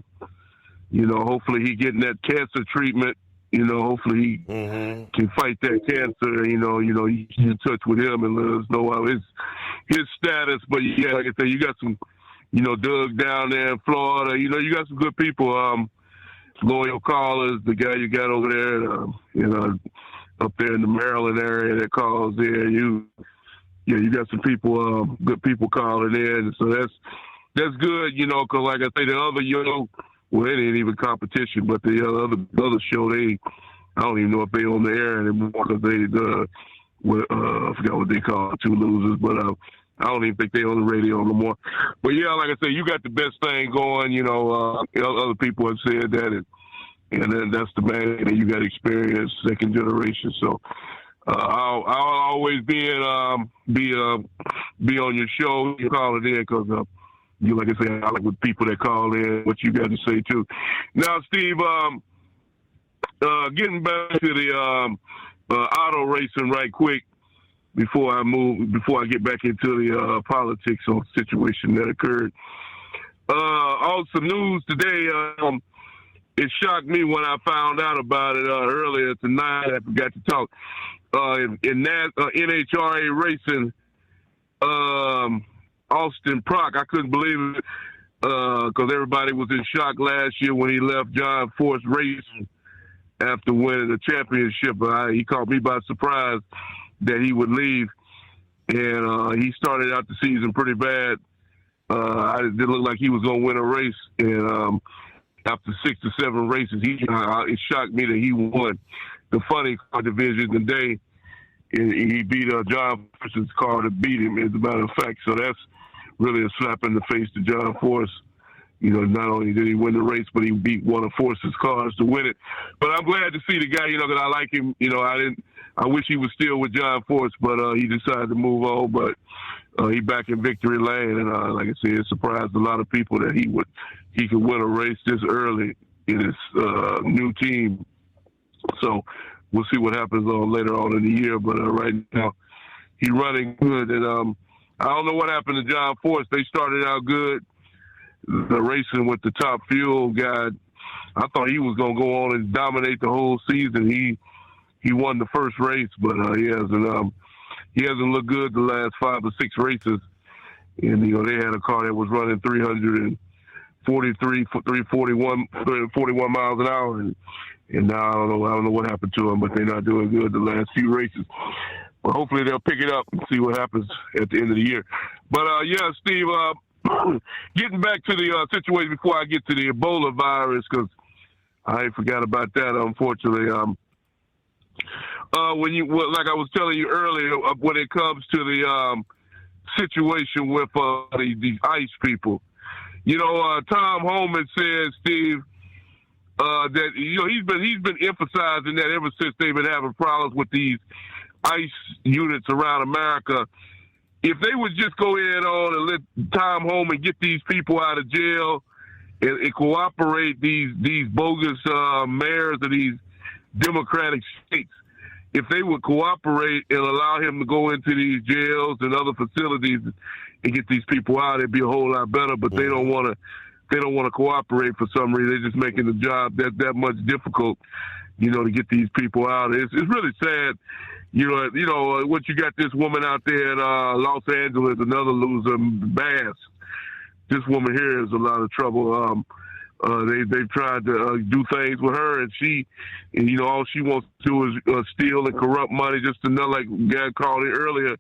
Hopefully he getting that cancer treatment. Hopefully he can fight that cancer. You get in touch with him and let us know how his status. But yeah, like I said, you got some, Doug down there in Florida. You got some good people. Loyal callers, the guy you got over there, up there in the Maryland area that calls in. You got some people, good people calling in. So that's good, because like I say, the other, well, it ain't even competition, but the other show, I don't even know if they on the air anymore because they, I forgot what they call it, two losers, but I don't even think they on the radio no more. But yeah, like I said, you got the best thing going. Other people have said that, and then that's the man that you got experience, second generation. So I'll always be on your show. You call it in because. Like I say, I like with people that call in what you got to say too. Now, Steve, getting back to the auto racing right quick before I get back into the politics on the situation that occurred. Also news today. It shocked me when I found out about it earlier tonight. I forgot to talk in NHRA racing. Austin Prock, I couldn't believe it because everybody was in shock last year when he left John Force Racing after winning the championship. He caught me by surprise that he would leave, and he started out the season pretty bad. It didn't look like he was going to win a race, and after 6 to 7 races, it shocked me that he won the funny car division today. He beat John Force's car to beat him, as a matter of fact. So that's really a slap in the face to John Force. Not only did he win the race, but he beat one of Force's cars to win it. But I'm glad to see the guy, because I like him. I wish he was still with John Force, but he decided to move on. But he back in victory lane, and like I said, it surprised a lot of people that he could win a race this early in his new team. So we'll see what happens later on in the year. But right now, he's running good. And I don't know what happened to John Force. They started out good. The racing with the Top Fuel guy, I thought he was going to go on and dominate the whole season. He won the first race, but he hasn't looked good the last 5 or 6 races. And they had a car that was running 341 miles an hour, and now I don't know what happened to them, but they're not doing good the last few races. But hopefully they'll pick it up and see what happens at the end of the year. But yeah, Steve, getting back to the situation before I get to the Ebola virus, because I forgot about that, unfortunately. Like I was telling you earlier, when it comes to situation with these ICE people. You know, Tom Homan said, Steve, that he's been emphasizing that ever since they've been having problems with these ICE units around America. If they would just go in on and let Tom Homan get these people out of jail and cooperate these bogus mayors of these Democratic states, if they would cooperate and allow him to go into these jails and other facilities and get these people out, it'd be a whole lot better. But they don't want to. They don't want to cooperate for some reason. They're just making the job that much difficult, to get these people out. It's really sad. What you got this woman out there in Los Angeles, another loser, Bass. This woman here is a lot of trouble. They've tried to do things with her, and all she wants to do is steal and corrupt money. Just another, like Gad called it earlier,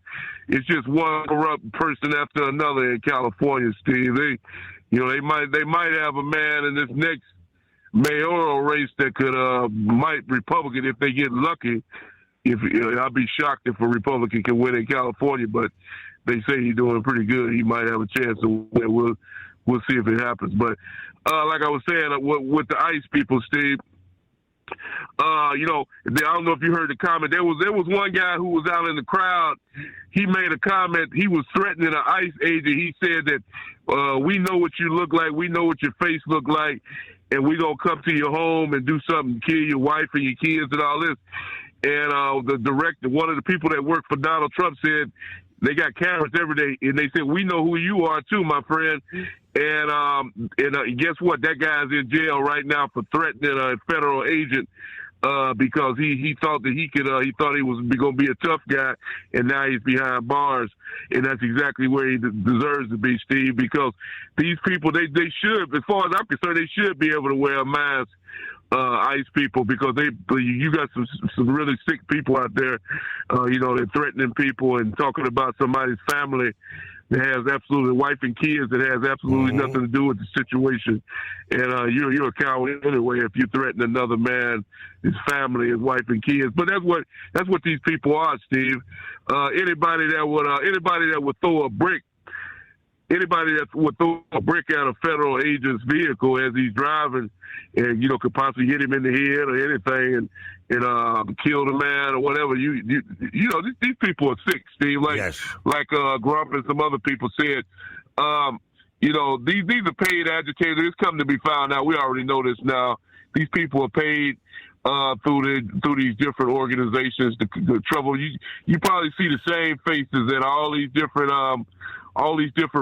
it's just one corrupt person after another in California, Steve. They might have a man in this next mayoral race that could might Republican if they get lucky. I'd be shocked if a Republican can win in California, but they say he's doing pretty good. He might have a chance to win. We'll see if it happens. But like I was saying, with the ICE people, Steve, I don't know if you heard the comment. There was one guy who was out in the crowd. He made a comment. He was threatening an ICE agent. He said that we know what you look like. We know what your face look like. And we going to come to your home and do something, kill your wife and your kids and all this. And the director, one of the people that worked for Donald Trump, said they got cameras every day. And they said, we know who you are too, my friend. And guess what? That guy's in jail right now for threatening a federal agent because he thought that he could. He thought he was going to be a tough guy, and now he's behind bars. And that's exactly where he deserves to be, Steve. Because these people, they should, as far as I'm concerned, they should be able to wear a mask. ICE people, because you got some really sick people out there. They're threatening people and talking about somebody's family that has absolutely wife and kids that has absolutely nothing to do with the situation. And you're a coward anyway if you threaten another man, his family, his wife and kids. But that's what these people are, Steve. Anybody that would throw a brick. Anybody that would throw a brick at a federal agent's vehicle as he's driving and, could possibly hit him in the head or anything and kill the man or whatever. These people are sick, Steve. Like Grump and some other people said, these are paid agitators. It's come to be found out. We already know this now. These people are paid through these different organizations. The trouble, you probably see the same faces at all these different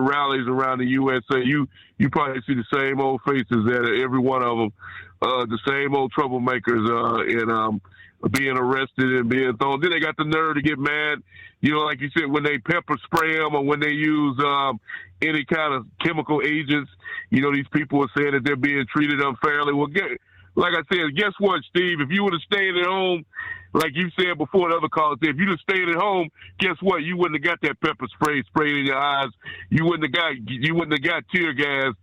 rallies around the USA. You probably see the same old faces at every one of them, the same old troublemakers, and being arrested and being thrown. Then they got the nerve to get mad, like you said, when they pepper spray them or when they use any kind of chemical agents. These people are saying that they're being treated unfairly. Well, like I said, guess what, Steve? If you would have stayed at home, like you said before, the other callers said, if you'd have stayed at home, guess what? You wouldn't have got that pepper spray sprayed in your eyes. You wouldn't have got tear gas.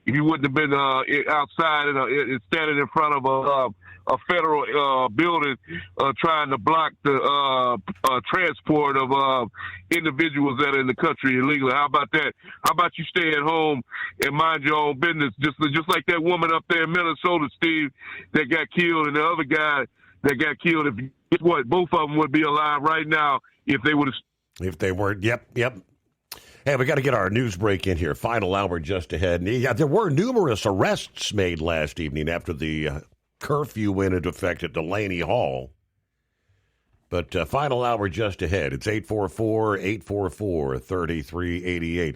You wouldn't have been outside and standing in front of a federal building trying to block the transport of individuals that are in the country illegally. How about that? How about you stay at home and mind your own business? Just like that woman up there in Minnesota, Steve, that got killed, and the other guy that got killed. Guess what? Both of them would be alive right now if they would have. If they weren't. Yep. Hey, we got to get our news break in here. Final hour just ahead. And there were numerous arrests made last evening after the curfew went into effect at Delaney Hall. But final hour just ahead. It's 844-844-3388.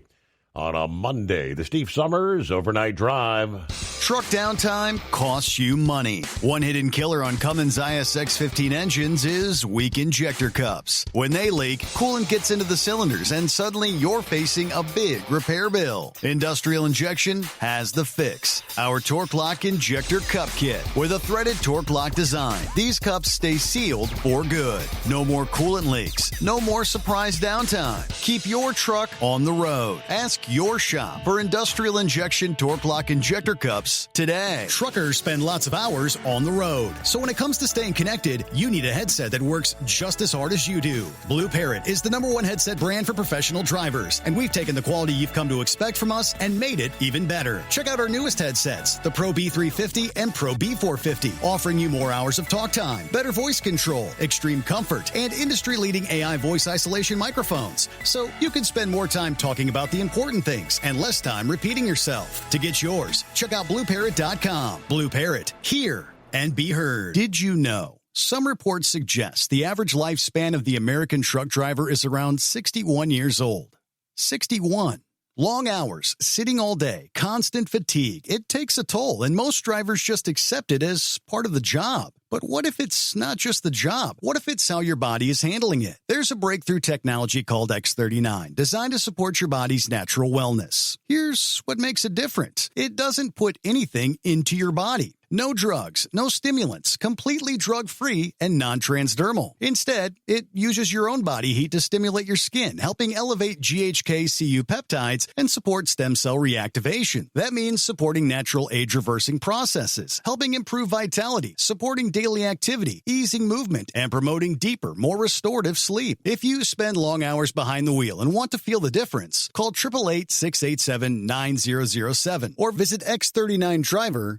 On a Monday, the Steve Summers Overnight Drive. Truck downtime costs you money. One hidden killer on Cummins ISX-15 engines is weak injector cups. When they leak, coolant gets into the cylinders and suddenly you're facing a big repair bill. Industrial Injection has the fix. Our Torque Lock Injector Cup Kit with a threaded Torque Lock design. These cups stay sealed for good. No more coolant leaks. No more surprise downtime. Keep your truck on the road. Ask your shop for Industrial Injection Torque Lock Injector Cups apps today. Truckers spend lots of hours on the road. So when it comes to staying connected, you need a headset that works just as hard as you do. Blue Parrot is the #1 headset brand for professional drivers, and we've taken the quality you've come to expect from us and made it even better. Check out our newest headsets, the Pro B350 and Pro B450, offering you more hours of talk time, better voice control, extreme comfort, and industry-leading AI voice isolation microphones. So you can spend more time talking about the important things and less time repeating yourself. To get yours, check out BlueParrot.com. Blue Parrot, hear and be heard. Did you know? Some reports suggest the average lifespan of the American truck driver is around 61 years old. 61. Long hours, sitting all day, constant fatigue. It takes a toll, and most drivers just accept it as part of the job. But what if it's not just the job? What if it's how your body is handling it? There's a breakthrough technology called X39, designed to support your body's natural wellness. Here's what makes it different. It doesn't put anything into your body. No drugs, no stimulants, completely drug-free and non-transdermal. Instead, it uses your own body heat to stimulate your skin, helping elevate GHK-Cu peptides and support stem cell reactivation. That means supporting natural age-reversing processes, helping improve vitality, supporting daily activity, easing movement, and promoting deeper, more restorative sleep. If you spend long hours behind the wheel and want to feel the difference, call 888-687-9007 or visit X39Driver.com.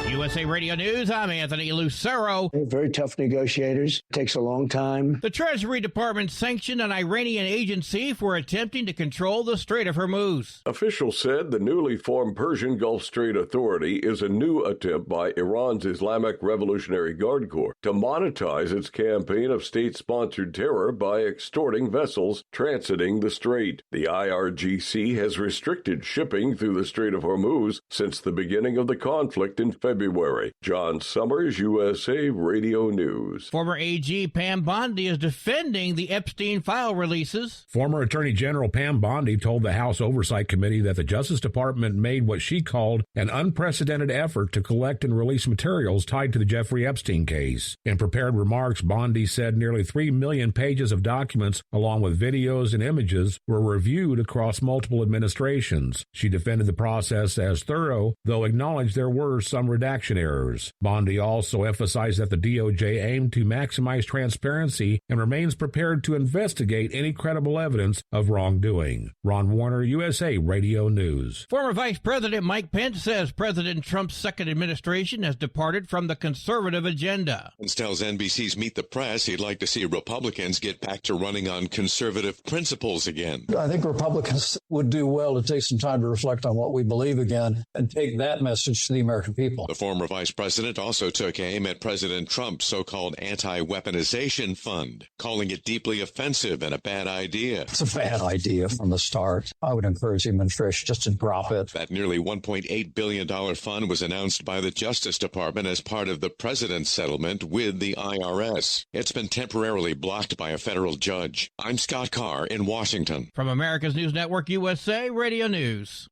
USA Radio News, I'm Anthony Lucero. Very tough negotiators. Takes a long time. The Treasury Department sanctioned an Iranian agency for attempting to control the Strait of Hormuz. Officials said the newly formed Persian Gulf Strait Authority is a new attempt by Iran's Islamic Revolutionary Guard Corps to monetize its campaign of state-sponsored terror by extorting vessels transiting the strait. The IRGC has restricted shipping through the Strait of Hormuz since the beginning of the conflict in February. John Summers, USA Radio News. Former AG Pam Bondi is defending the Epstein file releases. Former Attorney General Pam Bondi told the House Oversight Committee that the Justice Department made what she called an unprecedented effort to collect and release materials tied to the Jeffrey Epstein case. In prepared remarks, Bondi said nearly 3 million pages of documents, along with videos and images, were reviewed across multiple administrations. She defended the process as thorough, though acknowledged there were some redaction errors. Bondi also emphasized that the DOJ aimed to maximize transparency and remains prepared to investigate any credible evidence of wrongdoing. Ron Warner, USA Radio News. Former Vice President Mike Pence says President Trump's second administration has departed from the conservative agenda. Pence tells NBC's Meet the Press he'd like to see Republicans get back to running on conservative principles again. I think Republicans would do well to take some time to reflect on what we believe again and take that message to the American people. The former vice president also took aim at President Trump's so-called anti-weaponization fund, calling it deeply offensive and a bad idea. It's a bad idea from the start. I would encourage the administration just to drop it. That nearly $1.8 billion fund was announced by the Justice Department as part of the president's settlement with the IRS. It's been temporarily blocked by a federal judge. I'm Scott Carr in Washington. From America's News Network, USA Radio News.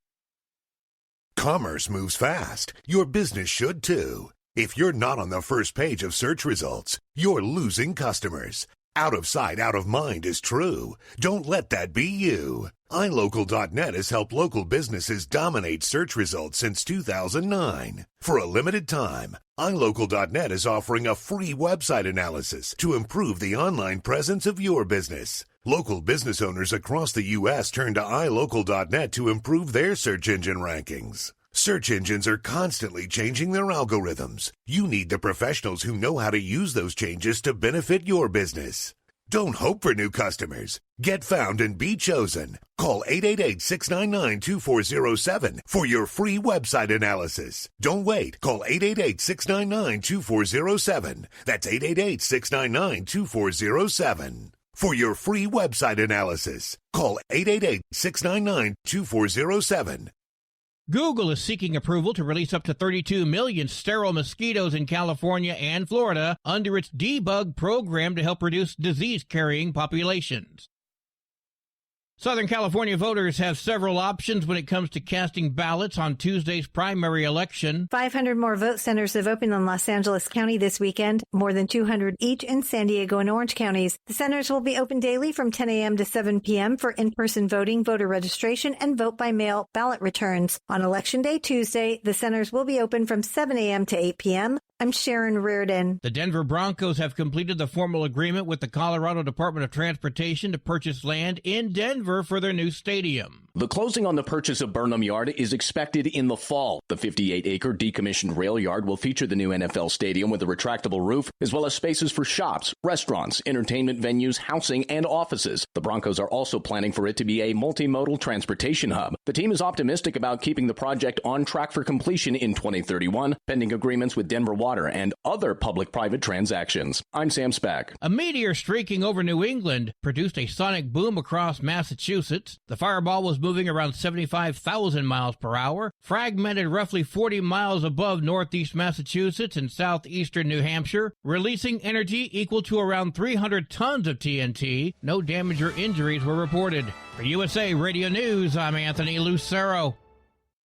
Commerce moves fast. Your business should too. If you're not on the first page of search results, you're losing customers. Out of sight, out of mind is true. Don't let that be you. iLocal.net has helped local businesses dominate search results since 2009. For a limited time, iLocal.net is offering a free website analysis to improve the online presence of your business. Local business owners across the U.S. turn to iLocal.net to improve their search engine rankings. Search engines are constantly changing their algorithms. You need the professionals who know how to use those changes to benefit your business. Don't hope for new customers. Get found and be chosen. Call 888-699-2407 for your free website analysis. Don't wait. Call 888-699-2407. That's 888-699-2407. For your free website analysis, call 888-699-2407. Google is seeking approval to release up to 32 million sterile mosquitoes in California and Florida under its debug program to help reduce disease-carrying populations. Southern California voters have several options when it comes to casting ballots on Tuesday's primary election. 500 more vote centers have opened in Los Angeles County this weekend, more than 200 each in San Diego and Orange counties. The centers will be open daily from 10 a.m. to 7 p.m. for in-person voting, voter registration, and vote-by-mail ballot returns. On Election Day Tuesday, the centers will be open from 7 a.m. to 8 p.m. I'm Sharon Reardon. The Denver Broncos have completed the formal agreement with the Colorado Department of Transportation to purchase land in Denver for their new stadium. The closing on the purchase of Burnham Yard is expected in the fall. The 58-acre decommissioned rail yard will feature the new NFL stadium with a retractable roof, as well as spaces for shops, restaurants, entertainment venues, housing, and offices. The Broncos are also planning for it to be a multimodal transportation hub. The team is optimistic about keeping the project on track for completion in 2031, pending agreements with Denver Water and other public-private transactions. I'm Sam Speck. A meteor streaking over New England produced a sonic boom across Massachusetts. The fireball was moving around 75,000 miles per hour, fragmented roughly 40 miles above northeast Massachusetts and southeastern New Hampshire, releasing energy equal to around 300 tons of TNT. No damage or injuries were reported. For USA Radio News, I'm Anthony Lucero.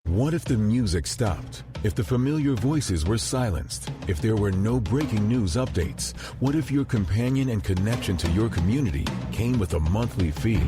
What if the music stopped? If the familiar voices were silenced? If there were no breaking news updates? What if your companion and connection to your community came with a monthly fee?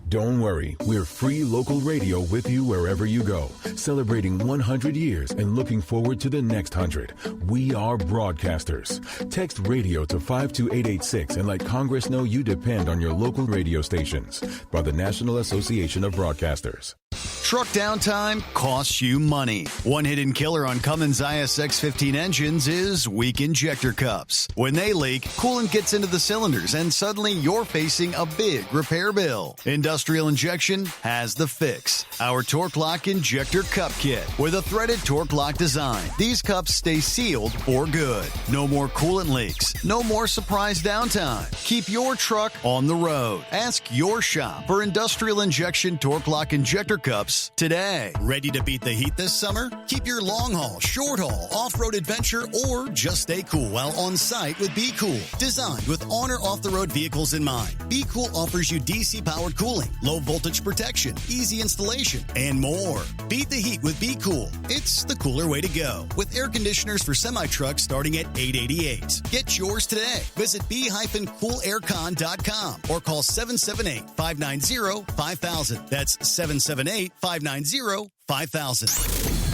Don't worry, we're free local radio with you wherever you go, celebrating 100 years and looking forward to the next 100. We are broadcasters. Text radio to 52886 and let Congress know you depend on your local radio stations. By the National Association of Broadcasters. Truck downtime costs you money. One hidden killer on Cummins ISX-15 engines is weak injector cups. When they leak, coolant gets into the cylinders and suddenly you're facing a big repair bill. Industrial Injection has the fix. Our Torque Lock Injector Cup Kit with a threaded Torque Lock design. These cups stay sealed for good. No more coolant leaks. No more surprise downtime. Keep your truck on the road. Ask your shop for Industrial Injection Torque Lock Injector Cups today. Ready to beat the heat this summer? Keep your long haul, short haul, off-road adventure, or just stay cool while on site with Be Cool. Designed with on or off-the-road vehicles in mind, Be Cool offers you DC-powered cooling, low voltage protection, easy installation, and more. Beat the heat with Be Cool. It's the cooler way to go. With air conditioners for semi-trucks starting at $888. Get yours today. Visit b-coolaircon.com or call 778-590-5000. That's 778-590-5000.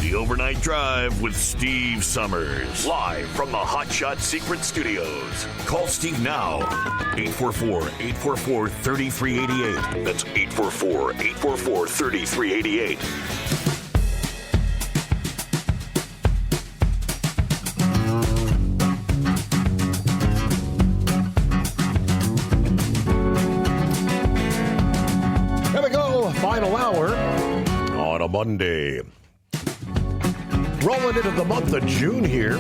The Overnight Drive with Steve Summers. Live from the Hot Shot Secret Studios. Call Steve now. 844-844-3388. That's 844-844-3388. Final hour on a Monday. Rolling into the month of June here.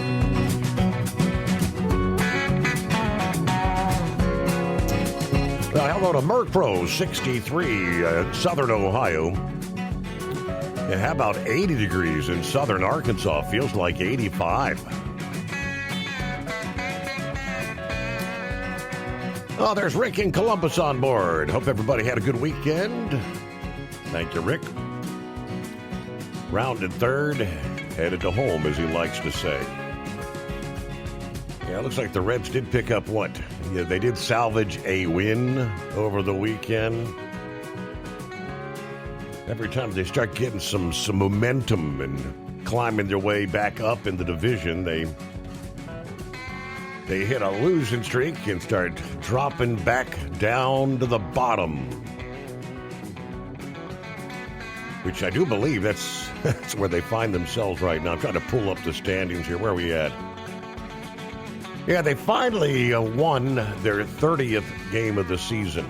Hello to Merc Pro 63, Southern Ohio. And how about 80 degrees in Southern Arkansas? Feels like 85. Oh, there's Rick in Columbus on board. Hope everybody had a good weekend. Thank you, Rick. Rounded third, headed to home, as he likes to say. Yeah, it looks like the Reds did pick up what? Yeah, they did salvage a win over the weekend. Every time they start getting some momentum and climbing their way back up in the division, they hit a losing streak and start dropping back down to the bottom. Which I do believe that's where they find themselves right now. I'm trying to pull up the standings here. Where are we at? Yeah, they finally won their 30th game of the season.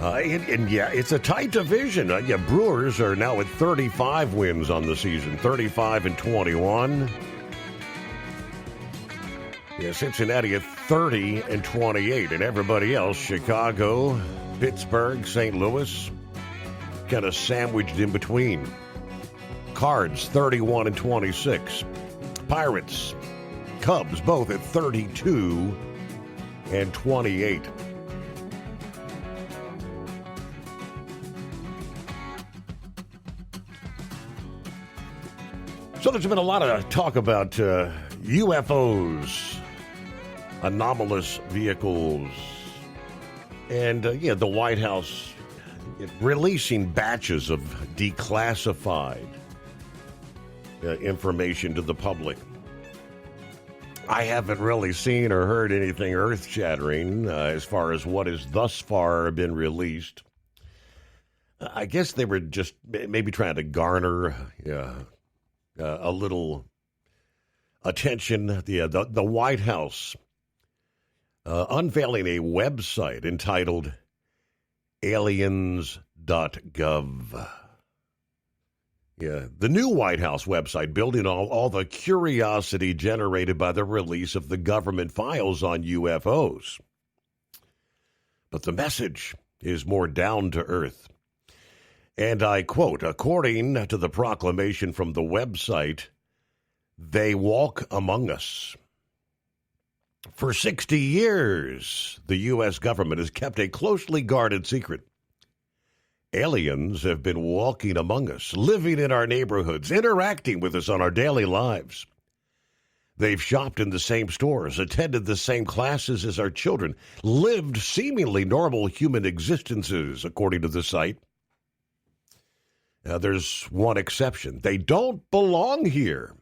And yeah, it's a tight division. Brewers are now at 35 wins on the season, 35-21. Yeah, Cincinnati at 30-28, and everybody else, Chicago, Pittsburgh, St. Louis, kind of sandwiched in between. Cards, 31-26. Pirates, Cubs, both at 32-28. So there's been a lot of talk about UFOs, anomalous vehicles, and the White House releasing batches of declassified information to the public. I haven't really seen or heard anything earth-shattering as far as what has thus far been released. I guess they were just maybe trying to garner a little attention. The White House unveiling a website entitled aliens.gov. The new White House website building on all the curiosity generated by the release of the government files on UFOs. But the message is more down to earth. And I quote, according to the proclamation from the website, they walk among us. For 60 years, the U.S. government has kept a closely guarded secret. Aliens have been walking among us, living in our neighborhoods, interacting with us on our daily lives. They've shopped in the same stores, attended the same classes as our children, lived seemingly normal human existences, according to the site. Now, there's one exception. They don't belong here.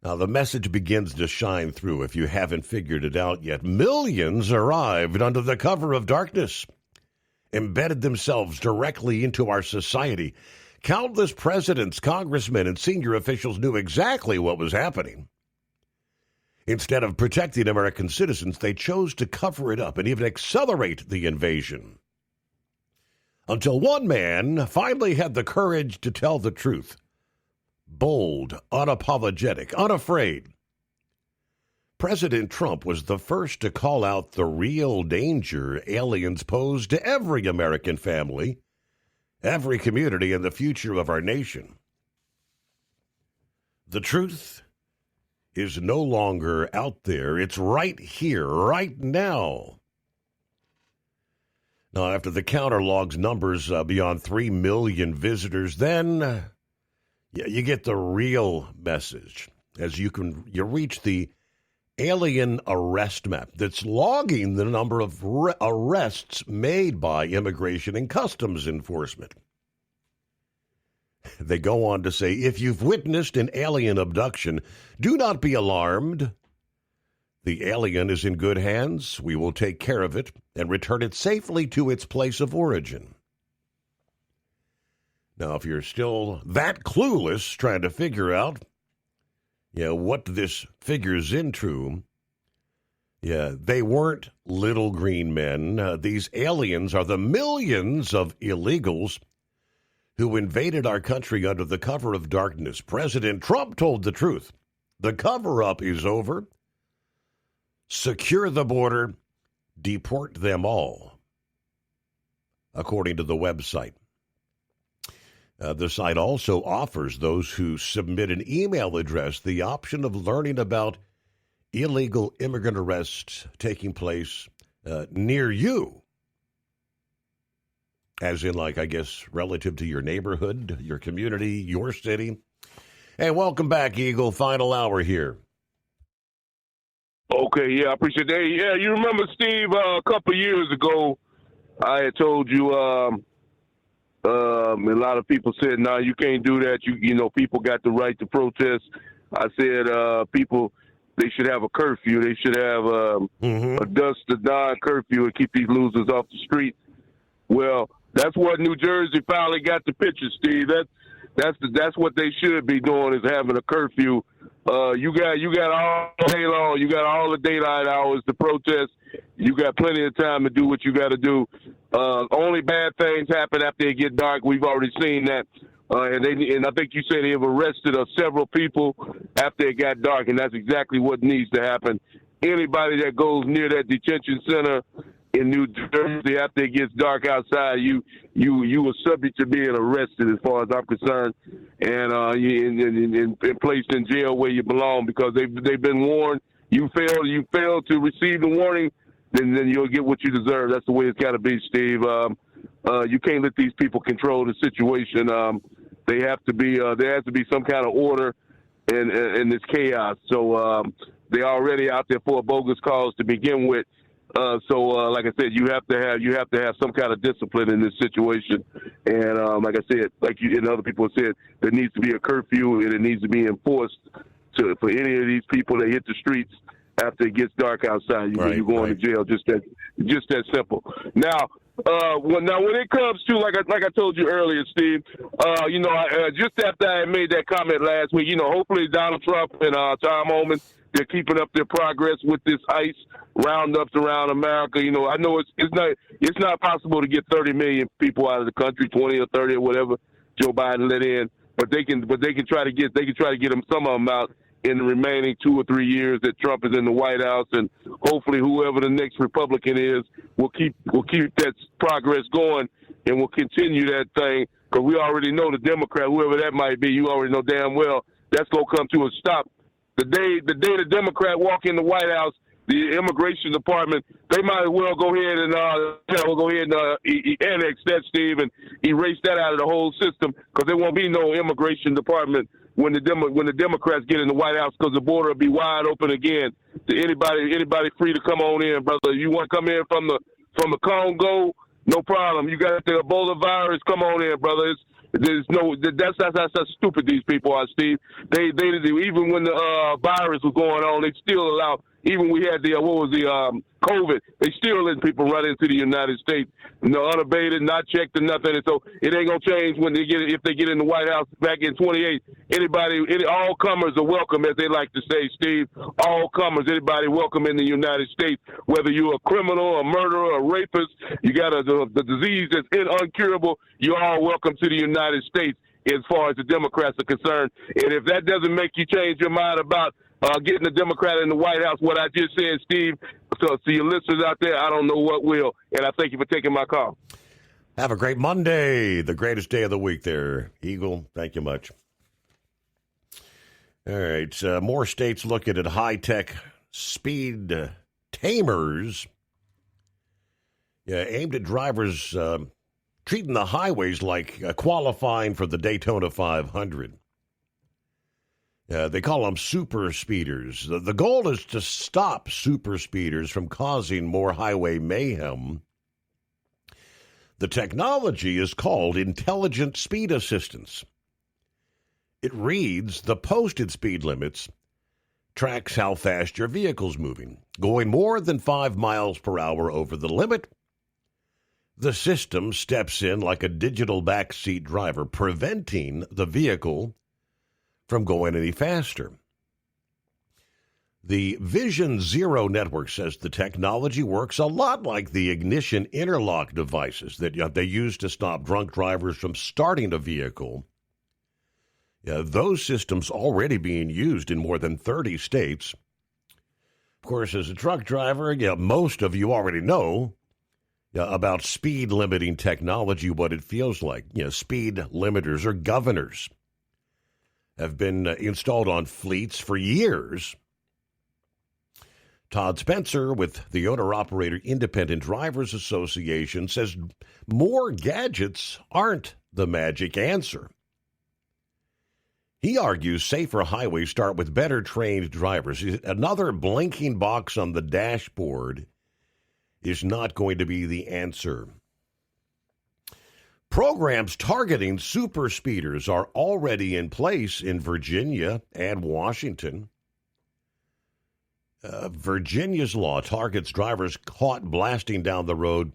Now, the message begins to shine through if you haven't figured it out yet. Millions arrived under the cover of darkness, embedded themselves directly into our society. Countless presidents, congressmen, and senior officials knew exactly what was happening. Instead of protecting American citizens, they chose to cover it up and even accelerate the invasion. Until one man finally had the courage to tell the truth. Bold, unapologetic, unafraid. President Trump was the first to call out the real danger aliens pose to every American family, every community, and the future of our nation. The truth is no longer out there. It's right here, right now. Now, after the counter logs numbers beyond 3 million visitors, then you get the real message as you reach the alien arrest map that's logging the number of arrests made by Immigration and Customs Enforcement. They go on to say, if you've witnessed an alien abduction, do not be alarmed. The alien is in good hands. We will take care of it and return it safely to its place of origin. Now, if you're still that clueless trying to figure out what this figures into, they weren't little green men. These aliens are the millions of illegals who invaded our country under the cover of darkness. President Trump told the truth. The cover-up is over. Secure the border. Deport them all, according to the website. The site also offers those who submit an email address the option of learning about illegal immigrant arrests taking place near you. As in, like, I guess, relative to your neighborhood, your community, your city. Hey, welcome back, Eagle. Final hour here. Okay, yeah, I appreciate that. Yeah, you remember, Steve, a couple of years ago, I had told you a lot of people said, no, you can't do that. You know, people got the right to protest. I said people, they should have a curfew. They should have a dusk to dawn curfew and keep these losers off the street. Well, that's what New Jersey finally got the picture, Steve. That's what they should be doing, is having a curfew. You got all day long. You got all the daylight hours to protest. You got plenty of time to do what you got to do. Only bad things happen after it get dark. We've already seen that. And I think you said they have arrested several people after it got dark, and that's exactly what needs to happen. Anybody that goes near that detention center in New Jersey after it gets dark outside, you are subject to being arrested, as far as I'm concerned, and placed in jail where you belong, because they've been warned. You fail to receive the warning, then you'll get what you deserve. That's the way it's got to be, Steve. You can't let these people control the situation. There has to be some kind of order in this chaos. So they're already out there for a bogus cause to begin with. So like I said, you have to have some kind of discipline in this situation. And like I said, like you and other people have said, there needs to be a curfew, and it needs to be enforced for any of these people that hit the streets after it gets dark outside. You're going to jail. Just that simple. Now, when it comes to like I told you earlier, Steve, just after I made that comment last week, hopefully Donald Trump and Tom Homan, they're keeping up their progress with this ICE roundups around America. I know it's not possible to get 30 million people out of the country, 20 or 30 or whatever Joe Biden let in, but they can try to get them, some of them out in the remaining 2 or 3 years that Trump is in the White House, and hopefully whoever the next Republican is will keep that progress going, and will continue that thing, because we already know the Democrat, whoever that might be, you already know damn well that's going to come to a stop. The day the Democrat walk in the White House, the Immigration Department, they might as well go ahead and annex that, Steve, and erase that out of the whole system, because there won't be no Immigration Department when the Democrats get in the White House, because the border will be wide open again to anybody free to come on in, brother. You want to come in from the Congo, no problem. You got the Ebola virus, come on in, brother. That's how stupid these people are, Steve. They even when the virus was going on, they still allow. Even we had the COVID, they still letting people run into the United States, unabated, not checked or nothing. And so it ain't gonna change if they get in the White House back in 28. All comers are welcome, as they like to say, Steve. All comers, anybody welcome in the United States. Whether you're a criminal, a murderer, a rapist, you got the disease that's uncurable, you're all welcome to the United States as far as the Democrats are concerned. And if that doesn't make you change your mind about getting the Democrat in the White House, what I just said, Steve, so to your listeners out there, I don't know what will. And I thank you for taking my call. Have a great Monday, the greatest day of the week there, Eagle. Thank you much. All right, more states looking at high-tech speed tamers aimed at drivers treating the highways like qualifying for the Daytona 500. They call them super speeders. The goal is to stop super speeders from causing more highway mayhem. The technology is called Intelligent Speed Assistance. It reads the posted speed limits, tracks how fast your vehicle's moving. Going more than 5 miles per hour over the limit, the system steps in like a digital backseat driver, preventing the vehicle from going any faster. The Vision Zero network says the technology works a lot like the ignition interlock devices that they use to stop drunk drivers from starting a vehicle. Those systems already being used in more than 30 states. Of course, as a truck driver, most of you already know about speed limiting technology, what it feels like. Speed limiters or governors have been installed on fleets for years. Todd Spencer with the Owner-Operator Independent Drivers Association says more gadgets aren't the magic answer. He argues safer highways start with better trained drivers. Another blinking box on the dashboard is not going to be the answer. Programs targeting super speeders are already in place in Virginia and Washington. Virginia's law targets drivers caught blasting down the road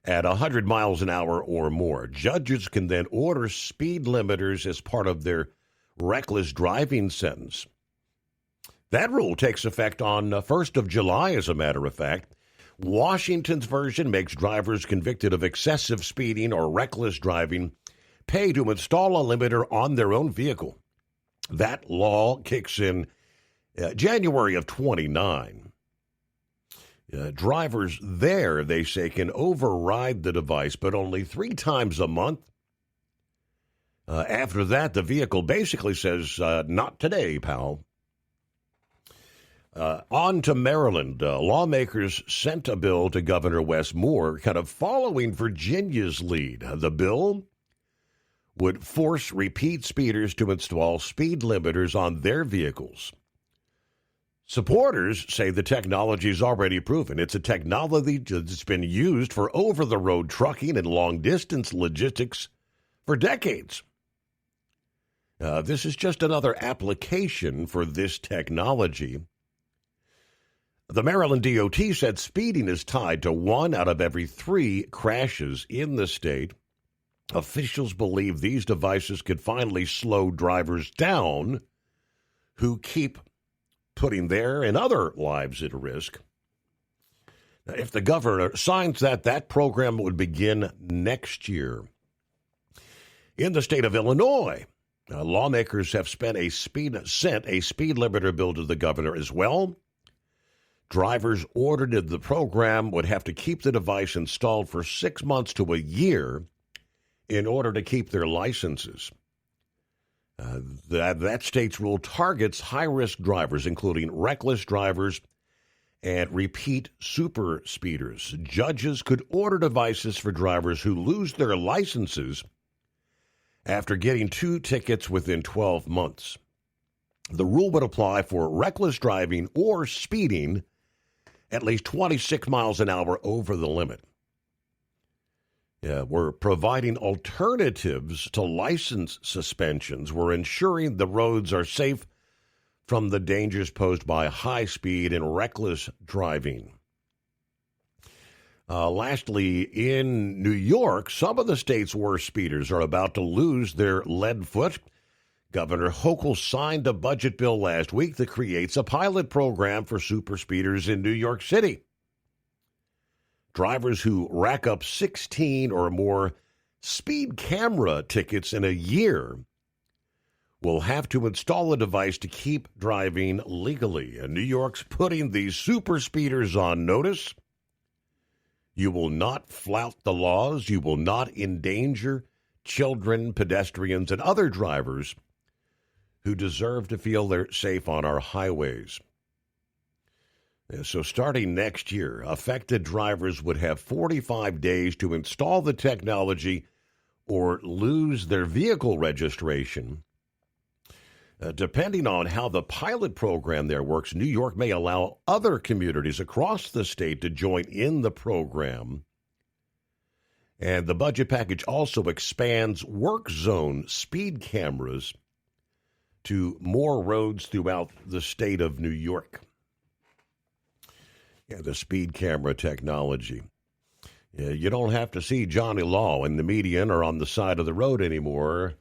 at 100 miles an hour or more. Judges can then order speed limiters as part of their reckless driving sentence. That rule takes effect on 1st of July, as a matter of fact. Washington's version makes drivers convicted of excessive speeding or reckless driving pay to install a limiter on their own vehicle. That law kicks in January of 29. Drivers there, they say, can override the device, but only 3 times a month. After that, the vehicle basically says, not today, pal. On to Maryland. Lawmakers sent a bill to Governor Wes Moore, kind of following Virginia's lead. The bill would force repeat speeders to install speed limiters on their vehicles. Supporters say the technology is already proven. It's a technology that's been used for over-the-road trucking and long-distance logistics for decades. This is just another application for this technology. The Maryland DOT said speeding is tied to 1 out of every 3 crashes in the state. Officials believe these devices could finally slow drivers down who keep putting their and other lives at risk. Now, if the governor signs that program would begin next year. In the state of Illinois, lawmakers have sent a speed limiter bill to the governor as well. Drivers ordered in the program would have to keep the device installed for 6 months to a year in order to keep their licenses. That state's rule targets high-risk drivers, including reckless drivers and repeat super speeders. Judges could order devices for drivers who lose their licenses after getting 2 tickets within 12 months. The rule would apply for reckless driving or speeding at least 26 miles an hour over the limit. We're providing alternatives to license suspensions. We're ensuring the roads are safe from the dangers posed by high speed and reckless driving. Lastly, in New York, some of the state's worst speeders are about to lose their lead foot. Governor Hochul signed a budget bill last week that creates a pilot program for super speeders in New York City. Drivers who rack up 16 or more speed camera tickets in a year will have to install a device to keep driving legally. And New York's putting these super speeders on notice. You will not flout the laws. You will not endanger children, pedestrians, and other drivers who deserve to feel they're safe on our highways. So starting next year, affected drivers would have 45 days to install the technology or lose their vehicle registration. Depending on how the pilot program there works, New York may allow other communities across the state to join in the program. And the budget package also expands work zone speed cameras to more roads throughout the state of New York. The speed camera technology. You don't have to see Johnny Law in the median or on the side of the road anymore.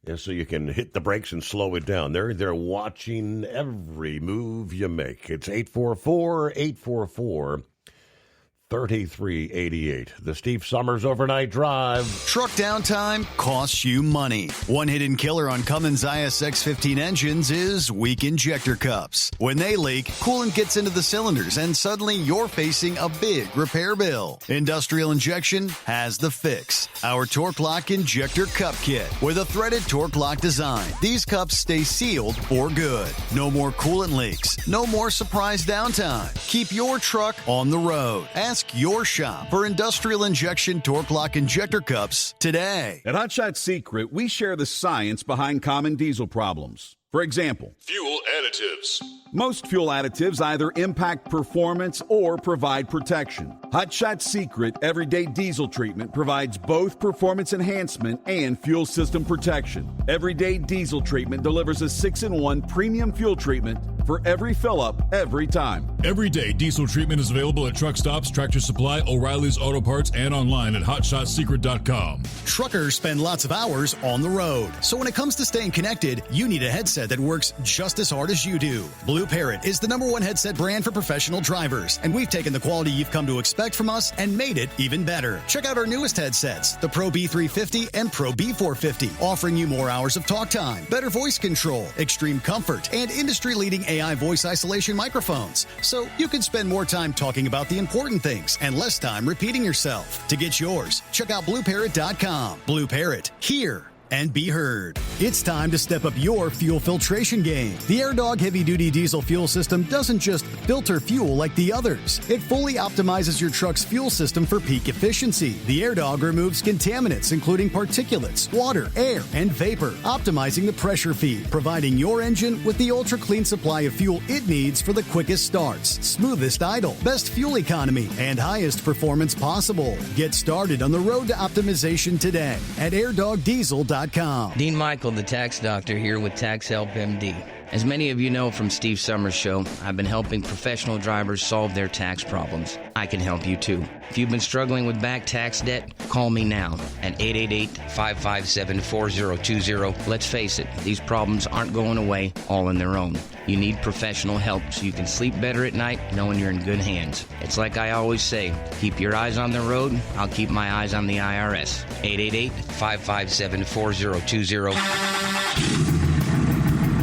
And so you can hit the brakes and slow it down. They're watching every move you make. It's 844-844-3388. The Steve Summers Overnight Drive. Truck downtime costs you money. One hidden killer on Cummins ISX-15 engines is weak injector cups. When they leak, coolant gets into the cylinders and suddenly you're facing a big repair bill. Industrial Injection has the fix. Our Torque Lock Injector Cup Kit with a threaded Torque Lock design. These cups stay sealed for good. No more coolant leaks. No more surprise downtime. Keep your truck on the road. Ask your shop for Industrial Injection Torque Lock Injector Cups today. At Hot Shot Secret, we share the science behind common diesel problems. For example, fuel additives. Most fuel additives either impact performance or provide protection. Hot Shot Secret Everyday Diesel Treatment provides both performance enhancement and fuel system protection. Everyday Diesel Treatment delivers a 6-in-1 premium fuel treatment for every fill-up, every time. Everyday Diesel Treatment is available at truck stops, Tractor Supply, O'Reilly's Auto Parts, and online at HotShotSecret.com. Truckers spend lots of hours on the road. So when it comes to staying connected, you need a headset that works just as hard as you do. Blue Parrot is the #1 headset brand for professional drivers, and we've taken the quality you've come to expect from us and made it even better. Check out our newest headsets, the Pro B350 and Pro B450, offering you more hours of talk time, better voice control, extreme comfort, and industry-leading AI voice isolation microphones. So you can spend more time talking about the important things and less time repeating yourself. To get yours, check out BlueParrot.com. Blue Parrot, here and be heard. It's time to step up your fuel filtration game. The AirDog heavy-duty diesel fuel system doesn't just filter fuel like the others. It fully optimizes your truck's fuel system for peak efficiency. The AirDog removes contaminants, including particulates, water, air, and vapor, optimizing the pressure feed, providing your engine with the ultra-clean supply of fuel it needs for the quickest starts, smoothest idle, best fuel economy, and highest performance possible. Get started on the road to optimization today at airdogdiesel.com. Dean Michael, the tax doctor, here with Tax Help MD. As many of you know from Steve Summers' show, I've been helping professional drivers solve their tax problems. I can help you too. If you've been struggling with back tax debt, call me now at 888-557-4020. Let's face it, these problems aren't going away all on their own. You need professional help so you can sleep better at night knowing you're in good hands. It's like I always say, keep your eyes on the road, I'll keep my eyes on the IRS. 888-557-4020.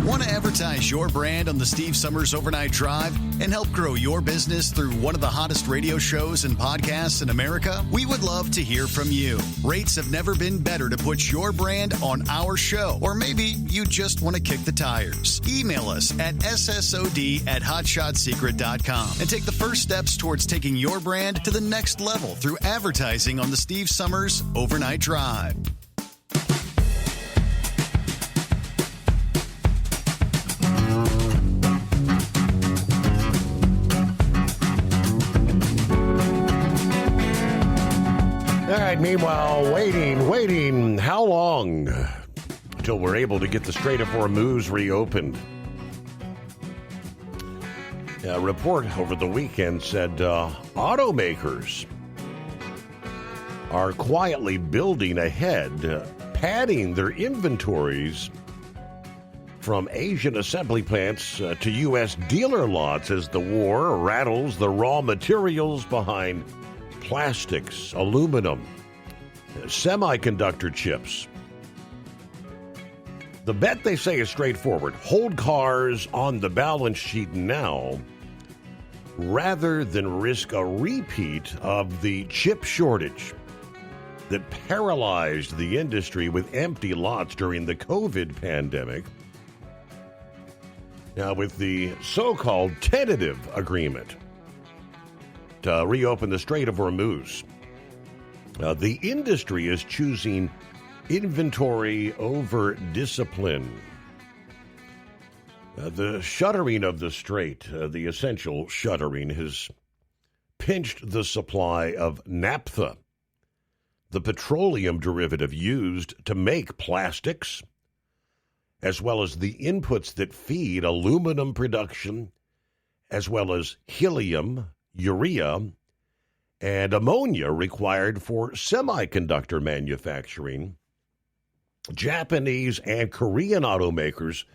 Want to advertise your brand on the Steve Summers Overnight Drive and help grow your business through one of the hottest radio shows and podcasts in America? We would love to hear from you. Rates have never been better to put your brand on our show. Or maybe you just want to kick the tires. Email us at ssod@hotshotsecret.com and take the first steps towards taking your brand to the next level through advertising on the Steve Summers Overnight Drive. All right, meanwhile, waiting. How long until we're able to get the Strait of Hormuz reopened? A report over the weekend said automakers are quietly building ahead, padding their inventories from Asian assembly plants to U.S. dealer lots as the war rattles the raw materials behind plastics, aluminum, semiconductor chips. The bet, they say, is straightforward. Hold cars on the balance sheet now rather than risk a repeat of the chip shortage that paralyzed the industry with empty lots during the COVID pandemic. Now, with the so-called tentative agreement to reopen the Strait of Hormuz, the industry is choosing inventory over discipline. The shuttering of the strait, the essential shuttering, has pinched the supply of naphtha, the petroleum derivative used to make plastics, as well as the inputs that feed aluminum production, as well as helium, urea, and ammonia required for semiconductor manufacturing. Japanese and Korean automakers,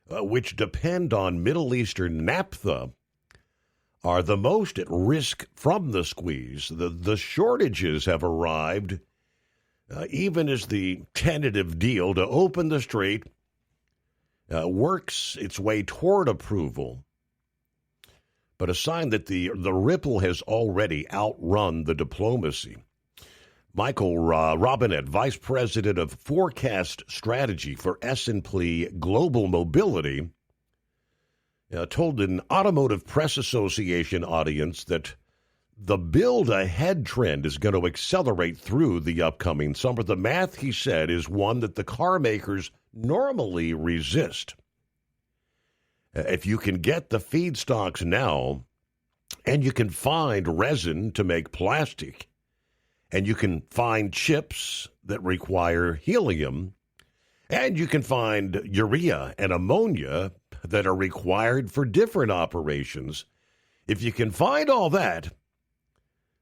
which depend on Middle Eastern naphtha, are the most at risk from the squeeze. The shortages have arrived even as the tentative deal to open the strait works its way toward approval, but a sign that the ripple has already outrun the diplomacy. Michael Robinette, Vice President of Forecast Strategy for S&P Global Mobility, told an Automotive Press Association audience that the build-ahead trend is going to accelerate through the upcoming summer. The math, he said, is one that the car makers normally resist. If you can get the feedstocks now, and you can find resin to make plastic, and you can find chips that require helium, and you can find urea and ammonia that are required for different operations, if you can find all that,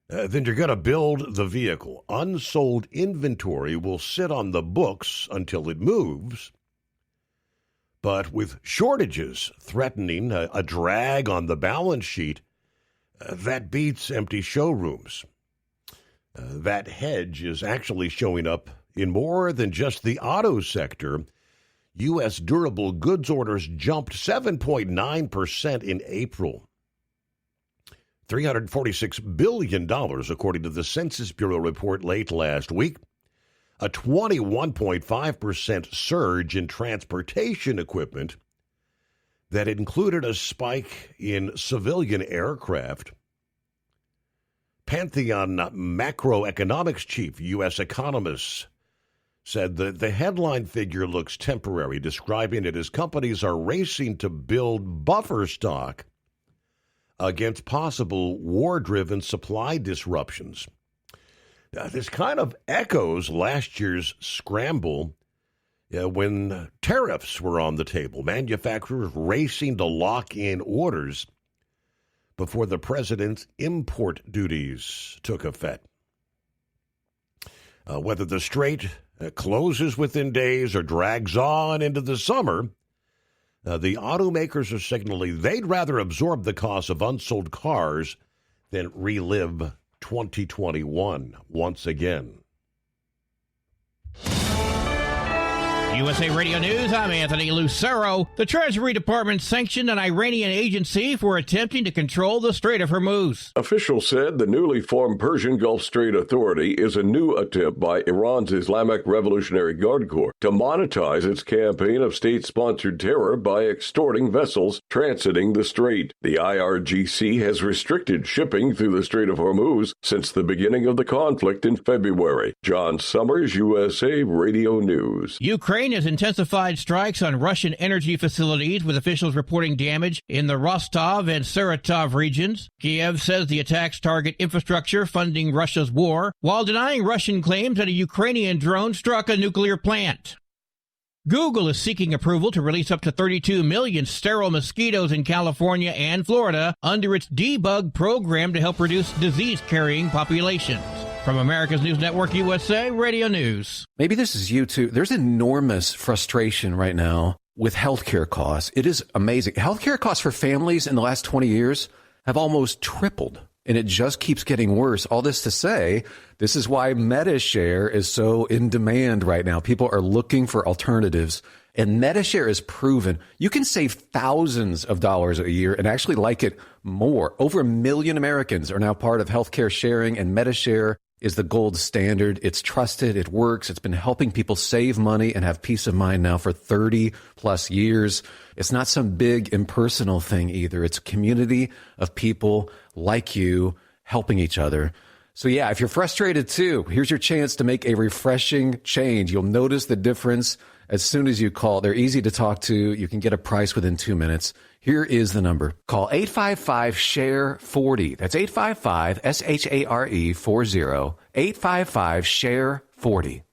then you're going to build the vehicle. Unsold inventory will sit on the books until it moves. But with shortages threatening a drag on the balance sheet, that beats empty showrooms. That hedge is actually showing up in more than just the auto sector. U.S. durable goods orders jumped 7.9% in April. $346 billion, according to the Census Bureau report late last week. a 21.5% surge in transportation equipment that included a spike in civilian aircraft. Pantheon macroeconomics chief, U.S. economists, said that the headline figure looks temporary, describing it as companies are racing to build buffer stock against possible war-driven supply disruptions. This kind of echoes last year's scramble when tariffs were on the table. Manufacturers racing to lock in orders before the president's import duties took effect. Whether the strait closes within days or drags on into the summer, the automakers are signaling they'd rather absorb the cost of unsold cars than relive 2021 once again. USA Radio News, I'm Anthony Lucero. The Treasury Department sanctioned an Iranian agency for attempting to control the Strait of Hormuz. Officials said the newly formed Persian Gulf Strait Authority is a new attempt by Iran's Islamic Revolutionary Guard Corps to monetize its campaign of state-sponsored terror by extorting vessels transiting the strait. The IRGC has restricted shipping through the Strait of Hormuz since the beginning of the conflict in February. John Summers, USA Radio News. Ukraine has intensified strikes on Russian energy facilities, with officials reporting damage in the Rostov and Saratov regions. Kiev says the attacks target infrastructure funding Russia's war, while denying Russian claims that a Ukrainian drone struck a nuclear plant. Google is seeking approval to release up to 32 million sterile mosquitoes in California and Florida under its debug program to help reduce disease-carrying populations. From America's News Network, USA Radio News. Maybe this is you too. There's enormous frustration right now with healthcare costs. It is amazing. Healthcare costs for families in the last 20 years have almost tripled, and it just keeps getting worse. All this to say, this is why MediShare is so in demand right now. People are looking for alternatives, and MediShare is proven. You can save thousands of dollars a year and actually like it more. Over 1 million Americans are now part of healthcare sharing, and MediShare is the gold standard. It's trusted. It works. It's been helping people save money and have peace of mind now for 30 plus years. It's not some big impersonal thing either. It's a community of people like you helping each other. So yeah, if you're frustrated too, here's your chance to make a refreshing change. You'll notice the difference as soon as you call. They're easy to talk to. You can get a price within 2 minutes. Here is the number. Call 855-SHARE-40. That's 855-SHARE-40. 855-SHARE-40.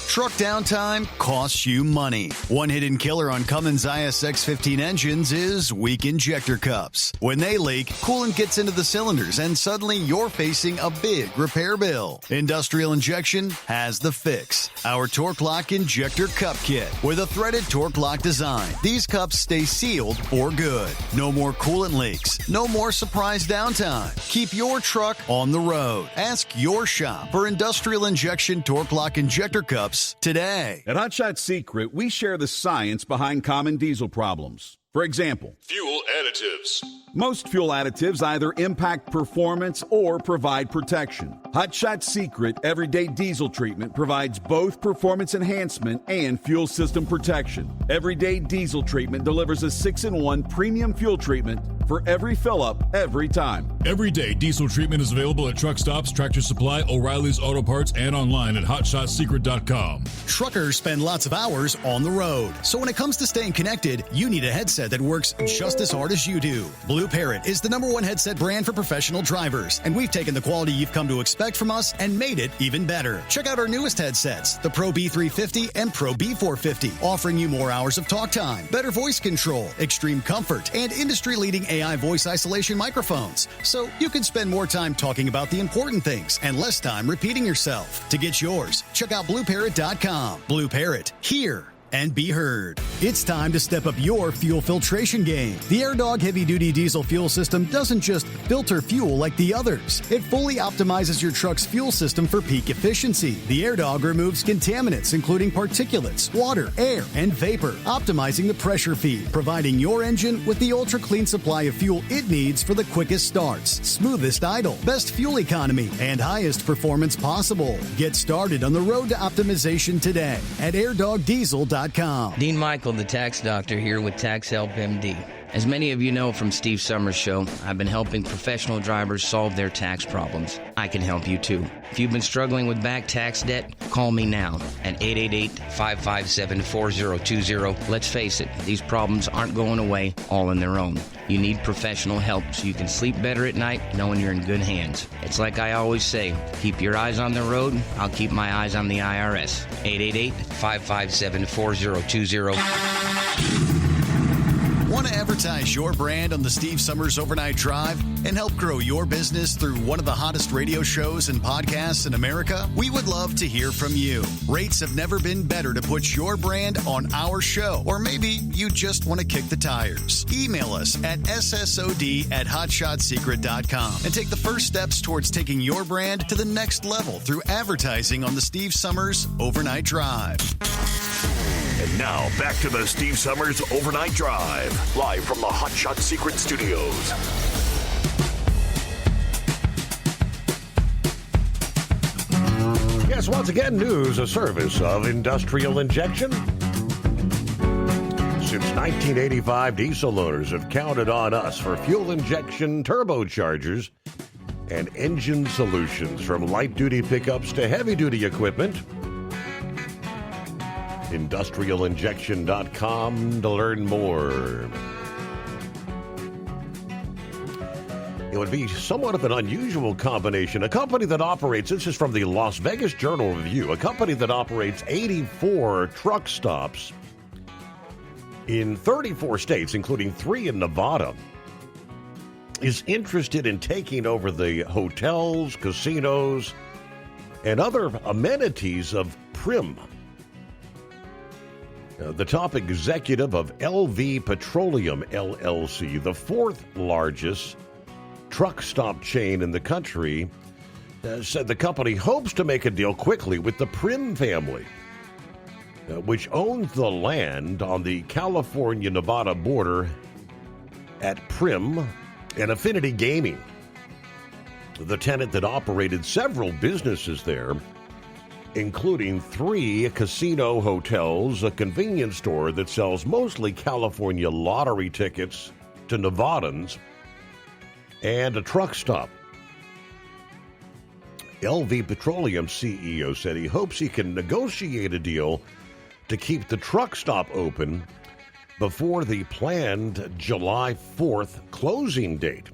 Truck downtime costs you money. One hidden killer on Cummins ISX-15 engines is weak injector cups. When they leak, coolant gets into the cylinders and suddenly you're facing a big repair bill. Industrial Injection has the fix. Our Torque Lock Injector Cup Kit with a threaded Torque Lock design. These cups stay sealed for good. No more coolant leaks. No more surprise downtime. Keep your truck on the road. Ask your shop for Industrial Injection Torque Lock Injector Cups today. At Hot Shot Secret, we share the science behind common diesel problems. For example, fuel additives. Most fuel additives either impact performance or provide protection. Hot Shot Secret Everyday Diesel Treatment provides both performance enhancement and fuel system protection. Everyday Diesel Treatment delivers a 6-in-1 premium fuel treatment for every fill-up, every time. Everyday Diesel Treatment is available at truck stops, Tractor Supply, O'Reilly's Auto Parts, and online at hotshotsecret.com. Truckers spend lots of hours on the road. So when it comes to staying connected, you need a headset that works just as hard as you do. Blue Parrot is the #1 headset brand for professional drivers, and we've taken the quality you've come to expect from us and made it even better. Check out our newest headsets, the Pro B350 and Pro B450, offering you more hours of talk time, better voice control, extreme comfort, and industry-leading AI voice isolation microphones. So you can spend more time talking about the important things and less time repeating yourself. To get yours, check out BlueParrot.com. Blue Parrot, here and be heard. It's time to step up your fuel filtration game. The AirDog heavy-duty diesel fuel system doesn't just filter fuel like the others. It fully optimizes your truck's fuel system for peak efficiency. The AirDog removes contaminants, including particulates, water, air, and vapor, optimizing the pressure feed, providing your engine with the ultra-clean supply of fuel it needs for the quickest starts, smoothest idle, best fuel economy, and highest performance possible. Get started on the road to optimization today at airdogdiesel.com. Dean Michael, the tax doctor, here with Tax Help MD. As many of you know from Steve Summers' show, I've been helping professional drivers solve their tax problems. I can help you too. If you've been struggling with back tax debt, call me now at 888-557-4020. Let's face it, these problems aren't going away all on their own. You need professional help so you can sleep better at night knowing you're in good hands. It's like I always say, keep your eyes on the road, I'll keep my eyes on the IRS. 888-557-4020. Want to advertise your brand on the Steve Summers Overnight Drive and help grow your business through one of the hottest radio shows and podcasts in America? We would love to hear from you. Rates have never been better to put your brand on our show, or maybe you just want to kick the tires. Email us at ssod@hotshotsecret.com and take the first steps towards taking your brand to the next level through advertising on the Steve Summers Overnight Drive. And now, back to the Steve Summers Overnight Drive, live from the Hot Shot Secret Studios. Yes, once again, news, a service of Industrial Injection. Since 1985, diesel owners have counted on us for fuel injection, turbochargers, and engine solutions, from light-duty pickups to heavy-duty equipment. IndustrialInjection.com to learn more. It would be somewhat of an unusual combination. A company that operates, this is from the Las Vegas Journal-Review, a company that operates 84 truck stops in 34 states, including 3 in Nevada, is interested in taking over the hotels, casinos, and other amenities of Prim. The top executive of LV Petroleum, LLC, the 4th largest truck stop chain in the country, said the company hopes to make a deal quickly with the Prim family, which owns the land on the California-Nevada border at Prim and Affinity Gaming, the tenant that operated several businesses there, including 3 casino hotels, a convenience store that sells mostly California lottery tickets to Nevadans, and a truck stop. LV Petroleum CEO said he hopes he can negotiate a deal to keep the truck stop open before the planned July 4th closing date.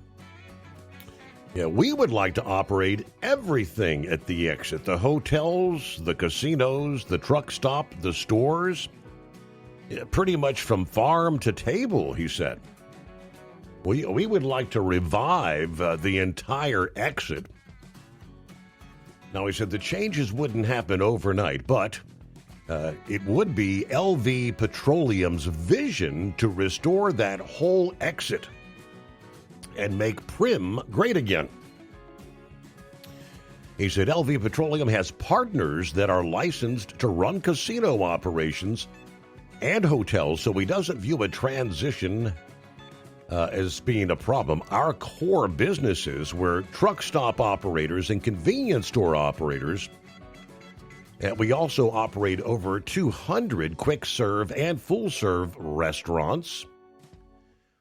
Yeah, we would like to operate everything at the exit. The hotels, the casinos, the truck stop, the stores. Pretty much from farm to table, he said. We would like to revive the entire exit. Now, he said the changes wouldn't happen overnight, but it would be LV Petroleum's vision to restore that whole exit and make Prim great again. He said LV Petroleum has partners that are licensed to run casino operations and hotels, so he doesn't view a transition as being a problem. Our core businesses were truck stop operators and convenience store operators. And we also operate over 200 quick serve and full serve restaurants.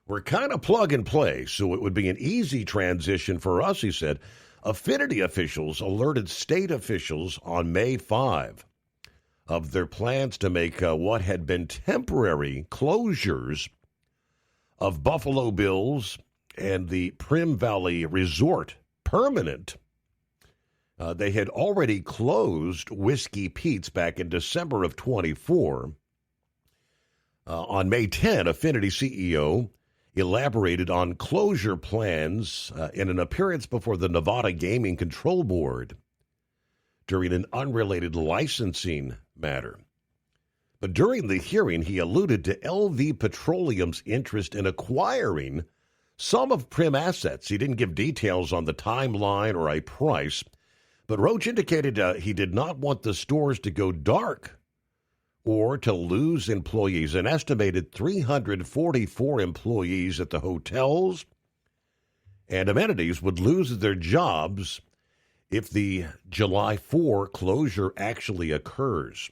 We're kind of plug and play, so it would be an easy transition for us, he said. Affinity officials alerted state officials on May 5 of their plans to make what had been temporary closures of Buffalo Bills and the Prim Valley Resort permanent. They had already closed Whiskey Pete's back in December of 24. On May 10, Affinity CEO elaborated on closure plans in an appearance before the Nevada Gaming Control Board during an unrelated licensing matter. But during the hearing, he alluded to LV Petroleum's interest in acquiring some of Prim assets. He didn't give details on the timeline or a price, but Roach indicated he did not want the stores to go dark or to lose employees. An estimated 344 employees at the hotels and amenities would lose their jobs if the July 4 closure actually occurs.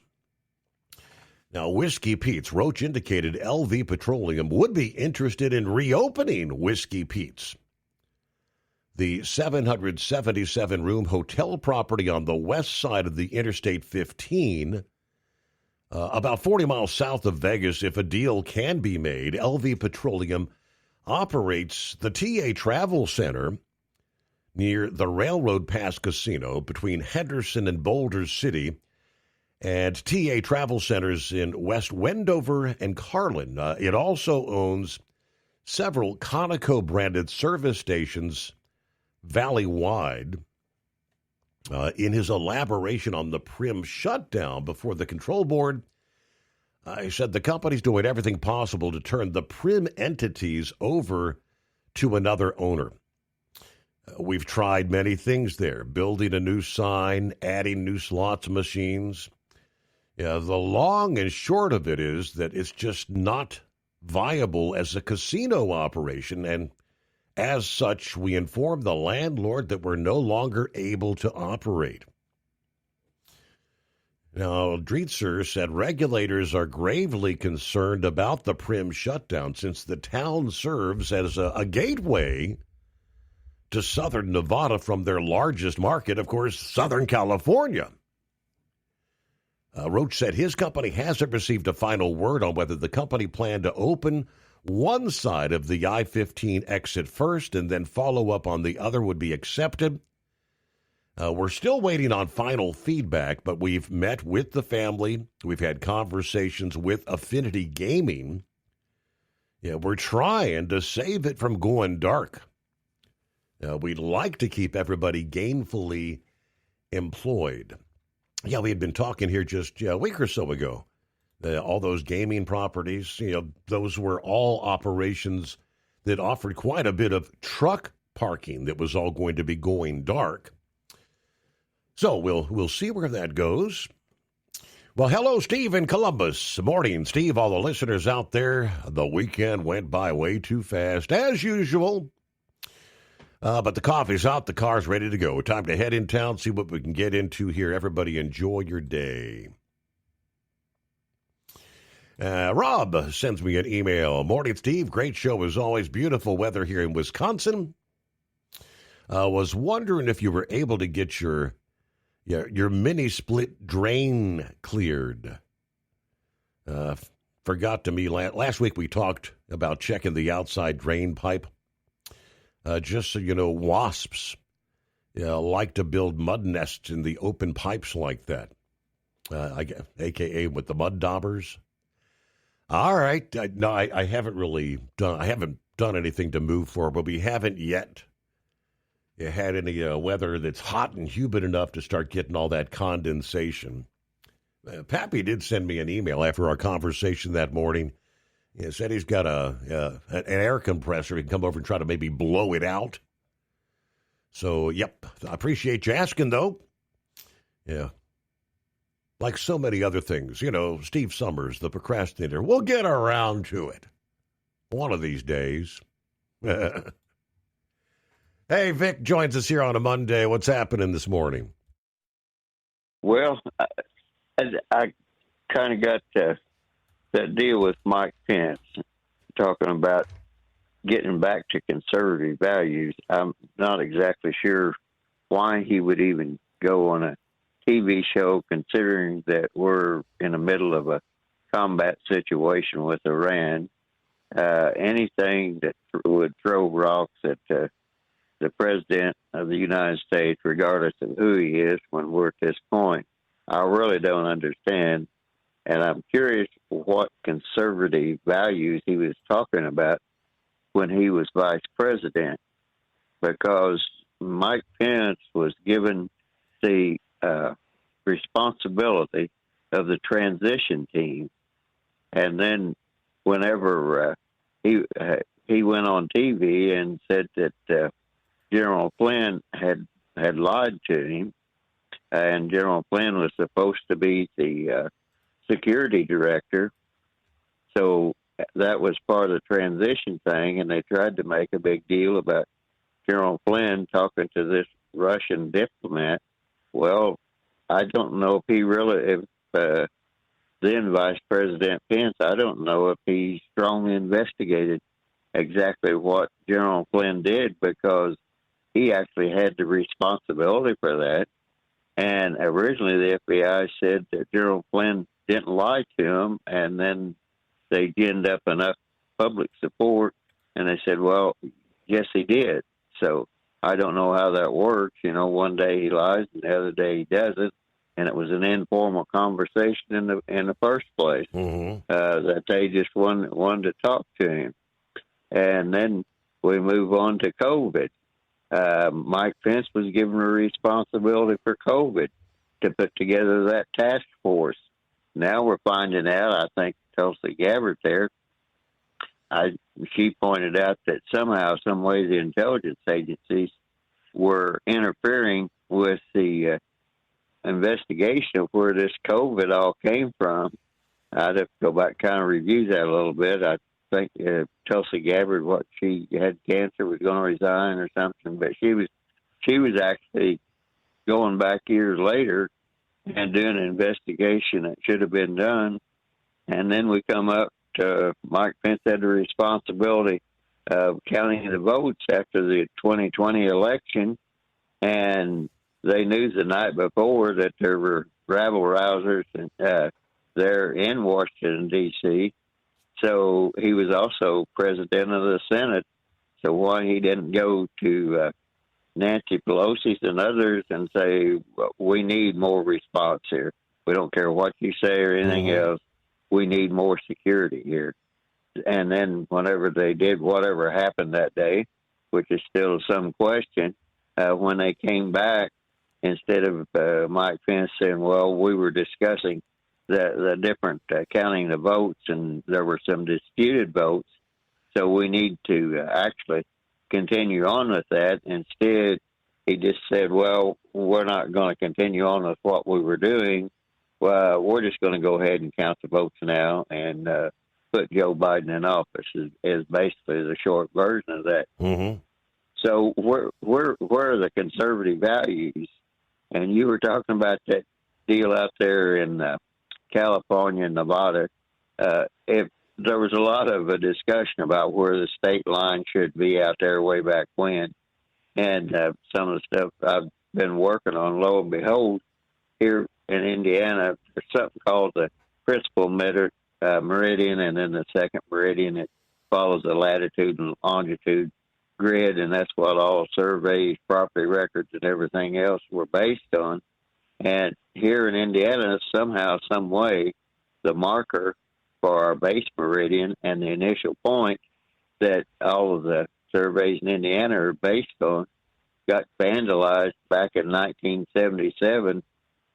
Now, Whiskey Pete's, Roach indicated LV Petroleum would be interested in reopening Whiskey Pete's, the 777-room hotel property on the west side of the Interstate 15, about 40 miles south of Vegas. If a deal can be made, LV Petroleum operates the TA Travel Center near the Railroad Pass Casino between Henderson and Boulder City, and TA Travel Centers in West Wendover and Carlin. It also owns several Conoco-branded service stations valley-wide. In his elaboration on the Prim shutdown before the control board, he said the company's doing everything possible to turn the Prim entities over to another owner. We've tried many things there, building a new sign, adding new slots machines. Yeah, the long and short of it is that it's just not viable as a casino operation, and as such, we informed the landlord that we're no longer able to operate. Now, Dreitzer said regulators are gravely concerned about the Prim shutdown since the town serves as a gateway to southern Nevada from their largest market, of course, Southern California. Roach said his company hasn't received a final word on whether the company planned to open one side of the I-15 exit first and then follow up on the other would be accepted. We're still waiting on final feedback, but we've met with the family. We've had conversations with Affinity Gaming. Yeah, we're trying to save it from going dark. We'd like to keep everybody gainfully employed. Yeah, we had been talking here just a week or so ago. All those gaming properties, those were all operations that offered quite a bit of truck parking that was all going to be going dark. So we'll see where that goes. Well, hello, Steve in Columbus. Morning, Steve. All the listeners out there, the weekend went by way too fast, as usual. But the coffee's out, the car's ready to go. Time to head in town, see what we can get into here. Everybody enjoy your day. Rob sends me an email. Morning, Steve. Great show as always. Beautiful weather here in Wisconsin. Was wondering if you were able to get your mini split drain cleared. Forgot to me last week we talked about checking the outside drain pipe. Just so you know, wasps like to build mud nests in the open pipes like that, a.k.a. with the mud daubers. All right. No, I haven't really done. I haven't done anything to move for, but we haven't yet had any weather that's hot and humid enough to start getting all that condensation. Pappy did send me an email after our conversation that morning. He said he's got an air compressor. He can come over and try to maybe blow it out. So, yep, I appreciate you asking, though. Yeah. Like so many other things, Steve Summers, the procrastinator, we'll get around to it one of these days. Hey, Vic joins us here on a Monday. What's happening this morning? Well, I kind of got that deal with Mike Pence, talking about getting back to conservative values. I'm not exactly sure why he would even go on a TV show, considering that we're in the middle of a combat situation with Iran. Anything that would throw rocks at the President of the United States, regardless of who he is, when we're at this point, I really don't understand. And I'm curious what conservative values he was talking about when he was vice president, because Mike Pence was given the responsibility of the transition team. And then whenever he went on TV and said that General Flynn had lied to him, and General Flynn was supposed to be the security director. So that was part of the transition thing, and they tried to make a big deal about General Flynn talking to this Russian diplomat. Well, I don't know if then Vice President Pence, I don't know if he strongly investigated exactly what General Flynn did, because he actually had the responsibility for that. And originally the FBI said that General Flynn didn't lie to him, and then they ginned up enough public support, and they said, well, yes, he did. So I don't know how that works. You know, one day he lies and the other day he doesn't. And it was an informal conversation in the first place, that they just wanted to talk to him. And then we move on to COVID. Mike Pence was given a responsibility for COVID to put together that task force. Now we're finding out, I think Tulsi Gabbard there, she pointed out that somehow, some way, the intelligence agencies were interfering with the investigation of where this COVID all came from. I'd have to go back and kind of review that a little bit. I think Tulsi Gabbard, she had cancer, was going to resign or something, but she was actually going back years later and doing an investigation that should have been done. And then we come up to Mike Pence had the responsibility of counting the votes after the 2020 election, and they knew the night before that there were rabble-rousers there in Washington, D.C., so he was also president of the Senate. So why he didn't go to Nancy Pelosi's and others and say, well, we need more response here. We don't care what you say or anything else. We need more security here. And then whenever they did whatever happened that day, which is still some question, when they came back, instead of Mike Pence saying, well, we were discussing the different counting the votes, and there were some disputed votes, so we need to actually continue on with that. Instead, he just said, well, we're not going to continue on with what we were doing. Well, we're just going to go ahead and count the votes now and put Joe Biden in office is basically the short version of that. So where are the conservative values? And you were talking about that deal out there in California and Nevada. If there was a lot of a discussion about where the state line should be out there way back when, and some of the stuff I've been working on, lo and behold, here in Indiana, there's something called the principal meridian, and then the second meridian. It follows the latitude and longitude grid, and that's what all surveys, property records, and everything else were based on. And here in Indiana, somehow, some way, the marker for our base meridian and the initial point that all of the surveys in Indiana are based on got vandalized back in 1977,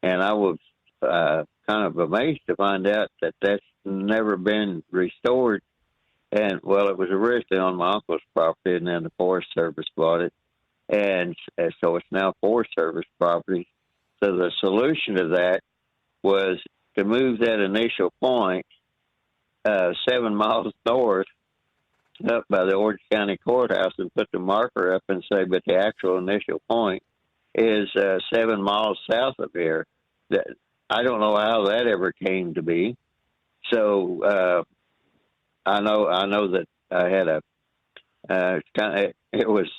and I was kind of amazed to find out that that's never been restored. And, well, it was originally on my uncle's property, and then the Forest Service bought it. And so it's now Forest Service property. So the solution to that was to move that initial point 7 miles north up by the Orange County Courthouse and put the marker up and say, but the actual initial point is 7 miles south of here. I don't know how that ever came to be. So I know that I had it was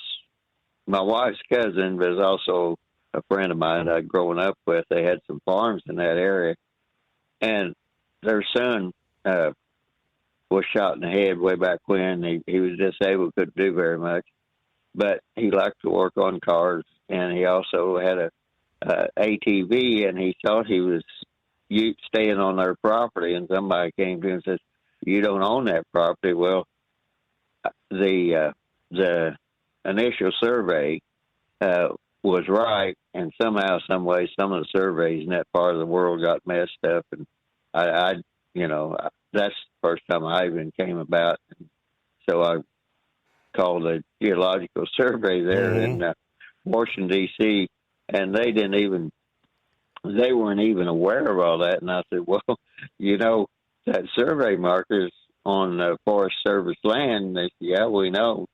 my wife's cousin, but it was also a friend of mine I'd grown up with. They had some farms in that area, and their son was shot in the head way back when. He was disabled, couldn't do very much, but he liked to work on cars, and he also had a ATV, and he thought he was staying on their property, and somebody came to him and says, you don't own that property. Well, the initial survey was right, and somehow, some way, some of the surveys in that part of the world got messed up, and I that's first time I even came about. So I called the Geological Survey there in Washington, D.C., and they weren't even aware of all that. And I said, well, that survey marker's on Forest Service land. And they said, yeah, we know.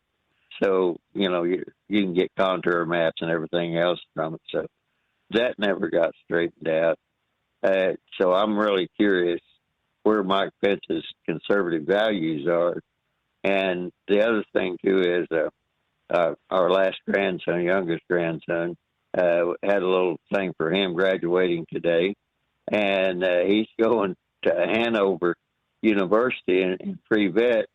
So, you can get contour maps and everything else from it. So that never got straightened out. So I'm really curious where Mike Pence's conservative values are. And the other thing, too, is our last grandson, youngest grandson, had a little thing for him graduating today. And he's going to Hanover University in pre-vet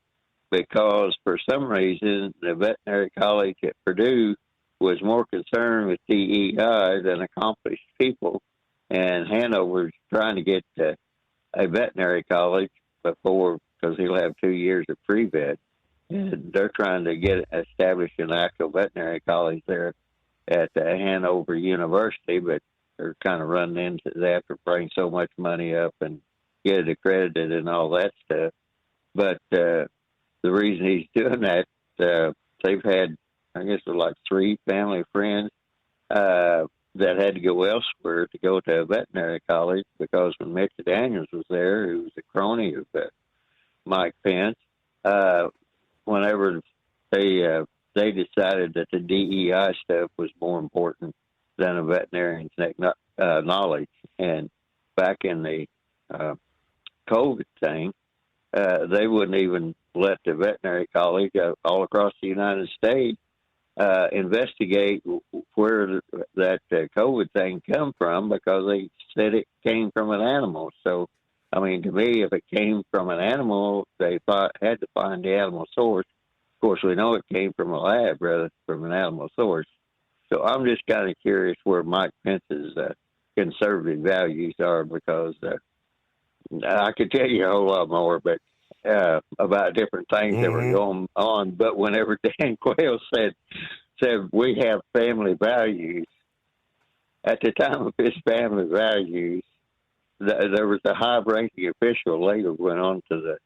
because for some reason the veterinary college at Purdue was more concerned with DEI than accomplished people. And Hanover's trying to get a veterinary college because he'll have 2 years of pre-vet. And they're trying to establish an actual veterinary college there at Hanover University, but they're kind of running into that to bring so much money up and get it accredited and all that stuff. But the reason he's doing that, they've had, I guess, like 3 family friends that had to go elsewhere to go to a veterinary college because when Mitch Daniels was there, who was a crony of Mike Pence, whenever they decided that the DEI stuff was more important than a veterinarian's knowledge. And back in the COVID thing, they wouldn't even let the veterinary college all across the United States investigate where that COVID thing come from because they said it came from an animal. So, I mean, to me, if it came from an animal, they had to find the animal source. Of course, we know it came from a lab rather than from an animal source. So I'm just kind of curious where Mike Pence's conservative values are because I could tell you a whole lot more, but about different things that were going on. But whenever Dan Quayle said we have family values, at the time of his family values, there was a high-ranking official later went on to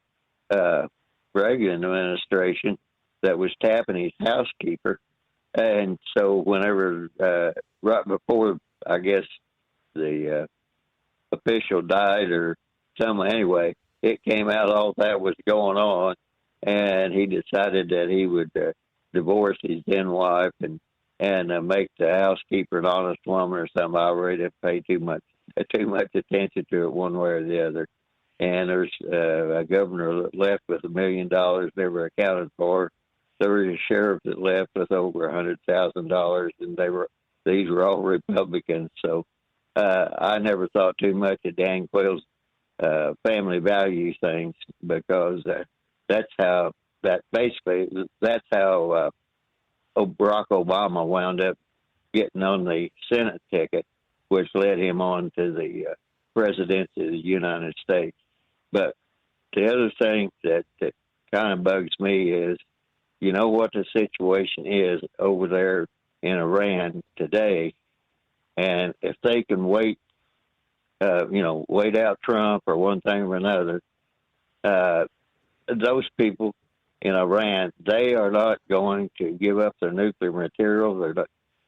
the Reagan administration that was tapping his housekeeper. And so whenever, right before, I guess, the official died or something, anyway, it came out all that was going on, and he decided that he would divorce his then wife and make the housekeeper an honest woman or something. I really didn't pay too much attention to it one way or the other. And there's a governor that left with $1 million never accounted for. There was a sheriff that left with over $100,000, and these were all Republicans. So I never thought too much of Dan Quayle's family values things because that's how Barack Obama wound up getting on the Senate ticket, which led him on to the presidency of the United States. But the other thing that kind of bugs me is, you know what the situation is over there in Iran today, and if they can wait out Trump or one thing or another, those people in Iran, they are not going to give up their nuclear material.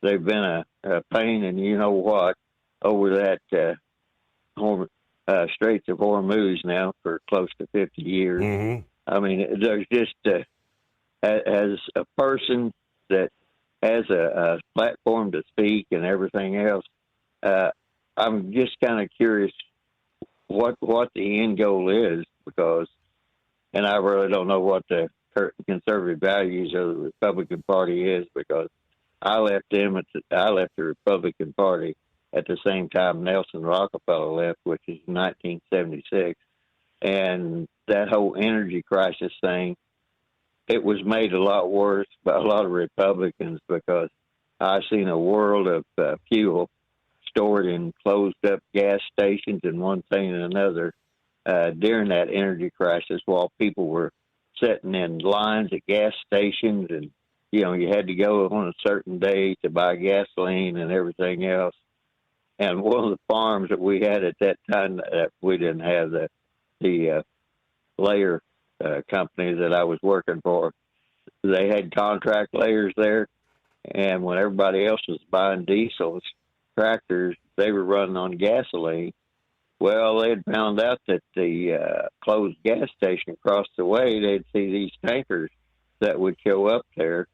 They've been a pain in you know what over that Straits of Hormuz now for close to 50 years. I mean, there's just as a person that has a platform to speak and everything else, I'm just kind of curious what the end goal is and I really don't know what the conservative values of the Republican Party is because I left the Republican Party at the same time Nelson Rockefeller left, which is 1976. And that whole energy crisis thing, it was made a lot worse by a lot of Republicans because I've seen a world of fuel stored in closed-up gas stations and one thing and another during that energy crisis while people were sitting in lines at gas stations and, you had to go on a certain day to buy gasoline and everything else. And one of the farms that we had at that time, we didn't have the layer company that I was working for. They had contract layers there, and when everybody else was buying diesels, tractors, they were running on gasoline. Well, they had found out that the closed gas station across the way, they'd see these tankers that would show up there.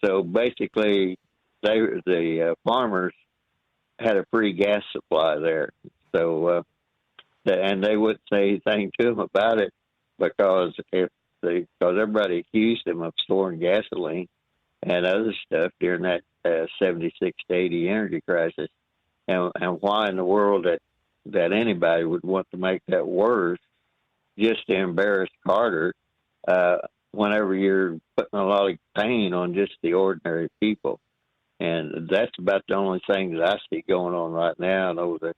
So basically, the farmers had a free gas supply there. So, and they wouldn't say anything to them about it because everybody accused them of storing gasoline and other stuff during that 76 to 80 energy crisis. And why in the world that anybody would want to make that worse just to embarrass Carter whenever you're putting a lot of pain on just the ordinary people. And that's about the only thing that I see going on right now. I know that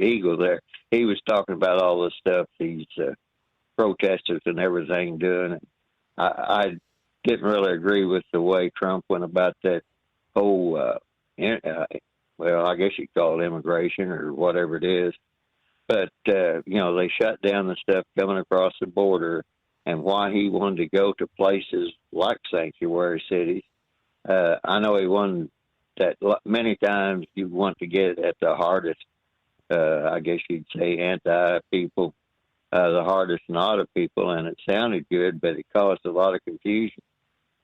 Eagle there, he was talking about all this stuff these protesters and everything doing. I didn't really agree with the way Trump went about that whole, well, I guess you call it immigration or whatever it is. But, they shut down the stuff coming across the border, and why he wanted to go to places like sanctuary cities. I know he wanted that many times you want to get at the hardest, I guess you'd say, anti-people, the hardest not of people, and it sounded good, but it caused a lot of confusion.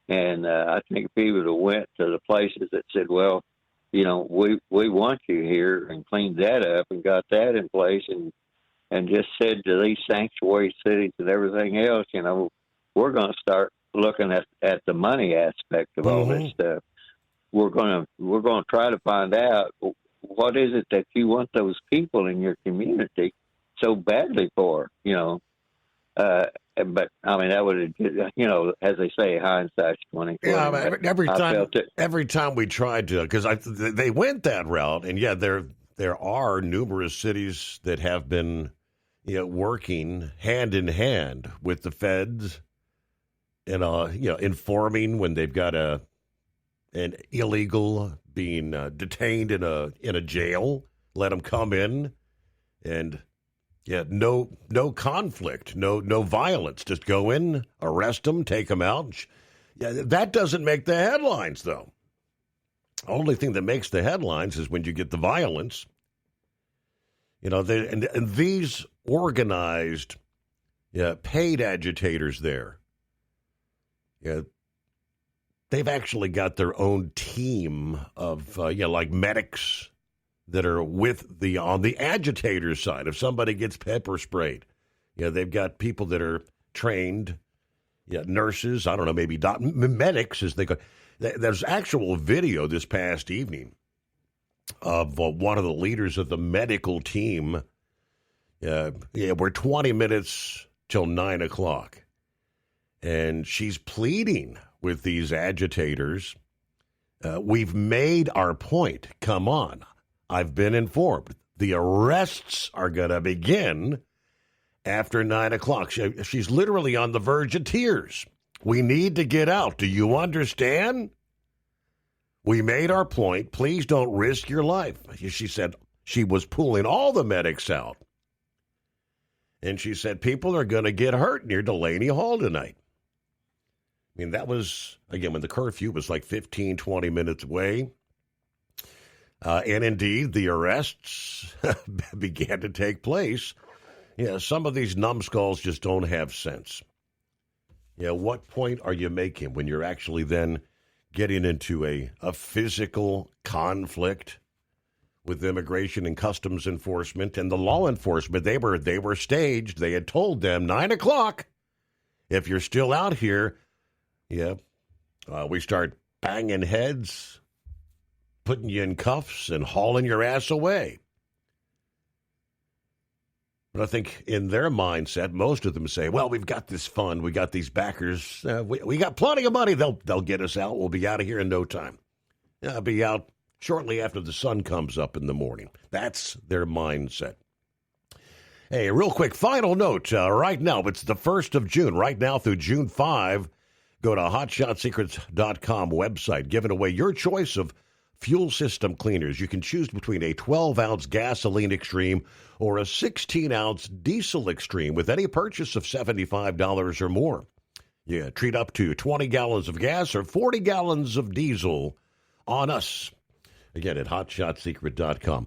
And I think if he would have went to the places that said, well, we want you here, and cleaned that up and got that in place, and just said to these sanctuary cities and everything else, we're going to start looking at the money aspect of all this stuff. We're going to try to find out what is it that you want those people in your community so badly for, but I mean, that would, as they say, hindsight's 20/20. Yeah, every time we tried to, because they went that route, and there are numerous cities that have been, working hand in hand with the feds, and informing when they've got an illegal being detained in a jail, let them come in, and. Yeah, no conflict, no violence. Just go in, arrest them, take them out. Yeah, that doesn't make the headlines, though. The only thing that makes the headlines is when you get the violence. And these organized, paid agitators there. Yeah, they've actually got their own team of, like medics that are on the agitator side. If somebody gets pepper sprayed, they've got people that are trained, nurses, I don't know, maybe medics as they go. There's actual video this past evening of one of the leaders of the medical team. We're 20 minutes till 9 o'clock. And she's pleading with these agitators. We've made our point. Come on. I've been informed. The arrests are going to begin after 9 o'clock. She's literally on the verge of tears. We need to get out. Do you understand? We made our point. Please don't risk your life. She said she was pulling all the medics out. And she said people are going to get hurt near Delaney Hall tonight. I mean, that was, again, when the curfew was like 15, 20 minutes away. And indeed, the arrests began to take place. Some of these numbskulls just don't have sense. What point are you making when you're actually then getting into a physical conflict with immigration and customs enforcement and the law enforcement? They were staged. They had told them 9 o'clock. If you're still out here, we start banging heads, putting you in cuffs and hauling your ass away. But I think in their mindset, most of them say, well, we've got this fund. We got these backers. We got plenty of money. They'll get us out. We'll be out of here in no time. I'll be out shortly after the sun comes up in the morning. That's their mindset. Hey, real quick, final note. Right now, it's the 1st of June. Right now through June 5, go to HotShotSecrets.com website, giving away your choice of fuel system cleaners. You can choose between a 12-ounce gasoline Extreme or a 16-ounce diesel Extreme with any purchase of $75 or more. You treat up to 20 gallons of gas or 40 gallons of diesel on us. Again, at hotshotsecret.com.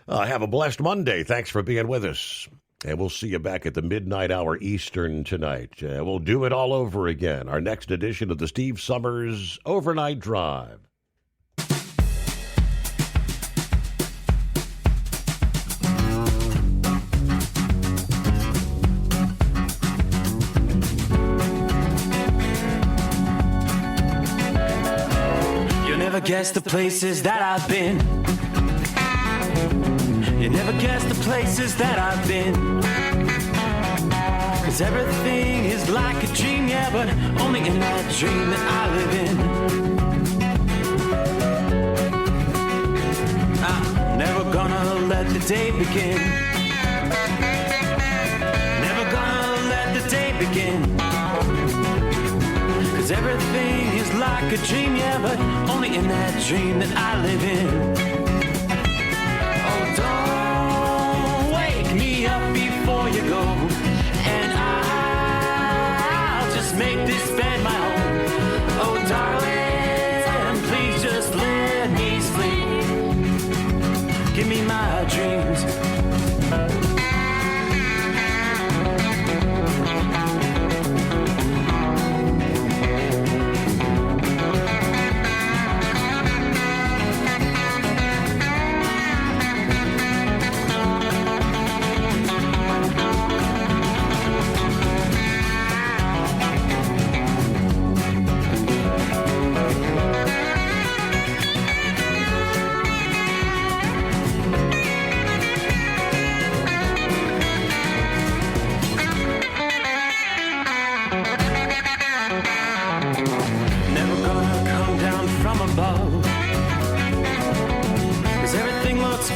Have a blessed Monday. Thanks for being with us. And we'll see you back at the midnight hour Eastern tonight. We'll do it all over again. Our next edition of the Steve Summers Overnight Drive. You'll never guess the places that I've been. You never guess the places that I've been. 'Cause everything is like a dream, yeah, but only in that dream that I live in. I'm never gonna let the day begin. Never gonna let the day begin. 'Cause everything is like a dream, yeah, but only in that dream that I live in. Don't wake me up before you go, and I'll just make this bed my home. Oh, darling, please just let me sleep. Give me my dreams.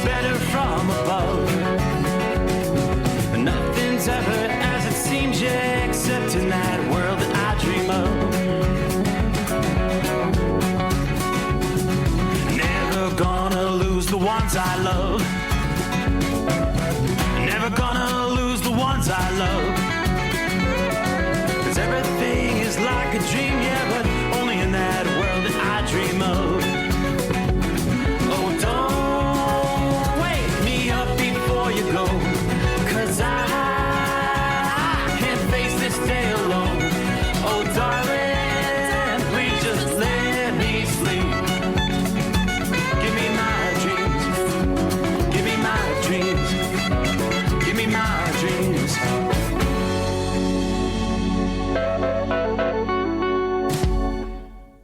Better from above. Nothing's ever as it seems, yeah, except in that world that I dream of. Never gonna lose the ones I love. Never gonna lose the ones I love. 'Cause everything is like a dream, yeah, but only in that world that I dream of.